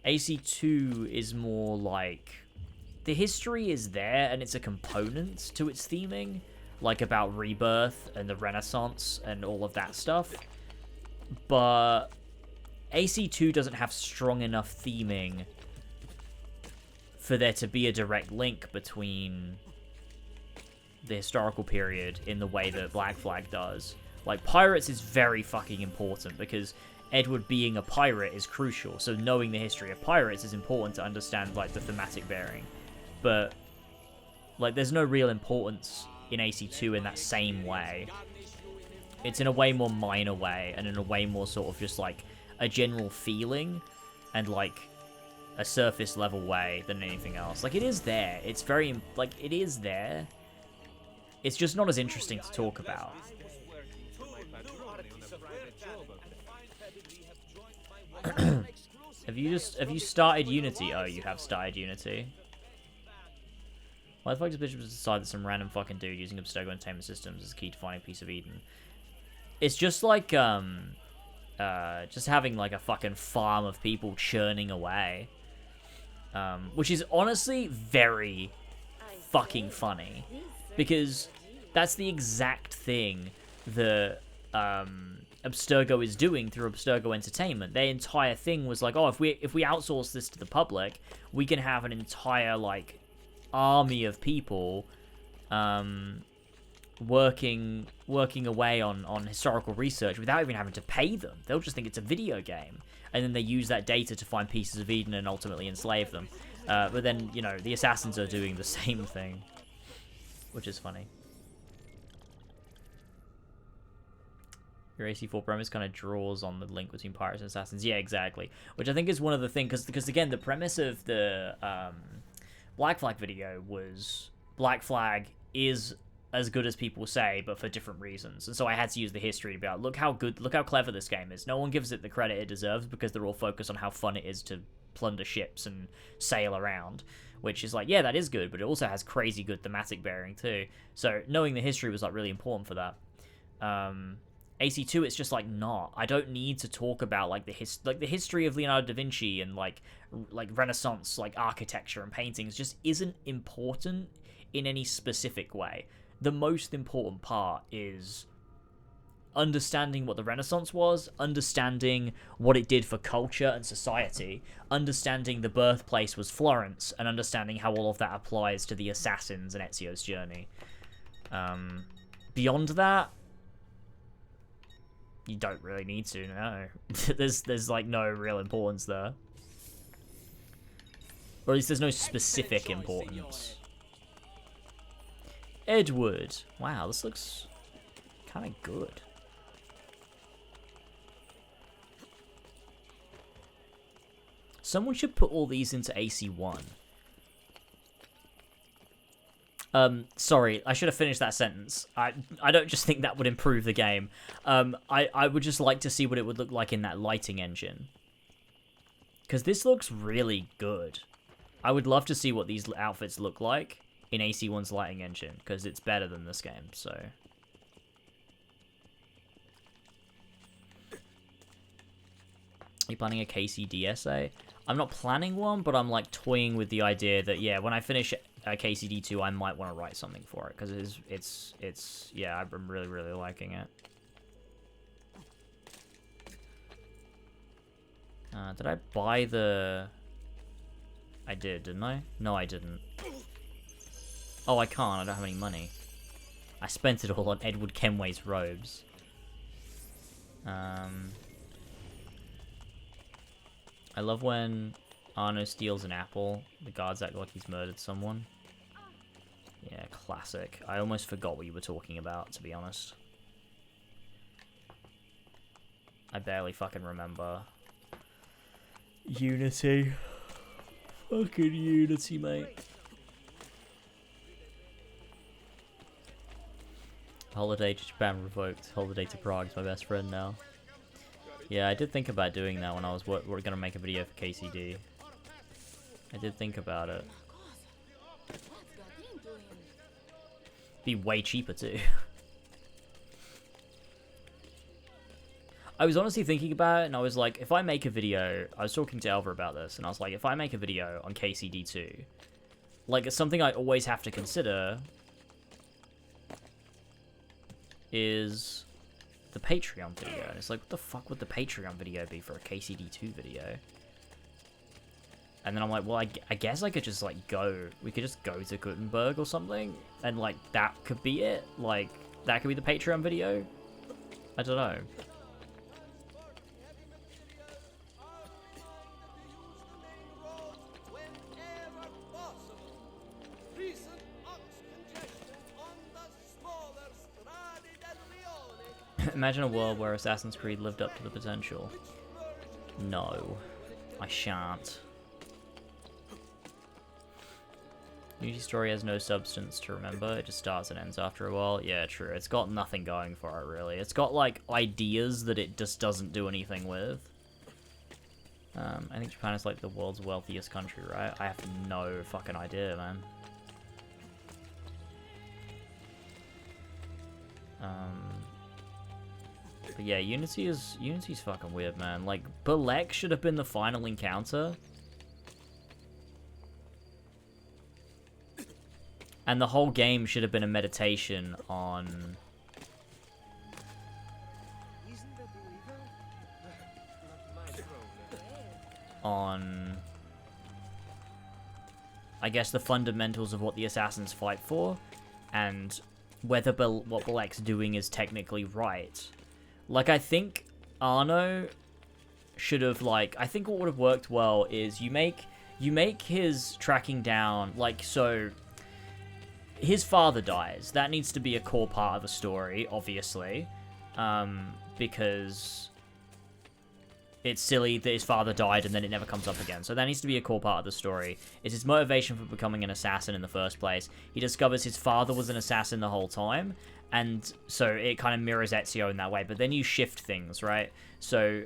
AC2 is more like, the history is there and it's a component to its theming, like about rebirth and the Renaissance and all of that stuff. But AC2 doesn't have strong enough theming for there to be a direct link between the historical period in the way that Black Flag does. Like, pirates is very fucking important because Edward being a pirate is crucial, so knowing the history of pirates is important to understand, like, the thematic bearing. But, like, there's no real importance in AC2 in that same way. It's in a way more minor way, and in a way more sort of just, like, a general feeling, and, like, a surface level way than anything else. Like, it is there. It's very, like, it is there. It's just not as interesting to talk about. Have you started Unity? Oh, you have started Unity. Why the fuck does Bishop decide that some random fucking dude using Abstergo Entertainment Systems is the key to finding a piece of Eden? It's just like, just having, like, a fucking farm of people churning away. Which is honestly very fucking funny. Because that's the exact thing that, Abstergo is doing through Abstergo Entertainment. Their entire thing was like, oh, if we outsource this to the public, we can have an entire like army of people working away on historical research without even having to pay them. They'll just think it's a video game, and then they use that data to find pieces of Eden and ultimately enslave them. But then, you know, the assassins are doing the same thing, which is funny. Your AC4 premise kind of draws on the link between pirates and assassins. Yeah, exactly. Which I think is one of the things, because again, the premise of the Black Flag video was Black Flag is as good as people say, but for different reasons. And so I had to use the history to be like, look how clever this game is. No one gives it the credit it deserves because they're all focused on how fun it is to plunder ships and sail around. Which is like, yeah, that is good, but it also has crazy good thematic bearing too. So knowing the history was like really important for that. AC2, it's just like not. I don't need to talk about like the history of Leonardo da Vinci and like Renaissance like architecture and paintings just isn't important in any specific way. The most important part is understanding what the Renaissance was, understanding what it did for culture and society, understanding the birthplace was Florence, and understanding how all of that applies to the assassins and Ezio's journey. Beyond that, you don't really need to, no. there's like no real importance there. Or at least there's no specific importance. Edward. Wow, this looks kind of good. Someone should put all these into AC1. Sorry, I should have finished that sentence. I don't just think that would improve the game. I would just like to see what it would look like in that lighting engine. Because this looks really good. I would love to see what these outfits look like in AC1's lighting engine, because it's better than this game, so... Are you planning a KCD essay? I'm not planning one, but I'm like toying with the idea that, yeah, when I finish KCD 2, I might want to write something for it, because it's yeah, I'm really, really liking it. Did I buy the... I did, didn't I? No, I didn't. Oh, I can't. I don't have any money. I spent it all on Edward Kenway's robes. I love when Arno steals an apple. The guards act like he's murdered someone. Yeah, classic. I almost forgot what you were talking about, to be honest. I barely fucking remember. Unity. Fucking Unity, mate. Holiday to Japan revoked. Holiday to Prague is my best friend now. Yeah, I did think about doing that when I was we're gonna make a video for KCD. I did think about it. Be way cheaper too. I was honestly thinking about it, and I was like, if I make a video, I was talking to Elva about this, and I was like, if I make a video on KCD 2, like, it's something I always have to consider is the Patreon video. And it's like, what the fuck would the Patreon video be for a KCD 2 video? And then I'm like, well, I guess I could just, like, we could just go to Gutenberg or something, and, like, that could be it. Like, that could be the Patreon video. I don't know. Imagine a world where Assassin's Creed lived up to the potential. No, I shan't. Unity story has no substance to remember, it just starts and ends after a while. Yeah, true, it's got nothing going for it, really. It's got, like, ideas that it just doesn't do anything with. I think Japan is, like, the world's wealthiest country, right? I have no fucking idea, man. But yeah, Unity's fucking weird, man. Like, Balek should have been the final encounter. And the whole game should have been a meditation on on, I guess, the fundamentals of what the assassins fight for, and whether what Balek's doing is technically right. Like, I think Arno should have, like, I think what would have worked well is you make his tracking down, like, so his father dies. That needs to be a core part of the story, obviously, because it's silly that his father died and then it never comes up again. So that needs to be a core part of the story. It's his motivation for becoming an assassin in the first place. He discovers his father was an assassin the whole time, and so it kind of mirrors Ezio in that way. But then you shift things, right? So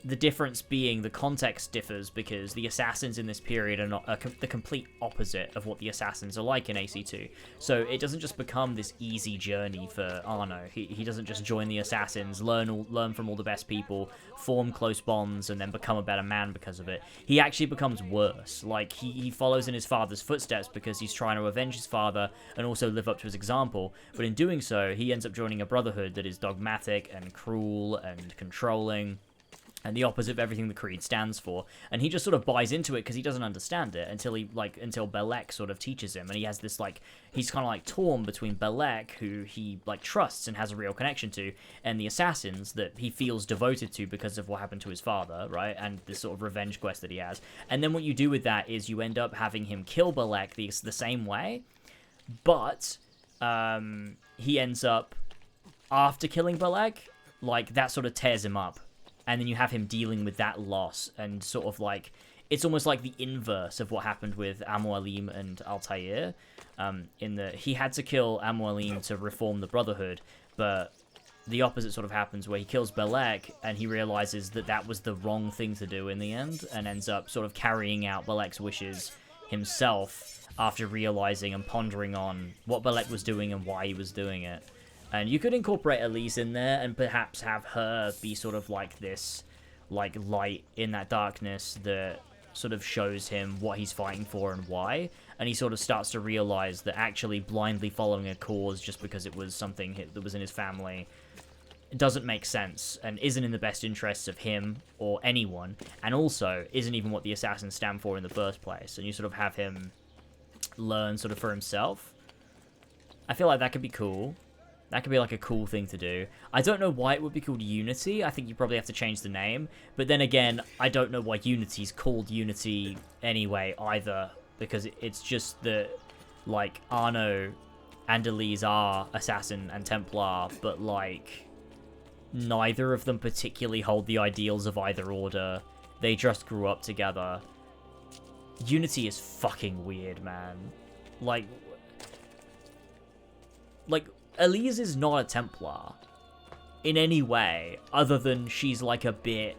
the difference being the context differs because the assassins in this period are not the complete opposite of what the assassins are like in AC2. So it doesn't just become this easy journey for Arno. He doesn't just join the assassins, learn from all the best people, form close bonds, and then become a better man because of it. He actually becomes worse. Like, he follows in his father's footsteps because he's trying to avenge his father and also live up to his example. But in doing so, he ends up joining a brotherhood that is dogmatic and cruel and controlling, and the opposite of everything the Creed stands for. And he just sort of buys into it because he doesn't understand it until Belek sort of teaches him. And he has this, like, he's kind of like torn between Belek, who he, like, trusts and has a real connection to, and the assassins that he feels devoted to because of what happened to his father, right? And this sort of revenge quest that he has. And then what you do with that is you end up having him kill Belek the same way, but he ends up, after killing Belek, like, that sort of tears him up. And then you have him dealing with that loss, and sort of like, it's almost like the inverse of what happened with Amualim and Altair. In that he had to kill Amualim to reform the Brotherhood, but the opposite sort of happens where he kills Belek and he realizes that that was the wrong thing to do in the end, and ends up sort of carrying out Belek's wishes himself after realizing and pondering on what Belek was doing and why he was doing it. And you could incorporate Elise in there and perhaps have her be sort of like this, like, light in that darkness that sort of shows him what he's fighting for and why. And he sort of starts to realize that actually blindly following a cause just because it was something that was in his family doesn't make sense and isn't in the best interests of him or anyone. And also isn't even what the assassins stand for in the first place. And you sort of have him learn sort of for himself. I feel like that could be cool. That could be like a cool thing to do. I don't know why it would be called Unity. I think you probably have to change the name. But then again, I don't know why Unity's called Unity anyway either. Because it's just that, like, Arno and Elise are Assassin and Templar, but, like, neither of them particularly hold the ideals of either order. They just grew up together. Unity is fucking weird, man. Like, Elise is not a Templar in any way, other than she's, like, a bit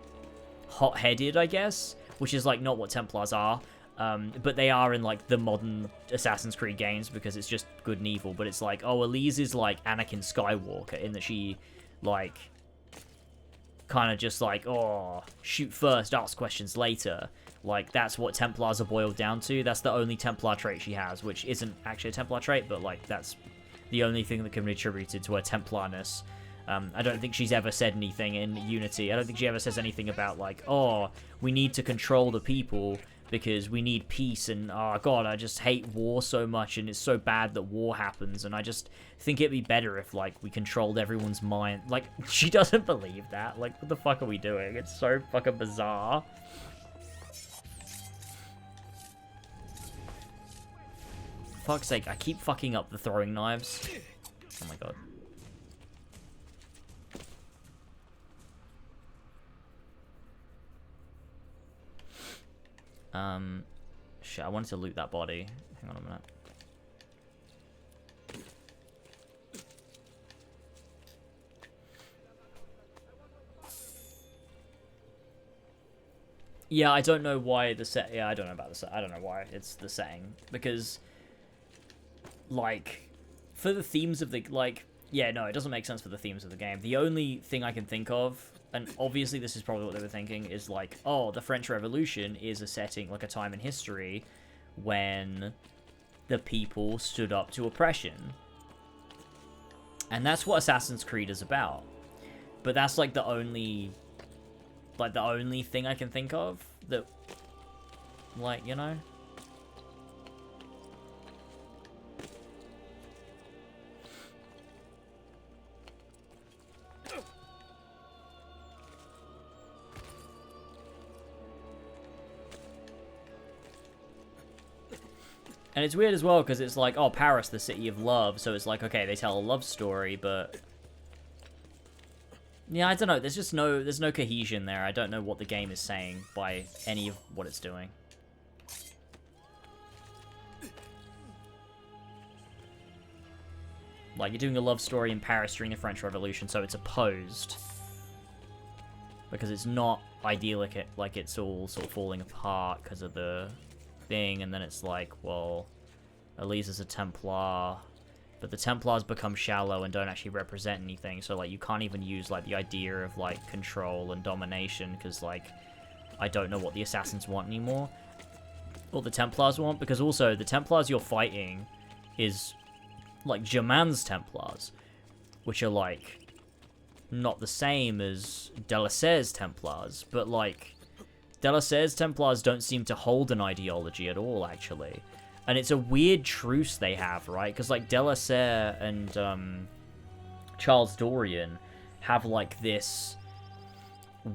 hot-headed, I guess, which is, like, not what Templars are, but they are in, like, the modern Assassin's Creed games, because it's just good and evil, but it's like, oh, Elise is, like, Anakin Skywalker, in that she, like, kind of just, like, oh, shoot first, ask questions later. Like, that's what Templars are boiled down to. That's the only Templar trait she has, which isn't actually a Templar trait, but, like, that's the only thing that can be attributed to her Templarness. I don't think she's ever said anything in Unity. I don't think she ever says anything about, like, oh, we need to control the people because we need peace, and, oh, God, I just hate war so much, and it's so bad that war happens, and I just think it'd be better if, like, we controlled everyone's mind. Like, she doesn't believe that. Like, what the fuck are we doing? It's so fucking bizarre. Fuck's sake, I keep fucking up the throwing knives. Oh my god. Shit, I wanted to loot that body. Hang on a minute. Yeah, I don't know why the set. Yeah, I don't know about the set. I don't know why it's the setting, because, like, for the themes of the, like, yeah, no, it doesn't make sense for the themes of the game. The only thing I can think of, and obviously this is probably what they were thinking, is like, oh, the French Revolution is a setting, like a time in history when the people stood up to oppression. And that's what Assassin's Creed is about. But that's like the only thing I can think of that, like, you know. And it's weird as well because it's like, oh, Paris, the city of love. So it's like, okay, they tell a love story, but yeah, I don't know. There's no cohesion there. I don't know what the game is saying by any of what it's doing. Like, you're doing a love story in Paris during the French Revolution, so it's opposed. Because it's not idyllic, like it's all sort of falling apart because of the thing, and then it's like, well, Elise is a Templar, but the Templars become shallow and don't actually represent anything, so like you can't even use like the idea of like control and domination, because like I don't know what the assassins want anymore, or the Templars want, because also the Templars you're fighting is like Germain's Templars, which are like not the same as Delassere's Templars, but like Delassere's Templars don't seem to hold an ideology at all, actually. And it's a weird truce they have, right? Because, like, Delassere and Charles Dorian have, like, this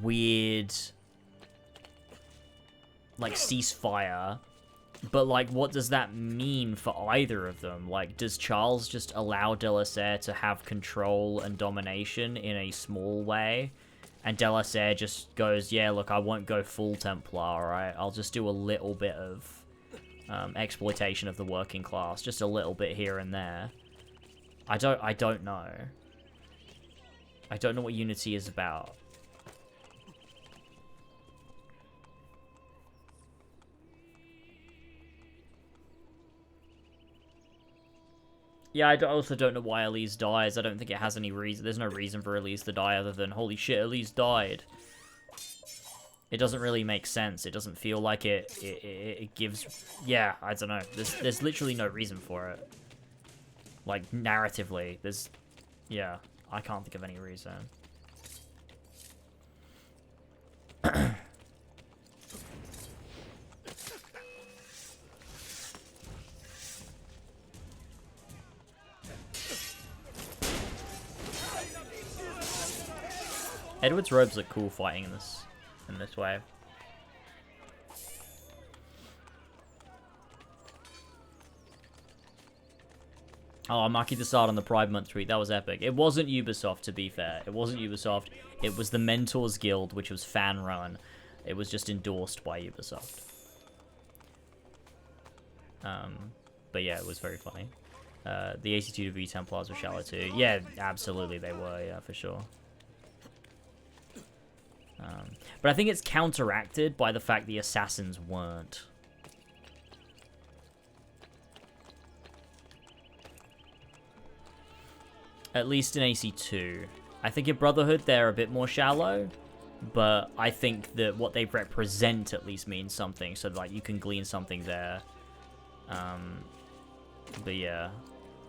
weird, like, ceasefire. But, like, what does that mean for either of them? Like, does Charles just allow Delassere to have control and domination in a small way? And Delassere just goes, yeah, look, I won't go full Templar, alright? I'll just do a little bit of exploitation of the working class. Just a little bit here and there. I don't know. I don't know what Unity is about. Yeah, I also don't know why Elise dies. I don't think it has any reason. There's no reason for Elise to die other than, holy shit, Elise died. It doesn't really make sense. It doesn't feel like it gives... Yeah, I don't know. There's literally no reason for it. Like, narratively. There's... Yeah, I can't think of any reason. Edward's robes look cool fighting in this wave. Oh, Maki Desart on the Pride Month tweet. That was epic. It wasn't Ubisoft, to be fair. It wasn't Ubisoft. It was the Mentors Guild, which was fan run. It was just endorsed by Ubisoft. But yeah, it was very funny. The AC2W Templars were shallow too. Yeah, absolutely they were. Yeah, for sure. But I think it's counteracted by the fact the assassins weren't. At least in AC2. I think in Brotherhood they're a bit more shallow, but I think that what they represent at least means something, so like you can glean something there. But yeah,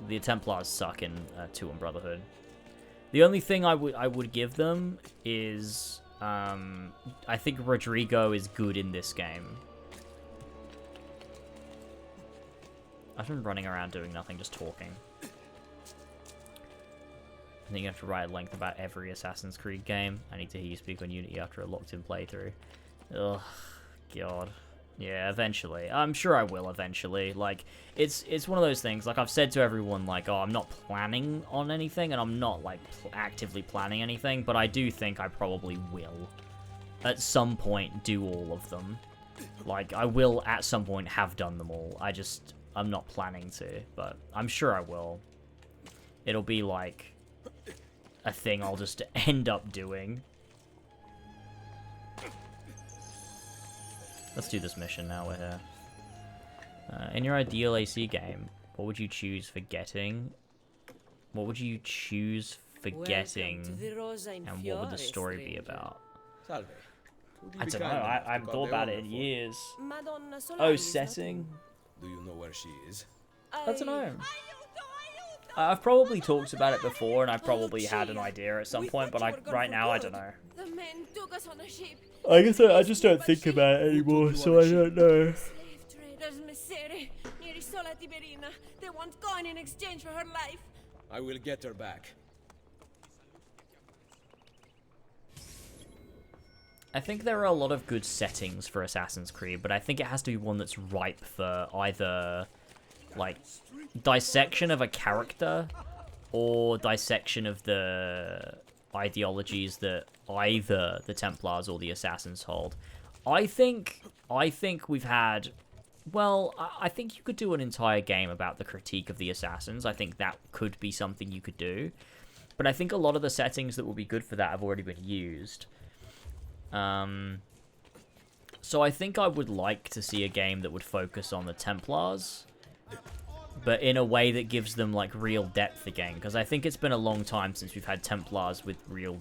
the Templars suck in 2 and Brotherhood. The only thing I would give them is I think Rodrigo is good in this game. I've been running around doing nothing, just talking. I think you have to write at length about every Assassin's Creed game. I need to hear you speak on Unity after a locked-in playthrough. Ugh, God. Yeah, eventually. I'm sure I will eventually. Like, it's one of those things, like, I've said to everyone, like, oh, I'm not planning on anything, and I'm not, like, actively planning anything, but I do think I probably will, at some point, do all of them. Like, I will, at some point, have done them all. I'm not planning to, but I'm sure I will. It'll be, like, a thing I'll just end up doing. Let's do this mission now, we're here. In your ideal AC game, what would you choose for getting? What would you choose for getting? And what would the story be about? I don't know, I haven't thought about it in years. Oh, setting? Do you know where she is? I don't know. I've probably talked about it before, and I probably had an idea at some point, but right now I don't know. The men took us on a ship. I guess I just don't think about it anymore, so I don't know. Slave traders, Messere, near Isola Tiberina. They want coin in exchange for her life. I will get her back. I think there are a lot of good settings for Assassin's Creed, but I think it has to be one that's ripe for either, like, dissection of a character or dissection of the ideologies that either the Templars or the Assassins hold. I think we've had... Well, I think you could do an entire game about the critique of the Assassins. I think that could be something you could do. But I think a lot of the settings that would be good for that have already been used. So I think I would like to see a game that would focus on the Templars, but in a way that gives them, like, real depth again, because I think it's been a long time since we've had Templars with real,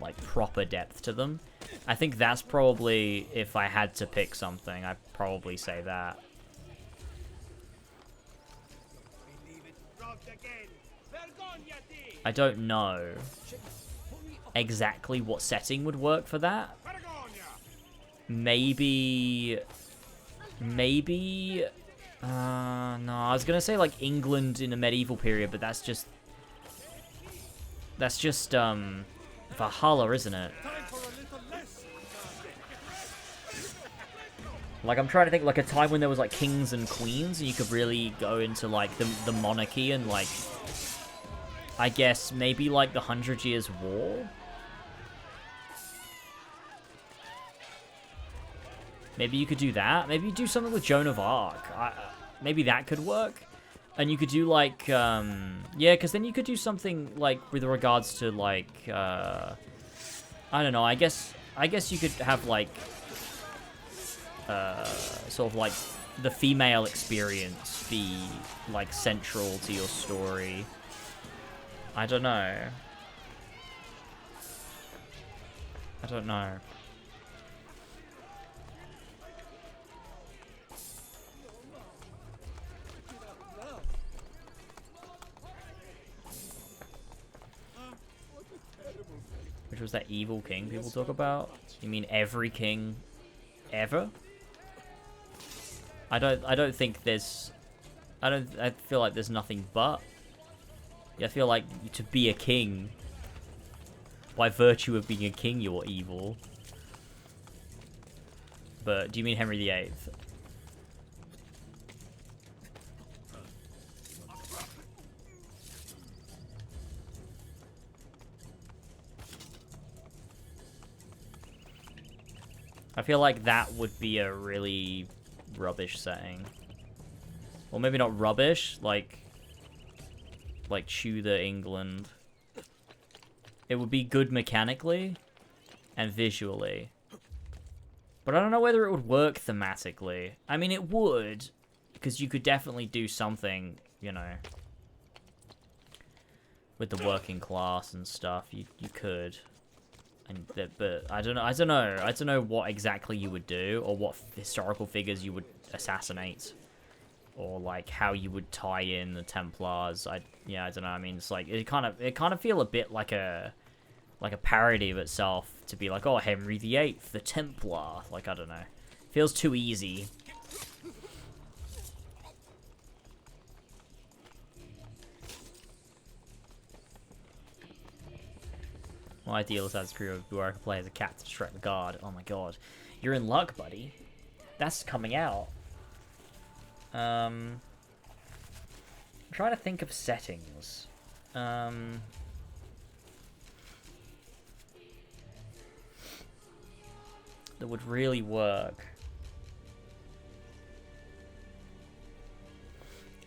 like, proper depth to them. I think that's probably, if I had to pick something, I'd probably say that. I don't know exactly what setting would work for that. Maybe, no, I was gonna say, like, England in the medieval period, but that's just, Valhalla, isn't it? Like, I'm trying to think, like, a time when there was, like, kings and queens, and you could really go into, like, the monarchy and, like, I guess maybe, like, the 100 Years' War? Maybe you could do that. Maybe you do something with Joan of Arc. Maybe that could work. And you could do, like, yeah, because then you could do something, like, with regards to, like, I don't know, I guess you could have, like, sort of, like, the female experience be, like, central to your story. I don't know. I don't know. Which was that evil king people talk about? You mean every king ever? I don't think there's... I feel like there's nothing but. I feel like to be a king, by virtue of being a king, you're evil. But do you mean Henry VIII? I feel like that would be a really rubbish setting. Or maybe not rubbish, like Tudor England. It would be good mechanically and visually. But I don't know whether it would work thematically. I mean, it would, because you could definitely do something, you know, with the working class and stuff. You could. But I don't know what exactly you would do, or what historical figures you would assassinate, or like how you would tie in the Templars. I don't know. I mean, it's like it kind of feel a bit like a parody of itself to be like, oh, Henry VIII, the Templar. Like, I don't know. Feels too easy. My ideal Assassin's Creed where I can play as a cat to distract the guard. Oh my god. You're in luck, buddy. That's coming out. I'm trying to think of settings. That would really work.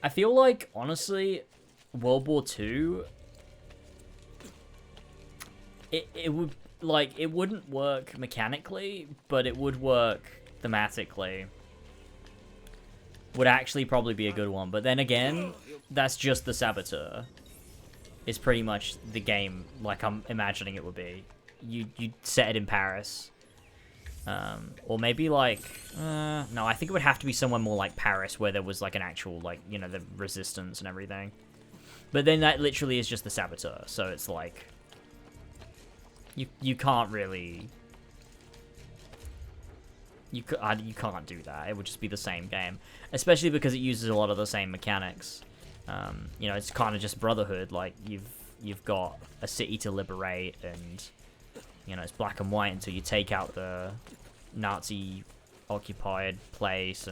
I feel like, honestly, World War II... It would, like, it wouldn't work mechanically, but it would work thematically. Would actually probably be a good one, but then again, that's just the Saboteur. It's pretty much the game, like I'm imagining it would be. You'd set it in Paris. Or maybe, like, no, I think it would have to be somewhere more like Paris, where there was, like, an actual, like, you know, the resistance and everything. But then that literally is just the saboteur, so it's like you can't really you can't do that. It would just be the same game, especially because it uses a lot of the same mechanics. You know, it's kind of just Brotherhood. Like you've got a city to liberate, and you know it's black and white until you take out the Nazi occupied place,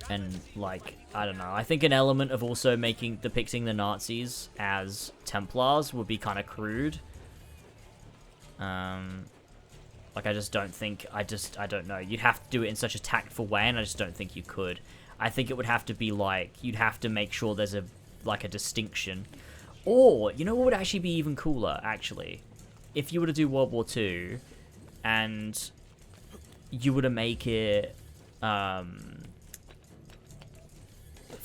and like I don't know. I think an element of also depicting the Nazis as Templars would be kind of crude. Like I just don't think I don't know. You'd have to do it in such a tactful way, and I just don't think you could. I think it would have to be like you'd have to make sure there's a distinction. Or you know what would actually be even cooler actually, if you were to do World War II, and you were to make it for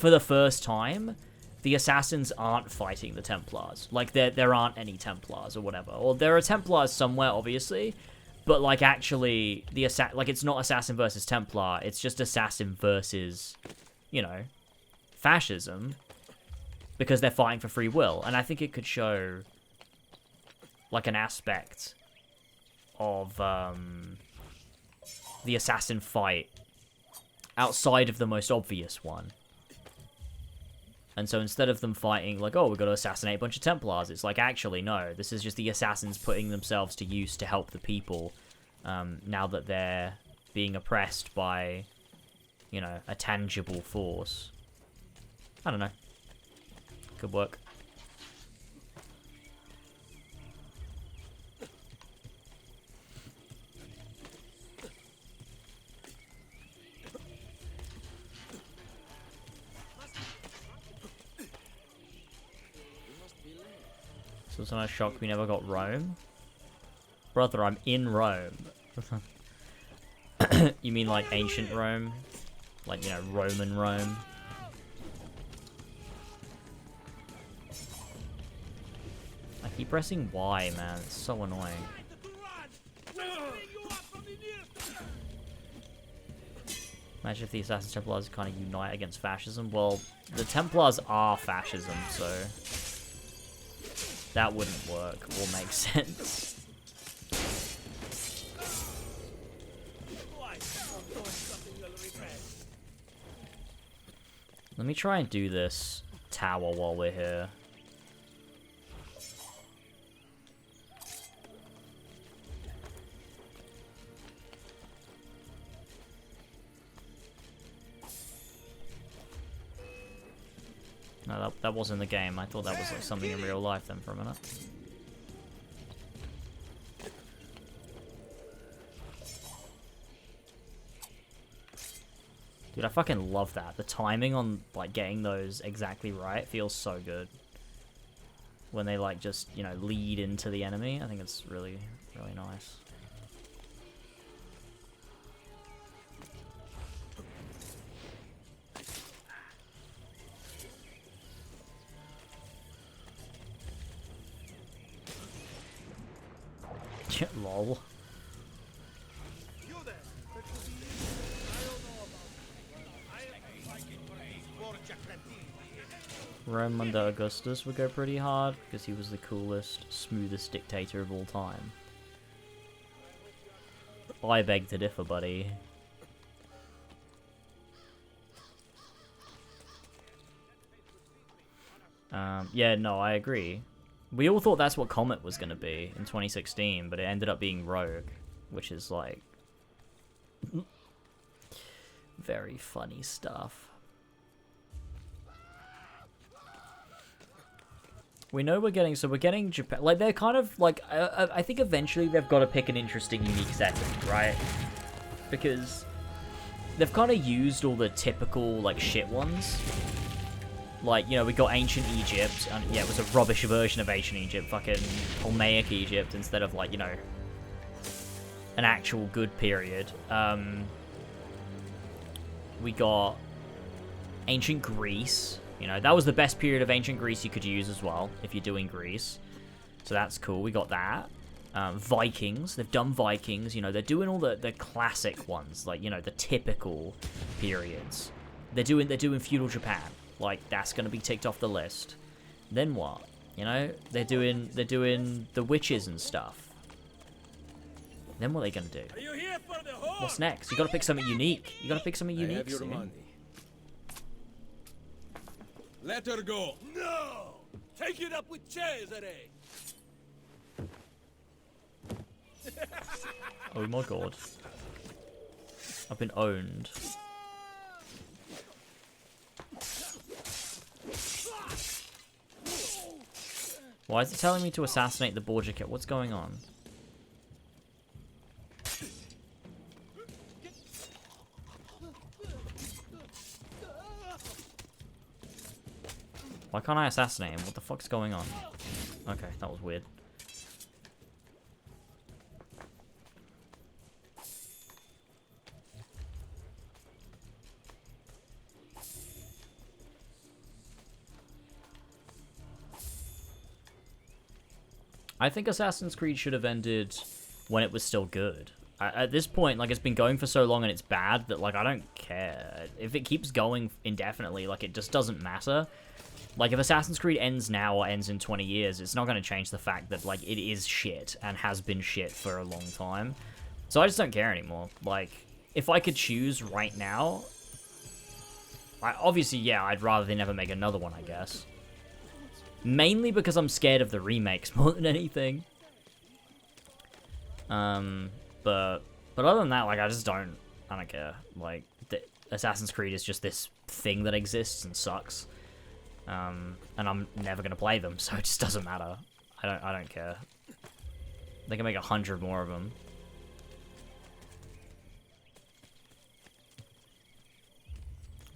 the first time, the assassins aren't fighting the Templars. Like there aren't any Templars or whatever. Or there are Templars somewhere, obviously. But, like, actually, it's not Assassin versus Templar. It's just Assassin versus, you know, fascism. Because they're fighting for free will. And I think it could show, like, an aspect of the Assassin fight outside of the most obvious one. And so instead of them fighting, like, oh, we've got to assassinate a bunch of Templars, it's like, actually, no. This is just the assassins putting themselves to use to help the people now that they're being oppressed by, you know, a tangible force. I don't know. Could work. So it's not a shock we never got Rome. Brother, I'm in Rome. You mean like ancient Rome? Like, you know, Roman Rome? I keep pressing Y, man. It's so annoying. Imagine if the Assassin Templars kind of unite against fascism. Well, the Templars are fascism, so that wouldn't work or make sense. Let me try and do this tower while we're here. No, that wasn't the game. I thought that was like something in real life then for a minute. Dude, I fucking love that. The timing on like getting those exactly right feels so good. When they like just, you know, lead into the enemy. I think it's really, really nice. Lol. Rome under Augustus would go pretty hard because he was the coolest, smoothest dictator of all time. I beg to differ, buddy. Yeah, no, I agree. We all thought that's what Comet was going to be in 2016, but it ended up being Rogue, which is like very funny stuff. We know we're getting Japan. Like, they're kind of like, I think eventually they've got to pick an interesting, unique setting, right? Because they've kind of used all the typical, like, shit ones. Like, you know, we got ancient Egypt, and yeah, it was a rubbish version of ancient Egypt, fucking Ptolemaic Egypt, instead of, like, you know, an actual good period. We got ancient Greece. You know, that was the best period of ancient Greece you could use as well, if you're doing Greece. So that's cool, we got that. Vikings, they've done Vikings, you know, they're doing all the classic ones, like, you know, the typical periods. They're doing feudal Japan. Like, that's gonna be ticked off the list. Then what? You know, they're doing the witches and stuff. Then what are they gonna do? Are you here for the horse? What's next? You gotta pick something unique. You gotta pick something I unique have your soon. money. Let her go. No! Take it up with Cesare. Oh my god. I've been owned. Why is it telling me to assassinate the Borgia Kit? What's going on? Why can't I assassinate him? What the fuck's going on? Okay, that was weird. I think Assassin's Creed should have ended when it was still good. At this point, like, it's been going for so long and it's bad that, like, I don't care. If it keeps going indefinitely, like, it just doesn't matter. Like, if Assassin's Creed ends now or ends in 20 years, it's not going to change the fact that, like, it is shit and has been shit for a long time. So I just don't care anymore. Like, if I could choose right now, obviously, yeah, I'd rather they never make another one, I guess. Mainly because I'm scared of the remakes more than anything. But other than that, like, I don't care. Like, Assassin's Creed is just this thing that exists and sucks. And I'm never gonna play them, so it just doesn't matter. I don't care. They can make 100 more of them.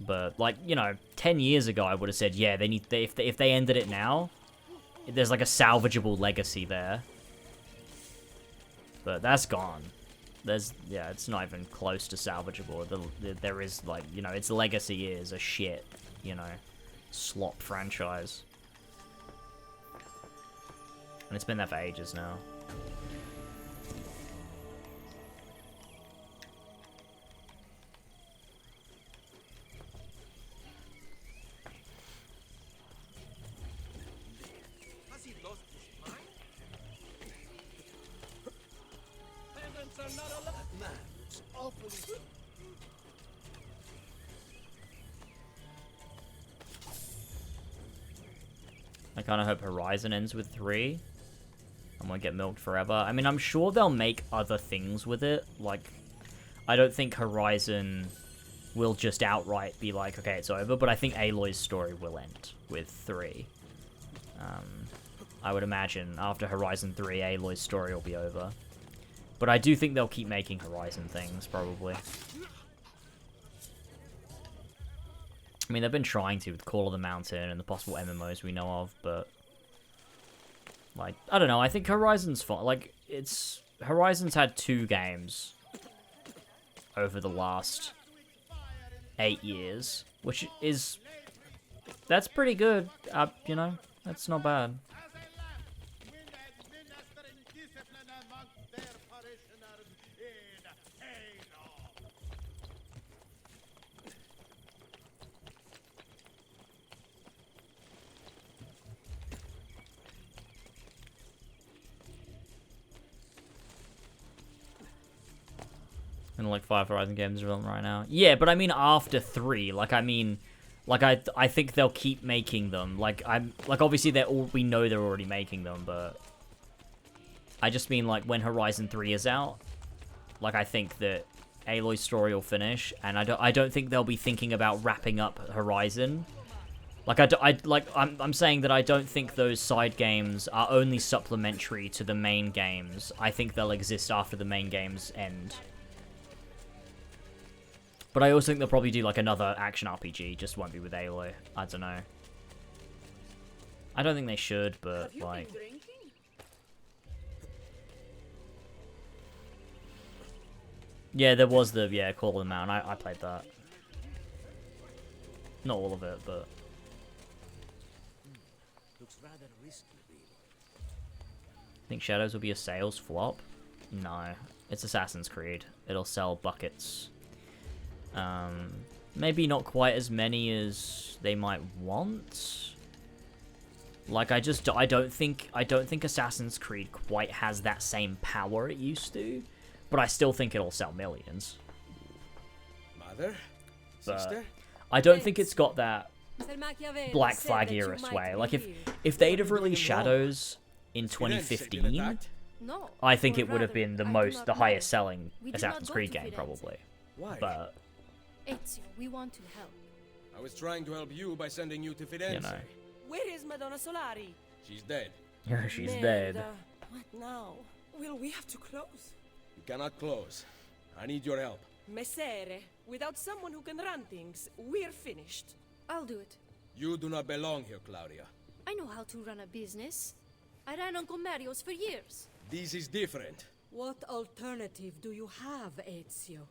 But, like, you know, 10 years ago I would have said, yeah, if they ended it now, there's like a salvageable legacy there. But that's gone. Yeah, it's not even close to salvageable. There is, like, you know, its legacy is a shit, you know, slop franchise. And it's been there for ages now. Has he lost his mind? Peasants are not allowed. That man looks awfully. I kind of hope Horizon ends with 3. I won't get milked forever. I mean, I'm sure they'll make other things with it. Like, I don't think Horizon will just outright be like, okay, it's over. But I think Aloy's story will end with 3. I would imagine after Horizon 3, Aloy's story will be over. But I do think they'll keep making Horizon things, probably. I mean, they've been trying to with Call of the Mountain and the possible MMOs we know of, but... like, I don't know, I think Horizon's fun. Like, Horizon's had 2 games over the last 8 years, which is... that's pretty good, you know? That's not bad. And like 5 Horizon games are on right now. Yeah, but I mean after 3. Like, I mean, like, I think they'll keep making them. Like, obviously we know they're already making them, but I just mean, like, when Horizon 3 is out, like, I think that Aloy's story will finish, and I don't think they'll be thinking about wrapping up Horizon. Like, I'm saying that I don't think those side games are only supplementary to the main games. I think they'll exist after the main games end. But I also think they'll probably do, like, another action RPG, just won't be with Aloy. I don't know. I don't think they should, but, like... yeah, there was the, Call of the Mountain. I played that. Not all of it, but... Looks rather risky, really. think Shadows will be a sales flop? No. It's Assassin's Creed. It'll sell buckets. Maybe not quite as many as they might want. Like, I don't think Assassin's Creed quite has that same power it used to, but I still think it'll sell millions. Mother? But Sister? I don't think it's got that Sir Machiavelli Black said Flag that you era might sway. be Like, here. if they'd have released Shadows in 2015, No, I think or it would have rather, been the I do not know. highest selling We did not Assassin's go Creed to game, Firenze. probably. Why? But, Ezio, we want to help. I was trying to help you by sending you to Firenze. you know. Where is Madonna Solari? She's dead. She's dead. Merda. What now? Will we have to close? You cannot close. I need your help. Messere, without someone who can run things, we're finished. I'll do it. You do not belong here, Claudia. I know how to run a business. I ran Uncle Mario's for years. This is different. What alternative do you have, Ezio?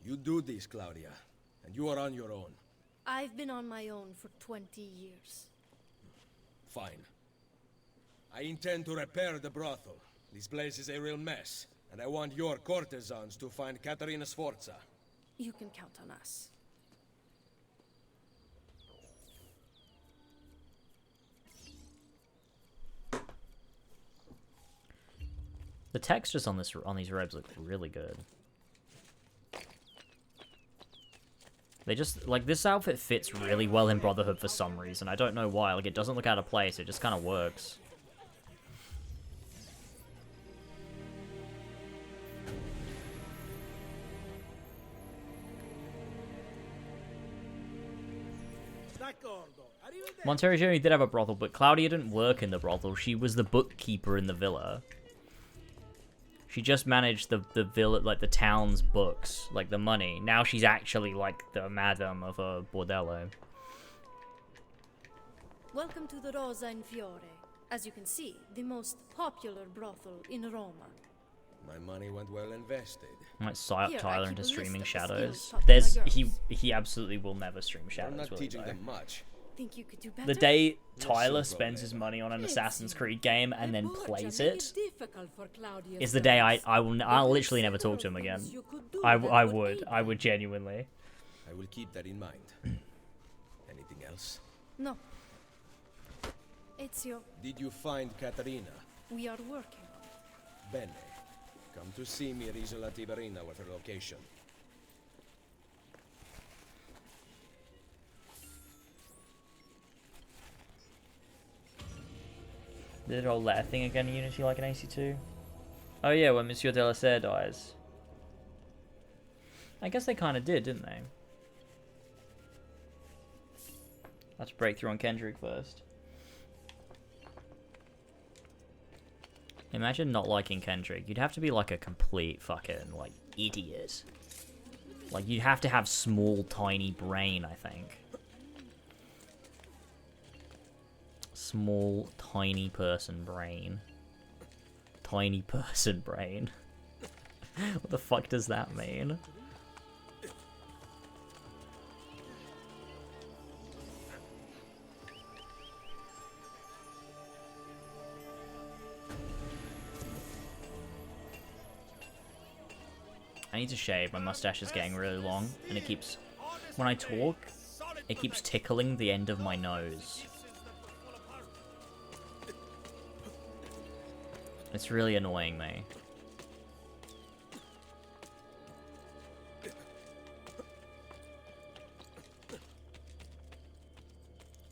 You do this, Claudia, and you are on your own. I've been on my own for 20 years. Fine. I intend to repair the brothel. This place is a real mess, and I want your courtesans to find Caterina Sforza. You can count on us. The textures on these robes look really good. They just, like, this outfit fits really well in Brotherhood for some reason. I don't know why. Like, it doesn't look out of place. It just kind of works. Monteriggioni did have a brothel, but Claudia didn't work in the brothel. She was the bookkeeper in the villa. She just managed the villa, like the town's books, like the money. Now she's actually like the madam of a bordello. Welcome to the Rosa in Fiore. As you can see, the most popular brothel in Roma. My money went well invested. I might sign up Here, I Tyler keep into a list streaming of the skills Shadows. taught by my There's girls. he absolutely will never stream I'm Shadows. not Will he, teaching though? them much. Think you could do better? The day Yes, Tyler no spends his problemo. money on an Assassin's Creed game and then plays it, difficult for Claudia's is the day girls. I'll literally never talk to him again. You could do I that would genuinely. I will keep that in mind. Anything else? No. Ezio, Did you find Caterina? we are working on it. Bene. Come to see me at Isola Tiberina with her location. Did it all that thing again in Unity like an AC2? Oh yeah, when Monsieur de la Serre dies. I guess they kind of did, didn't they? Let's break through on Kendrick first. Imagine not liking Kendrick. You'd have to be like a complete fucking like idiot. Like you'd have to have small tiny brain, I think. Small tiny person brain. Tiny person brain. What the fuck does that mean? I need to shave. My mustache is getting really long, and it keeps, when I talk, it keeps tickling the end of my nose. It's really annoying me.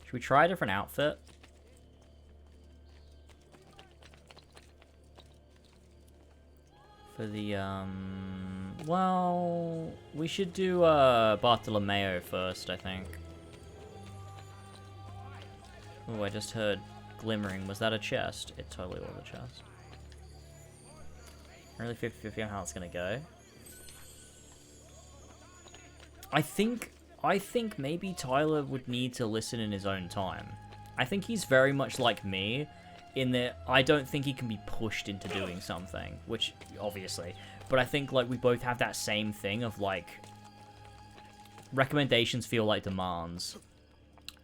Should we try a different outfit? For the, well, we should do, Bartolomeo first, I think. Oh, I just heard glimmering. Was that a chest? It totally was a chest. Really 50-50 on how it's gonna go. I think maybe Tyler would need to listen in his own time. I think he's very much like me, in that I don't think he can be pushed into doing something, which, obviously, but I think, like, we both have that same thing of, like, recommendations feel like demands,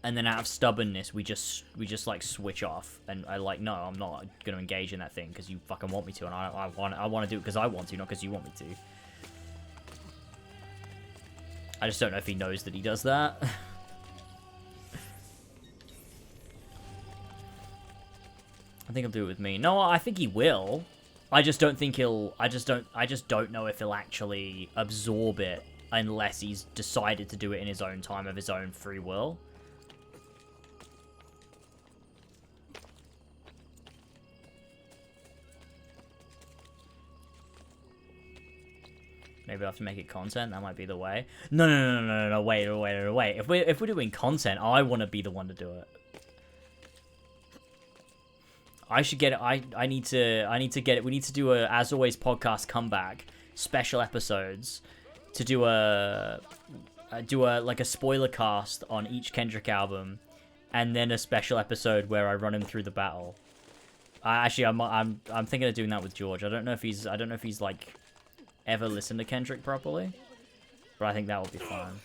and then out of stubbornness, we just like, switch off, and I, like, no, I'm not gonna engage in that thing, because you fucking want me to, and I want to do it because I want to, not because you want me to. I just don't know if he knows that he does that. I think he'll do it with me. No, I think he will. I just don't think he'll... I just don't know if he'll actually absorb it unless he's decided to do it in his own time of his own free will. Maybe I have to make it content. That might be the way. No. Wait. If we're doing content, I want to be the one to do it. I should get it. I need to get it. We need to do a As Always podcast comeback special episodes to do a like a spoiler cast on each Kendrick album, and then a special episode where I run him through the battle. Actually, I'm thinking of doing that with George. I don't know if he's like ever listened to Kendrick properly, but I think that would be fun.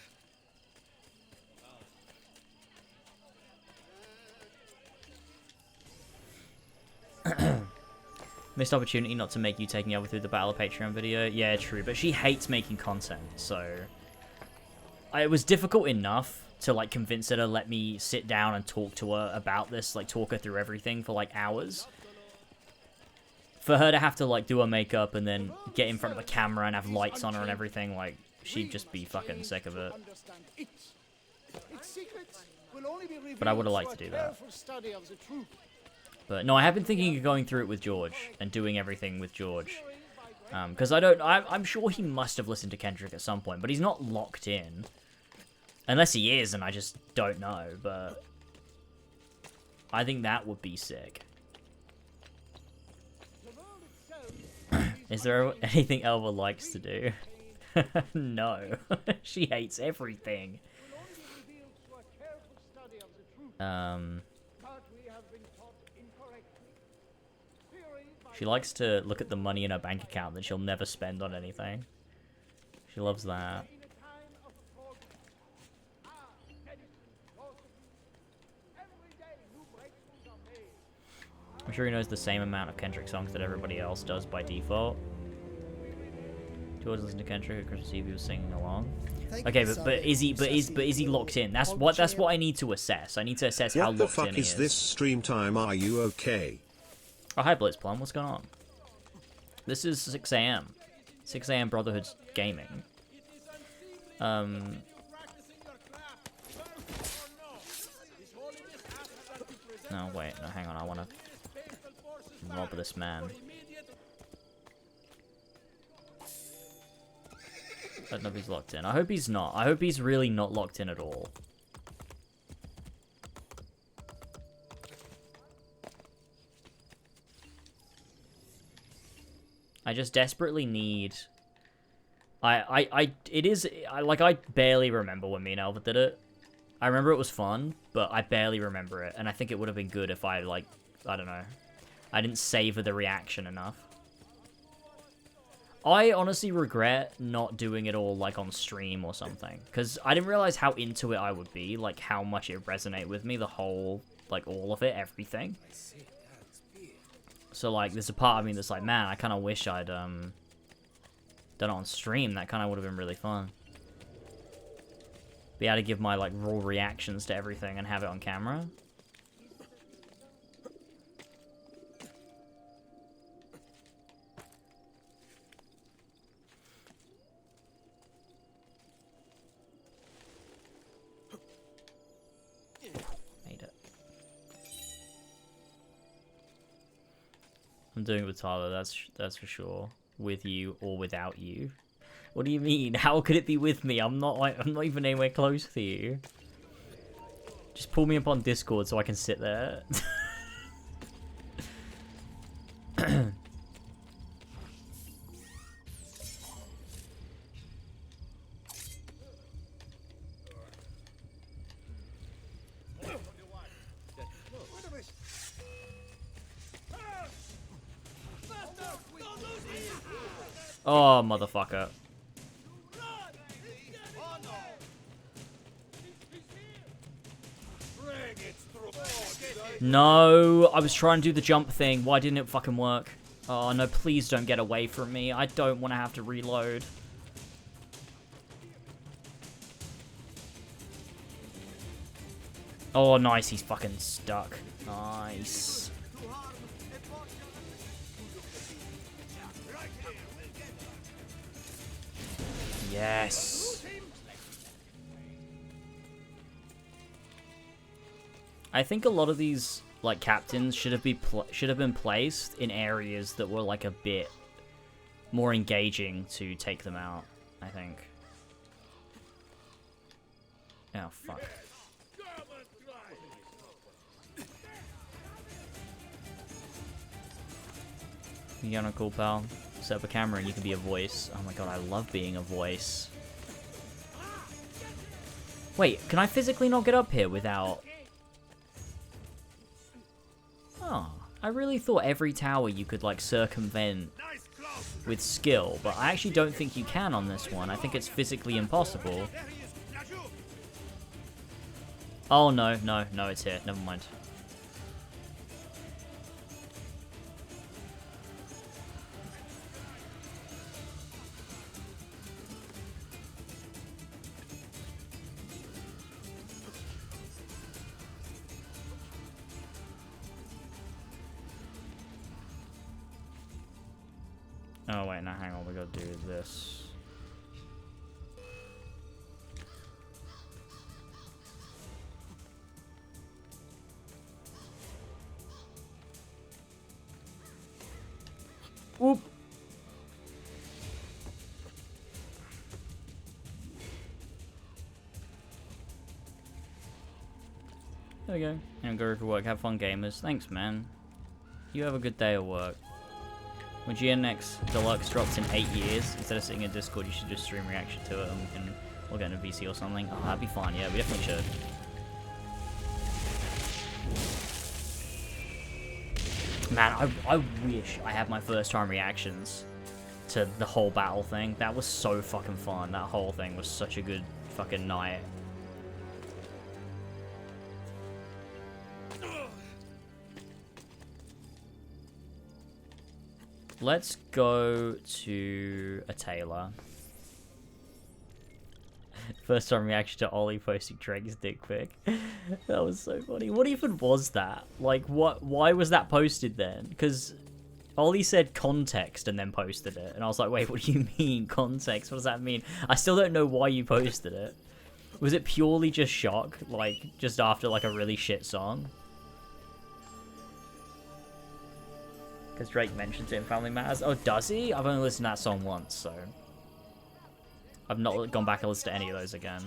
Missed opportunity not to make you taking over through the battle Patreon video. Yeah, true, but she hates making content, so it was difficult enough to like convince her to let me sit down and talk to her about this, like talk her through everything for like hours. For her to have to like do her makeup and then get in front of a camera and have lights on her and everything, like she'd just be fucking sick of it. But I would have liked to do that. But no, I have been thinking of going through it with George and doing everything with George. Because I'm sure he must have listened to Kendrick at some point, but he's not locked in. Unless he is, and I just don't know, but I think that would be sick. Is there anything Elva likes to do? No. She hates everything. She likes to look at the money in her bank account that she'll never spend on anything. She loves that. I'm sure he knows the same amount of Kendrick songs that everybody else does by default. George listened to Kendrick at Christmas Eve. He was singing along. Okay, but is he locked in? That's what I need to assess. I need to assess how locked in he is. What the fuck is this stream time? Are you okay? Oh, hi Blitzplum, what's going on? This is 6 AM. 6 AM Brotherhood's gaming. No, wait, no, hang on, I wanna rob this man. I don't know if he's locked in. I hope he's not. I hope he's really not locked in at all. I just desperately need... I barely remember when me and Elva did it. I remember it was fun, but I barely remember it. And I think it would have been good if I, like, I don't know. I didn't savor the reaction enough. I honestly regret not doing it all, like, on stream or something. Because I didn't realize how into it I would be. Like, how much it resonated with me. The whole, like, all of it, everything. So, like, there's a part of me that's like, man, I kind of wish I'd, done it on stream. That kind of would have been really fun. Be able to give my, like, raw reactions to everything and have it on camera. Made it. I'm doing it with Tyler, that's for sure. With you or without you. What do you mean? How could it be with me? I'm not even anywhere close to you. Just pull me up on Discord so I can sit there. Oh, motherfucker. No, I was trying to do the jump thing. Why didn't it fucking work? Oh, no, please don't get away from me. I don't want to have to reload. Oh, nice. He's fucking stuck. Nice. Yes. I think a lot of these like captains should have been placed in areas that were like a bit more engaging to take them out, I think. Oh fuck. You get on a cool pal. Set up a camera and you can be a voice. Oh my god, I love being a voice. Wait, can I physically not get up here without... Oh, I really thought every tower you could like circumvent with skill, but I actually don't think you can on this one. I think it's physically impossible. Oh no, it's here. Never mind. Oh wait, now hang on, we gotta do this. Whoop! There we go. And go for work. Have fun, gamers. Thanks, man. You have a good day at work. When GNX Deluxe drops in 8 years, instead of sitting in Discord, you should just stream reaction to it and we'll get in a VC or something. Oh, that'd be fun. Yeah, we definitely should. Man, I wish I had my first time reactions to the whole battle thing. That was so fucking fun. That whole thing was such a good fucking night. Let's go to a tailor. First time reaction to Ollie posting Drake's dick pic. That was so funny. What even was that? Like, what? Why was that posted then? Because Ollie said context and then posted it. And I was like, wait, what do you mean context? What does that mean? I still don't know why you posted it. Was it purely just shock? Like, just after like a really shit song? Because Drake mentions it in Family Matters. Oh, does he? I've only listened to that song once, so... I've not gone back and listened to any of those again.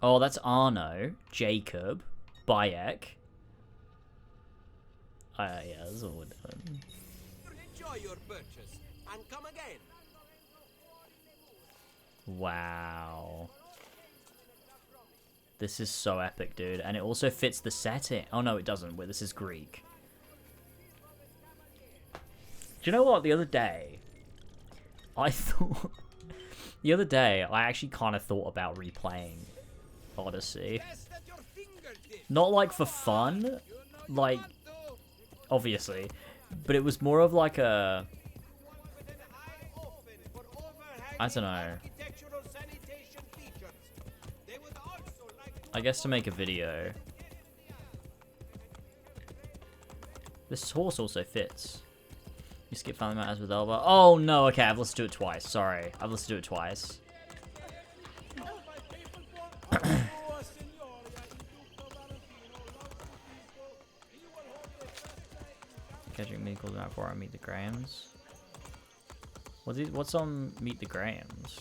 Oh, that's Arno, Jacob, Bayek. Yeah, that's all we're doing. Enjoy your purchase and come again. Wow. This is so epic, dude. And it also fits the setting. Oh, no, it doesn't. Wait, this is Greek. Do you know what? The other day, I thought... The other day, I actually kind of thought about replaying Odyssey. Not, like, for fun. Like, obviously. But it was more of, like, a... I don't know. I guess to make a video. This horse also fits. You skip Family Matters with Elba. Oh no, okay, I've listened to it twice. Sorry, I've listened to it twice. Catching me calls out before I meet the Grahams. What's on Meet the Grahams?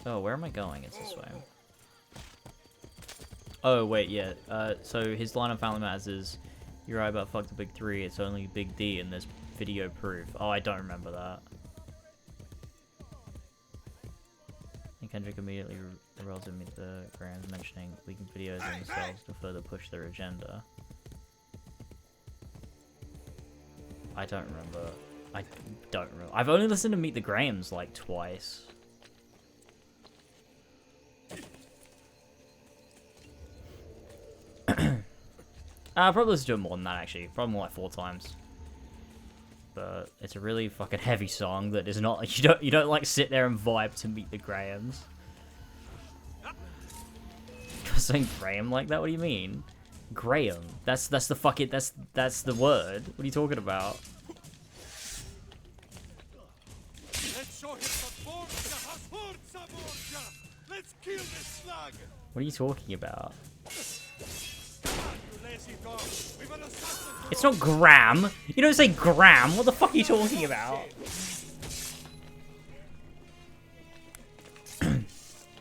Oh, where am I going? It's this way. Oh, wait, yeah. So his line on Family Matters is, "You're right about fuck the big three, it's only Big D and there's video proof." Oh, I don't remember that. And Kendrick immediately rolls in Meet the Grahams, mentioning leaking videos themselves to further push their agenda. I don't remember. I don't remember. I've only listened to Meet the Grahams like twice. I'll probably listen to it more than that, actually. Probably more like 4 times. but it's a really fucking heavy song that is not. You don't like sit there and vibe to Meet the Grahams. You're saying Graham like that? What do you mean? Graham. That's the fucking that's the word. What are you talking about? Let's show him that Borgia has heard Saborgia. Let's kill this slug. What are you talking about? You lazy dog. We will assassinate. It's not Graham. You don't say Graham. What the fuck are you talking about?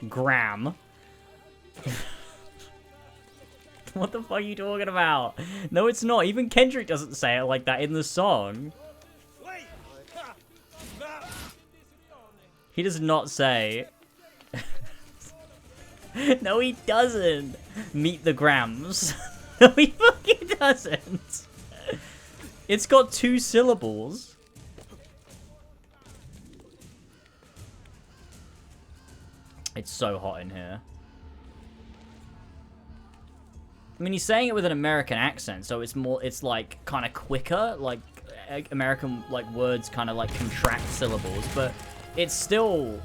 Graham. What the fuck are you talking about? No, it's not. Even Kendrick doesn't say it like that in the song. He does not say... No, he doesn't. Meet the Grams. No, he fucking doesn't. It's got 2 syllables. It's so hot in here. I mean, he's saying it with an American accent, so it's like kind of quicker, like American like words kind of like contract syllables, but it's still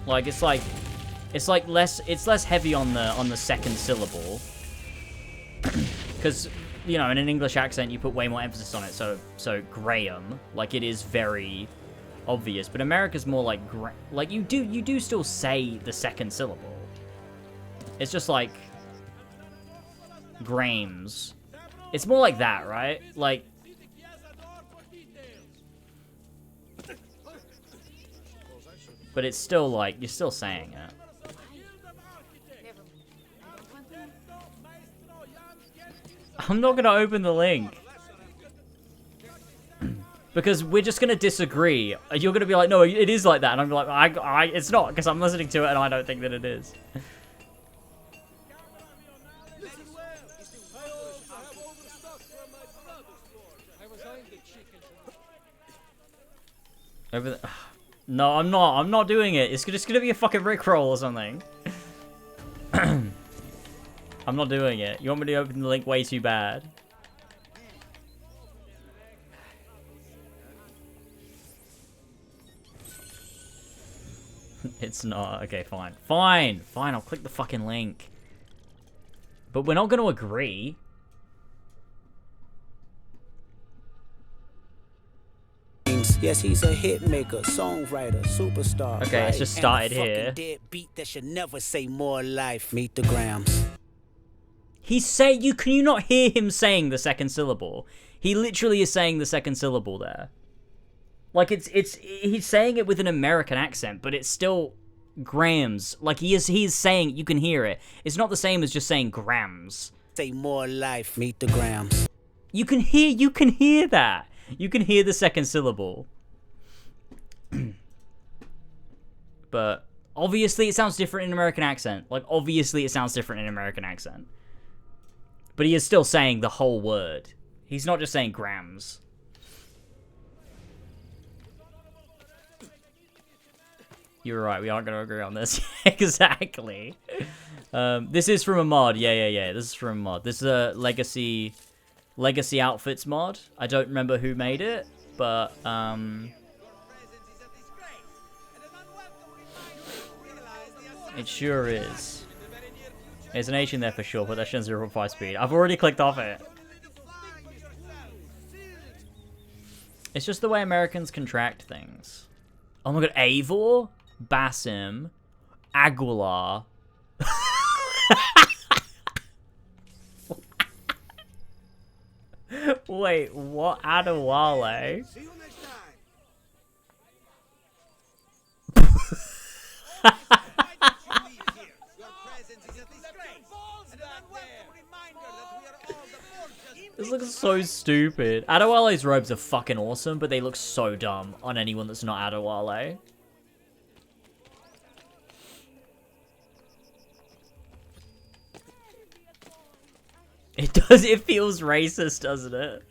like it's less heavy on the second syllable, because you know in an English accent you put way more emphasis on it. So Graham, like it is very obvious, but America's more like you do still say the second syllable. It's just like Grames. It's more like that, right? Like but it's still like you're still saying it. I'm not gonna open the link because we're just gonna disagree. You're gonna be like, no, it is like that, and I'm like, it's not, because I'm listening to it and I don't think that it is. Over the... No, I'm not doing it. It's just gonna be a fucking rickroll or something. I'm not doing it. You want me to open the link way too bad? It's not. Okay, fine. Fine, I'll click the fucking link. But we're not gonna agree. Yes, he's a hit maker, songwriter, superstar. Okay, right? it's just started and a here. dead beat that should never say more life. Meet the Grams. He's saying can you not hear him saying the second syllable? He literally is saying the second syllable there. Like he's saying it with an American accent, but it's still grams. Like he's saying, you can hear it. It's not the same as just saying grams. Say more life. Meet the Grams. You can hear that. You can hear the second syllable. But obviously it sounds different in American accent. Like obviously it sounds different in American accent. But he is still saying the whole word. He's not just saying grams. You're right, we aren't going to agree on this. Exactly. This is from a mod. Yeah. This is from a mod. This is a Legacy Outfits mod. I don't remember who made it, but it sure is. There's an H in there for sure, but that's 0.5 speed. I've already clicked off it. It's just the way Americans contract things. Oh my god, Eivor, Basim, Aguilar. Wait, what? Adewale? This looks so stupid. Adewale's robes are fucking awesome, but they look so dumb on anyone that's not Adewale. It does, it feels racist, doesn't it?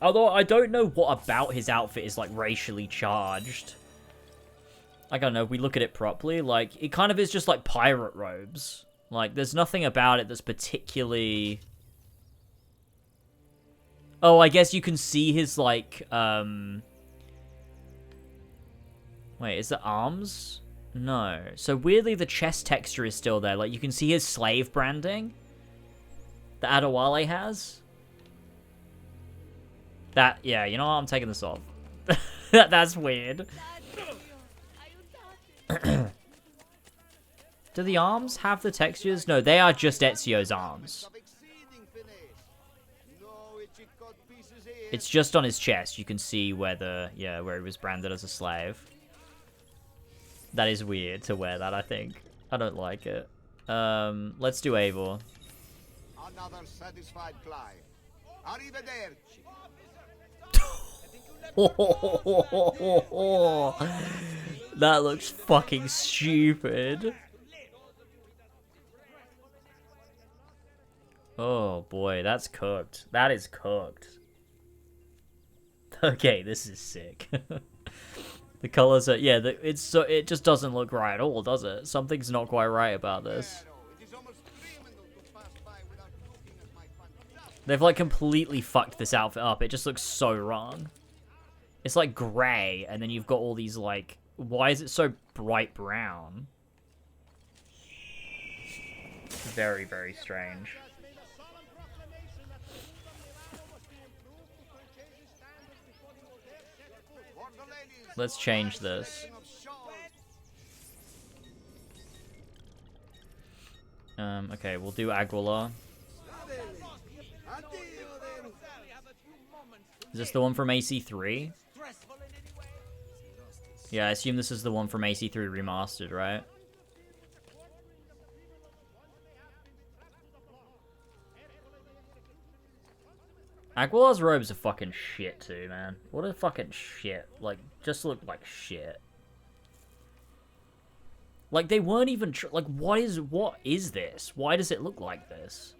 Although I don't know what about his outfit is like racially charged. I don't know, if we look at it properly, like, it kind of is just like pirate robes. Like, there's nothing about it that's particularly... Oh, I guess you can see his, like, Wait, is it arms? No. So, weirdly, the chest texture is still there. Like, you can see his slave branding that Adewale has. That, yeah, you know what? I'm taking this off. That's weird. Do the arms have the textures? No, they are just Ezio's arms. It's just on his chest. You can see where where he was branded as a slave. That is weird to wear that, I think. I don't like it. Let's do Eivor. Another satisfied client. Arrivederci. That looks fucking stupid. Oh boy, that's cooked. That is cooked. Okay, this is sick. The colors are, yeah, it just doesn't look right at all, does it? Something's not quite right about this. They've like completely fucked this outfit up. It just looks so wrong. It's like grey, and then you've got all these like, why is it so bright brown? Very, very strange. Let's change this. Okay, we'll do Aguilar. Is this the one from AC3? Yeah, I assume this is the one from AC3 Remastered, right? Aguilar's robes are fucking shit too, man. What a fucking shit. Like, just look like shit. Like, they weren't even... like, what is this? Why does it look like this?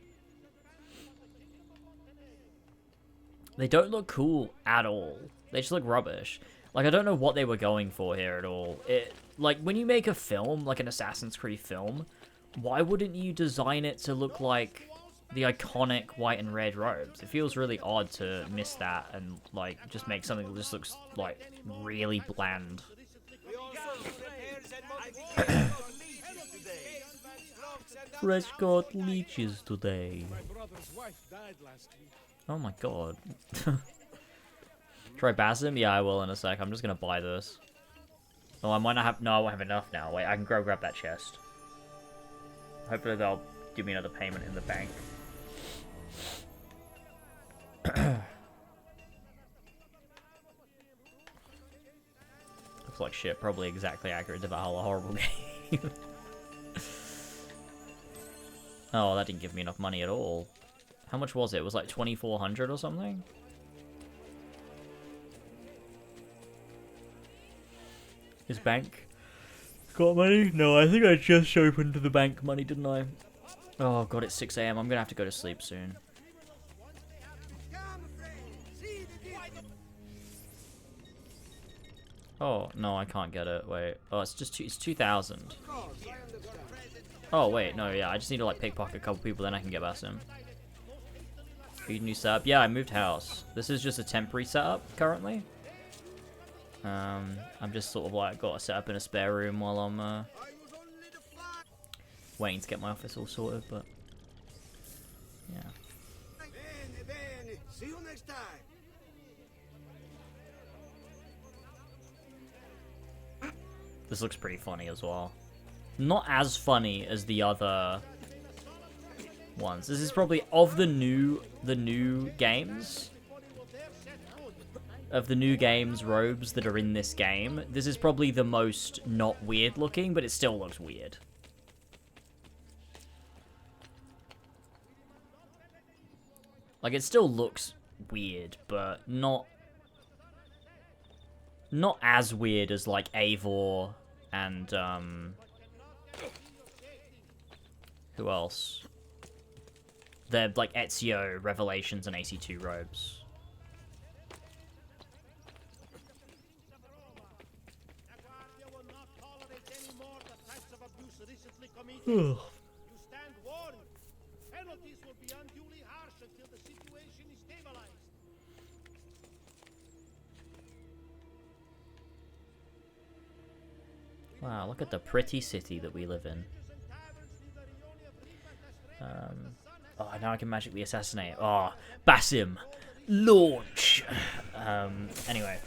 They don't look cool at all. They just look rubbish. Like, I don't know what they were going for here at all. Like, when you make a film, like an Assassin's Creed film, why wouldn't you design it to look like the iconic white and red robes? It feels really odd to miss that and, like, just make something that just looks, like, really bland. Fresh got leeches today. Oh my god. Try Basim? Yeah, I will in a sec. I'm just gonna buy this. Oh, I might not have... no, I won't have enough now. Wait, I can go grab that chest. Hopefully they'll give me another payment in the bank. Looks like shit. Probably exactly accurate to Valhalla. Horrible game. Oh, that didn't give me enough money at all. How much was it? It was like 2,400 or something? Is bank got money? No, I think I just opened the bank money, didn't I? Oh god, it's 6 AM. I'm gonna have to go to sleep soon. Oh, no, I can't get it. Wait. Oh, it's just it's 2,000. Oh, wait. No, yeah. I just need to, like, pickpocket a couple people, then I can get Basim. Feed new setup. Yeah, I moved house. This is just a temporary setup, currently. I'm just sort of, like, got to set up in a spare room while I'm, waiting to get my office all sorted, but... yeah. See you next time. This looks pretty funny as well. Not as funny as the other ones. This is probably of the new games. Of the new games robes that are in this game, this is probably the most not weird looking, but it still looks weird. Like, it still looks weird, but not as weird as, like, Eivor and, who else? They're, like, Ezio, Revelations, and AC2 robes. Ugh. Stand warned. Penalties will be unduly harsh until the situation is stabilized. Wow, look at the pretty city that we live in. Oh, now I can magically assassinate. Oh, Basim, launch. Anyway,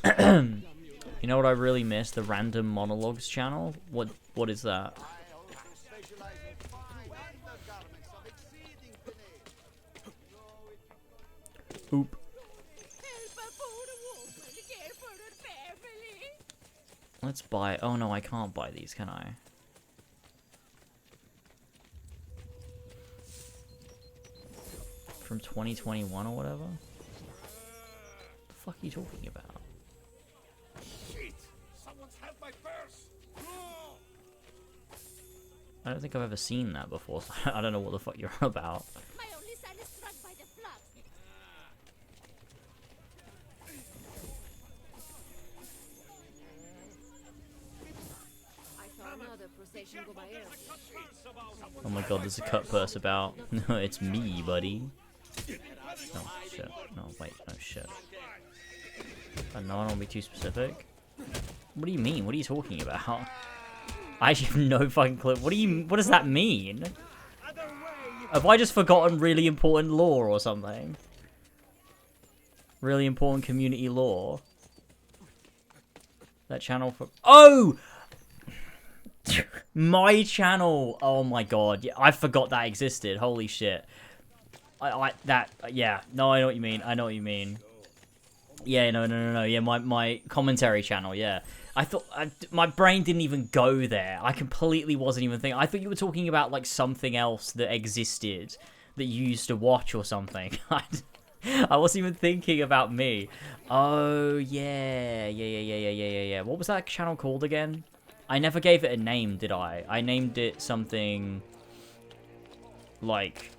you know what I really miss? The random monologues channel. What is that? Oop. Let's buy. Oh no, I can't buy these, can I? From 2021 or whatever? What the fuck are you talking about? Shit! Someone's had my purse. I don't think I've ever seen that before, so I don't know what the fuck you're on about. My only son is struck by the flood. I saw another procession go by air. Oh my god, there's a cut purse about. No, it's me, buddy. Oh shit. No, wait. Oh shit. I know I don't want to be too specific. What do you mean? What are you talking about? I actually have no fucking clue. What does that mean? Have I just forgotten really important lore or something? Really important community lore? That channel for... Oh! My channel! Oh my god. Yeah, I forgot that existed. Holy shit. Yeah. No, I know what you mean. I know what you mean. Yeah, no. Yeah, my commentary channel, yeah. I thought... my brain didn't even go there. I completely wasn't even thinking... I thought you were talking about, like, something else that existed that you used to watch or something. I wasn't even thinking about me. Oh, yeah. Yeah. What was that channel called again? I never gave it a name, did I? I named it something... Like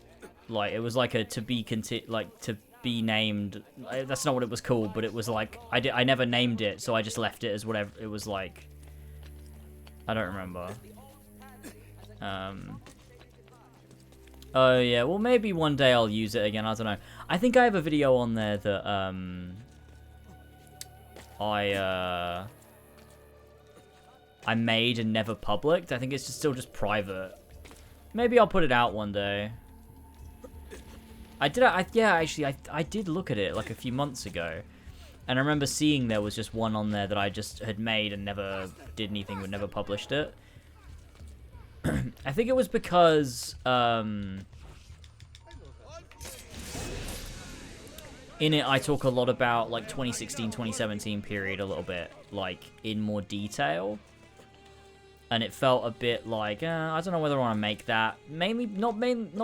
it was like a to be named. That's not what it was called, but it was like I never named it, so I just left it as whatever it was like. I don't remember. Oh yeah, well maybe one day I'll use it again. I don't know. I think I have a video on there that I made and never published. I think it's still just private. Maybe I'll put it out one day. I did look at it like a few months ago, and I remember seeing there was just one on there that I just had made and never did anything with, never published it. I think it was because in it I talk a lot about like 2016, 2017 period a little bit, like in more detail. And it felt a bit like, I don't know whether I want to make that. Mainly, not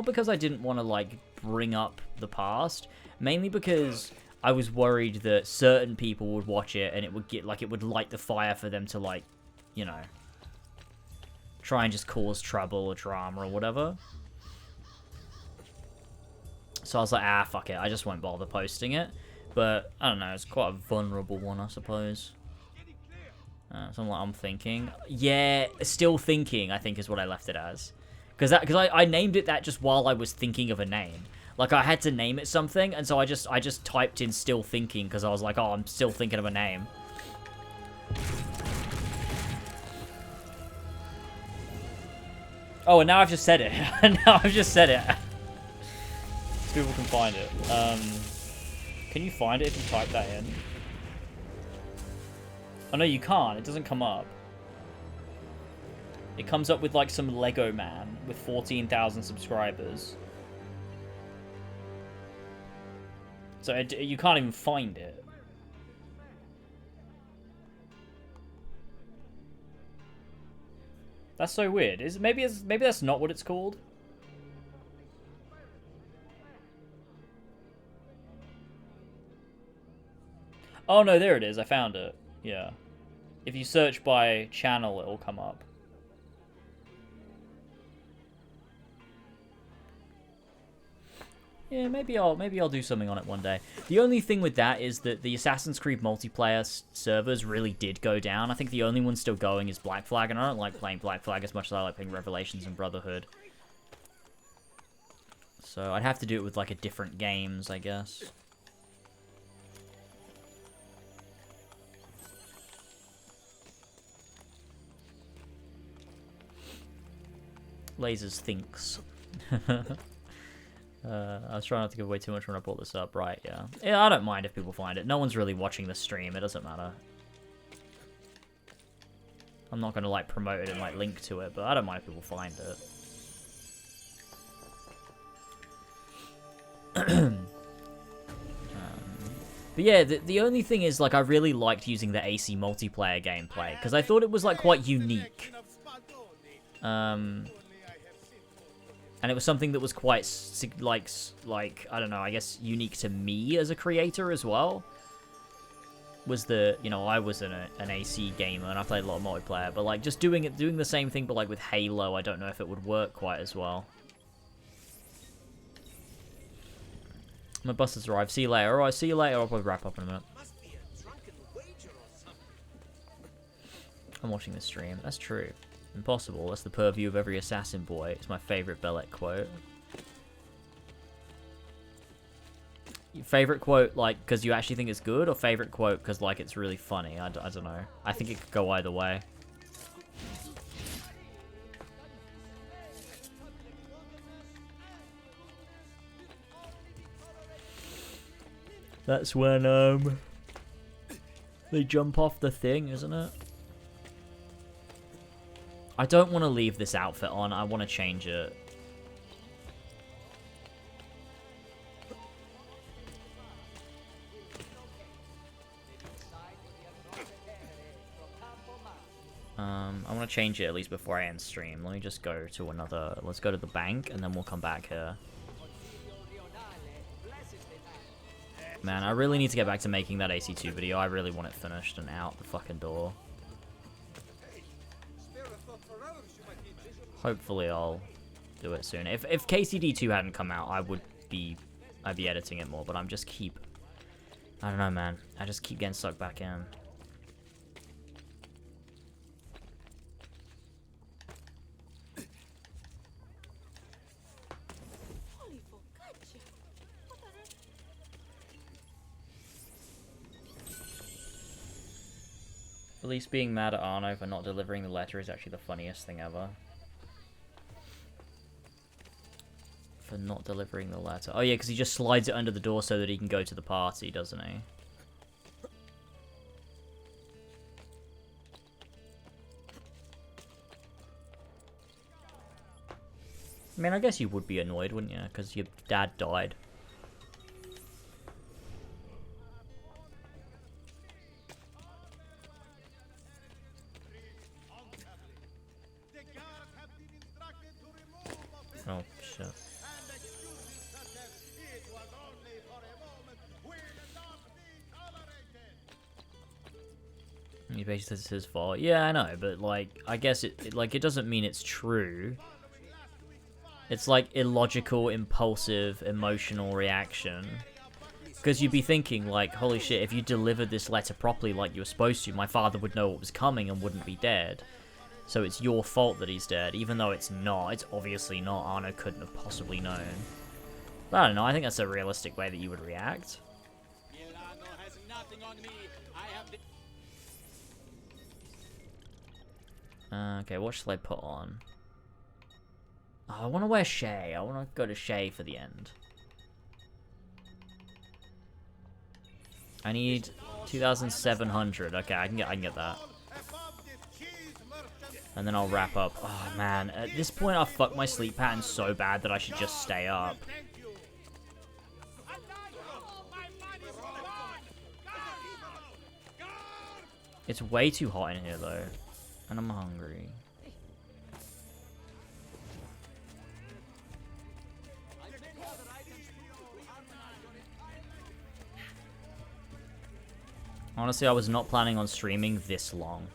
because I didn't want to, like, bring up the past. Mainly because I was worried that certain people would watch it and it would get, like, it would light the fire for them to, like, you know, try and just cause trouble or drama or whatever. So I was like, fuck it. I just won't bother posting it. But, I don't know, it's quite a vulnerable one, I suppose. Something like I'm thinking. Yeah, still thinking, I think is what I left it as. Because I named it that just while I was thinking of a name. Like, I had to name it something, and so I just typed in still thinking, because I was like, oh, I'm still thinking of a name. Oh, and now I've just said it. Now I've just said it. So people can find it. Can you find it if you type that in? Oh, no, you can't. It doesn't come up. It comes up with, like, some Lego man with 14,000 subscribers. So you can't even find it. That's so weird. Maybe that's not what it's called? Oh, no, there it is. I found it. Yeah. If you search by channel, it'll come up. Yeah, maybe I'll do something on it one day. The only thing with that is that the Assassin's Creed multiplayer servers really did go down. I think the only one still going is Black Flag, and I don't like playing Black Flag as much as I like playing Revelations and Brotherhood. So I'd have to do it with like a different games, I guess. Lasers thinks. I was trying not to give away too much when I brought this up. Right, yeah. Yeah, I don't mind if people find it. No one's really watching the stream. It doesn't matter. I'm not going to, like, promote it and, like, link to it, but I don't mind if people find it. But yeah, the only thing is, like, I really liked using the AC multiplayer gameplay, because I thought it was, like, quite unique. And it was something that was quite, like, I don't know, I guess unique to me as a creator as well. Was the, you know, I was an AC gamer and I played a lot of multiplayer, but like just doing the same thing, but like with Halo, I don't know if it would work quite as well. My bus has arrived. See you later. Alright, see you later. I'll probably wrap up in a minute. I'm watching this stream. That's true. Impossible. That's the purview of every assassin boy. It's my favorite Bellet quote. Your favorite quote, like, because you actually think it's good, or favorite quote because, like, it's really funny? I don't know. I think it could go either way. That's when, they jump off the thing, isn't it? I don't want to leave this outfit on. I want to change it. I want to change it at least before I end stream. Let me just go to another... Let's go to the bank, and then we'll come back here. Man, I really need to get back to making that AC2 video. I really want it finished and out the fucking door. Hopefully I'll do it soon. If KCD2 hadn't come out, I'd be editing it more, but I'm just I don't know, man. I just keep getting sucked back in. At least being mad at Arno for not delivering the letter is actually the funniest thing ever. For not delivering the letter. Oh yeah, because he just slides it under the door so that he can go to the party, doesn't he? I mean, I guess you would be annoyed, wouldn't you? Because your dad died. Oh, shit. He basically says it's his fault. Yeah, I know, but, like, I guess it doesn't mean it's true. It's, like, illogical, impulsive, emotional reaction. Because you'd be thinking, like, holy shit, if you delivered this letter properly like you were supposed to, my father would know what was coming and wouldn't be dead. So it's your fault that he's dead, even though it's not. It's obviously not. Arno couldn't have possibly known. But I don't know. I think that's a realistic way that you would react. Okay, what should I put on? Oh, I want to wear Shay. I want to go to Shay for the end. I need 2,700. Okay, I can get that. And then I'll wrap up. Oh, man. At this point, I've fucked my sleep pattern so bad that I should just stay up. It's way too hot in here, though. And I'm hungry. Honestly, I was not planning on streaming this long.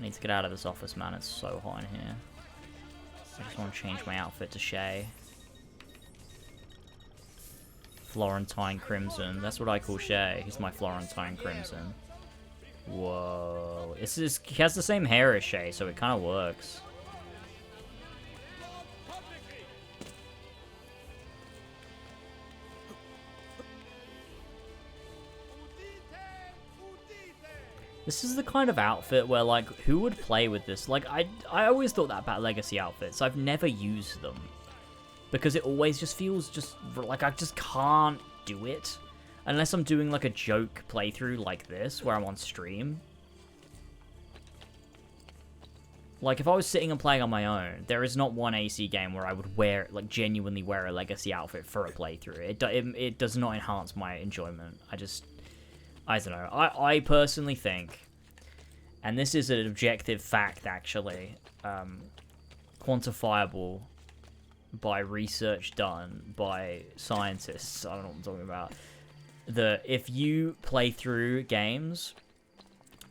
I need to get out of this office, man. It's so hot in here. I just want to change my outfit to Shay. Florentine Crimson. That's what I call Shay. He's my Florentine Crimson. Whoa. He has the same hair as Shay, so it kind of works. This is the kind of outfit where, like, who would play with this? Like, I always thought that about Legacy outfits. I've never used them. Because it always just feels just, like, I just can't do it. Unless I'm doing, like, a joke playthrough like this, where I'm on stream. Like, if I was sitting and playing on my own, there is not one AC game where I would wear, like, genuinely wear a Legacy outfit for a playthrough. It does not enhance my enjoyment. I don't know. I personally think, and this is an objective fact, actually, quantifiable by research done by scientists, I don't know what I'm talking about, that if you play through games,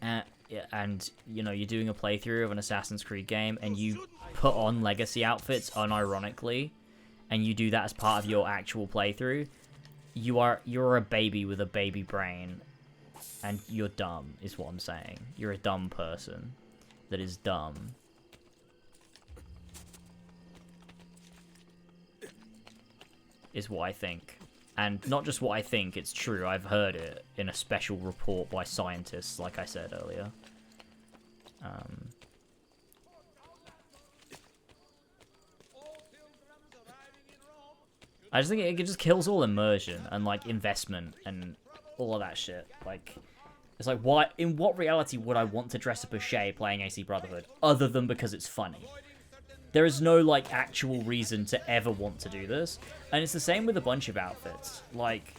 and you know, you're doing a playthrough of an Assassin's Creed game, and you put on Legacy outfits unironically, and you do that as part of your actual playthrough, you're a baby with a baby brain. And you're dumb, is what I'm saying. You're a dumb person that is dumb. Is what I think. And not just what I think, it's true. I've heard it in a special report by scientists, like I said earlier. I just think it just kills all immersion and, like, investment and all of that shit. Like, it's like, in what reality would I want to dress up as Shay playing AC Brotherhood, other than because it's funny? There is no, like, actual reason to ever want to do this. And it's the same with a bunch of outfits. Like,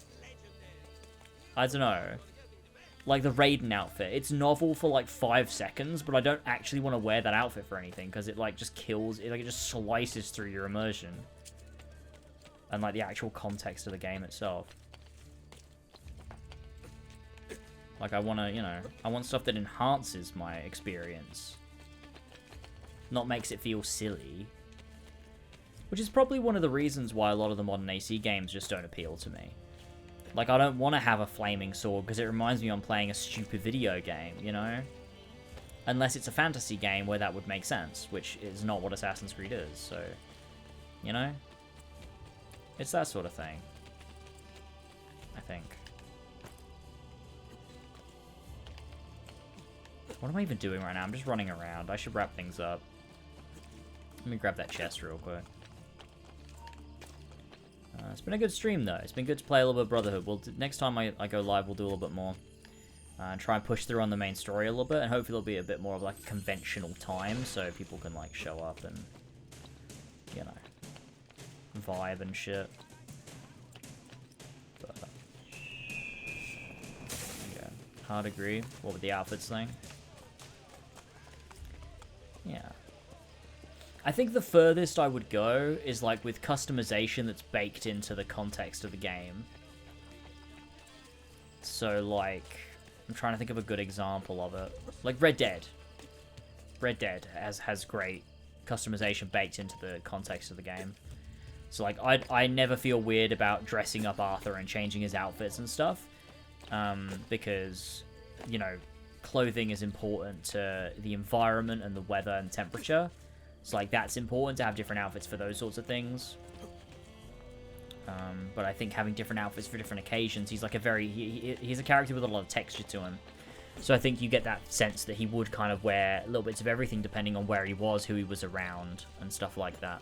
I don't know. Like the Raiden outfit. It's novel for, like, 5 seconds, but I don't actually want to wear that outfit for anything, because it, like, just kills, it just slices through your immersion. And, like, the actual context of the game itself. Like, I want to, you know, I want stuff that enhances my experience. Not makes it feel silly. Which is probably one of the reasons why a lot of the modern AC games just don't appeal to me. Like, I don't want to have a flaming sword because it reminds me I'm playing a stupid video game, you know? Unless it's a fantasy game where that would make sense, which is not what Assassin's Creed is, so... You know? It's that sort of thing. I think. What am I even doing right now? I'm just running around. I should wrap things up. Let me grab that chest real quick. It's been a good stream, though. It's been good to play a little bit of Brotherhood. Next time I go live, we'll do a little bit more. And try and push through on the main story a little bit. And hopefully there'll be a bit more of, like, a conventional time. So people can, like, show up and, you know, vibe and shit. But, yeah. Hard agree. What with the outfits thing? Yeah. I think the furthest I would go is, like, with customization that's baked into the context of the game. So, like, I'm trying to think of a good example of it. Like, Red Dead. Red Dead has great customization baked into the context of the game. So, like, I never feel weird about dressing up Arthur and changing his outfits and stuff. Because, you know, clothing is important to the environment and the weather and temperature. So, like, that's important to have different outfits for those sorts of things. But I think having different outfits for different occasions, he's like a very... he's a character with a lot of texture to him. So I think you get that sense that he would kind of wear little bits of everything depending on where he was, who he was around, and stuff like that.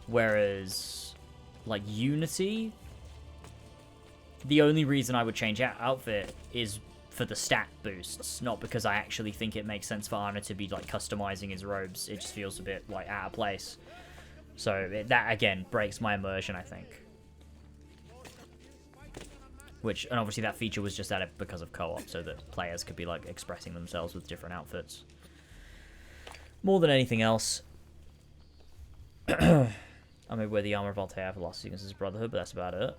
Whereas, like, Unity, the only reason I would change outfit is for the stat boosts, not because I actually think it makes sense for Arna to be, like, customizing his robes. It just feels a bit, like, out of place. So that, again, breaks my immersion, I think. Which, and obviously that feature was just added because of co-op, so that players could be, like, expressing themselves with different outfits. More than anything else. I may wear the armor of Altair for Lost Sequences Brotherhood, but that's about it.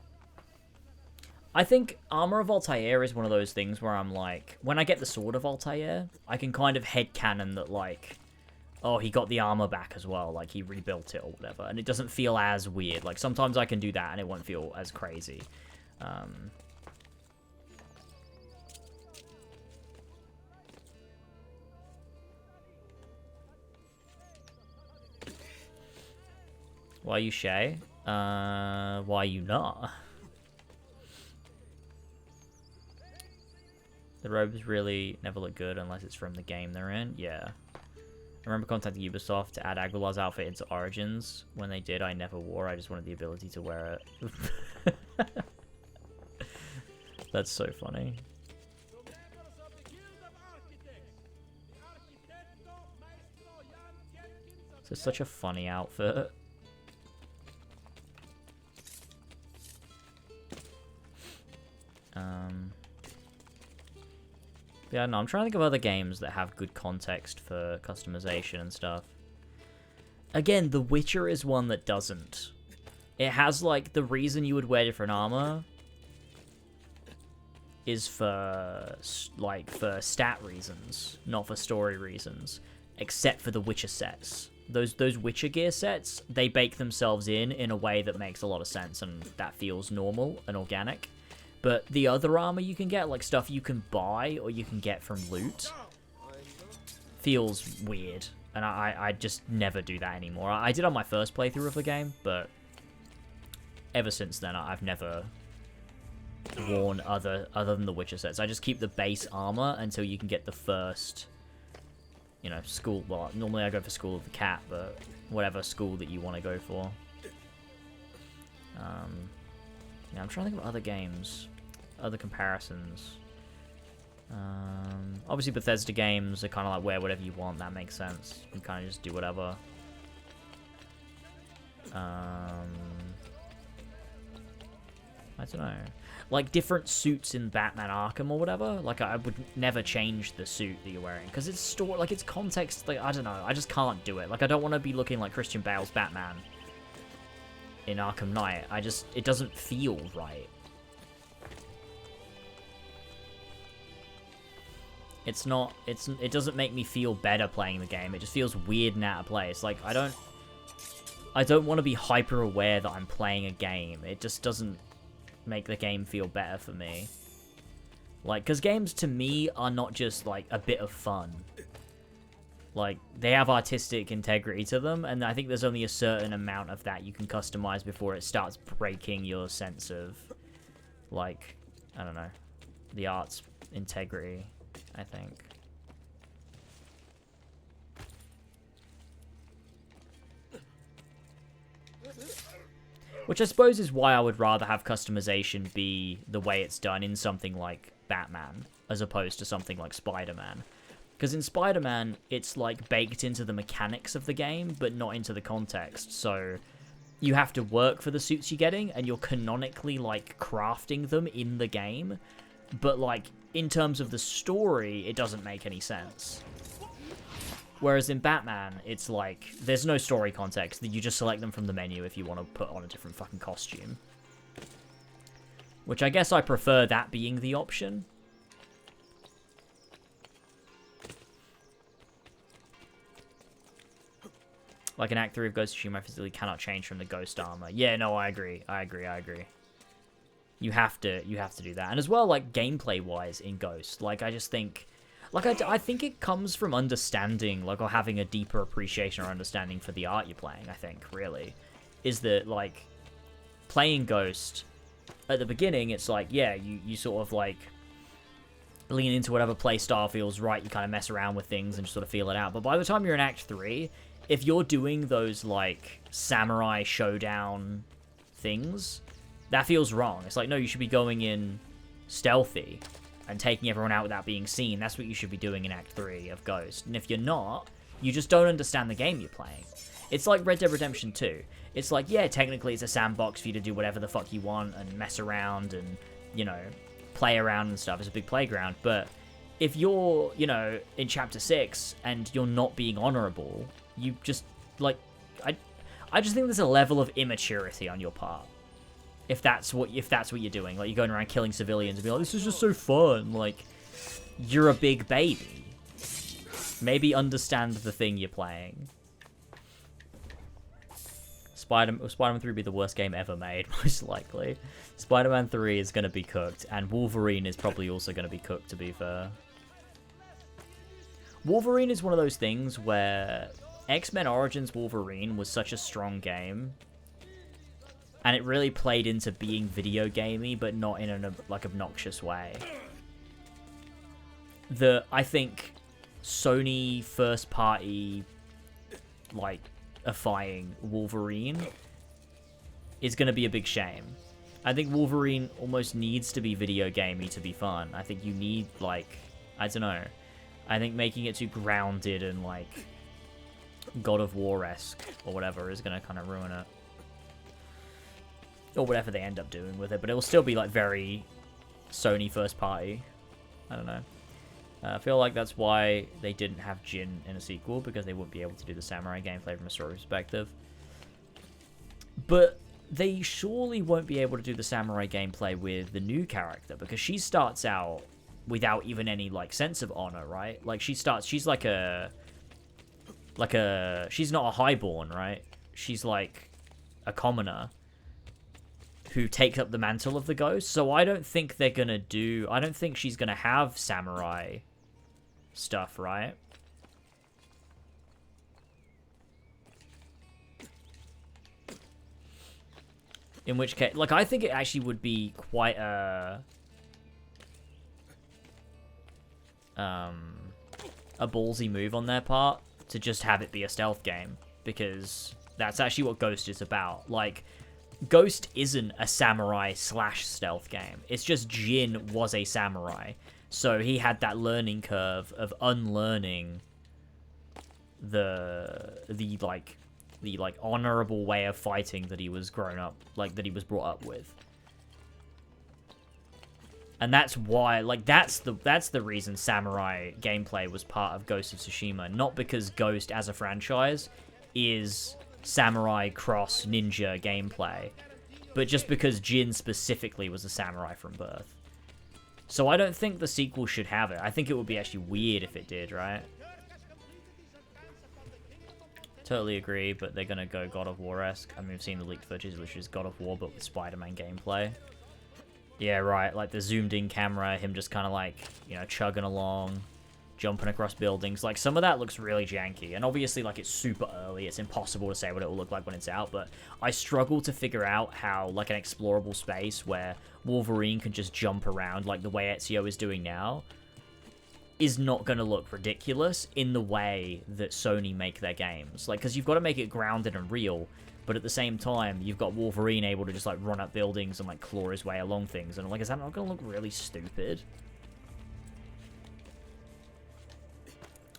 I think Armor of Altair is one of those things where I'm like, when I get the Sword of Altair, I can kind of headcanon that, like, oh, he got the armor back as well, like, he rebuilt it or whatever, and it doesn't feel as weird. Like, sometimes I can do that and it won't feel as crazy. Why are you Shay? Why are you not? The robes really never look good unless it's from the game they're in. Yeah. I remember contacting Ubisoft to add Aguilar's outfit into Origins. When they did, I never wore. I just wanted the ability to wear it. That's so funny. It's such a funny outfit. Yeah, no, I'm trying to think of other games that have good context for customization and stuff. Again, The Witcher is one that doesn't. It has, like, the reason you would wear different armor is for, like, for stat reasons, not for story reasons, except for the Witcher sets. Those Witcher gear sets, they bake themselves in a way that makes a lot of sense, and that feels normal and organic. But the other armor you can get, like stuff you can buy or you can get from loot, feels weird. And I just never do that anymore. I did on my first playthrough of the game, but ever since then, I've never worn other than the Witcher sets. I just keep the base armor until you can get the first, you know, school. Well, normally I go for School of the Cat, but whatever school that you want to go for. Yeah, I'm trying to think of other games, other comparisons. Obviously Bethesda games are kind of like wear whatever you want. That makes sense. You can kind of just do whatever. I don't know. Like different suits in Batman Arkham or whatever. Like I would never change the suit that you're wearing because it's like it's context. Like I don't know. I just can't do it. Like I don't want to be looking like Christian Bale's Batman in Arkham Knight. It doesn't feel right. It doesn't make me feel better playing the game. It just feels weird and out of place. Like I don't want to be hyper aware that I'm playing a game. It just doesn't make the game feel better for me. Like, because games to me are not just like a bit of fun. Like, they have artistic integrity to them, and I think there's only a certain amount of that you can customize before it starts breaking your sense of, like, I don't know, the art's integrity, I think. Which I suppose is why I would rather have customization be the way it's done in something like Batman, as opposed to something like Spider-Man. Because in Spider-Man, it's like baked into the mechanics of the game, but not into the context. So you have to work for the suits you're getting, and you're canonically like crafting them in the game. But like in terms of the story, it doesn't make any sense. Whereas in Batman, it's like there's no story context. You just select them from the menu if you want to put on a different fucking costume. Which I guess I prefer that being the option. Like in Act 3 of Ghost of Tsushima, physically cannot change from the ghost armor. Yeah, no, I agree. You have to do that. And as well, like gameplay-wise in Ghost, like I just think, like I think it comes from understanding, like, or having a deeper appreciation or understanding for the art you're playing. I think really is that like playing Ghost at the beginning, it's like yeah, you sort of like lean into whatever play style feels right. You kind of mess around with things and just sort of feel it out. But by the time you're in Act 3. If you're doing those, like, samurai showdown things, that feels wrong. It's like, no, you should be going in stealthy and taking everyone out without being seen. That's what you should be doing in Act 3 of Ghost. And if you're not, you just don't understand the game you're playing. It's like Red Dead Redemption 2. It's like, yeah, technically it's a sandbox for you to do whatever the fuck you want and mess around and, you know, play around and stuff. It's a big playground. But if you're, you know, in Chapter 6 and you're not being honorable... You just, like, I just think there's a level of immaturity on your part. If that's what you're doing, like you're going around killing civilians and be like, this is just so fun. Like, you're a big baby. Maybe understand the thing you're playing. Spider-Man 3 would be the worst game ever made, most likely. Spider-Man 3 is going to be cooked, and Wolverine is probably also going to be cooked, to be fair. Wolverine is one of those things where X-Men Origins Wolverine was such a strong game, and it really played into being video gamey, but not in an like obnoxious way. I think Sony first party like ifying Wolverine is going to be a big shame. I think Wolverine almost needs to be video gamey to be fun. I think you need, like, I don't know. I think making it too grounded and like God of War-esque or whatever is going to kind of ruin it. Or whatever they end up doing with it, but it will still be like very Sony first party. I don't know. I feel like that's why they didn't have Jin in a sequel, because they wouldn't be able to do the samurai gameplay from a story perspective. But they surely won't be able to do the samurai gameplay with the new character, because she starts out without even any like sense of honor, right? Like she's like she's not a highborn, right? She's like a commoner who takes up the mantle of the ghost. So I don't think they're gonna do... I don't think she's gonna have samurai stuff, right? In which case... Like, I think it actually would be quite a ballsy move on their part to just have it be a stealth game. Because that's actually what Ghost is about. Like... Ghost isn't a samurai / stealth game. It's just Jin was a samurai. So he had that learning curve of unlearning the honorable way of fighting that he was grown up, like that he was brought up with. And that's why, like, that's the reason samurai gameplay was part of Ghost of Tsushima, not because Ghost as a franchise is samurai cross ninja gameplay, but just because Jin specifically was a samurai from birth. So I don't think the sequel should have it. I think it would be actually weird if it did, right? Totally agree, but they're gonna go God of War-esque. I mean, we've seen the leaked footage, which is God of War, but with Spider-Man gameplay. Yeah, right, like the zoomed-in camera, him just kind of like, you know, chugging along, jumping across buildings. Like, some of that looks really janky. And obviously, like, it's super early. It's impossible to say what it will look like when it's out. But I struggle to figure out how, like, an explorable space where Wolverine can just jump around like the way Ezio is doing now is not going to look ridiculous in the way that Sony make their games. Like, because you've got to make it grounded and real. But at the same time, you've got Wolverine able to just, like, run up buildings and, like, claw his way along things. And, like, is that not going to look really stupid?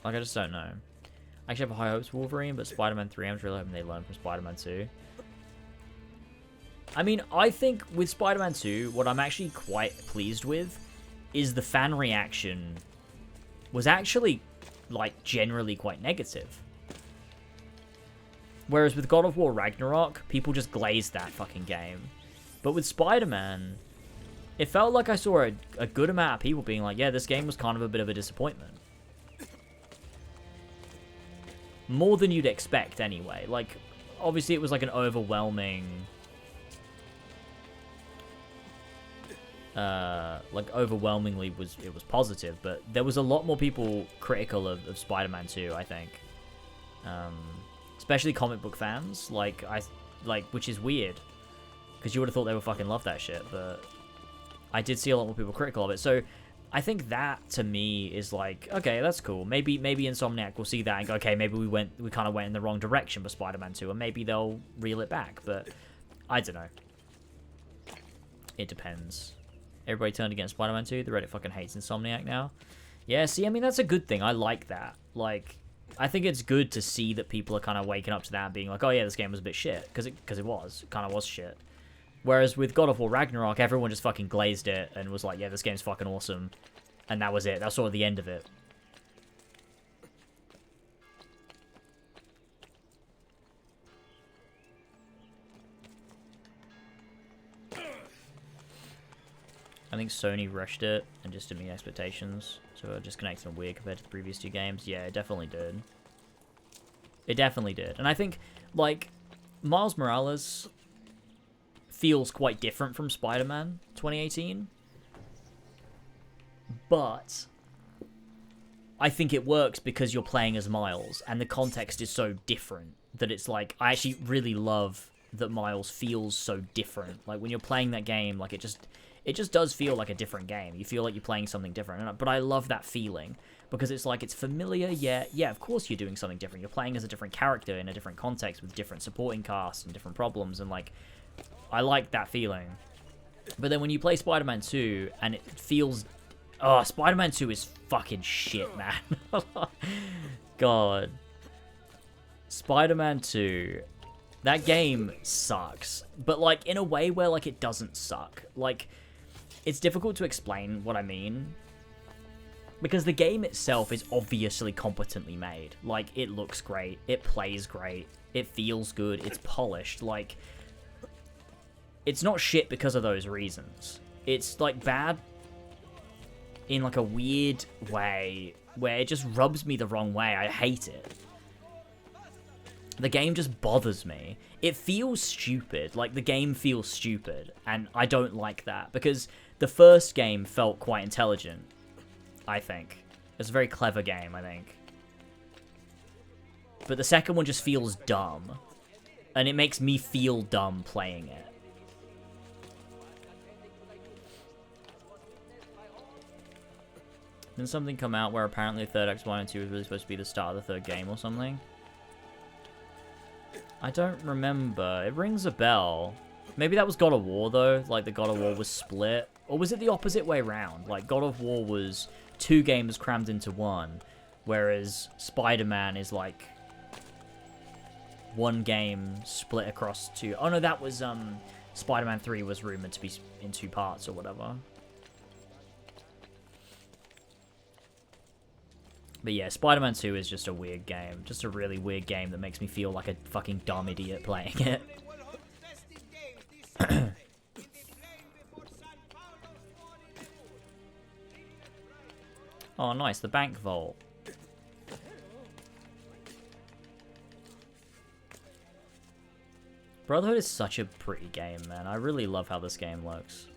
Like, I just don't know. I actually have high hopes for Wolverine, but Spider-Man 3, I'm really hoping they learn from Spider-Man 2. I mean, I think with Spider-Man 2, what I'm actually quite pleased with is the fan reaction was actually, like, generally quite negative. Whereas with God of War Ragnarok, people just glazed that fucking game. But with Spider-Man, it felt like I saw a good amount of people being like, yeah, this game was kind of a bit of a disappointment. More than you'd expect, anyway. Like, obviously it was like an overwhelming... overwhelmingly it was positive, but there was a lot more people critical of Spider-Man 2, I think. Especially comic book fans, which is weird, because you would have thought they would fucking love that shit, but I did see a lot more people critical of it, so I think that, to me, is like, okay, that's cool. Maybe Insomniac will see that and go, okay, maybe we kind of went in the wrong direction for Spider-Man 2, and maybe they'll reel it back, but I don't know. It depends. Everybody turned against Spider-Man 2. The Reddit fucking hates Insomniac now. Yeah, see, I mean, that's a good thing. I like that. Like, I think it's good to see that people are kind of waking up to that and being like, oh yeah, this game was a bit shit. Because it was. It kind of was shit. Whereas with God of War Ragnarok, everyone just fucking glazed it and was like, yeah, this game's fucking awesome. And that was it. That's sort of the end of it. I think Sony rushed it and just didn't meet expectations, so it just connected weird compared to the previous two games. Yeah, it definitely did. It definitely did. And I think, like, Miles Morales feels quite different from Spider-Man 2018. But I think it works because you're playing as Miles, and the context is so different that it's like, I actually really love that Miles feels so different. Like, when you're playing that game, like, it just does feel like a different game. You feel like you're playing something different. But I love that feeling, because it's like, it's familiar, yeah, of course you're doing something different. You're playing as a different character in a different context with different supporting casts and different problems, and, like, I like that feeling. But then when you play Spider-Man 2, and it feels... Oh, Spider-Man 2 is fucking shit, man. God. Spider-Man 2... That game sucks. But, like, in a way where, like, it doesn't suck. Like, it's difficult to explain what I mean, because the game itself is obviously competently made. Like, it looks great, it plays great, it feels good, it's polished. Like, it's not shit because of those reasons. It's, like, bad in, like, a weird way where it just rubs me the wrong way. I hate it. The game just bothers me. It feels stupid. Like, the game feels stupid, and I don't like that, because the first game felt quite intelligent, I think. It's a very clever game, I think. But the second one just feels dumb, and it makes me feel dumb playing it. Didn't something come out where apparently Third Act 1 and 2 was really supposed to be the start of the third game or something? I don't remember. It rings a bell. Maybe that was God of War, though. Like, the God of War was split. Or was it the opposite way around? Like, God of War was 2 games crammed into 1, whereas Spider-Man is, like, 1 game split across 2. Oh, no, that was, Spider-Man 3 was rumored to be in 2 parts or whatever. But yeah, Spider-Man 2 is just a weird game. Just a really weird game that makes me feel like a fucking dumb idiot playing it. Oh, nice. The bank vault. Brotherhood is such a pretty game, man. I really love how this game looks.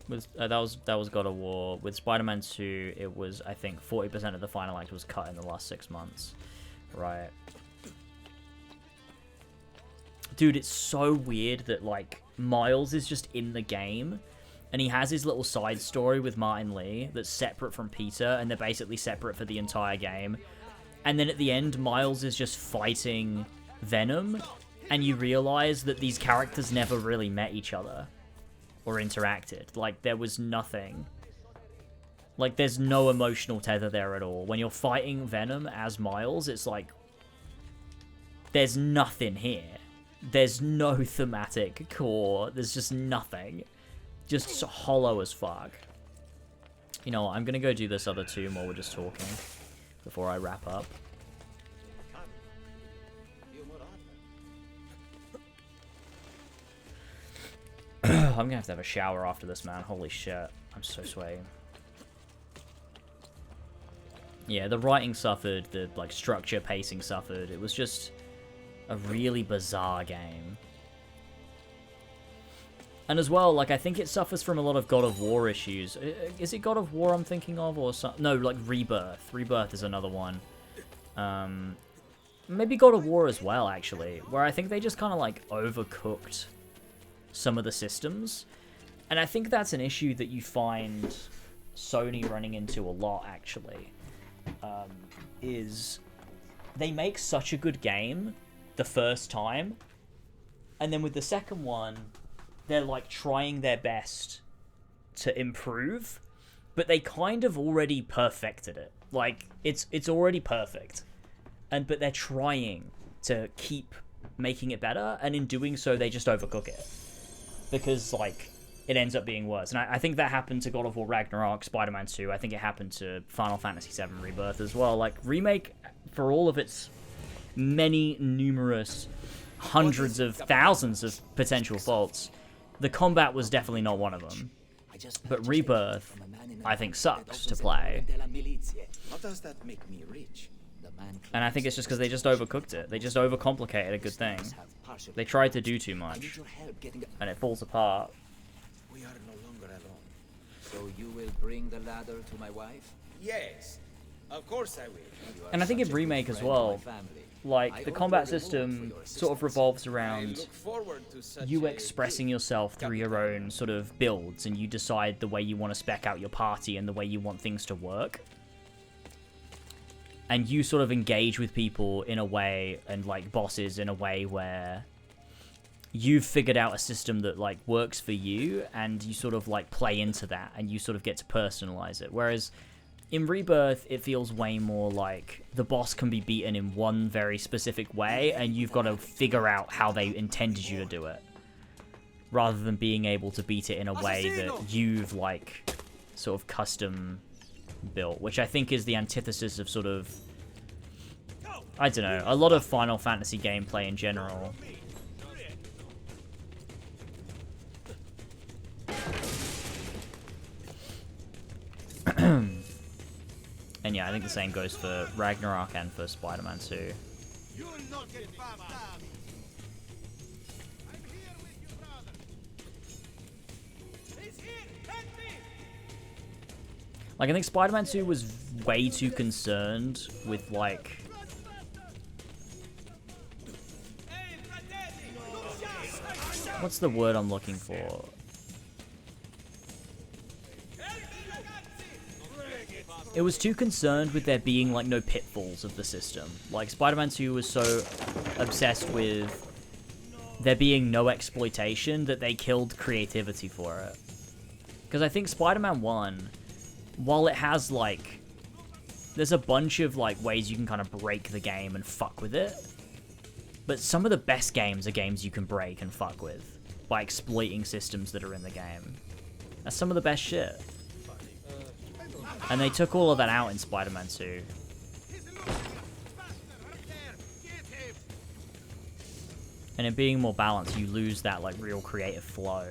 With that was God of War. With Spider-Man 2, it was, I think, 40% of the final act was cut in the last 6 months. Right. Dude, it's so weird that, like, Miles is just in the game, and he has his little side story with Martin Lee that's separate from Peter, and they're basically separate for the entire game. And then at the end, Miles is just fighting Venom, and you realize that these characters never really met each other or interacted. Like, there was nothing. Like, there's no emotional tether there at all. When you're fighting Venom as Miles, it's like, there's nothing here. There's no thematic core. There's just nothing. Just hollow as fuck. You know what, I'm gonna go do this other 2 while we're just talking before I wrap up. I'm gonna have to have a shower after this, man. Holy shit. I'm so sweaty. Yeah, the writing suffered, the, like, structure, pacing suffered. It was just a really bizarre game. And as well, like, I think it suffers from a lot of God of War issues. Is it God of War I'm thinking of, or some... No, like, Rebirth. Rebirth is another one. Maybe God of War as well, actually, where I think they just kind of, like, overcooked some of the systems. And I think that's an issue that you find Sony running into a lot, actually. Is they make such a good game the first time, and then with the second one, they're, like, trying their best to improve, but they kind of already perfected it. Like, it's already perfect. But they're trying to keep making it better, and in doing so, they just overcook it. Because, like, it ends up being worse. And I think that happened to God of War Ragnarok, Spider-Man 2. I think it happened to Final Fantasy VII Rebirth as well. Like, Remake, for all of its many numerous hundreds of thousands of potential faults, the combat was definitely not one of them. But Rebirth, I think, sucks to play. How does that make me rich? And I think it's just because they just overcooked it. They just overcomplicated a good thing. They tried to do too much, and it falls apart. We are no longer alone. So you will bring the ladder to my wife? Yes. Of course I will. And I think in Remake as well, like, the combat system sort of revolves around you expressing yourself through your own sort of builds, and you decide the way you want to spec out your party and the way you want things to work. And you sort of engage with people in a way, and like bosses in a way where you've figured out a system that like works for you, and you sort of like play into that, and you sort of get to personalize it. Whereas in Rebirth, it feels way more like the boss can be beaten in one very specific way, and you've got to figure out how they intended you to do it, rather than being able to beat it in a way that you've like sort of custom built, which I think is the antithesis of sort of, I don't know, a lot of Final Fantasy gameplay in general. And yeah, I think the same goes for Ragnarok and for Spider-Man 2. Like, I think Spider-Man 2 was way too concerned with, like... What's the word I'm looking for? It was too concerned with there being, like, no pitfalls of the system. Like, Spider-Man 2 was so obsessed with there being no exploitation that they killed creativity for it. Because I think Spider-Man 1... while it has, like, there's a bunch of, like, ways you can kind of break the game and fuck with it, but some of the best games are games you can break and fuck with by exploiting systems that are in the game. That's some of the best shit. And they took all of that out in Spider-Man 2. And in being more balanced, you lose that, like, real creative flow.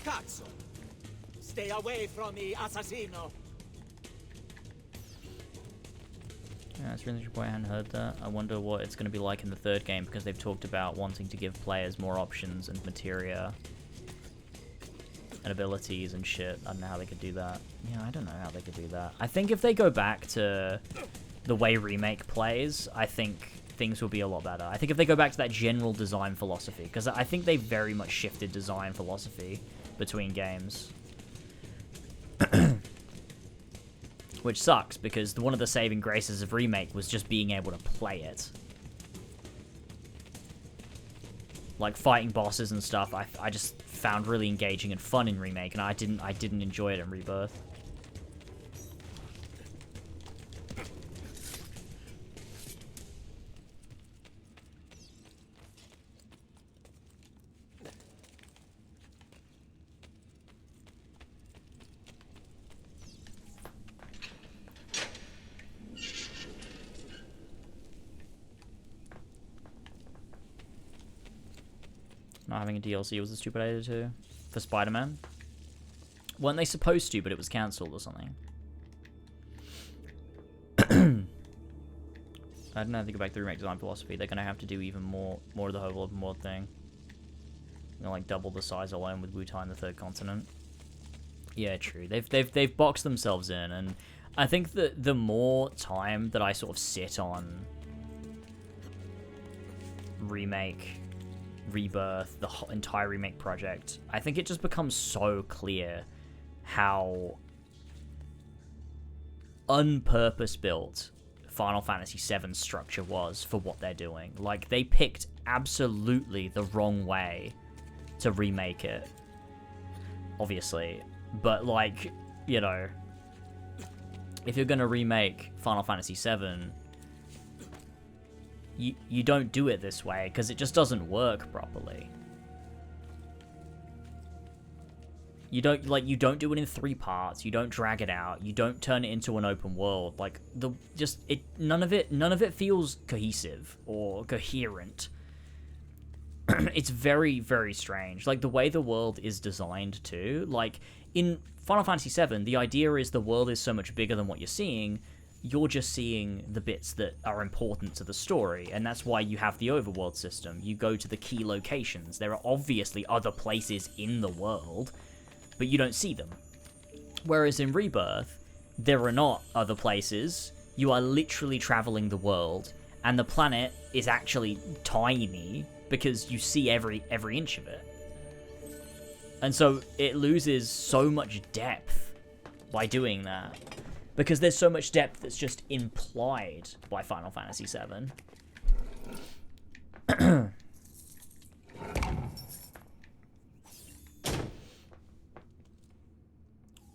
Cazzo! Stay away from me, assassino! Yeah, it's really interesting. I hadn't heard that. I wonder what it's going to be like in the third game, because they've talked about wanting to give players more options and materia and abilities and shit. I don't know how they could do that. Yeah, I don't know how they could do that. I think if they go back to the way Remake plays, I think things will be a lot better. I think if they go back to that general design philosophy, because I think they very much shifted design philosophy between games. Which sucks, because one of the saving graces of Remake was just being able to play it. Like, fighting bosses and stuff, I just found really engaging and fun in Remake, and I didn't enjoy it in Rebirth. Not having a DLC was a stupid idea too. For Spider-Man. Weren't they supposed to, but it was cancelled or something? I don't know if they go back to the Remake design philosophy. They're gonna have to do even more of the whole open world thing. You know, like double the size alone with Wutai in the third continent. Yeah, true. They've boxed themselves in, and I think that the more time that I sort of sit on Remake, Rebirth, the entire Remake project, I think it just becomes so clear how unpurpose built Final Fantasy VII's structure was for what they're doing. Like, they picked absolutely the wrong way to remake it, obviously, but, like, you know, if you're gonna remake Final Fantasy VII, you don't do it this way, because it just doesn't work properly. You don't do it in 3 parts. You don't drag it out. You don't turn it into an open world. Like none of it feels cohesive or coherent. It's very, very strange. Like the way the world is designed too. Like in Final Fantasy VII, the idea is the world is so much bigger than what you're seeing. You're just seeing the bits that are important to the story, and that's why you have the overworld system. You go to the key locations. There are obviously other places in the world, but you don't see them. Whereas in Rebirth, there are not other places. You are literally traveling the world, and the planet is actually tiny because you see every inch of it. And so it loses so much depth by doing that. Because there's so much depth that's just implied by Final Fantasy VII.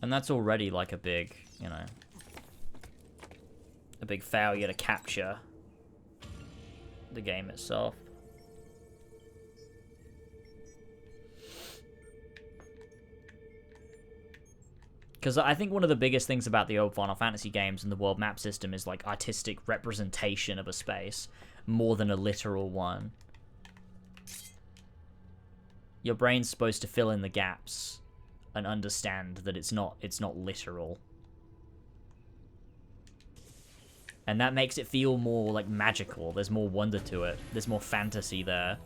And that's already like a big, you know, a big failure to capture the game itself. Because I think one of the biggest things about the old Final Fantasy games and the world map system is like artistic representation of a space more than a literal one. Your brain's supposed to fill in the gaps and understand that it's not literal. And that makes it feel more like magical. There's more wonder to it. There's more fantasy there.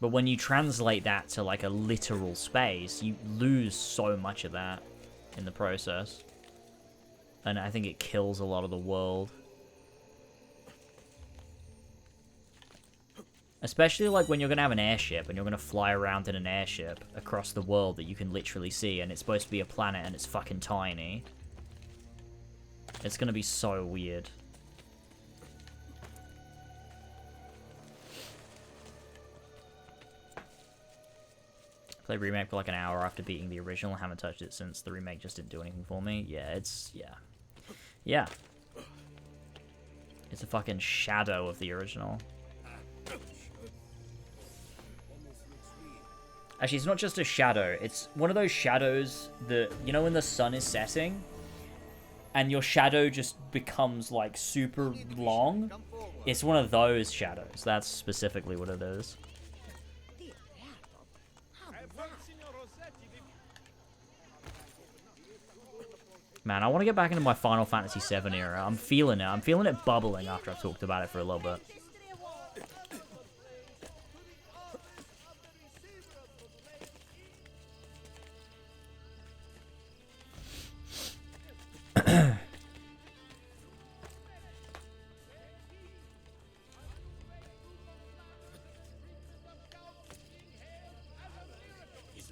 But when you translate that to like a literal space, you lose so much of that in the process. And I think it kills a lot of the world. Especially like when you're going to have an airship and you're going to fly around in an airship across the world that you can literally see, and it's supposed to be a planet and it's fucking tiny. It's going to be so weird. Played Remake for like an hour after beating the original. Haven't touched it since. The remake just didn't do anything for me. Yeah, yeah. It's a fucking shadow of the original. Actually, it's not just a shadow. It's one of those shadows that, you know, when the sun is setting and your shadow just becomes like super long. It's one of those shadows. That's specifically what it is. Man, I want to get back into my Final Fantasy VII era. I'm feeling it. I'm feeling it bubbling after I've talked about it for a little bit.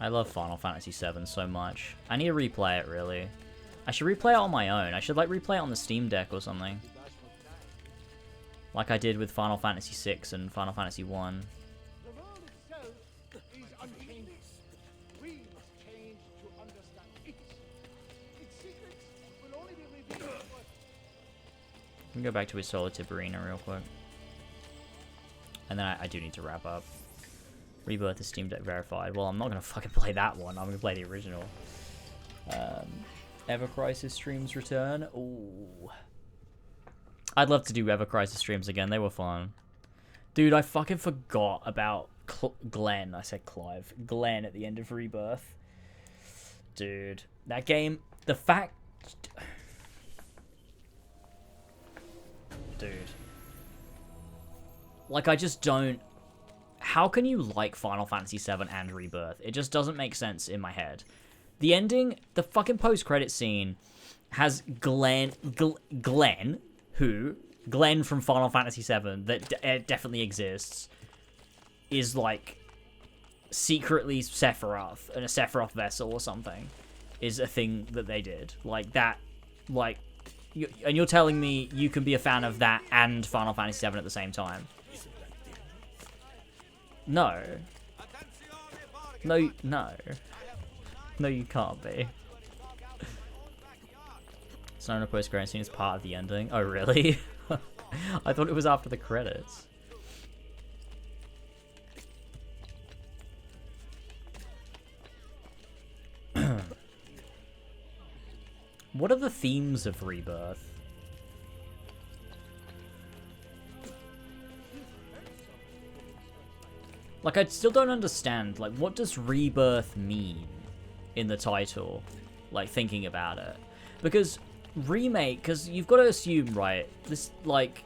I love Final Fantasy VII so much. I need to replay it, really. I should replay it on my own. I should, like, replay it on the Steam Deck or something. Like I did with Final Fantasy VI and Final Fantasy 1. I can go back to his solo tip arena real quick. And then I do need to wrap up. Rebirth is Steam Deck verified. Well, I'm not going to fucking play that one. I'm going to play the original. Ever Crisis streams return. Ooh. I'd love to do Ever Crisis streams again. They were fun. Dude, I fucking forgot about Glenn. I said Clive. Glenn at the end of Rebirth. Dude. That game... The fact... Dude. Like, I just don't... How can you like Final Fantasy VII and Rebirth? It just doesn't make sense in my head. The ending, the fucking post-credit scene has Glenn from Final Fantasy VII, that definitely exists, is like secretly Sephiroth, and a Sephiroth vessel or something, is a thing that they did. Like that, like, and you're telling me you can be a fan of that and Final Fantasy VII at the same time? No. No, no. No, you can't be. It's not a post-credit scene, it's part of the ending. Oh, really? I thought it was after the credits. What are the themes of Rebirth? Like, I still don't understand, like, what does Rebirth mean in the title? Like, thinking about it. Because Remake, because you've got to assume, right, this, like...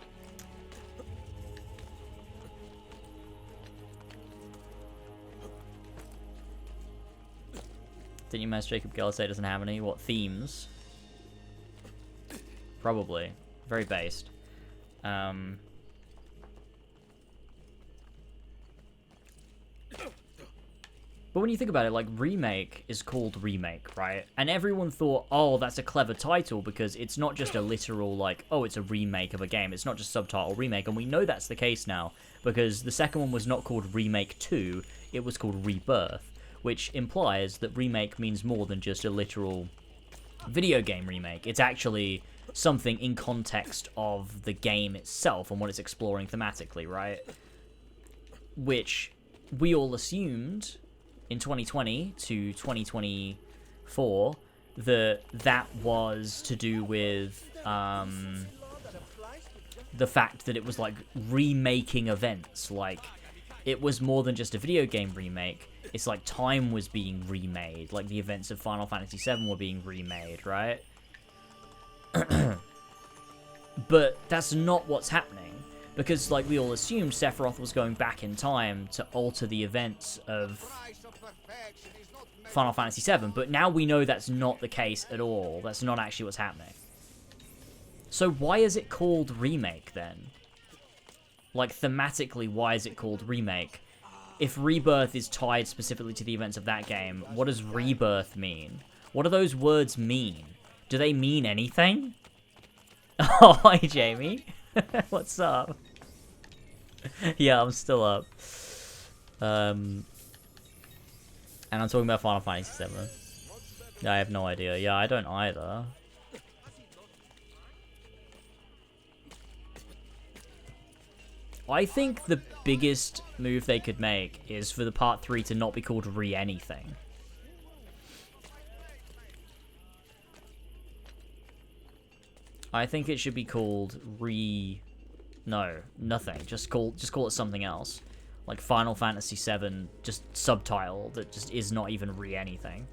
Didn't you mess Jacob Geller say it doesn't have any? What, themes? Probably. Very based. But when you think about it, like, Remake is called Remake, right? And everyone thought, oh, that's a clever title because it's not just a literal, like, oh, it's a remake of a game. It's not just subtitle remake. And we know that's the case now because the second one was not called Remake 2. It was called Rebirth, which implies that remake means more than just a literal video game remake. It's actually something in context of the game itself and what it's exploring thematically, right? Which we all assumed in 2020 to 2024 that was to do with the fact that it was like remaking events. Like, it was more than just a video game remake. It's like time was being remade, like the events of Final Fantasy VII were being remade, right? But that's not what's happening, because like we all assumed Sephiroth was going back in time to alter the events of Final Fantasy VII, but now we know that's not the case at all. That's not actually what's happening. So why is it called Remake then? Like, thematically, why is it called Remake? If Rebirth is tied specifically to the events of that game, what does Rebirth mean? What do those words mean? Do they mean anything? Oh, hi, Jamie. What's up? Yeah, I'm still up. And I'm talking about Final Fantasy VII. I have no idea. Yeah, I don't either. I think the biggest move they could make is for the part 3 to not be called Re-anything. I think it should be called No, nothing. Just call it something else. Like Final Fantasy VII, just subtitle that just is not even Re-anything.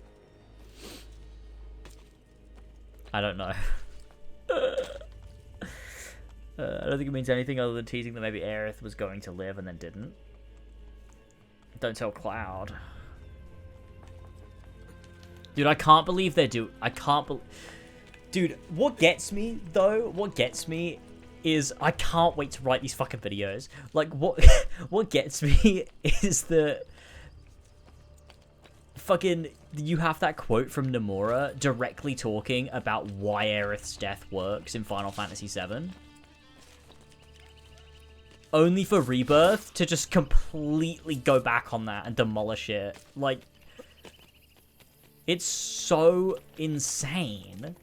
I don't know. I don't think it means anything other than teasing that maybe Aerith was going to live and then didn't. Don't tell Cloud. Dude, I can't believe they're Dude, what gets me, though, is I can't wait to write these fucking videos. Like, what gets me is that fucking you have that quote from Nomura directly talking about why Aerith's death works in Final Fantasy VII. Only for Rebirth to just completely go back on that and demolish it. Like, it's so insane.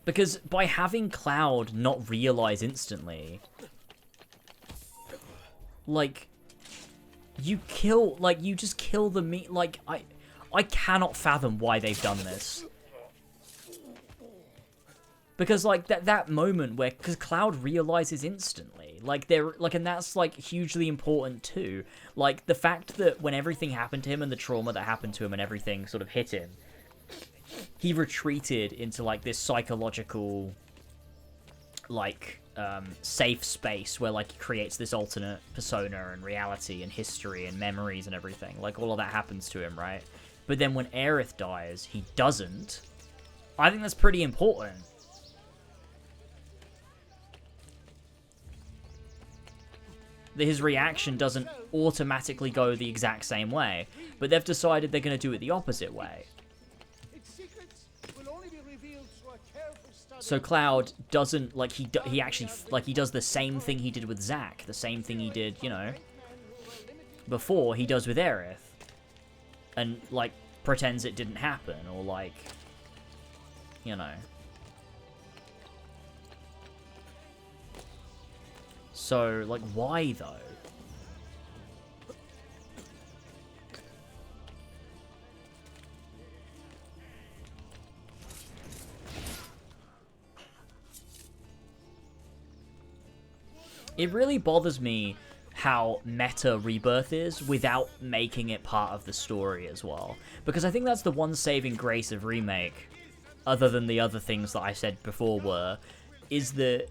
Because by having Cloud not realize instantly, like, you just kill the meat. Like, I cannot fathom why they've done this. Because, like, that moment where, because Cloud realizes instantly, like, and that's, like, hugely important, too. Like, the fact that when everything happened to him and the trauma that happened to him and everything sort of hit him, he retreated into, like, this psychological, like, safe space where, like, he creates this alternate persona and reality and history and memories and everything. Like, all of that happens to him, right? But then when Aerith dies, he doesn't. I think that's pretty important. His reaction doesn't automatically go the exact same way, but they've decided they're going to do it the opposite way. So Cloud doesn't, like, he actually, like, he does the same thing he did with Zack, the same thing he did, you know, before he does with Aerith, and, like, pretends it didn't happen, or, like, you know. So, like, why, though? It really bothers me how meta Rebirth is without making it part of the story as well. Because I think that's the one saving grace of Remake, other than the other things that I said before were, is that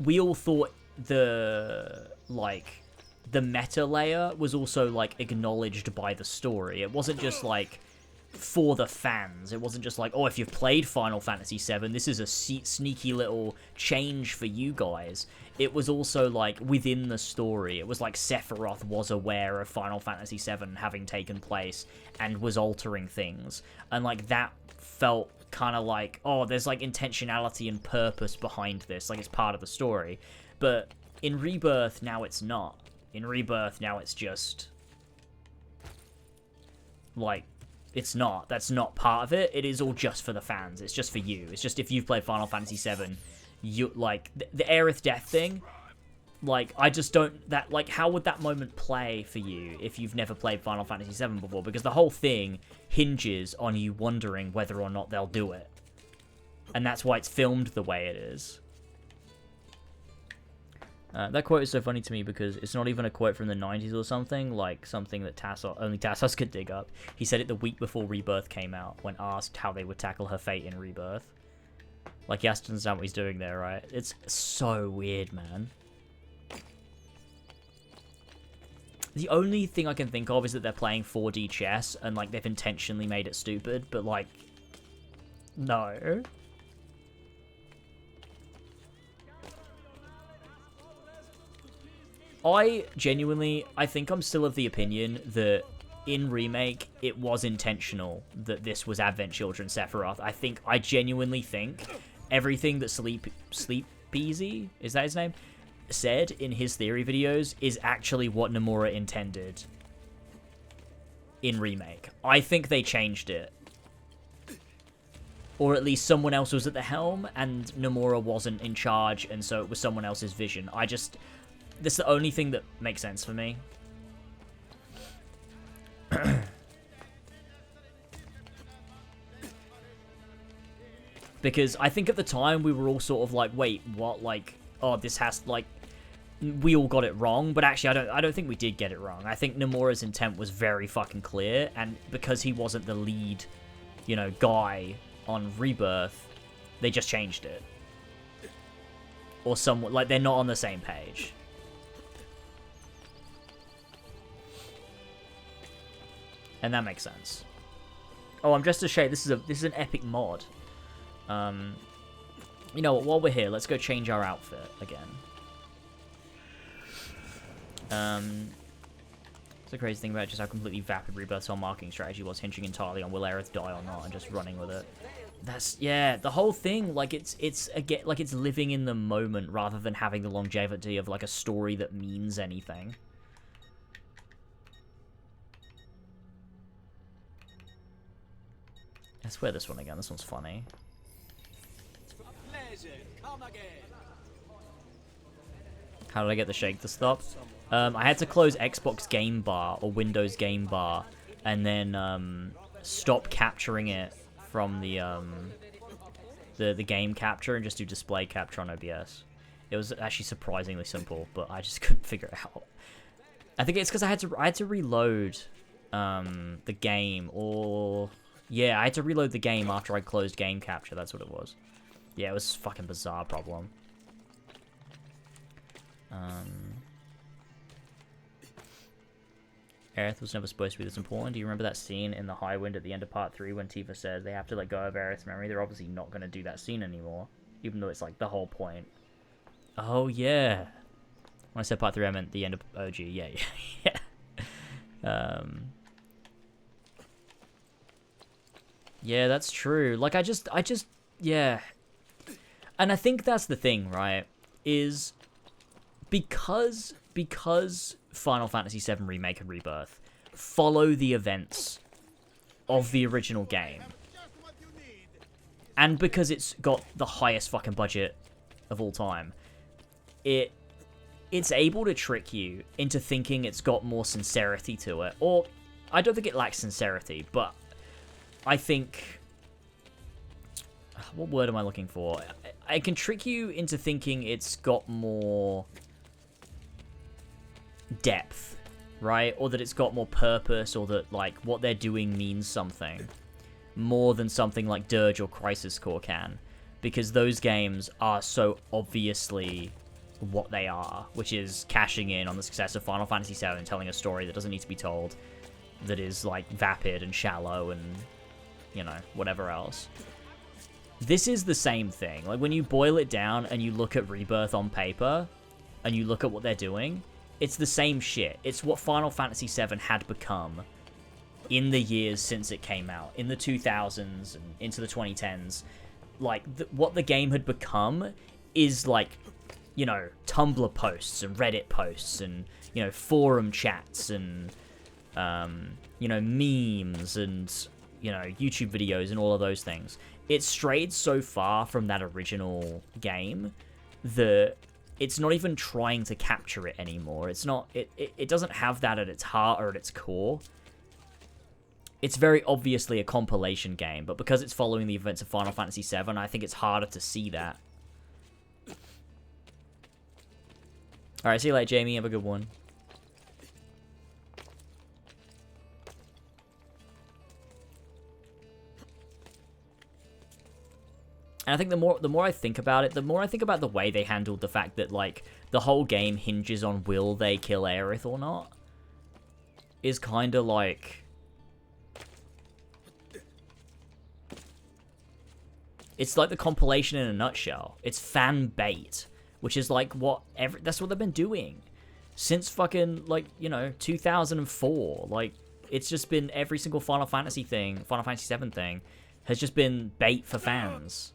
we all thought the meta layer was also, like, acknowledged by the story. It wasn't just, like, for the fans. It wasn't just like, oh, if you've played Final Fantasy VII, this is a sneaky little change for you guys. It was also, like, within the story. It was like Sephiroth was aware of Final Fantasy VII having taken place and was altering things. And, like, that felt kind of like, oh, there's, like, intentionality and purpose behind this. Like, it's part of the story. But in Rebirth, now it's not. In Rebirth, now it's just, like, it's not. That's not part of it. It is all just for the fans. It's just for you. It's just if you've played Final Fantasy VII, you, like, the Aerith death thing, like, I just don't, that, like, how would that moment play for you if you've never played Final Fantasy VII before? Because the whole thing hinges on you wondering whether or not they'll do it. And that's why it's filmed the way it is. That quote is so funny to me because it's not even a quote from the 90s or something, like something that only Tassos could dig up. He said it the week before Rebirth came out when asked how they would tackle her fate in Rebirth. Like, he has to understand what he's doing there, right? It's so weird, man. The only thing I can think of is that they're playing 4D chess and, like, they've intentionally made it stupid, but, like, no. I think I'm still of the opinion that in Remake, it was intentional that this was Advent Children Sephiroth. I genuinely think everything that Sleepeasy, is that his name, said in his theory videos is actually what Nomura intended in Remake. I think they changed it. Or at least someone else was at the helm and Nomura wasn't in charge, and so it was someone else's vision. This is the only thing that makes sense for me. Because I think at the time we were all sort of like, wait, what? Like, oh, this has, like, we all got it wrong. But actually, I don't think we did get it wrong. I think Nomura's intent was very fucking clear. And because he wasn't the lead, you know, guy on Rebirth, they just changed it. Or somewhat, like, they're not on the same page. And that makes sense. Oh, I'm dressed as Shay. This is an epic mod. You know what? While we're here, let's go change our outfit again. It's the crazy thing about just how completely vapid Rebirth's whole marketing strategy was, hinging entirely on will Aerith die or not, and just running with it. That's, yeah, the whole thing, like, it's again, like, it's living in the moment rather than having the longevity of, like, a story that means anything. Let's wear this one again. This one's funny. How did I get the shake to stop? I had to close Xbox Game Bar or Windows Game Bar, and then stop capturing it from the game capture and just do display capture on OBS. It was actually surprisingly simple, but I just couldn't figure it out. I think it's because I had to reload the game, or yeah, I had to reload the game after I closed game capture. That's what it was. Yeah, it was a fucking bizarre problem. Aerith was never supposed to be this important. Do you remember that scene in the High Wind at the end of Part 3 when Tifa says they have to let go of Aerith's memory? They're obviously not going to do that scene anymore, even though it's like the whole point. Oh, yeah. When I said Part 3, I meant the end of OG. Yeah, yeah. Yeah, that's true. Like, I just, yeah. And I think that's the thing, right? Is because Final Fantasy VII Remake and Rebirth follow the events of the original game, and because it's got the highest fucking budget of all time, it's able to trick you into thinking it's got more sincerity to it. Or, I don't think it lacks sincerity, but I think what word am I looking for? I can trick you into thinking it's got more depth, right? Or that it's got more purpose, or that, like, what they're doing means something more than something like Dirge or Crisis Core can, because those games are so obviously what they are, which is cashing in on the success of Final Fantasy VII and telling a story that doesn't need to be told, that is, like, vapid and shallow and, you know, whatever else. This is the same thing. Like, when you boil it down and you look at Rebirth on paper, and you look at what they're doing, it's the same shit. It's what Final Fantasy VII had become in the years since it came out, in the 2000s and into the 2010s. Like, what the game had become is, like, you know, Tumblr posts and Reddit posts and, you know, forum chats and, you know, memes and, you know, YouTube videos and all of those things. It strayed so far from that original game that it's not even trying to capture it anymore. It's not, it doesn't have that at its heart or at its core. It's very obviously a compilation game, but because it's following the events of Final Fantasy VII, I think it's harder to see that. Alright, see you later, Jamie. Have a good one. And I think the more I think about it, the more I think about the way they handled the fact that, like, the whole game hinges on will they kill Aerith or not, is kind of like... It's like the compilation in a nutshell. It's fan bait, which is like that's what they've been doing since fucking, like, you know, 2004. Like, it's just been every single Final Fantasy VII thing has just been bait for fans.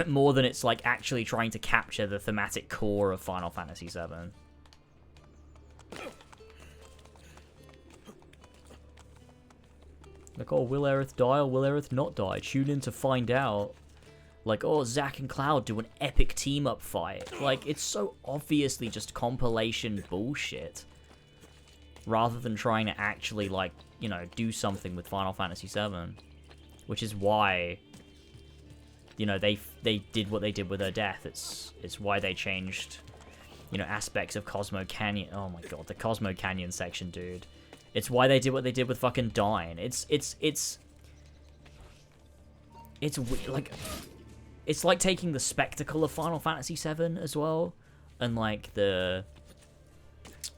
More than it's, like, actually trying to capture the thematic core of Final Fantasy VII. Like, oh, will Aerith die or will Aerith not die? Tune in to find out. Like, oh, Zack and Cloud do an epic team-up fight. Like, it's so obviously just compilation bullshit. Rather than trying to actually, like, you know, do something with Final Fantasy VII. Which is why, you know, they did what they did with her death. It's why they changed, you know, aspects of Cosmo Canyon. Oh my god, the Cosmo Canyon section, dude. It's why they did what they did with fucking Dyne. It's like taking the spectacle of Final Fantasy VII as well, and like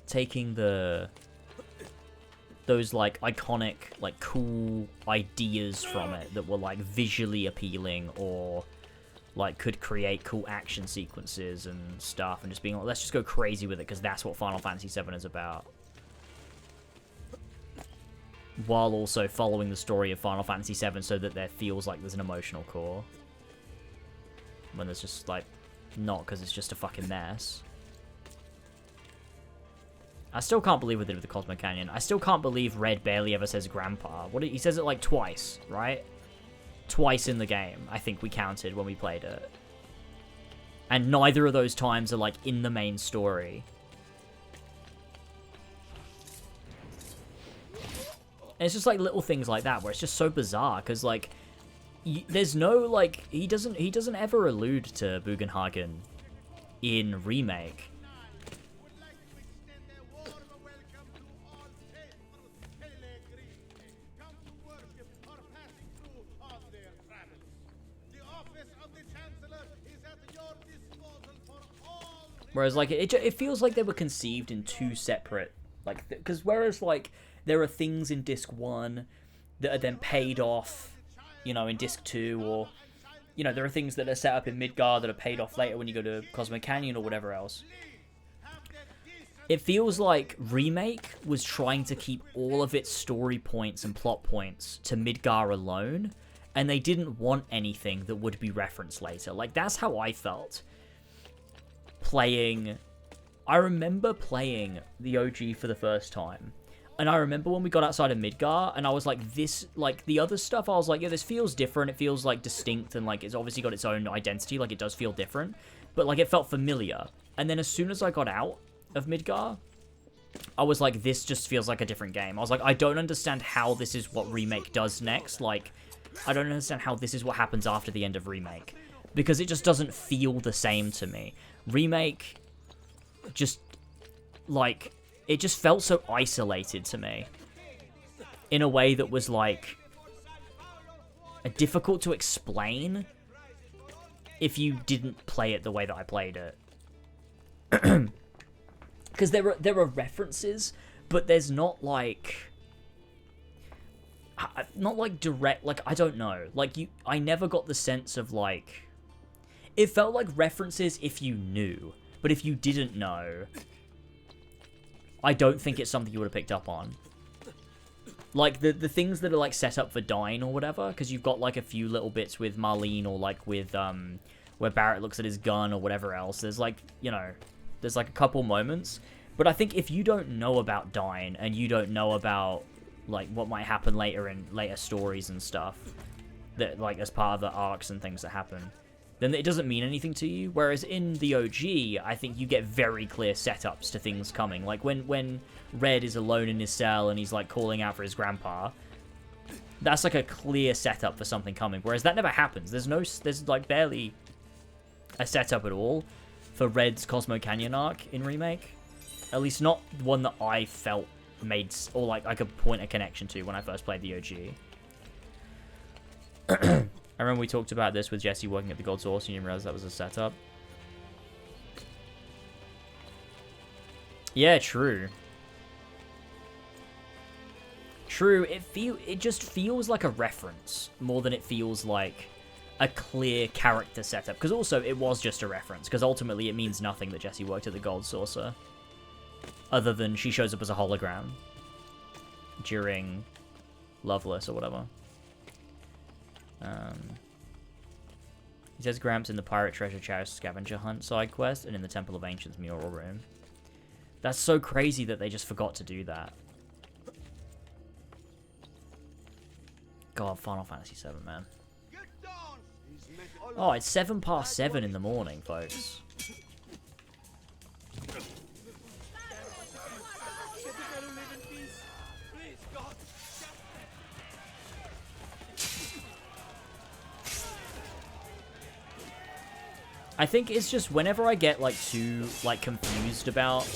taking those like iconic, like cool ideas from it that were like visually appealing or like could create cool action sequences and stuff, and just being like, let's just go crazy with it because that's what Final Fantasy VII is about. While also following the story of Final Fantasy VII so that there feels like there's an emotional core. When there's just, like, not, because it's just a fucking mess. I still can't believe what they did with the Cosmo Canyon. I still can't believe Red barely ever says Grandpa. He says it, like, twice, right? Twice in the game, I think we counted when we played it. And neither of those times are, like, in the main story. And it's just like little things like that where it's just so bizarre because like there's no like he doesn't ever allude to Bugenhagen in Remake. Whereas like it feels like they were conceived in two separate like because whereas like there are things in Disc 1 that are then paid off, you know, in Disc 2, or, you know, there are things that are set up in Midgar that are paid off later when you go to Cosmo Canyon or whatever else. It feels like Remake was trying to keep all of its story points and plot points to Midgar alone, and they didn't want anything that would be referenced later. Like, that's how I felt. I remember playing the OG for the first time. And I remember when we got outside of Midgar, and I was like, this, like, the other stuff, I was like, yeah, this feels different, it feels, like, distinct, and, like, it's obviously got its own identity, like, it does feel different, but, like, it felt familiar. And then as soon as I got out of Midgar, I was like, this just feels like a different game. I was like, I don't understand how this is what Remake does next, like, I don't understand how this is what happens after the end of Remake. Because it just doesn't feel the same to me. Remake just, like, it just felt so isolated to me. In a way that was, like, difficult to explain if you didn't play it the way that I played it. Because there are references, but there's not like direct, like, I don't know, like, I never got the sense of, like, it felt like references if you knew, but if you didn't know, I don't think it's something you would have picked up on. Like, the things that are, like, set up for dying or whatever, because you've got, like, a few little bits with Marlene, or, like, with, where Barrett looks at his gun or whatever else, there's, like, you know, there's, like, a couple moments, but I think if you don't know about dying, and you don't know about, like, what might happen later in later stories and stuff, that, like, as part of the arcs and things that happen, then it doesn't mean anything to you. Whereas in the OG, I think you get very clear setups to things coming. Like, when Red is alone in his cell and he's, like, calling out for his grandpa, that's, like, a clear setup for something coming. Whereas that never happens. There's, like, barely a setup at all for Red's Cosmo Canyon arc in Remake. At least not one that I felt made, or, like, I could point a connection to when I first played the OG. I remember we talked about this with Jesse working at the Gold Source, and you didn't realize that was a setup. Yeah, true. True, it just feels like a reference more than it feels like a clear character setup. Because also, it was just a reference, because ultimately it means nothing that Jesse worked at the Gold Saucer. Other than she shows up as a hologram during Loveless or whatever. He says Gramps in the Pirate Treasure Chest scavenger hunt side quest and in the Temple of Ancients mural room. That's so crazy that they just forgot to do that. God, Final Fantasy VII, man. Oh, it's 7:07 in the morning, folks. I think it's just whenever I get, like, too, like, confused about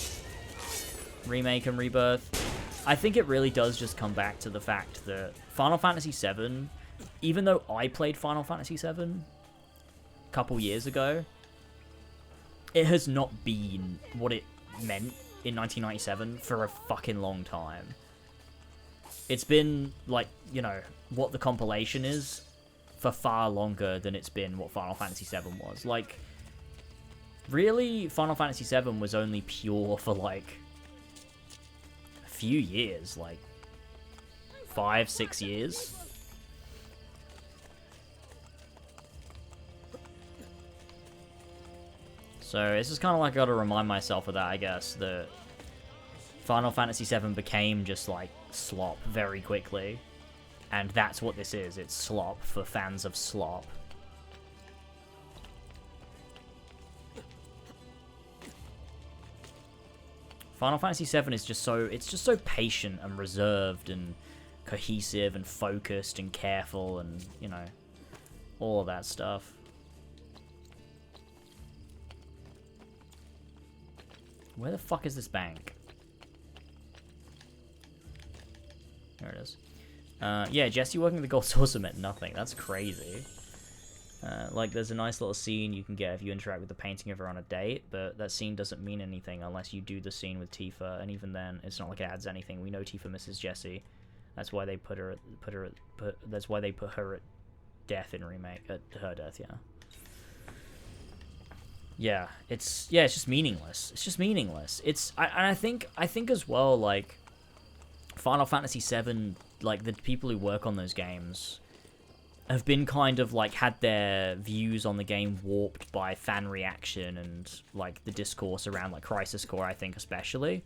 Remake and Rebirth, I think it really does just come back to the fact that Final Fantasy VII, even though I played Final Fantasy VII a couple years ago, it has not been what it meant in 1997 for a fucking long time. It's been, like, you know, what the compilation is for far longer than it's been what Final Fantasy VII was. Like, really, Final Fantasy VII was only pure for, like, a few years, like 5-6 years. So it's just kind of like I gotta remind myself of that, I guess, that Final Fantasy VII became just, like, slop very quickly. And that's what this is. It's slop for fans of slop. Final Fantasy VII is just so, it's just so patient and reserved and cohesive and focused and careful and, you know, all of that stuff. Where the fuck is this bank? There it is. Yeah, Jesse working at the Gold Saucer meant nothing. That's crazy. Like, there's a nice little scene you can get if you interact with the painting of her on a date, but that scene doesn't mean anything unless you do the scene with Tifa, and even then, it's not like it adds anything. We know Tifa misses Jesse. That's why they put her at death in Remake. At her death, yeah. Yeah, it's just meaningless. It's just meaningless. I think as well, like, Final Fantasy VII, like, the people who work on those games have been kind of, like, had their views on the game warped by fan reaction and, like, the discourse around, like, Crisis Core, I think, especially.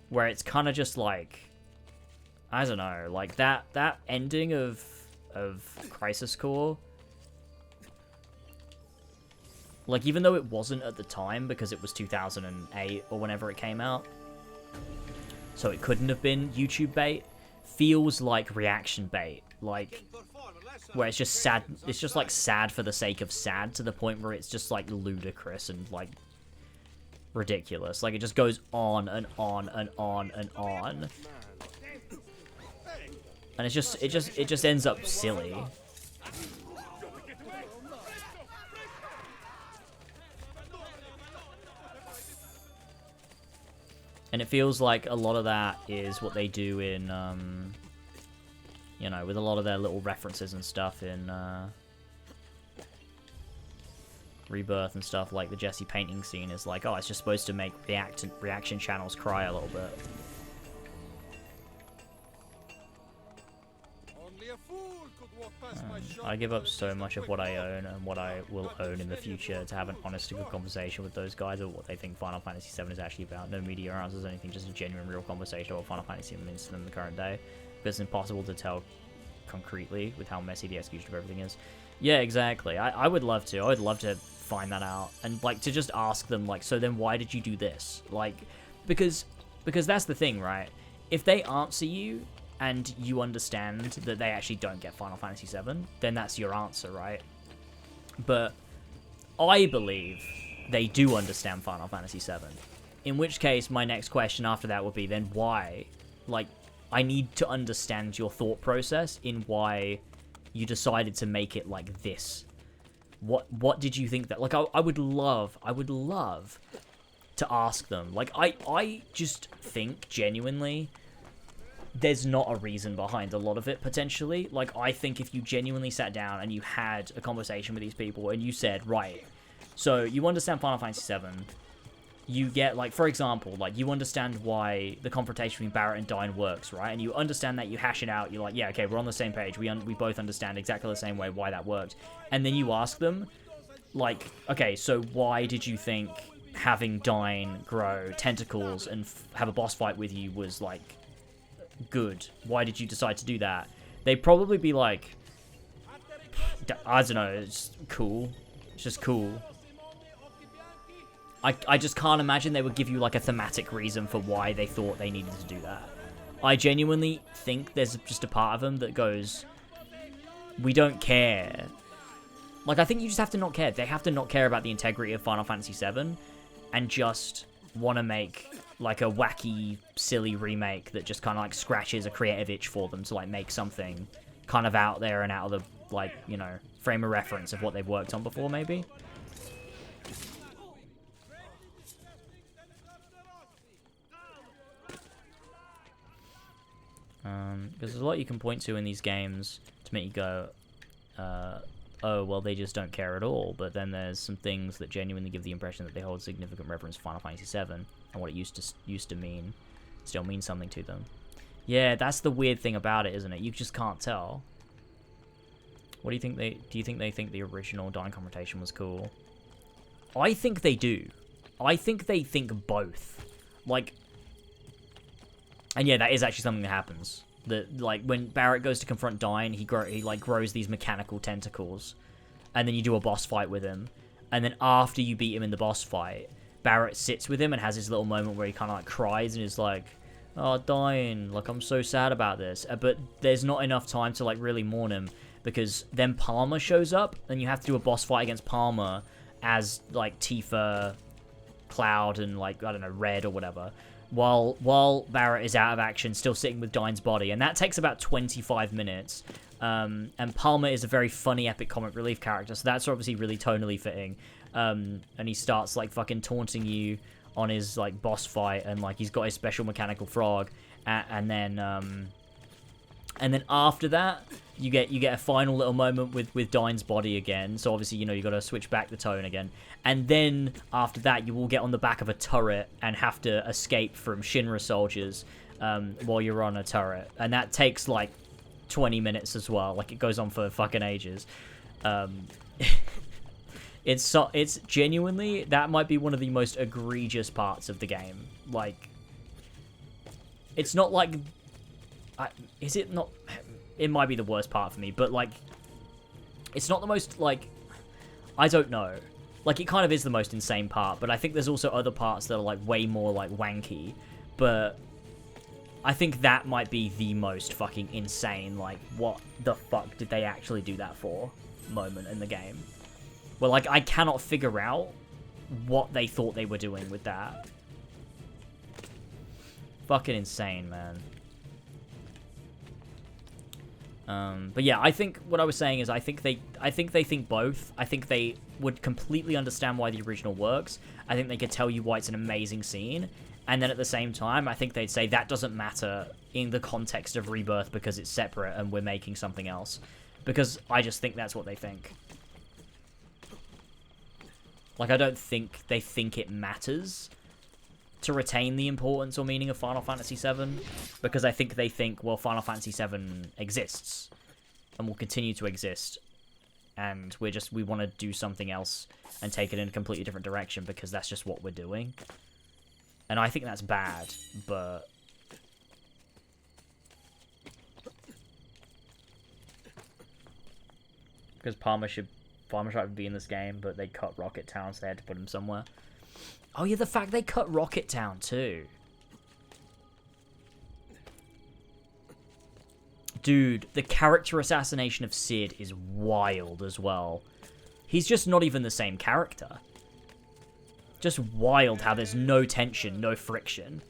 Where it's kind of just, like, I don't know, like, that ending of Crisis Core, like, even though it wasn't at the time because it was 2008 or whenever it came out, so it couldn't have been YouTube bait, feels like reaction bait. Like, where it's just sad. It's just like sad for the sake of sad, to the point where it's just like ludicrous and like ridiculous. Like it just goes on and on and on and on, and it just ends up silly. And it feels like a lot of that is what they do in, you know, with a lot of their little references and stuff in Rebirth and stuff, like the Jesse painting scene is like, oh, it's just supposed to make reaction channels cry a little bit. I give up so much of what I own and what I will own in the future to have an honest to good conversation with those guys about what they think Final Fantasy VII is actually about. No media answers anything, just a genuine, real conversation about what Final Fantasy means to them in the current day. Because it's impossible to tell concretely with how messy the execution of everything is. Yeah, exactly. I would love to. I would love to find that out. And, like, to just ask them, like, so then why did you do this? Like, because that's the thing, right? If they answer you and you understand that they actually don't get Final Fantasy VII, then that's your answer, right? But I believe they do understand Final Fantasy VII. In which case, my next question after that would be, then why? Like, I need to understand your thought process in why you decided to make it like this. What did you think that... Like, I would love to ask them. Like, I just think, genuinely, there's not a reason behind a lot of it, potentially. Like, I think if you genuinely sat down and you had a conversation with these people and you said, right, so you understand Final Fantasy VII, you get, like, for example, like, you understand why the confrontation between Barrett and Dyne works, right? And you understand that, you hash it out, you're like, yeah, okay, we're on the same page, we both understand exactly the same way why that worked. And then you ask them, like, okay, so why did you think having Dyne grow tentacles and have a boss fight with you was, like, good? Why did you decide to do that? They'd probably be like, I don't know, it's cool. It's just cool. I just can't imagine they would give you like a thematic reason for why they thought they needed to do that. I genuinely think there's just a part of them that goes, we don't care. Like, I think you just have to not care. They have to not care about the integrity of Final Fantasy VII and just want to make like a wacky, silly remake that just kind of like scratches a creative itch for them to like make something kind of out there and out of the, like, you know, frame of reference of what they've worked on before, maybe. Because there's a lot you can point to in these games to make you go, oh, well, they just don't care at all. But then there's some things that genuinely give the impression that they hold significant reference to Final Fantasy VII, and what it used to mean still means something to them. Yeah, that's the weird thing about it, isn't it? You just can't tell. What do you think do you think they think the original Dyne confrontation was cool? I think they do. I think they think both. Like, and yeah, that is actually something that happens. That, like, when Barrett goes to confront Dyne, he grows these mechanical tentacles, and then you do a boss fight with him, and then after you beat him in the boss fight, Barrett sits with him and has his little moment where he kind of like cries and is like, oh, Dyne, like, I'm so sad about this. But there's not enough time to like really mourn him, because then Palmer shows up, and you have to do a boss fight against Palmer as like Tifa, Cloud, and like, I don't know, Red or whatever, while Barrett is out of action, still sitting with Dyne's body, and that takes about 25 minutes. And Palmer is a very funny epic comic relief character, so that's obviously really tonally fitting. And he starts like fucking taunting you on his like boss fight, and like he's got his special mechanical frog, and then after that you get a final little moment with Dyne's body again. So obviously, you know, you got to switch back the tone again, and then after that you will get on the back of a turret and have to escape from Shinra soldiers while you're on a turret, and that takes like 20 minutes as well. Like, it goes on for fucking ages. It's genuinely, that might be one of the most egregious parts of the game. Like, it's not like, is it not? It might be the worst part for me, but like, it's not the most, like, I don't know. Like, it kind of is the most insane part, but I think there's also other parts that are like way more like wanky. But I think that might be the most fucking insane, like, what the fuck did they actually do that for moment in the game. Well, like, I cannot figure out what they thought they were doing with that. Fucking insane, man. But yeah, I think what I was saying is I think they think both. I think they would completely understand why the original works. I think they could tell you why it's an amazing scene. And then at the same time, I think they'd say that doesn't matter in the context of Rebirth because it's separate and we're making something else. Because I just think that's what they think. Like, I don't think they think it matters to retain the importance or meaning of Final Fantasy VII. Because I think they think, well, Final Fantasy VII exists. And will continue to exist. And we want to do something else and take it in a completely different direction because that's just what we're doing. And I think that's bad, but... Because Palmer should be in this game, but they cut Rocket Town, so they had to put him somewhere. Oh yeah, the fact they cut Rocket Town too. Dude, the character assassination of Sid is wild as well. He's just not even the same character. Just wild how there's no tension, no friction.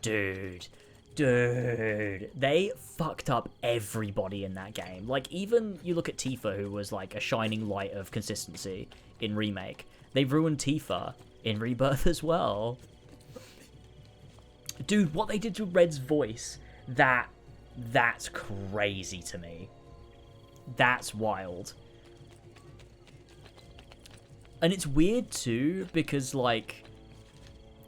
Dude. They fucked up everybody in that game. Like, even you look at Tifa, who was like a shining light of consistency in Remake. They ruined Tifa in Rebirth as well. Dude, what they did to Red's voice, that's crazy to me. That's wild. And it's weird too, because like,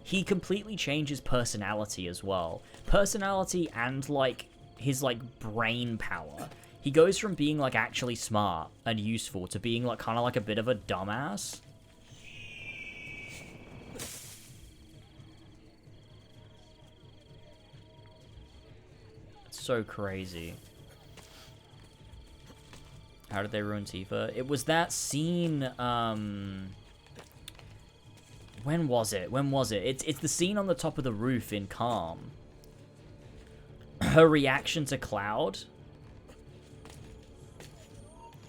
he completely changes personality as well. Personality and like, his like brain power. He goes from being like actually smart and useful to being like kind of like a bit of a dumbass. It's so crazy. How did they ruin Tifa? It was that scene, when was it? It's the scene on the top of the roof in Calm. Her reaction to Cloud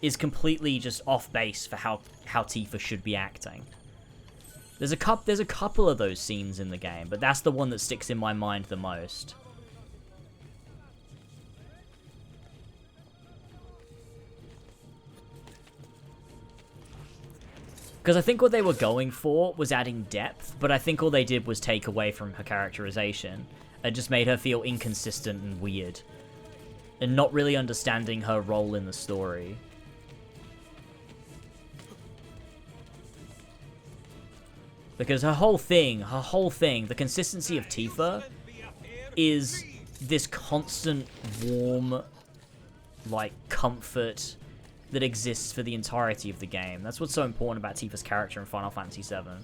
is completely just off base for how Tifa should be acting. There's a couple of those scenes in the game, but that's the one that sticks in my mind the most. Because I think what they were going for was adding depth, but I think all they did was take away from her characterization and just made her feel inconsistent and weird. And not really understanding her role in the story. Because her whole thing, the consistency of Tifa is this constant warm, like, comfort that exists for the entirety of the game. That's what's so important about Tifa's character in Final Fantasy VII.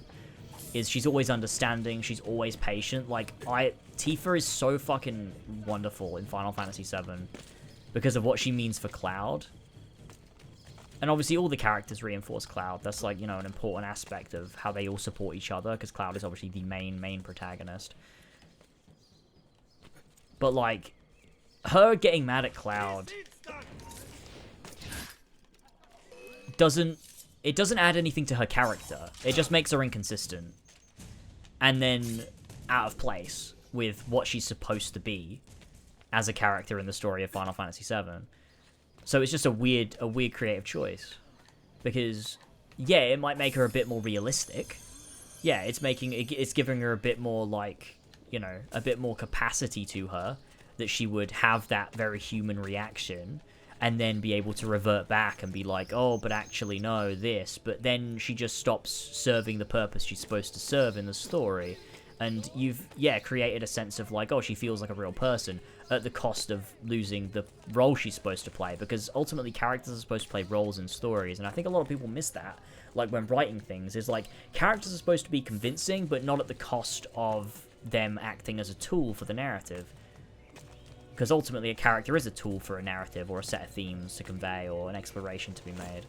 Is she's always understanding, she's always patient. Like, Tifa is so fucking wonderful in Final Fantasy VII because of what she means for Cloud. And obviously all the characters reinforce Cloud. That's like, you know, an important aspect of how they all support each other, because Cloud is obviously the main protagonist. But like, her getting mad at Cloud doesn't add anything to her character. It just makes her inconsistent. And then out of place with what she's supposed to be as a character in the story of Final Fantasy VII. So it's just a weird creative choice. Because, yeah, it might make her a bit more realistic. Yeah, it's giving her a bit more, like, you know, a bit more capacity to her, that she would have that very human reaction, and then be able to revert back and be like, oh, but actually, no, this. But then she just stops serving the purpose she's supposed to serve in the story. And you've, yeah, created a sense of like, oh, she feels like a real person at the cost of losing the role she's supposed to play. Because ultimately, characters are supposed to play roles in stories. And I think a lot of people miss that. Like, when writing things, is like, characters are supposed to be convincing, but not at the cost of them acting as a tool for the narrative. Because ultimately a character is a tool for a narrative or a set of themes to convey or an exploration to be made.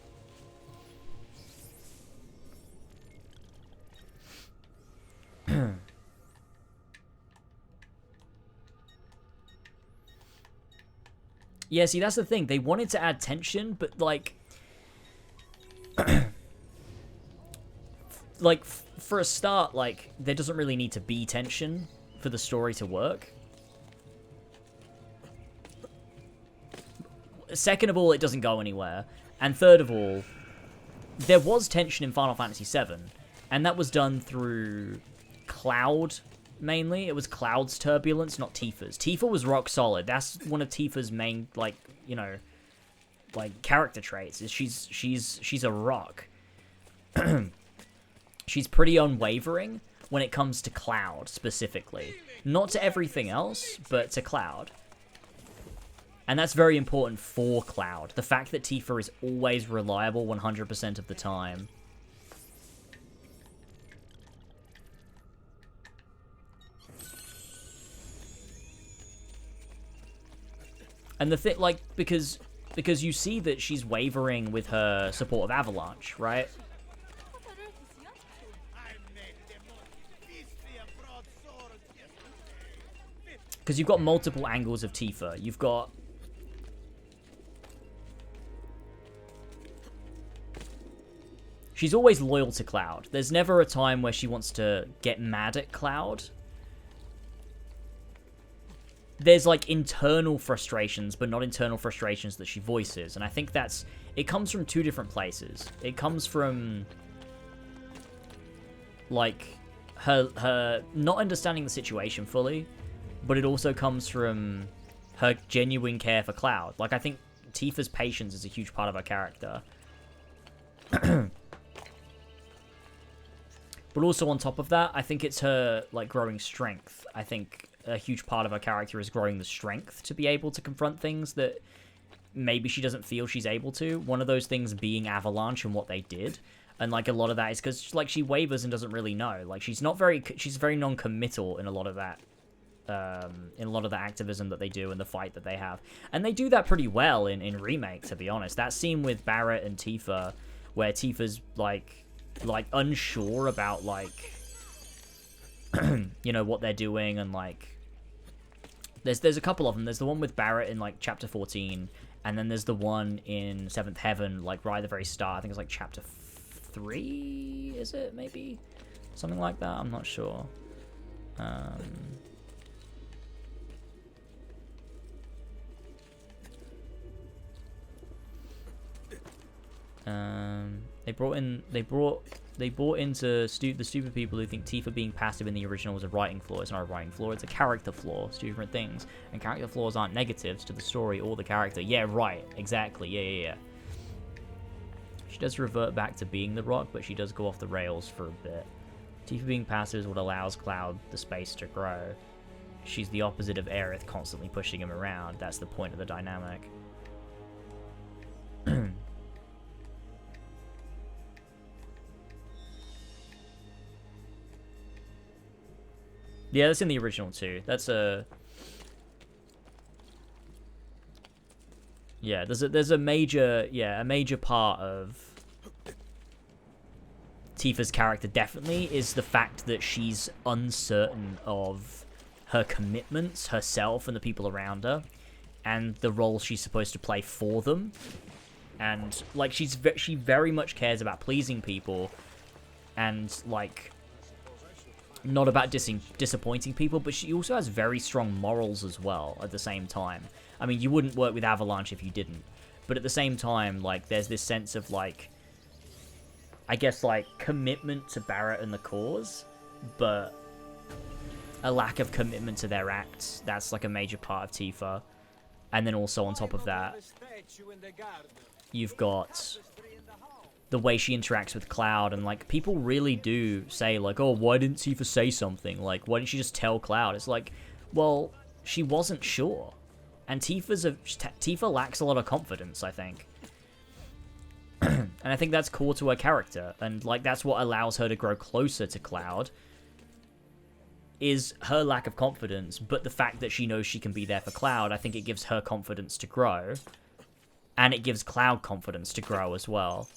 Yeah, see, that's the thing. They wanted to add tension, but, like... like, for a start, like, there doesn't really need to be tension for the story to work. Second of all, it doesn't go anywhere. And third of all, there was tension in Final Fantasy VII, and that was done through Cloud, mainly. It was Cloud's turbulence, not Tifa's. Tifa was rock solid. That's one of Tifa's main, like, you know, like, character traits, is she's a rock. She's pretty unwavering when it comes to Cloud, specifically. Not to everything else, but to Cloud. And that's very important for Cloud. The fact that Tifa is always reliable 100% of the time. And the thing, like, because you see that she's wavering with her support of Avalanche, right? Because you've got multiple angles of Tifa. You've got... she's always loyal to Cloud. There's never a time where she wants to get mad at Cloud. There's, like, internal frustrations, but not internal frustrations that she voices. And I think that's... it comes from two different places. It comes from... like, her not understanding the situation fully, but it also comes from her genuine care for Cloud. Like, I think Tifa's patience is a huge part of her character. But also on top of that, I think it's her, like, growing strength. I think a huge part of her character is growing the strength to be able to confront things that maybe she doesn't feel she's able to. One of those things being Avalanche and what they did. And, like, a lot of that is because, like, she wavers and doesn't really know. Like, she's very non-committal in a lot of that. In a lot of the activism that they do and the fight that they have. And they do that pretty well in Remake, to be honest. That scene with Barrett and Tifa, where Tifa's, like unsure about, like, you know, what they're doing, and, like, there's a couple of them. There's the one with Barrett in, like, chapter 14, and then there's the one in 7th Heaven, like, right at the very start. I think it's, like, chapter 3, is it, maybe? Something like that, I'm not sure. They brought into the stupid people who think Tifa being passive in the original was a writing flaw. It's not a writing flaw, it's a character flaw. It's two different things. And character flaws aren't negatives to the story or the character. Yeah, right. Exactly. Yeah. She does revert back to being the Rock, but she does go off the rails for a bit. Tifa being passive is what allows Cloud the space to grow. She's the opposite of Aerith, constantly pushing him around. That's the point of the dynamic. Yeah, that's in the original too. That's a... yeah, there's a major part of Tifa's character definitely is the fact that she's uncertain of her commitments, herself, and the people around her, and the role she's supposed to play for them. And, like, she very much cares about pleasing people, and, like, not about disappointing people, but she also has very strong morals as well at the same time. I mean, you wouldn't work with Avalanche if you didn't, but at the same time, like, there's this sense of, like, I guess, like, commitment to Barrett and the cause, but a lack of commitment to their acts. That's, like, a major part of Tifa. And then also on top of that, you've got the way she interacts with Cloud, and, like, people really do say, like, oh, why didn't Tifa say something? Like, why didn't she just tell Cloud? It's like, well, she wasn't sure. And Tifa lacks a lot of confidence, I think. And I think that's core to her character, and, like, that's what allows her to grow closer to Cloud, is her lack of confidence, but the fact that she knows she can be there for Cloud. I think it gives her confidence to grow, and it gives Cloud confidence to grow as well.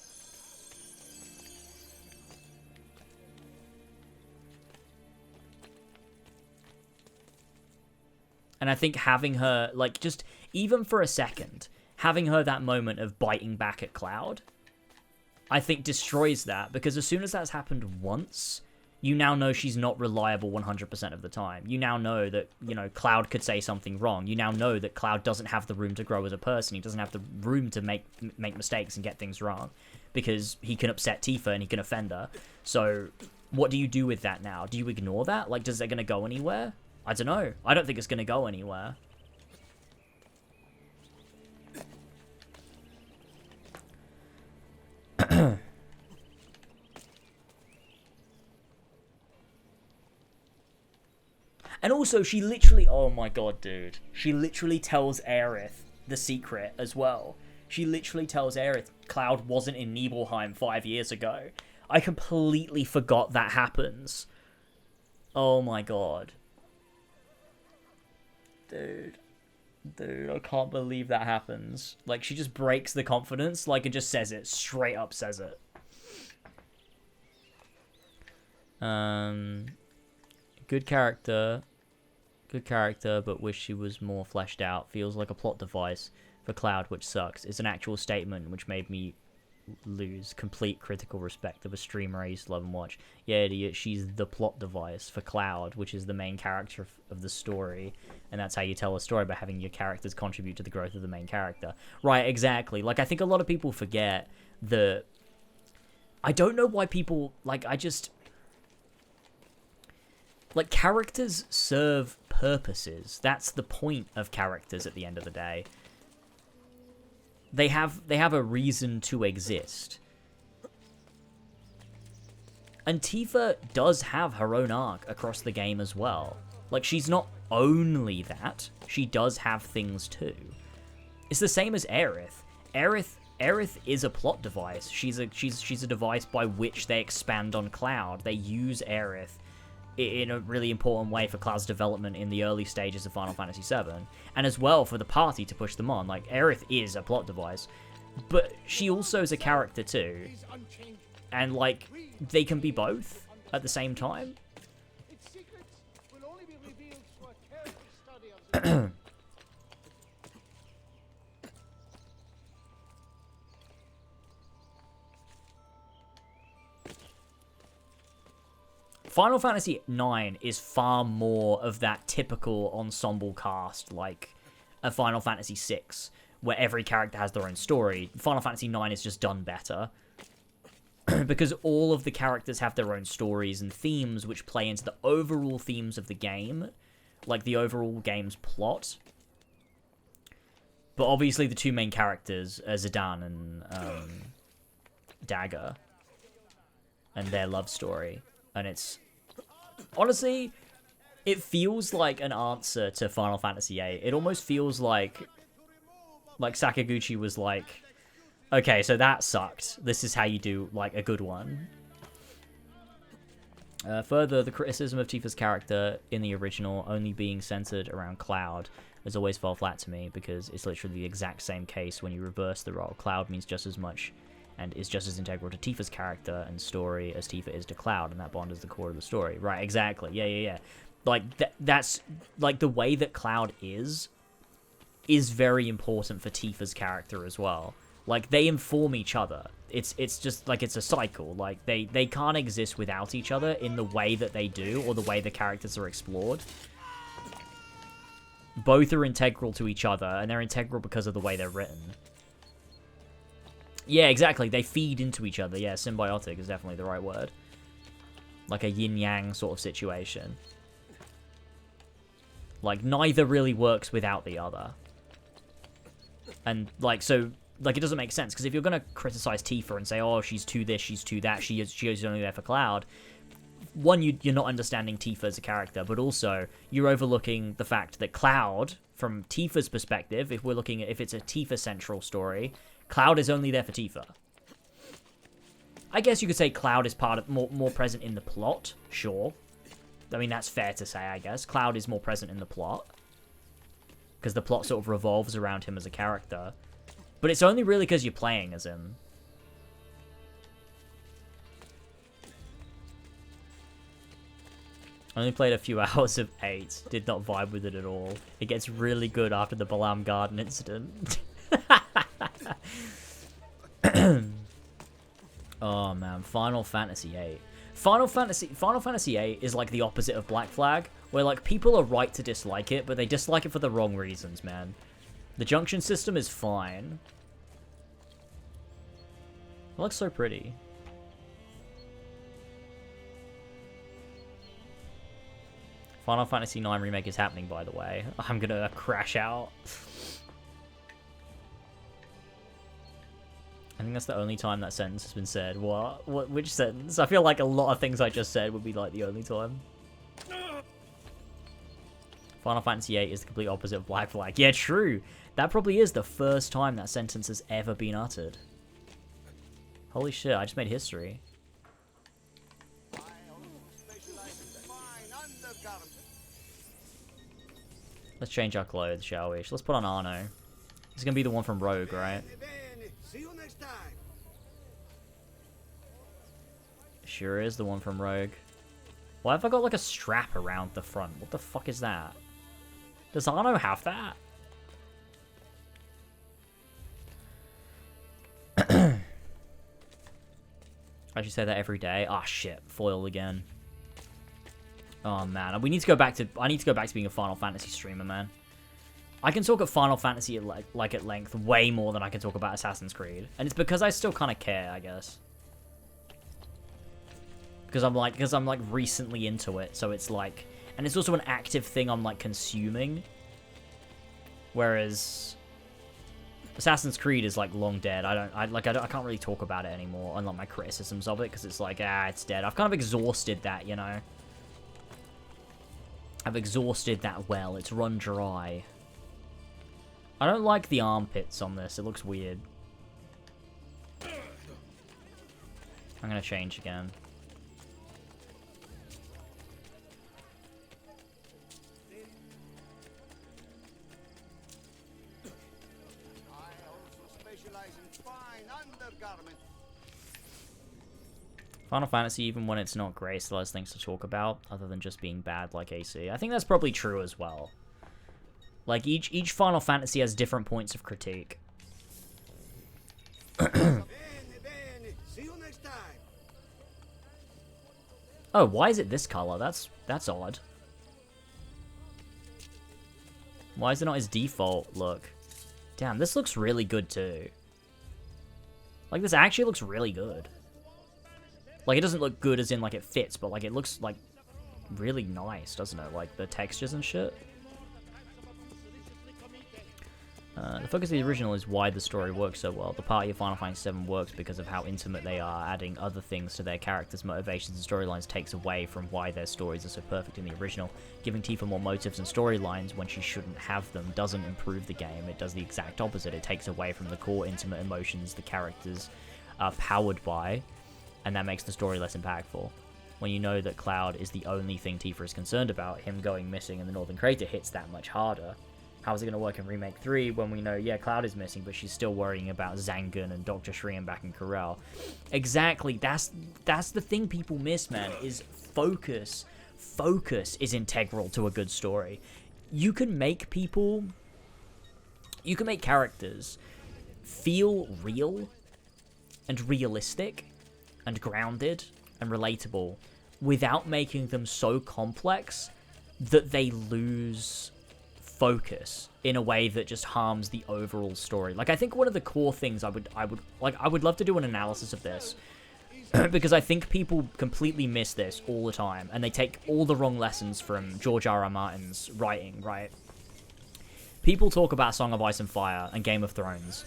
And And I think having her, like, just even for a second, having her that moment of biting back at Cloud, I think destroys that, because as soon as that's happened once, you now know she's not reliable 100% of the time. You now know that, you know, Cloud could say something wrong. You now know that Cloud doesn't have the room to grow as a person. He doesn't have the room to make mistakes and get things wrong, because he can upset Tifa and he can offend her. So what do you do with that now? Do you ignore that? Like, is it going to go anywhere? I don't know. I don't think it's going to go anywhere. And also, she literally... Oh my god, dude. She literally tells Aerith the secret as well. She literally tells Aerith Cloud wasn't in Nibelheim 5 years ago. I completely forgot that happens. Oh my god. Dude, I can't believe that happens. Like, she just breaks the confidence, like, and just says it. Straight up says it. Good character, but wish she was more fleshed out. Feels like a plot device for Cloud, which sucks. It's an actual statement which made me lose complete critical respect of a streamer I used to love and watch. Yeah, idiot, she's the plot device for Cloud, which is the main character of the story, and that's how you tell a story, by having your characters contribute to the growth of the main character. Right, exactly. Like, I think a lot of people forget that... I don't know why people... Like, Like, characters serve purposes. That's the point of characters at the end of the day. They have a reason to exist. And Tifa does have her own arc across the game as well. Like, she's not only that, she does have things too. It's the same as Aerith. Aerith is a plot device. She's a device by which they expand on Cloud. They use Aerith in a really important way for Cloud's development in the early stages of Final Fantasy VII, and as well for the party to push them on. Like, Aerith is a plot device, but she also is a character too, and like, they can be both at the same time. Final Fantasy IX is far more of that typical ensemble cast, like a Final Fantasy VI, where every character has their own story. Final Fantasy IX is just done better, because all of the characters have their own stories and themes which play into the overall themes of the game, like the overall game's plot. But obviously the two main characters are Zidane and Dagger, and their love story. And it's... Honestly, it feels like an answer to Final Fantasy VIII. It almost feels like Sakaguchi was like, okay, so that sucked. This is how you do, like, a good one. Further, the criticism of Tifa's character in the original only being centered around Cloud has always fell flat to me, because it's literally the exact same case when you reverse the role. Cloud means just as much and is just as integral to Tifa's character and story as Tifa is to Cloud, and that bond is the core of the story. Right, exactly. Yeah. Like, that's... Like, the way that Cloud is very important for Tifa's character as well. Like, they inform each other. It's just, like, it's a cycle. Like, they can't exist without each other in the way that they do, or the way the characters are explored. Both are integral to each other, and they're integral because of the way they're written. Yeah, exactly. They feed into each other. Yeah, symbiotic is definitely the right word. Like a yin-yang sort of situation. Like, neither really works without the other. And, like, so... Like, it doesn't make sense, because if you're going to criticize Tifa and say, oh, she's too this, she's too that, she is only there for Cloud, one, you're not understanding Tifa as a character, but also, you're overlooking the fact that Cloud, from Tifa's perspective, if we're looking at, if it's a Tifa-central story, Cloud is only there for Tifa. I guess you could say Cloud is part of, more present in the plot, sure. I mean, that's fair to say, I guess. Cloud is more present in the plot, because the plot sort of revolves around him as a character. But it's only really because you're playing as him. Only played a few hours of 8. Did not vibe with it at all. It gets really good after the Balam Garden incident. Oh man, Final Fantasy VIII. Final Fantasy VIII is like the opposite of Black Flag, where like people are right to dislike it, but they dislike it for the wrong reasons, man. The junction system is fine. It looks so pretty. Final Fantasy IX Remake is happening, by the way. I'm gonna crash out. I think that's the only time that sentence has been said. What? Which sentence? I feel like a lot of things I just said would be like the only time. Final Fantasy VIII is the complete opposite of Black Flag. Yeah, true. That probably is the first time that sentence has ever been uttered. Holy shit, I just made history. Let's change our clothes, shall we? Let's put on Arno. He's gonna be the one from Rogue, right? See you next time. Sure is the one from Rogue. Why have I got like a strap around the front? What the fuck is that? Does Arno have that? I should say that every day. Ah, shit. Foil again. Oh man, we need to go back to. I need to go back to being a Final Fantasy streamer, man. I can talk at Final Fantasy at at length way more than I can talk about Assassin's Creed, and it's because I still kind of care, I guess. Because I'm like recently into it, so it's like, and it's also an active thing I'm like consuming. Whereas Assassin's Creed is like long dead. I can't really talk about it anymore, unlike my criticisms of it, because it's like, it's dead. I've kind of exhausted that, you know. I've exhausted that well. It's run dry. I don't like the armpits on this. It looks weird. I'm gonna change again. Final Fantasy, even when it's not great, still has things to talk about, other than just being bad like AC. I think that's probably true as well. Like, each Final Fantasy has different points of critique. See you next time. Oh, why is it this color? That's odd. Why is it not his default look? Damn, this looks really good too. Like, this actually looks really good. Like, it doesn't look good as in, like, it fits, but, like, it looks, like, really nice, doesn't it? Like, the textures and shit. The focus of the original is why the story works so well. The party of Final Fantasy VII works because of how intimate they are. Adding other things to their characters' motivations and storylines takes away from why their stories are so perfect in the original. Giving Tifa more motives and storylines when she shouldn't have them doesn't improve the game. It does the exact opposite. It takes away from the core intimate emotions the characters are powered by, and that makes the story less impactful. When you know that Cloud is the only thing Tifa is concerned about, him going missing in the Northern Crater hits that much harder. How is it going to work in Remake 3 when we know, yeah, Cloud is missing, but she's still worrying about Zangan and Dr. Shrian back in Corel? Exactly, that's the thing people miss, man, is focus. Focus is integral to a good story. You can make characters feel real and realistic and grounded and relatable without making them so complex that they lose focus in a way that just harms the overall story. Like, I think one of the core things I would love to do an analysis of this because I think people completely miss this all the time and they take all the wrong lessons from George R.R. Martin's writing, right? People talk about Song of Ice and Fire and Game of Thrones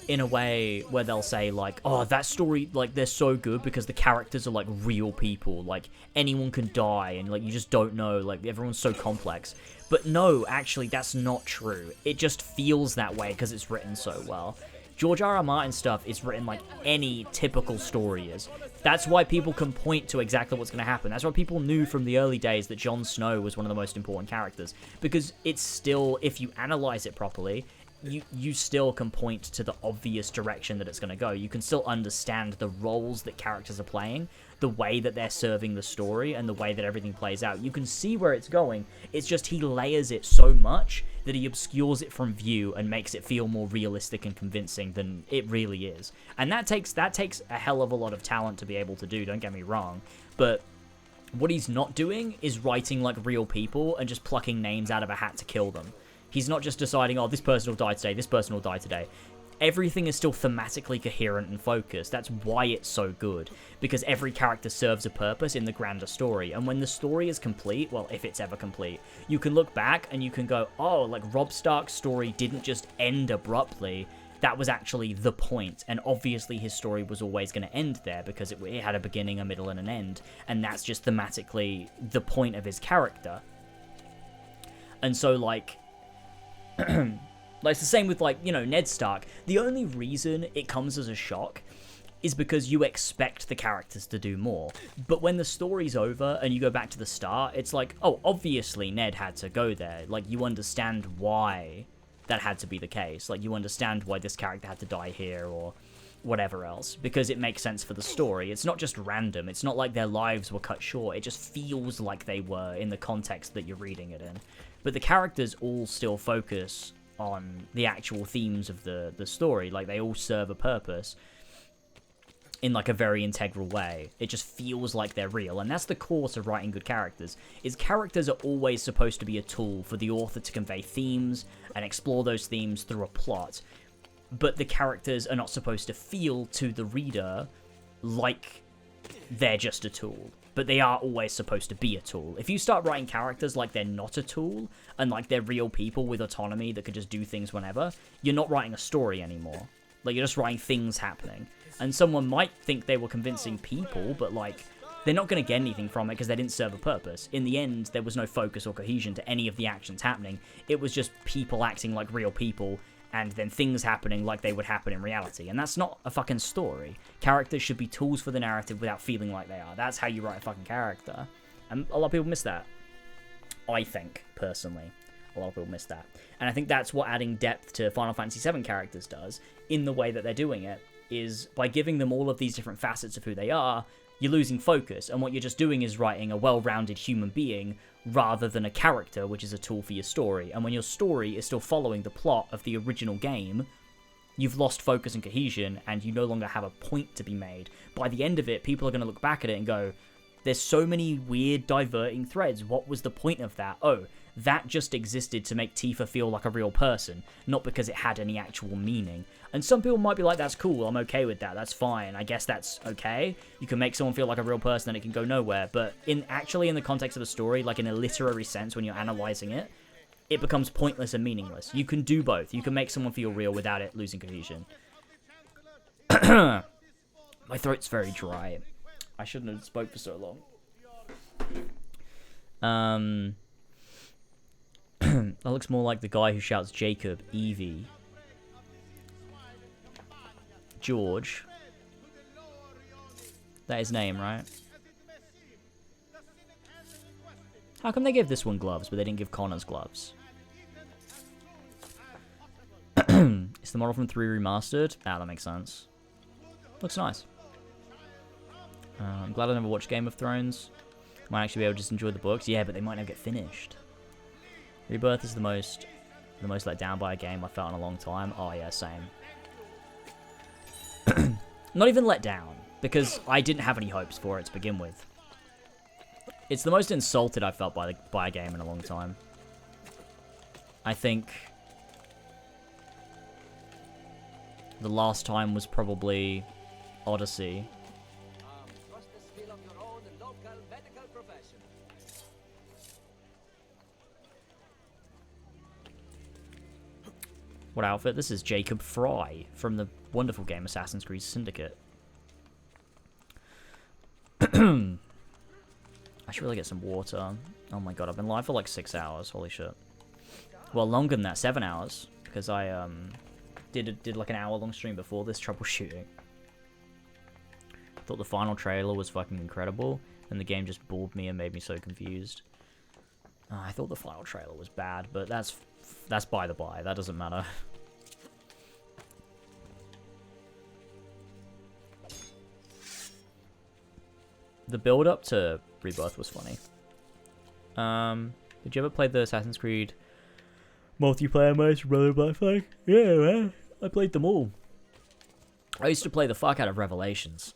in a way where they'll say, like, oh, that story, like, they're so good because the characters are, like, real people. Like, anyone can die, and, like, you just don't know. Like, everyone's so complex. But no, actually, that's not true. It just feels that way because it's written so well. George R.R. Martin stuff is written like any typical story is. That's why people can point to exactly what's going to happen. That's why people knew from the early days that Jon Snow was one of the most important characters. Because it's still, if you analyze it properly, you still can point to the obvious direction that it's going to go. You can still understand the roles that characters are playing, the way that they're serving the story and the way that everything plays out. You can see where it's going. It's just he layers it so much that he obscures it from view and makes it feel more realistic and convincing than it really is. And that takes a hell of a lot of talent to be able to do, don't get me wrong. But what he's not doing is writing like real people and just plucking names out of a hat to kill them. He's not just deciding, oh, this person will die today, this person will die today. Everything is still thematically coherent and focused. That's why it's so good, because every character serves a purpose in the grander story. And when the story is complete, well, if it's ever complete, you can look back and you can go, oh, like Robb Stark's story didn't just end abruptly. That was actually the point. And obviously his story was always going to end there because it had a beginning, a middle, and an end. And that's just thematically the point of his character. And so, like... Like, it's the same with, like, you know, Ned Stark. The only reason it comes as a shock is because you expect the characters to do more. But when the story's over and you go back to the start, it's like, oh, obviously Ned had to go there. Like, you understand why that had to be the case. Like, you understand why this character had to die here or whatever else, because it makes sense for the story. It's not just random. It's not like their lives were cut short. It just feels like they were in the context that you're reading it in. But the characters all still focus on the actual themes of the story. Like, they all serve a purpose in like a very integral way. It just feels like they're real, and that's the course of writing good characters. Is characters are always supposed to be a tool for the author to convey themes and explore those themes through a plot, but the characters are not supposed to feel to the reader like they're just a tool. But they are always supposed to be a tool. If you start writing characters like they're not a tool, and like they're real people with autonomy that could just do things whenever, you're not writing a story anymore. Like, you're just writing things happening. And someone might think they were convincing people, but like, they're not going to get anything from it because they didn't serve a purpose. In the end, there was no focus or cohesion to any of the actions happening. It was just people acting like real people, and then things happening like they would happen in reality. And that's not a fucking story. Characters should be tools for the narrative without feeling like they are. That's how you write a fucking character. And a lot of people miss that. I think, personally. A lot of people miss that. And I think that's what adding depth to Final Fantasy VII characters does, in the way that they're doing it, is by giving them all of these different facets of who they are, you're losing focus, and what you're just doing is writing a well-rounded human being rather than a character, which is a tool for your story. And when your story is still following the plot of the original game, you've lost focus and cohesion, and you no longer have a point to be made. By the end of it, people are going to look back at it and go, there's so many weird diverting threads. What was the point of that? Oh, that just existed to make Tifa feel like a real person, not because it had any actual meaning. And some people might be like, that's cool, I'm okay with that, that's fine, I guess that's okay. You can make someone feel like a real person and it can go nowhere, but actually in the context of the story, like in a literary sense, when you're analyzing it, it becomes pointless and meaningless. You can do both. You can make someone feel real without it losing cohesion. My throat's very dry. I shouldn't have spoke for so long. That looks more like the guy who shouts Jacob, Evie, George. That his name, right? How come they gave this one gloves, but they didn't give Connor's gloves? It's the model from 3 Remastered. Ah, that makes sense. Looks nice. I'm glad I never watched Game of Thrones. Might actually be able to just enjoy the books. Yeah, but they might never get finished. Rebirth is the most let down by a game I felt in a long time. Oh yeah, same. Not even let down, because I didn't have any hopes for it to begin with. It's the most insulted I've felt by a game in a long time. I think the last time was probably Odyssey. What outfit? This is Jacob Fry from the wonderful game Assassin's Creed Syndicate. I should really get some water. Oh my god, I've been live for like 6 hours. Holy shit. Well, longer than that, 7 hours, because I did like an hour-long stream before this troubleshooting. I thought the final trailer was fucking incredible, and the game just bored me and made me so confused. I thought the final trailer was bad, but that's by the by. That doesn't matter. the build up to Rebirth was funny. Did you ever play the Assassin's Creed multiplayer modes for Brotherhood Black Flag? Yeah, man. I played them all. I used to play the fuck out of Revelations.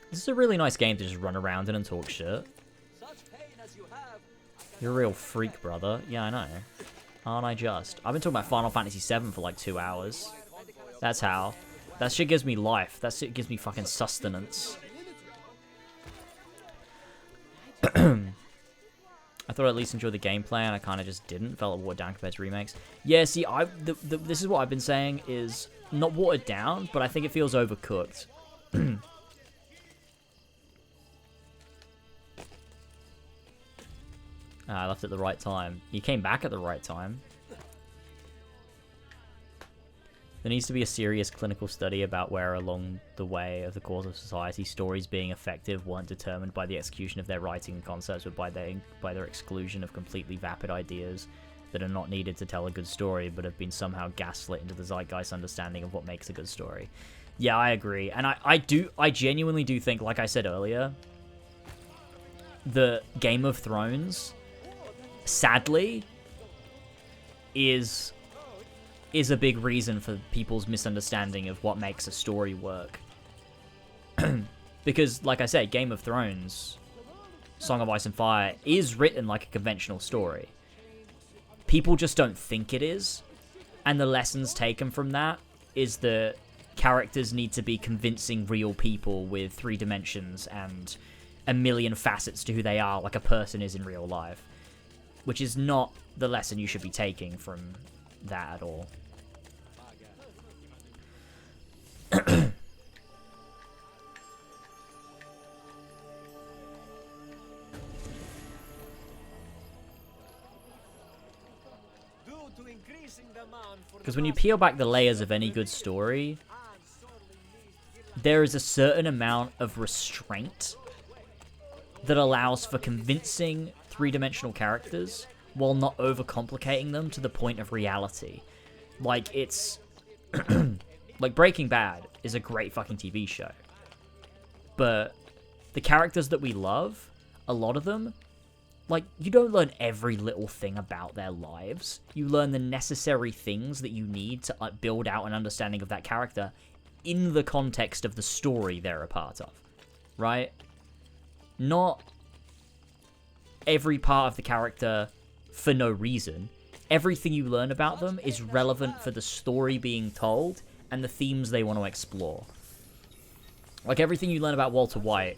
This is a really nice game to just run around in and talk shit. You're a real freak, brother. Yeah, I know. Aren't I just? I've been talking about Final Fantasy VII for like 2 hours. That's how. That shit gives me life. That shit gives me fucking sustenance. I thought I'd at least enjoy the gameplay, and I kind of just didn't. Felt watered down compared to remakes. Yeah, see, this is what I've been saying is not watered down, but I think it feels overcooked. I left at the right time. You came back at the right time. There needs to be a serious clinical study about where along the way of the course of society stories being effective weren't determined by the execution of their writing and concepts, but by their exclusion of completely vapid ideas that are not needed to tell a good story, but have been somehow gaslit into the zeitgeist understanding of what makes a good story. Yeah, I agree. And I genuinely do think, like I said earlier, the Game of Thrones, sadly, is a big reason for people's misunderstanding of what makes a story work. Because, like I said, Game of Thrones, Song of Ice and Fire, is written like a conventional story. People just don't think it is, and the lessons taken from that is that characters need to be convincing real people with 3 dimensions and a million facets to who they are, like a person is in real life. Which is not the lesson you should be taking from that at all. Because when you peel back the layers of any good story, there is a certain amount of restraint that allows for convincing 3-dimensional characters while not overcomplicating them to the point of reality. Like, it's... like, Breaking Bad is a great fucking TV show. But the characters that we love, a lot of them, like, you don't learn every little thing about their lives. You learn the necessary things that you need to build out an understanding of that character in the context of the story they're a part of. Right? Not every part of the character for no reason. Everything you learn about them is relevant for the story being told and the themes they want to explore. Like, everything you learn about Walter White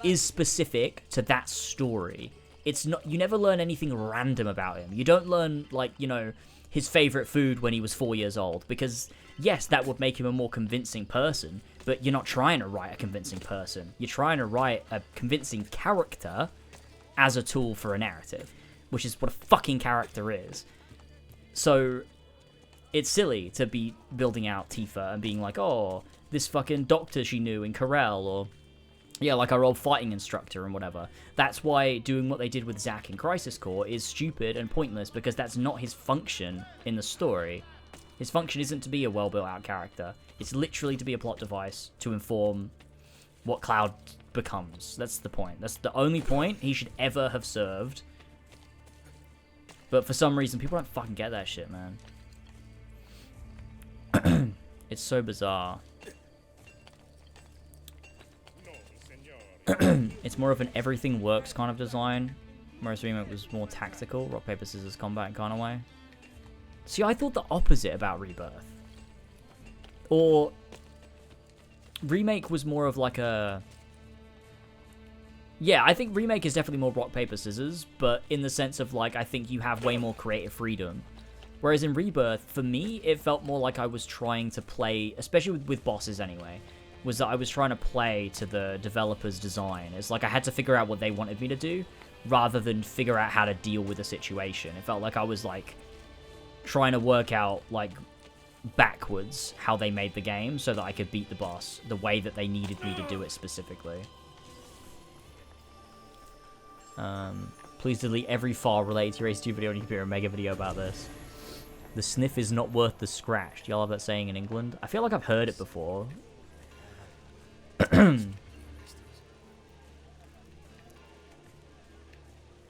is specific to that story. It's not, you never learn anything random about him. You don't learn, like, you know, his favorite food when he was 4 years old, because yes, that would make him a more convincing person, but you're not trying to write a convincing person. You're trying to write a convincing character as a tool for a narrative, which is what a fucking character is. So it's silly to be building out Tifa and being like, oh, this fucking doctor she knew in Corel, or yeah, like our old fighting instructor and whatever. That's why doing what they did with Zack in Crisis Core is stupid and pointless, because that's not his function in the story. His function isn't to be a well-built out character. It's literally to be a plot device to inform what Cloud becomes. That's the point. That's the only point he should ever have served. But for some reason, people don't fucking get that shit, man. It's so bizarre. It's more of an everything works kind of design, whereas Remake was more tactical, rock, paper, scissors combat kind of way. See, I thought the opposite about Rebirth. Or Remake was more of like a... Yeah, I think Remake is definitely more rock, paper, scissors, but in the sense of, like, I think you have way more creative freedom. Whereas in Rebirth, for me, it felt more like I was trying to play, especially with bosses anyway, was that I was trying to play to the developer's design. It's like I had to figure out what they wanted me to do, rather than figure out how to deal with the situation. It felt like I was, like, trying to work out, like, backwards how they made the game so that I could beat the boss the way that they needed me to do it specifically. Please delete every file related to your Ace 2 video and you can be a mega video about this. The sniff is not worth the scratch. Do y'all have that saying in England? I feel like I've heard it before.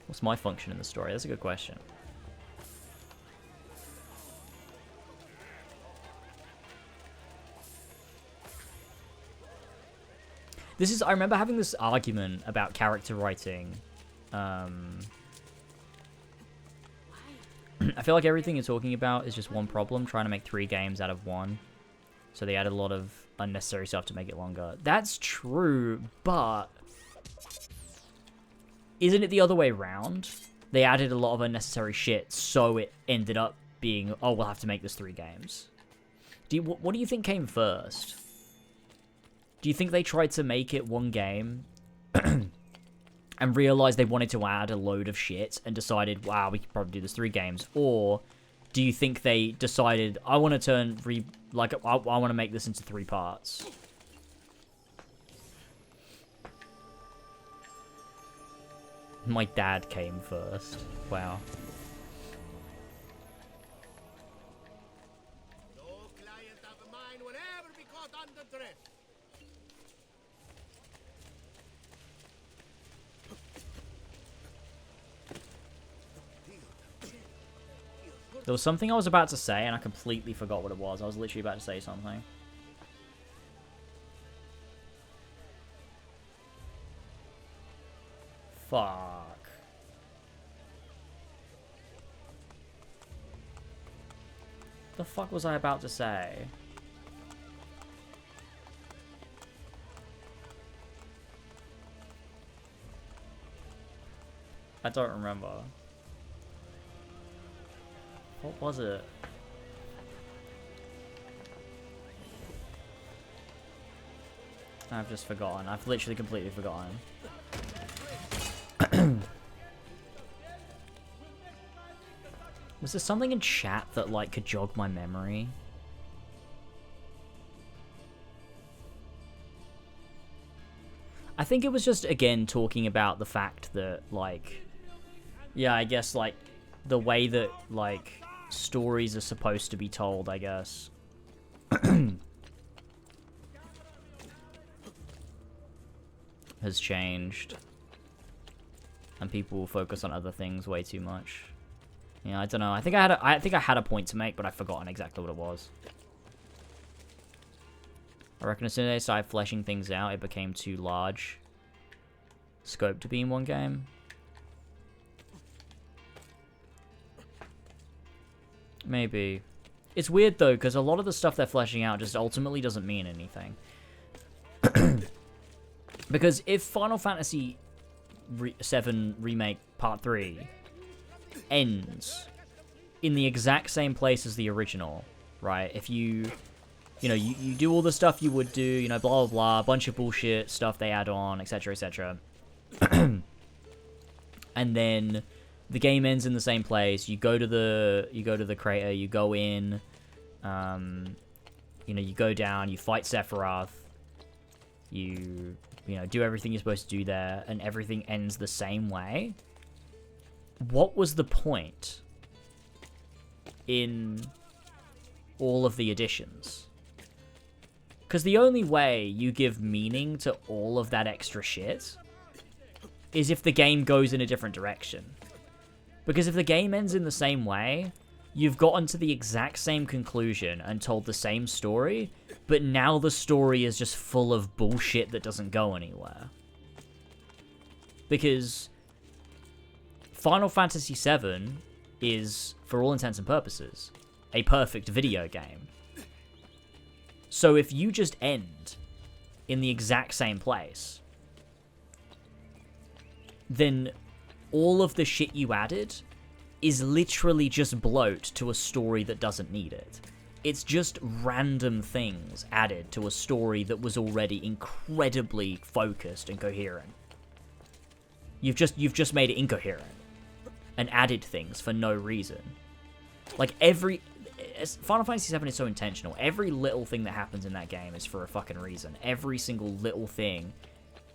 What's my function in the story? That's a good question. I remember having this argument about character writing. I feel like everything you're talking about is just one problem, trying to make 3 games out of 1. So they added a lot of unnecessary stuff to make it longer. That's true, but isn't it the other way around? They added a lot of unnecessary shit, so it ended up being, oh, we'll have to make this 3 games. What do you think came first? Do you think they tried to make it 1 game and realized they wanted to add a load of shit and decided, wow, we could probably do this 3 games? Or do you think they decided, I want to I want to make this into 3 parts? My dad came first. Wow. No client of mine will ever be caught under drift. There was something I was about to say, and I completely forgot what it was. I was literally about to say something. Fuck. The fuck was I about to say? I don't remember. What was it? I've just forgotten. I've literally completely forgotten. Was there something in chat that, like, could jog my memory? I think it was just, again, talking about the fact that, like... Yeah, I guess, like, the way that, like, stories are supposed to be told, I guess. Has changed. And people focus on other things way too much. Yeah, I don't know. I think I had a point to make, but I've forgotten exactly what it was. I reckon as soon as they started fleshing things out, it became too large scope to be in 1 game. Maybe. It's weird though, because a lot of the stuff they're fleshing out just ultimately doesn't mean anything. Because if Final Fantasy VII Remake Part 3 ends in the exact same place as the original, right? If you do all the stuff you would do, you know, blah, blah, blah, bunch of bullshit stuff they add on, etc., etc. And then the game ends in the same place. You go to the crater, you go in, you go down, you fight Sephiroth, you do everything you're supposed to do there, and everything ends the same way. What was the point in all of the additions? Because the only way you give meaning to all of that extra shit is if the game goes in a different direction. Because if the game ends in the same way, you've gotten to the exact same conclusion and told the same story, but now the story is just full of bullshit that doesn't go anywhere. Because Final Fantasy VII is, for all intents and purposes, a perfect video game. So if you just end in the exact same place, then all of the shit you added is literally just bloat to a story that doesn't need it. It's just random things added to a story that was already incredibly focused and coherent. You've just made it incoherent and added things for no reason. Like Final Fantasy VII is so intentional. Every little thing that happens in that game is for a fucking reason. Every single little thing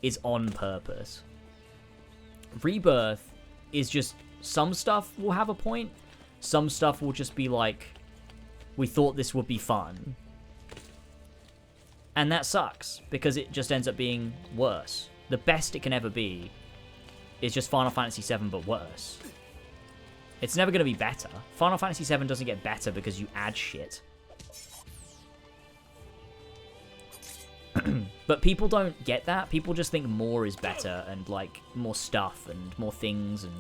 is on purpose. Rebirth is just, some stuff will have a point, some stuff will just be like, We thought this would be fun. And that sucks, because it just ends up being worse. The best it can ever be is just Final Fantasy VII, but worse. It's never going to be better. Final Fantasy VII doesn't get better because you add shit. But people don't get that. People just think more is better, and like more stuff and more things and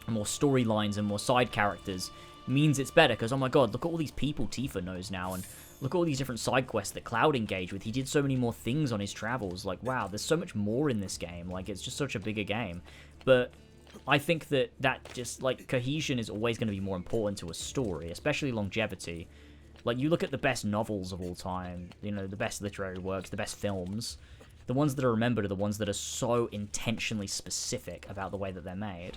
more storylines and more side characters means it's better, because oh my god, look at all these people Tifa knows now, and look at all these different side quests that Cloud engaged with. He did so many more things on his travels. Like, wow, there's so much more in this game. Like, it's just such a bigger game. But I think that just, like, cohesion is always going to be more important to a story, especially longevity. Like, you look at the best novels of all time, you know, the best literary works, the best films. The ones that are remembered are the ones that are so intentionally specific about the way that they're made.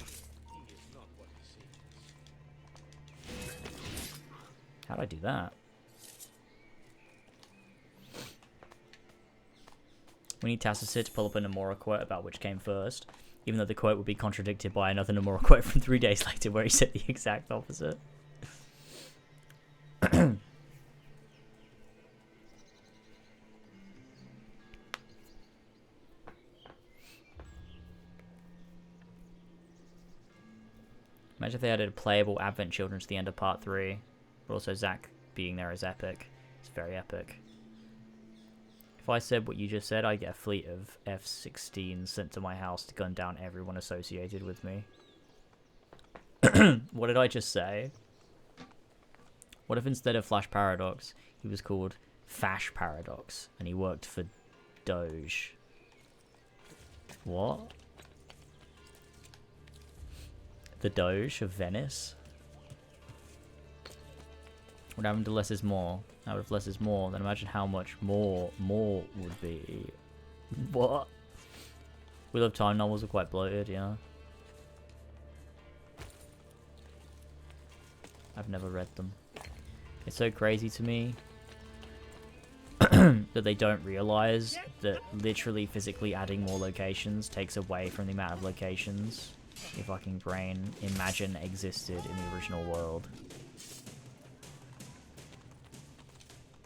How'd I do that? We need Tacitus to pull up a Nomura quote about which came first, even though the quote would be contradicted by another Nomura quote from 3 days later where he said the exact opposite. Imagine if they added playable Advent Children to the end of Part 3, but also Zack being there is epic. It's very epic. If I said what you just said, I'd get a fleet of F-16 sent to my house to gun down everyone associated with me. What did I just say? What if instead of Flash Paradox, he was called Fash Paradox, and he worked for Doge? What? The Doge of Venice? What happened to less is more? Now if less is more, then imagine how much more would be. What? Wheel of Time novels are quite bloated, yeah. I've never read them. It's so crazy to me that they don't realize that literally physically adding more locations takes away from the amount of locations your fucking brain imagine existed in the original world.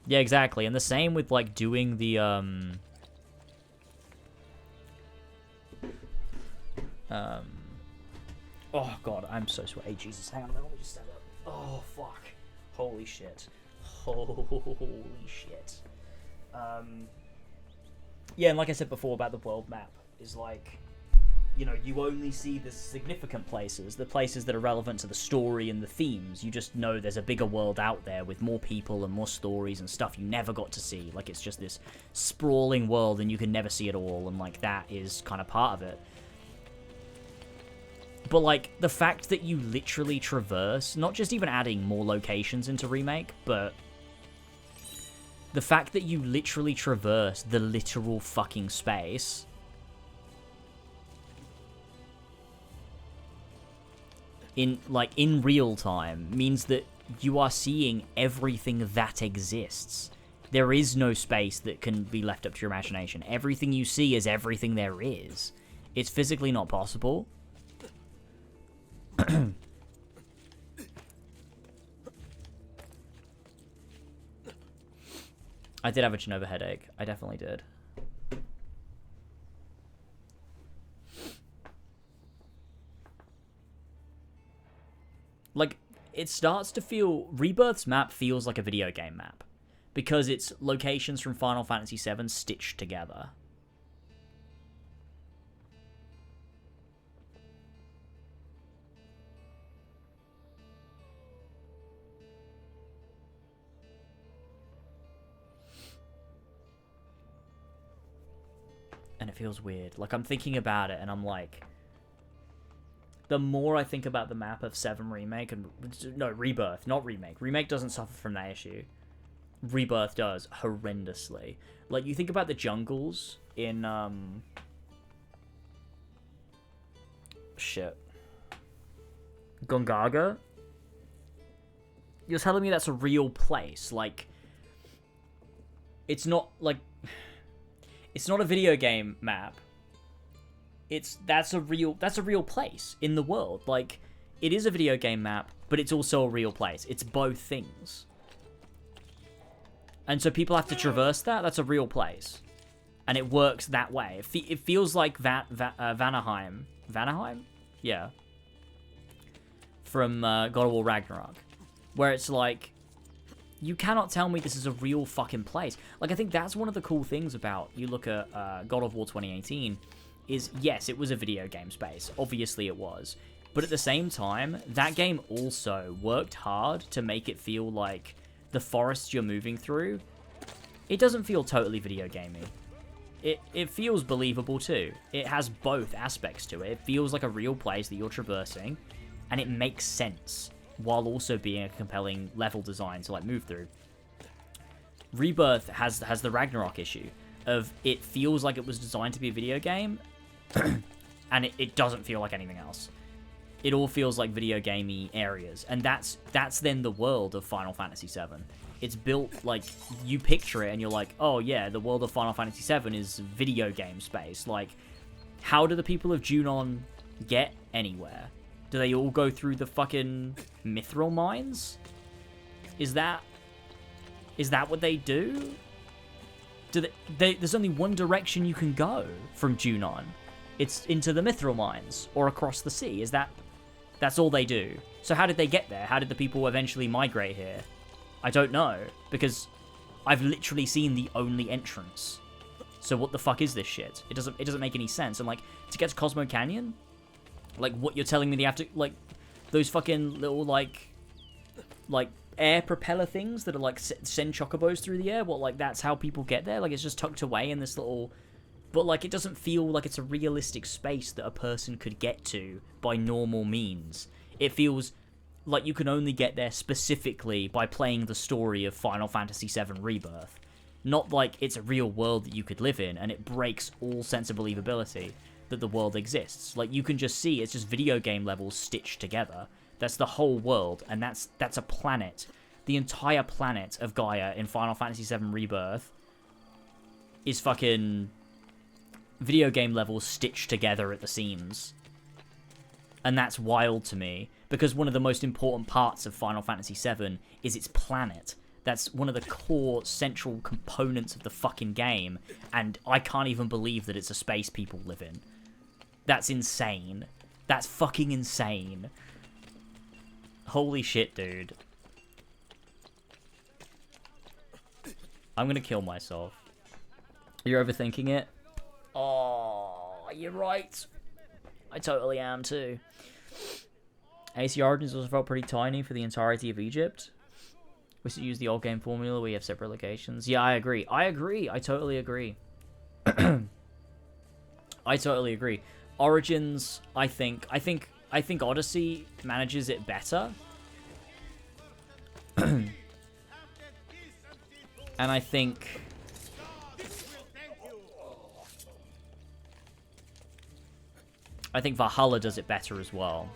Yeah, exactly. And the same with, like, doing the, oh, God, I'm so sweaty. Jesus, hang on, let me just stand up. Oh, fuck. Holy shit. Holy shit. Yeah, and like I said before about the world map, is like, you know, you only see the significant places, the places that are relevant to the story and the themes. You just know there's a bigger world out there with more people and more stories and stuff you never got to see. Like, it's just this sprawling world and you can never see it all, and, like, that is kind of part of it. But, like, the fact that you literally traverse, not just even adding more locations into Remake, but the fact that you literally traverse the literal fucking space in real time means that you are seeing everything that exists. There is no space that can be left up to your imagination. Everything you see is everything there is. It's physically not possible. I did have a Genova headache. I definitely did. Like, it starts to feel... Rebirth's map feels like a video game map, because it's locations from Final Fantasy VII stitched together. And it feels weird. Like, I'm thinking about it, and I'm like... The more I think about the map of 7 Remake, and... No, Rebirth, not Remake. Remake doesn't suffer from that issue. Rebirth does, horrendously. Like, you think about the jungles in, shit. Gongaga? You're telling me that's a real place. Like... It's not, like... It's not a video game map. That's a real place in the world. Like, it is a video game map, but it's also a real place. It's both things. And so people have to traverse that. That's a real place. And it works that way. It feels like Vanaheim. Vanaheim? Yeah. From God of War Ragnarok. Where it's like, you cannot tell me this is a real fucking place. Like, I think that's one of the cool things about, you look at God of War 2018, is, yes, it was a video game space. Obviously it was. But at the same time, that game also worked hard to make it feel like the forests you're moving through, it doesn't feel totally video gamey. It feels believable too. It has both aspects to it. It feels like a real place that you're traversing, and it makes sense, while also being a compelling level design to like move through. Rebirth has the Ragnarok issue of it feels like it was designed to be a video game, and it doesn't feel like anything else. It all feels like video gamey areas, and that's then the world of Final Fantasy VII. It's built like, you picture it and you're like, oh yeah, the world of Final Fantasy VII is video game space. Like, how do the people of Junon get anywhere? Do they all go through the fucking mithril mines? Is that what they do? There's only one direction you can go from Junon. It's into the mithril mines or across the sea. That's all they do. So how did they get there? How did the people eventually migrate here? I don't know, because I've literally seen the only entrance. So what the fuck is this shit? It doesn't make any sense. And like, to get to Cosmo Canyon, like, what you're telling me they have to, like, those fucking little like air propeller things that are like send chocobos through the air? What, like, that's how people get there? Like, it's just tucked away in this little, but like, it doesn't feel like it's a realistic space that a person could get to by normal means. It feels like you can only get there specifically by playing the story of Final Fantasy VII Rebirth. Not like it's a real world that you could live in, and it breaks all sense of believability that the world exists. Like, you can just see it's just video game levels stitched together. That's the whole world, and that's a planet. The entire planet of Gaia in Final Fantasy VII Rebirth is fucking video game levels stitched together at the seams. And that's wild to me, because one of the most important parts of Final Fantasy VII is its planet. That's one of the core central components of the fucking game, and I can't even believe that it's a space people live in. That's insane. That's fucking insane. Holy shit, dude. I'm gonna kill myself. You're overthinking it? Oh, you're right. I totally am too. AC Origins also felt pretty tiny for the entirety of Egypt. We should use the old game formula where you have separate locations. Yeah, I agree. I totally agree. I totally agree. Origins, I think Odyssey manages it better. And I think Valhalla does it better as well.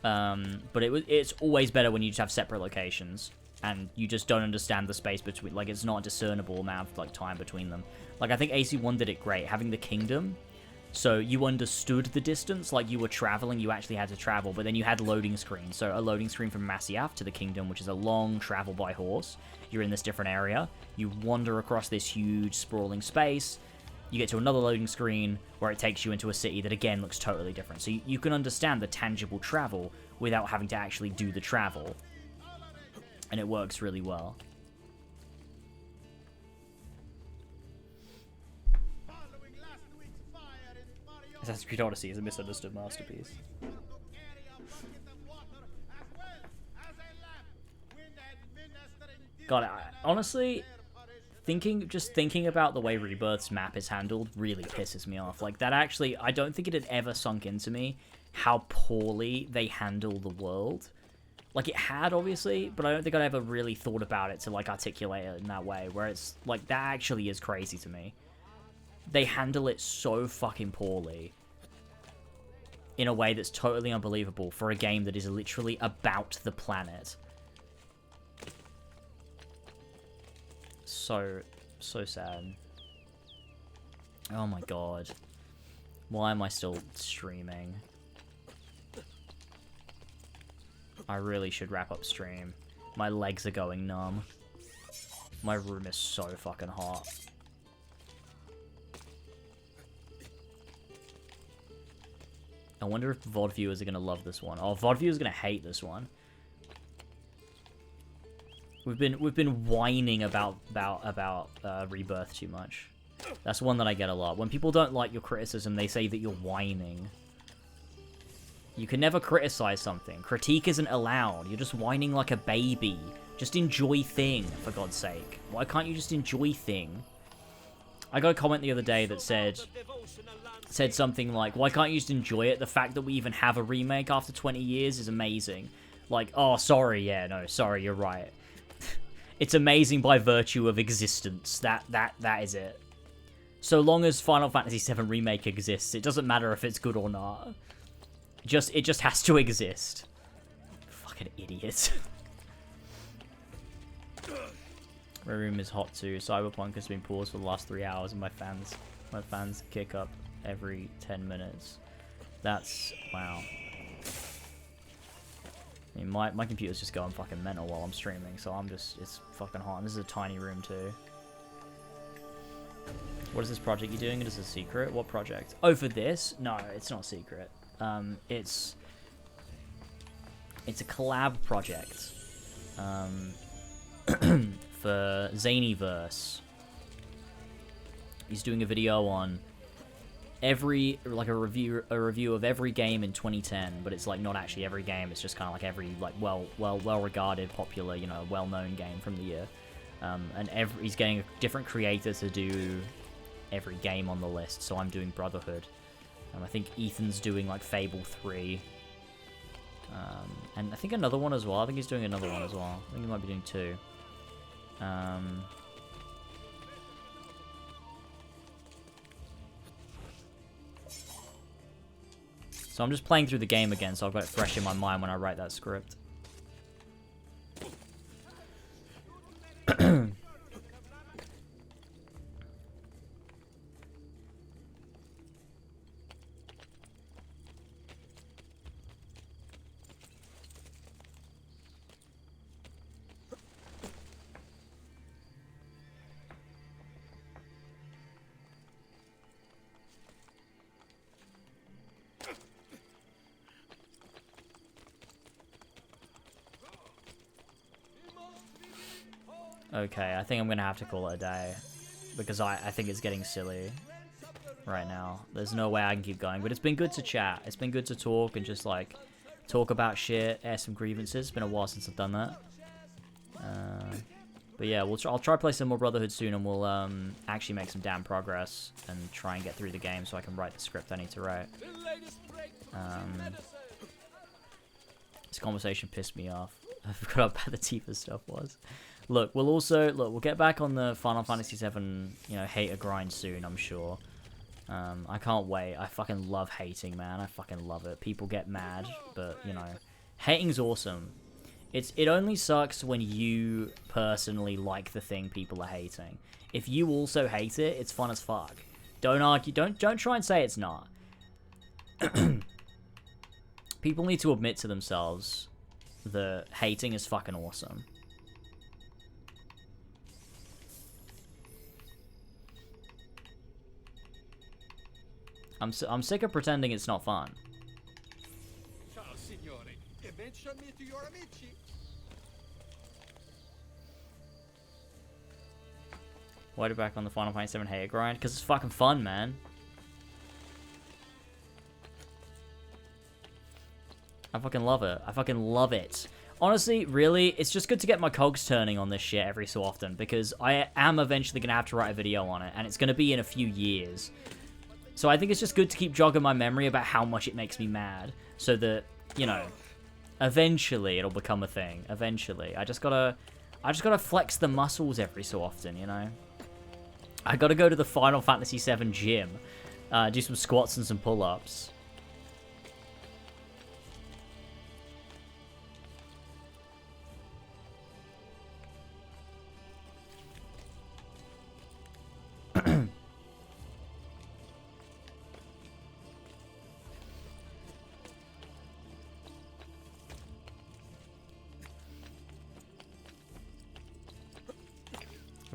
But it's always better when you just have separate locations and you just don't understand the space between, like, it's not a discernible amount of like time between them. Like, I think AC1 did it great, having the kingdom, so you understood the distance, like you were traveling, you actually had to travel, but then you had loading screens. So a loading screen from Masyaf to the kingdom, which is a long travel by horse. You're in this different area, you wander across this huge sprawling space, you get to another loading screen where it takes you into a city that again looks totally different. So you can understand the tangible travel without having to actually do the travel. And it works really well. Assassin's Creed Odyssey is a misunderstood masterpiece. God, honestly, thinking about the way Rebirth's map is handled really pisses me off. Like, that actually, I don't think it had ever sunk into me how poorly they handle the world. Like, it had, obviously, but I don't think I'd ever really thought about it to, like, articulate it in that way, where it's, like, that actually is crazy to me. They handle it so fucking poorly in a way that's totally unbelievable for a game that is literally about the planet. So sad. Oh my god. Why am I still streaming? I really should wrap up stream. My legs are going numb. My room is so fucking hot. I wonder if VOD viewers are gonna love this one. Oh, VOD viewers are gonna hate this one. We've been whining about Rebirth too much. That's one that I get a lot. When people don't like your criticism, they say that you're whining. You can never criticize something. Critique isn't allowed. You're just whining like a baby. Just enjoy thing, for God's sake. Why can't you just enjoy thing? I got a comment the other day that said something like, why can't you just enjoy it? The fact that we even have a remake after 20 years is amazing. Like, oh, sorry, yeah, no, sorry, you're right. It's amazing by virtue of existence. That is it. So long as Final Fantasy VII Remake exists, it doesn't matter if it's good or not. It just has to exist. Fucking idiot. My room is hot too. Cyberpunk has been paused for the last 3 hours, and my fans kick up every 10 minutes. That's wow. I mean, my computer's just going fucking mental while I'm streaming, so it's fucking hot. And this is a tiny room too. What is this project you're doing? It is a secret. What project? Oh, for this? No, it's not secret. It's a collab project. For Zanyverse. He's doing a video on a review of every game in 2010, but it's like not actually every game. It's just kind of like every like well regarded, popular, you know, well-known game from the year. And he's getting a different creator to do every game on the list. So I'm doing Brotherhood. I think Ethan's doing like Fable 3. And I think another one as well. I think he's doing another one as well. I think he might be doing 2. So I'm just playing through the game again, so I've got it fresh in my mind when I write that script. Okay, I think I'm gonna have to call it a day, because I think it's getting silly right now. There's no way I can keep going, but it's been good to chat. It's been good to talk and just like talk about shit, air some grievances. It's been a while since I've done that. But yeah, I'll try to play some more Brotherhood soon, and we'll actually make some damn progress and try and get through the game so I can write the script I need to write. This conversation pissed me off. I forgot how bad the Tifa stuff was. Look, we'll get back on the Final Fantasy VII, you know, hater grind soon, I'm sure. I can't wait. I fucking love hating, man. I fucking love it. People get mad, but, you know, hating's awesome. It only sucks when you personally like the thing people are hating. If you also hate it, it's fun as fuck. Don't argue. Don't try and say it's not. People need to admit to themselves that hating is fucking awesome. I'm sick of pretending it's not fun. Ciao, signore. E mention me to your amici. Why do back on the Final Fantasy VII hater grind? Because it's fucking fun, man. I fucking love it. I fucking love it. Honestly, really, it's just good to get my cogs turning on this shit every so often, because I am eventually going to have to write a video on it, and it's going to be in a few years. So I think it's just good to keep jogging my memory about how much it makes me mad, so that, you know, eventually it'll become a thing. Eventually. I just gotta flex the muscles every so often, you know? I gotta go to the Final Fantasy VII gym, do some squats and some pull-ups.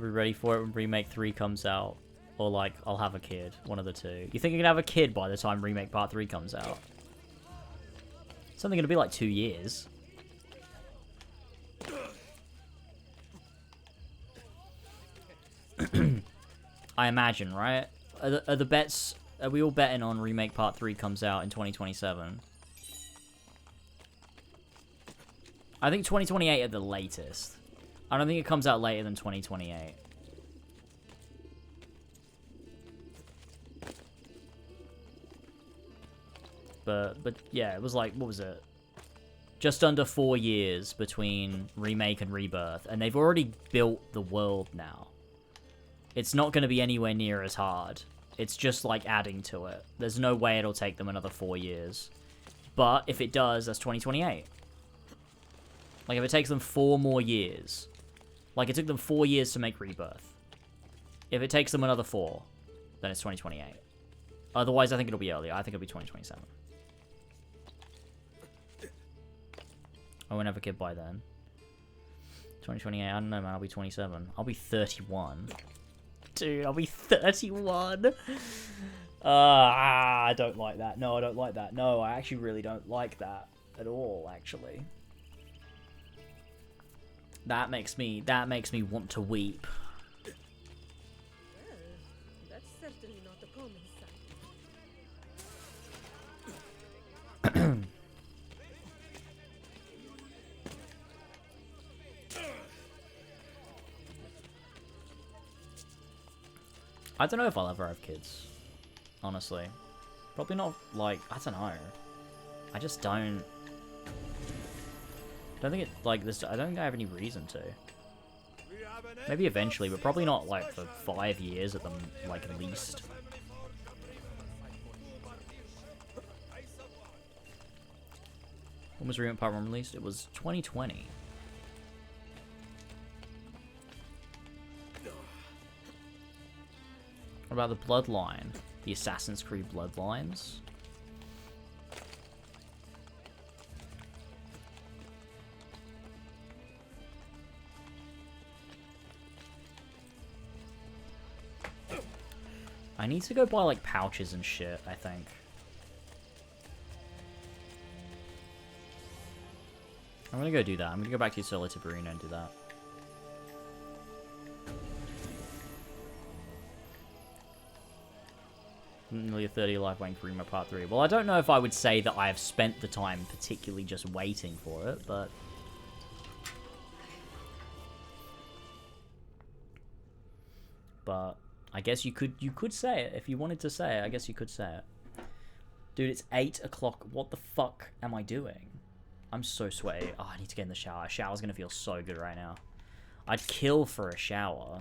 be ready for it when Remake 3 comes out. Or, like, I'll have a kid. One of the two. You think you're gonna have a kid by the time Remake Part 3 comes out? It's only gonna be like 2 years. I imagine, right? Are the bets... Are we all betting on Remake Part 3 comes out in 2027? I think 2028 at the latest. I don't think it comes out later than 2028. But yeah, it was like, what was it? Just under 4 years between Remake and Rebirth, and they've already built the world now. It's not going to be anywhere near as hard. It's just like adding to it. There's no way it'll take them another 4 years. But if it does, that's 2028. Like if it takes them 4 more years. Like it took them 4 years to make Rebirth. If it takes them another 4, then it's 2028. Otherwise, I think it'll be earlier. I think it'll be 2027. I won't have a kid by then. 2028, I don't know, man. I'll be 27. I'll be 31. Dude, I'll be 31. I don't like that. No, I don't like that. No, I actually really don't like that at all, actually. That makes me want to weep. Well, that's certainly not a common sight. I don't know if I'll ever have kids, honestly. Probably not, like, I don't know. I just don't think it, like, this. I don't think I have any reason to. Maybe eventually, but probably not, like, for 5 years at the, like, at least. When was Remake Part 1 released? It was 2020. What about the Bloodline? The Assassin's Creed Bloodlines? I need to go buy, like, pouches and shit, I think. I'm gonna go do that. I'm gonna go back to Solo Tiberino and do that. Nearly 30 life waiting for Remake Part 3. Well, I don't know if I would say that I have spent the time particularly just waiting for it, but... I guess you could say it. If you wanted to say it, I guess you could say it. Dude, it's 8 o'clock. What the fuck am I doing? I'm so sweaty. Oh, I need to get in the shower. A shower's gonna feel so good right now. I'd kill for a shower.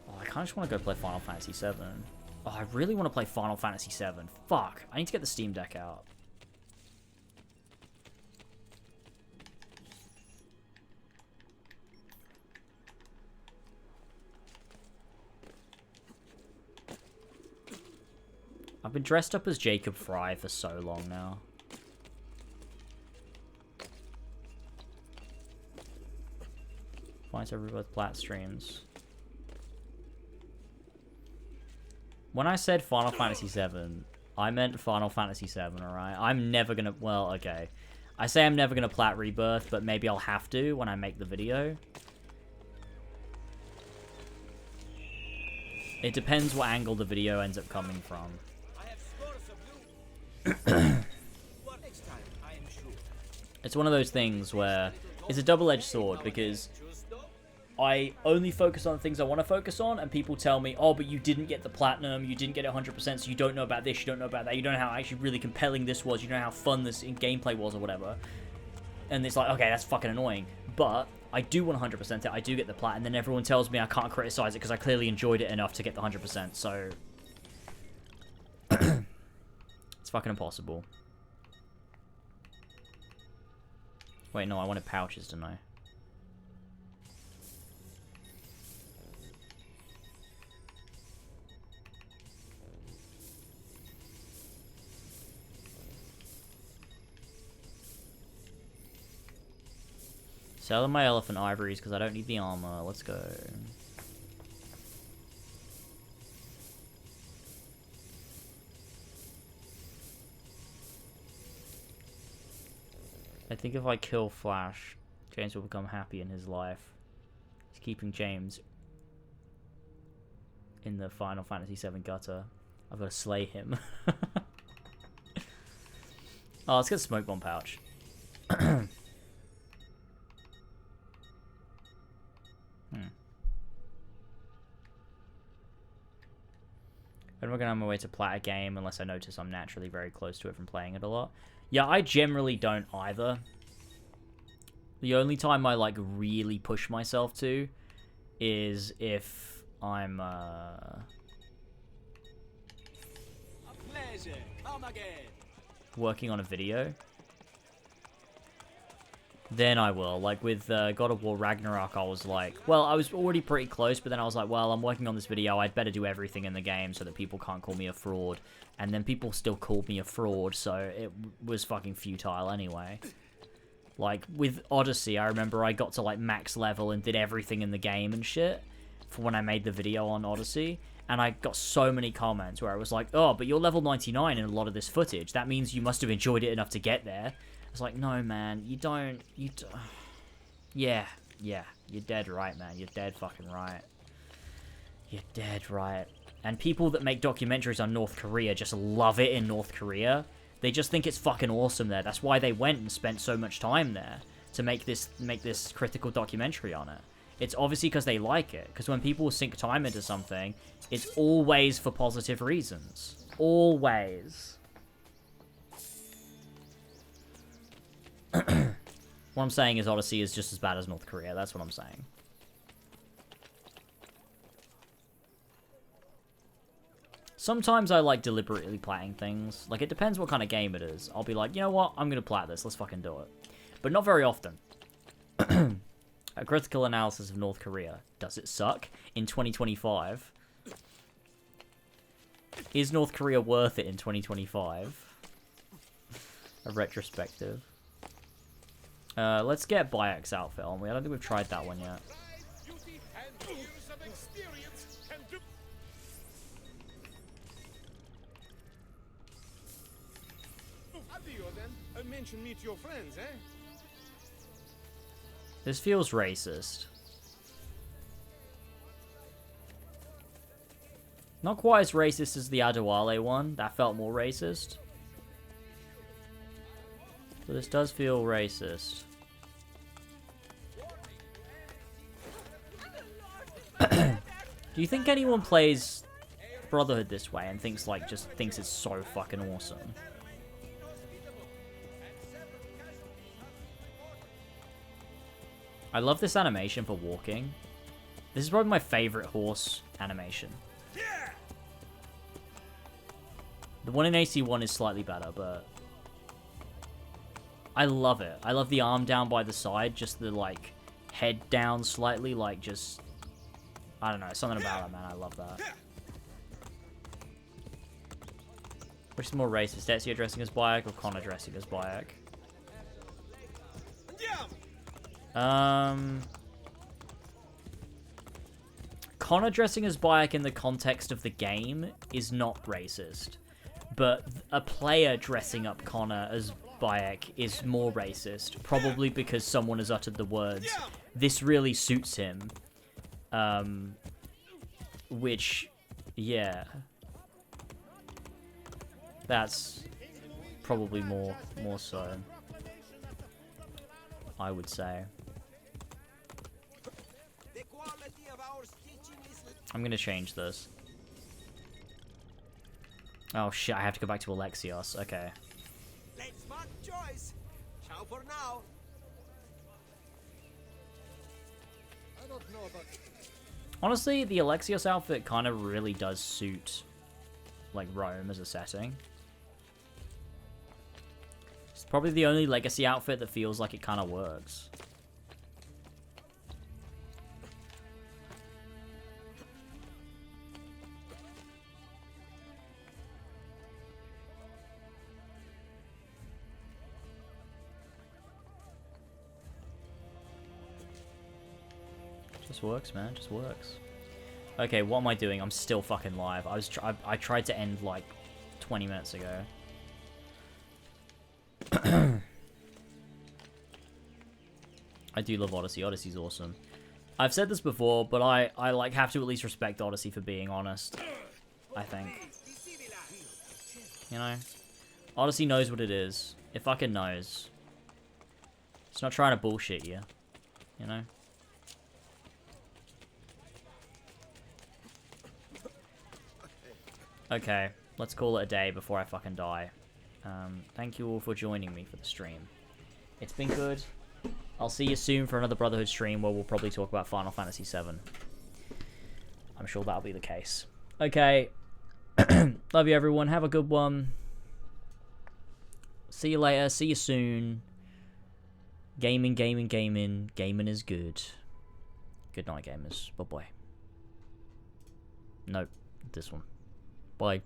Oh, I kind of just want to go play Final Fantasy VII. Oh, I really want to play Final Fantasy VII. Fuck. I need to get the Steam Deck out. I've been dressed up as Jacob Fry for so long now. Finds everybody plat streams. When I said Final Fantasy VII, I meant Final Fantasy VII, alright? I'm never gonna... Well, okay. I say I'm never gonna plat Rebirth, but maybe I'll have to when I make the video. It depends what angle the video ends up coming from. It's one of those things where it's a double-edged sword, because I only focus on things I want to focus on, and people tell me, oh, but you didn't get the platinum, you didn't get it 100%, so you don't know about this, you don't know about that, you don't know how actually really compelling this was, you don't know how fun this in gameplay was, or whatever. And it's like, okay, that's fucking annoying. But I do 100% it, I do get the plat, and then everyone tells me I can't criticize it because I clearly enjoyed it enough to get the 100%, so... It's fucking impossible. Wait, no, I wanted pouches, didn't I? Selling my elephant ivories because I don't need the armor. Let's go. I think if I kill Flash, James will become happy in his life. He's keeping James in the Final Fantasy VII gutter. I've got to slay him. Oh, let's get a smoke bomb pouch. I'm not going on my way to plat a game unless I notice I'm naturally very close to it from playing it a lot. Yeah, I generally don't either. The only time I, like, really push myself to is if I'm, A pleasure. Come again. working on a video. Then I will. Like, with God of War Ragnarok, I was like... Well, I was already pretty close, but then I was like, well, I'm working on this video. I'd better do everything in the game so that people can't call me a fraud. And then people still called me a fraud, so it was fucking futile anyway. Like, with Odyssey, I remember I got to, like, max level and did everything in the game and shit for when I made the video on Odyssey. And I got so many comments where I was like, oh, but you're level 99 in a lot of this footage. That means you must have enjoyed it enough to get there. It's like, no, man, you don't, yeah, you're dead right, man, you're dead fucking right. You're dead right. And people that make documentaries on North Korea just love it in North Korea. They just think it's fucking awesome there. That's why they went and spent so much time there to make this critical documentary on it. It's obviously because they like it, because when people sink time into something, it's always for positive reasons. Always. What I'm saying is Odyssey is just as bad as North Korea. That's what I'm saying. Sometimes I like deliberately platting things. Like, it depends what kind of game it is. I'll be like, you know what? I'm going to plat this. Let's fucking do it. But not very often. A critical analysis of North Korea. Does it suck? In 2025? Is North Korea worth it in 2025? A retrospective. Let's get Bayek's outfit on. I don't think we've tried that one yet. Ezio, then. I'll mention meet your friends, eh? This feels racist. Not quite as racist as the Adewale one. That felt more racist. So this does feel racist. Do you think anyone plays Brotherhood this way and thinks it's so fucking awesome? I love this animation for walking. This is probably my favorite horse animation. The one in AC1 is slightly better, but I love it. I love the arm down by the side, just the, like, head down slightly, like, just... I don't know, something about it, man. I love that. Which is more racist, Ezio dressing as Bayek or Connor dressing as Bayek? Connor dressing as Bayek in the context of the game is not racist. But a player dressing up Connor as Bayek is more racist. Probably because someone has uttered the words, "This really suits him." Which, yeah. That's probably more so, I would say. I'm gonna change this. Oh shit, I have to go back to Alexios. Okay. Let's mark choice. Ciao for now. I don't know about... Honestly, the Alexios outfit kind of really does suit, like, Rome as a setting. It's probably the only Legacy outfit that feels like it kind of works. Just works, man. Just works. Okay, what am I doing? I'm still fucking live. I tried to end like 20 minutes ago. I do love Odyssey. Odyssey's awesome. I've said this before, but I like have to at least respect Odyssey for being honest. I think. You know? Odyssey knows what it is. It fucking knows. It's not trying to bullshit you. You know? Okay, let's call it a day before I fucking die. Thank you all for joining me for the stream. It's been good. I'll see you soon for another Brotherhood stream where we'll probably talk about Final Fantasy VII. I'm sure that'll be the case. Okay. Love you, everyone. Have a good one. See you later. See you soon. Gaming, gaming, gaming. Gaming is good. Good night, gamers. Bye-bye. Nope. This one. Bye.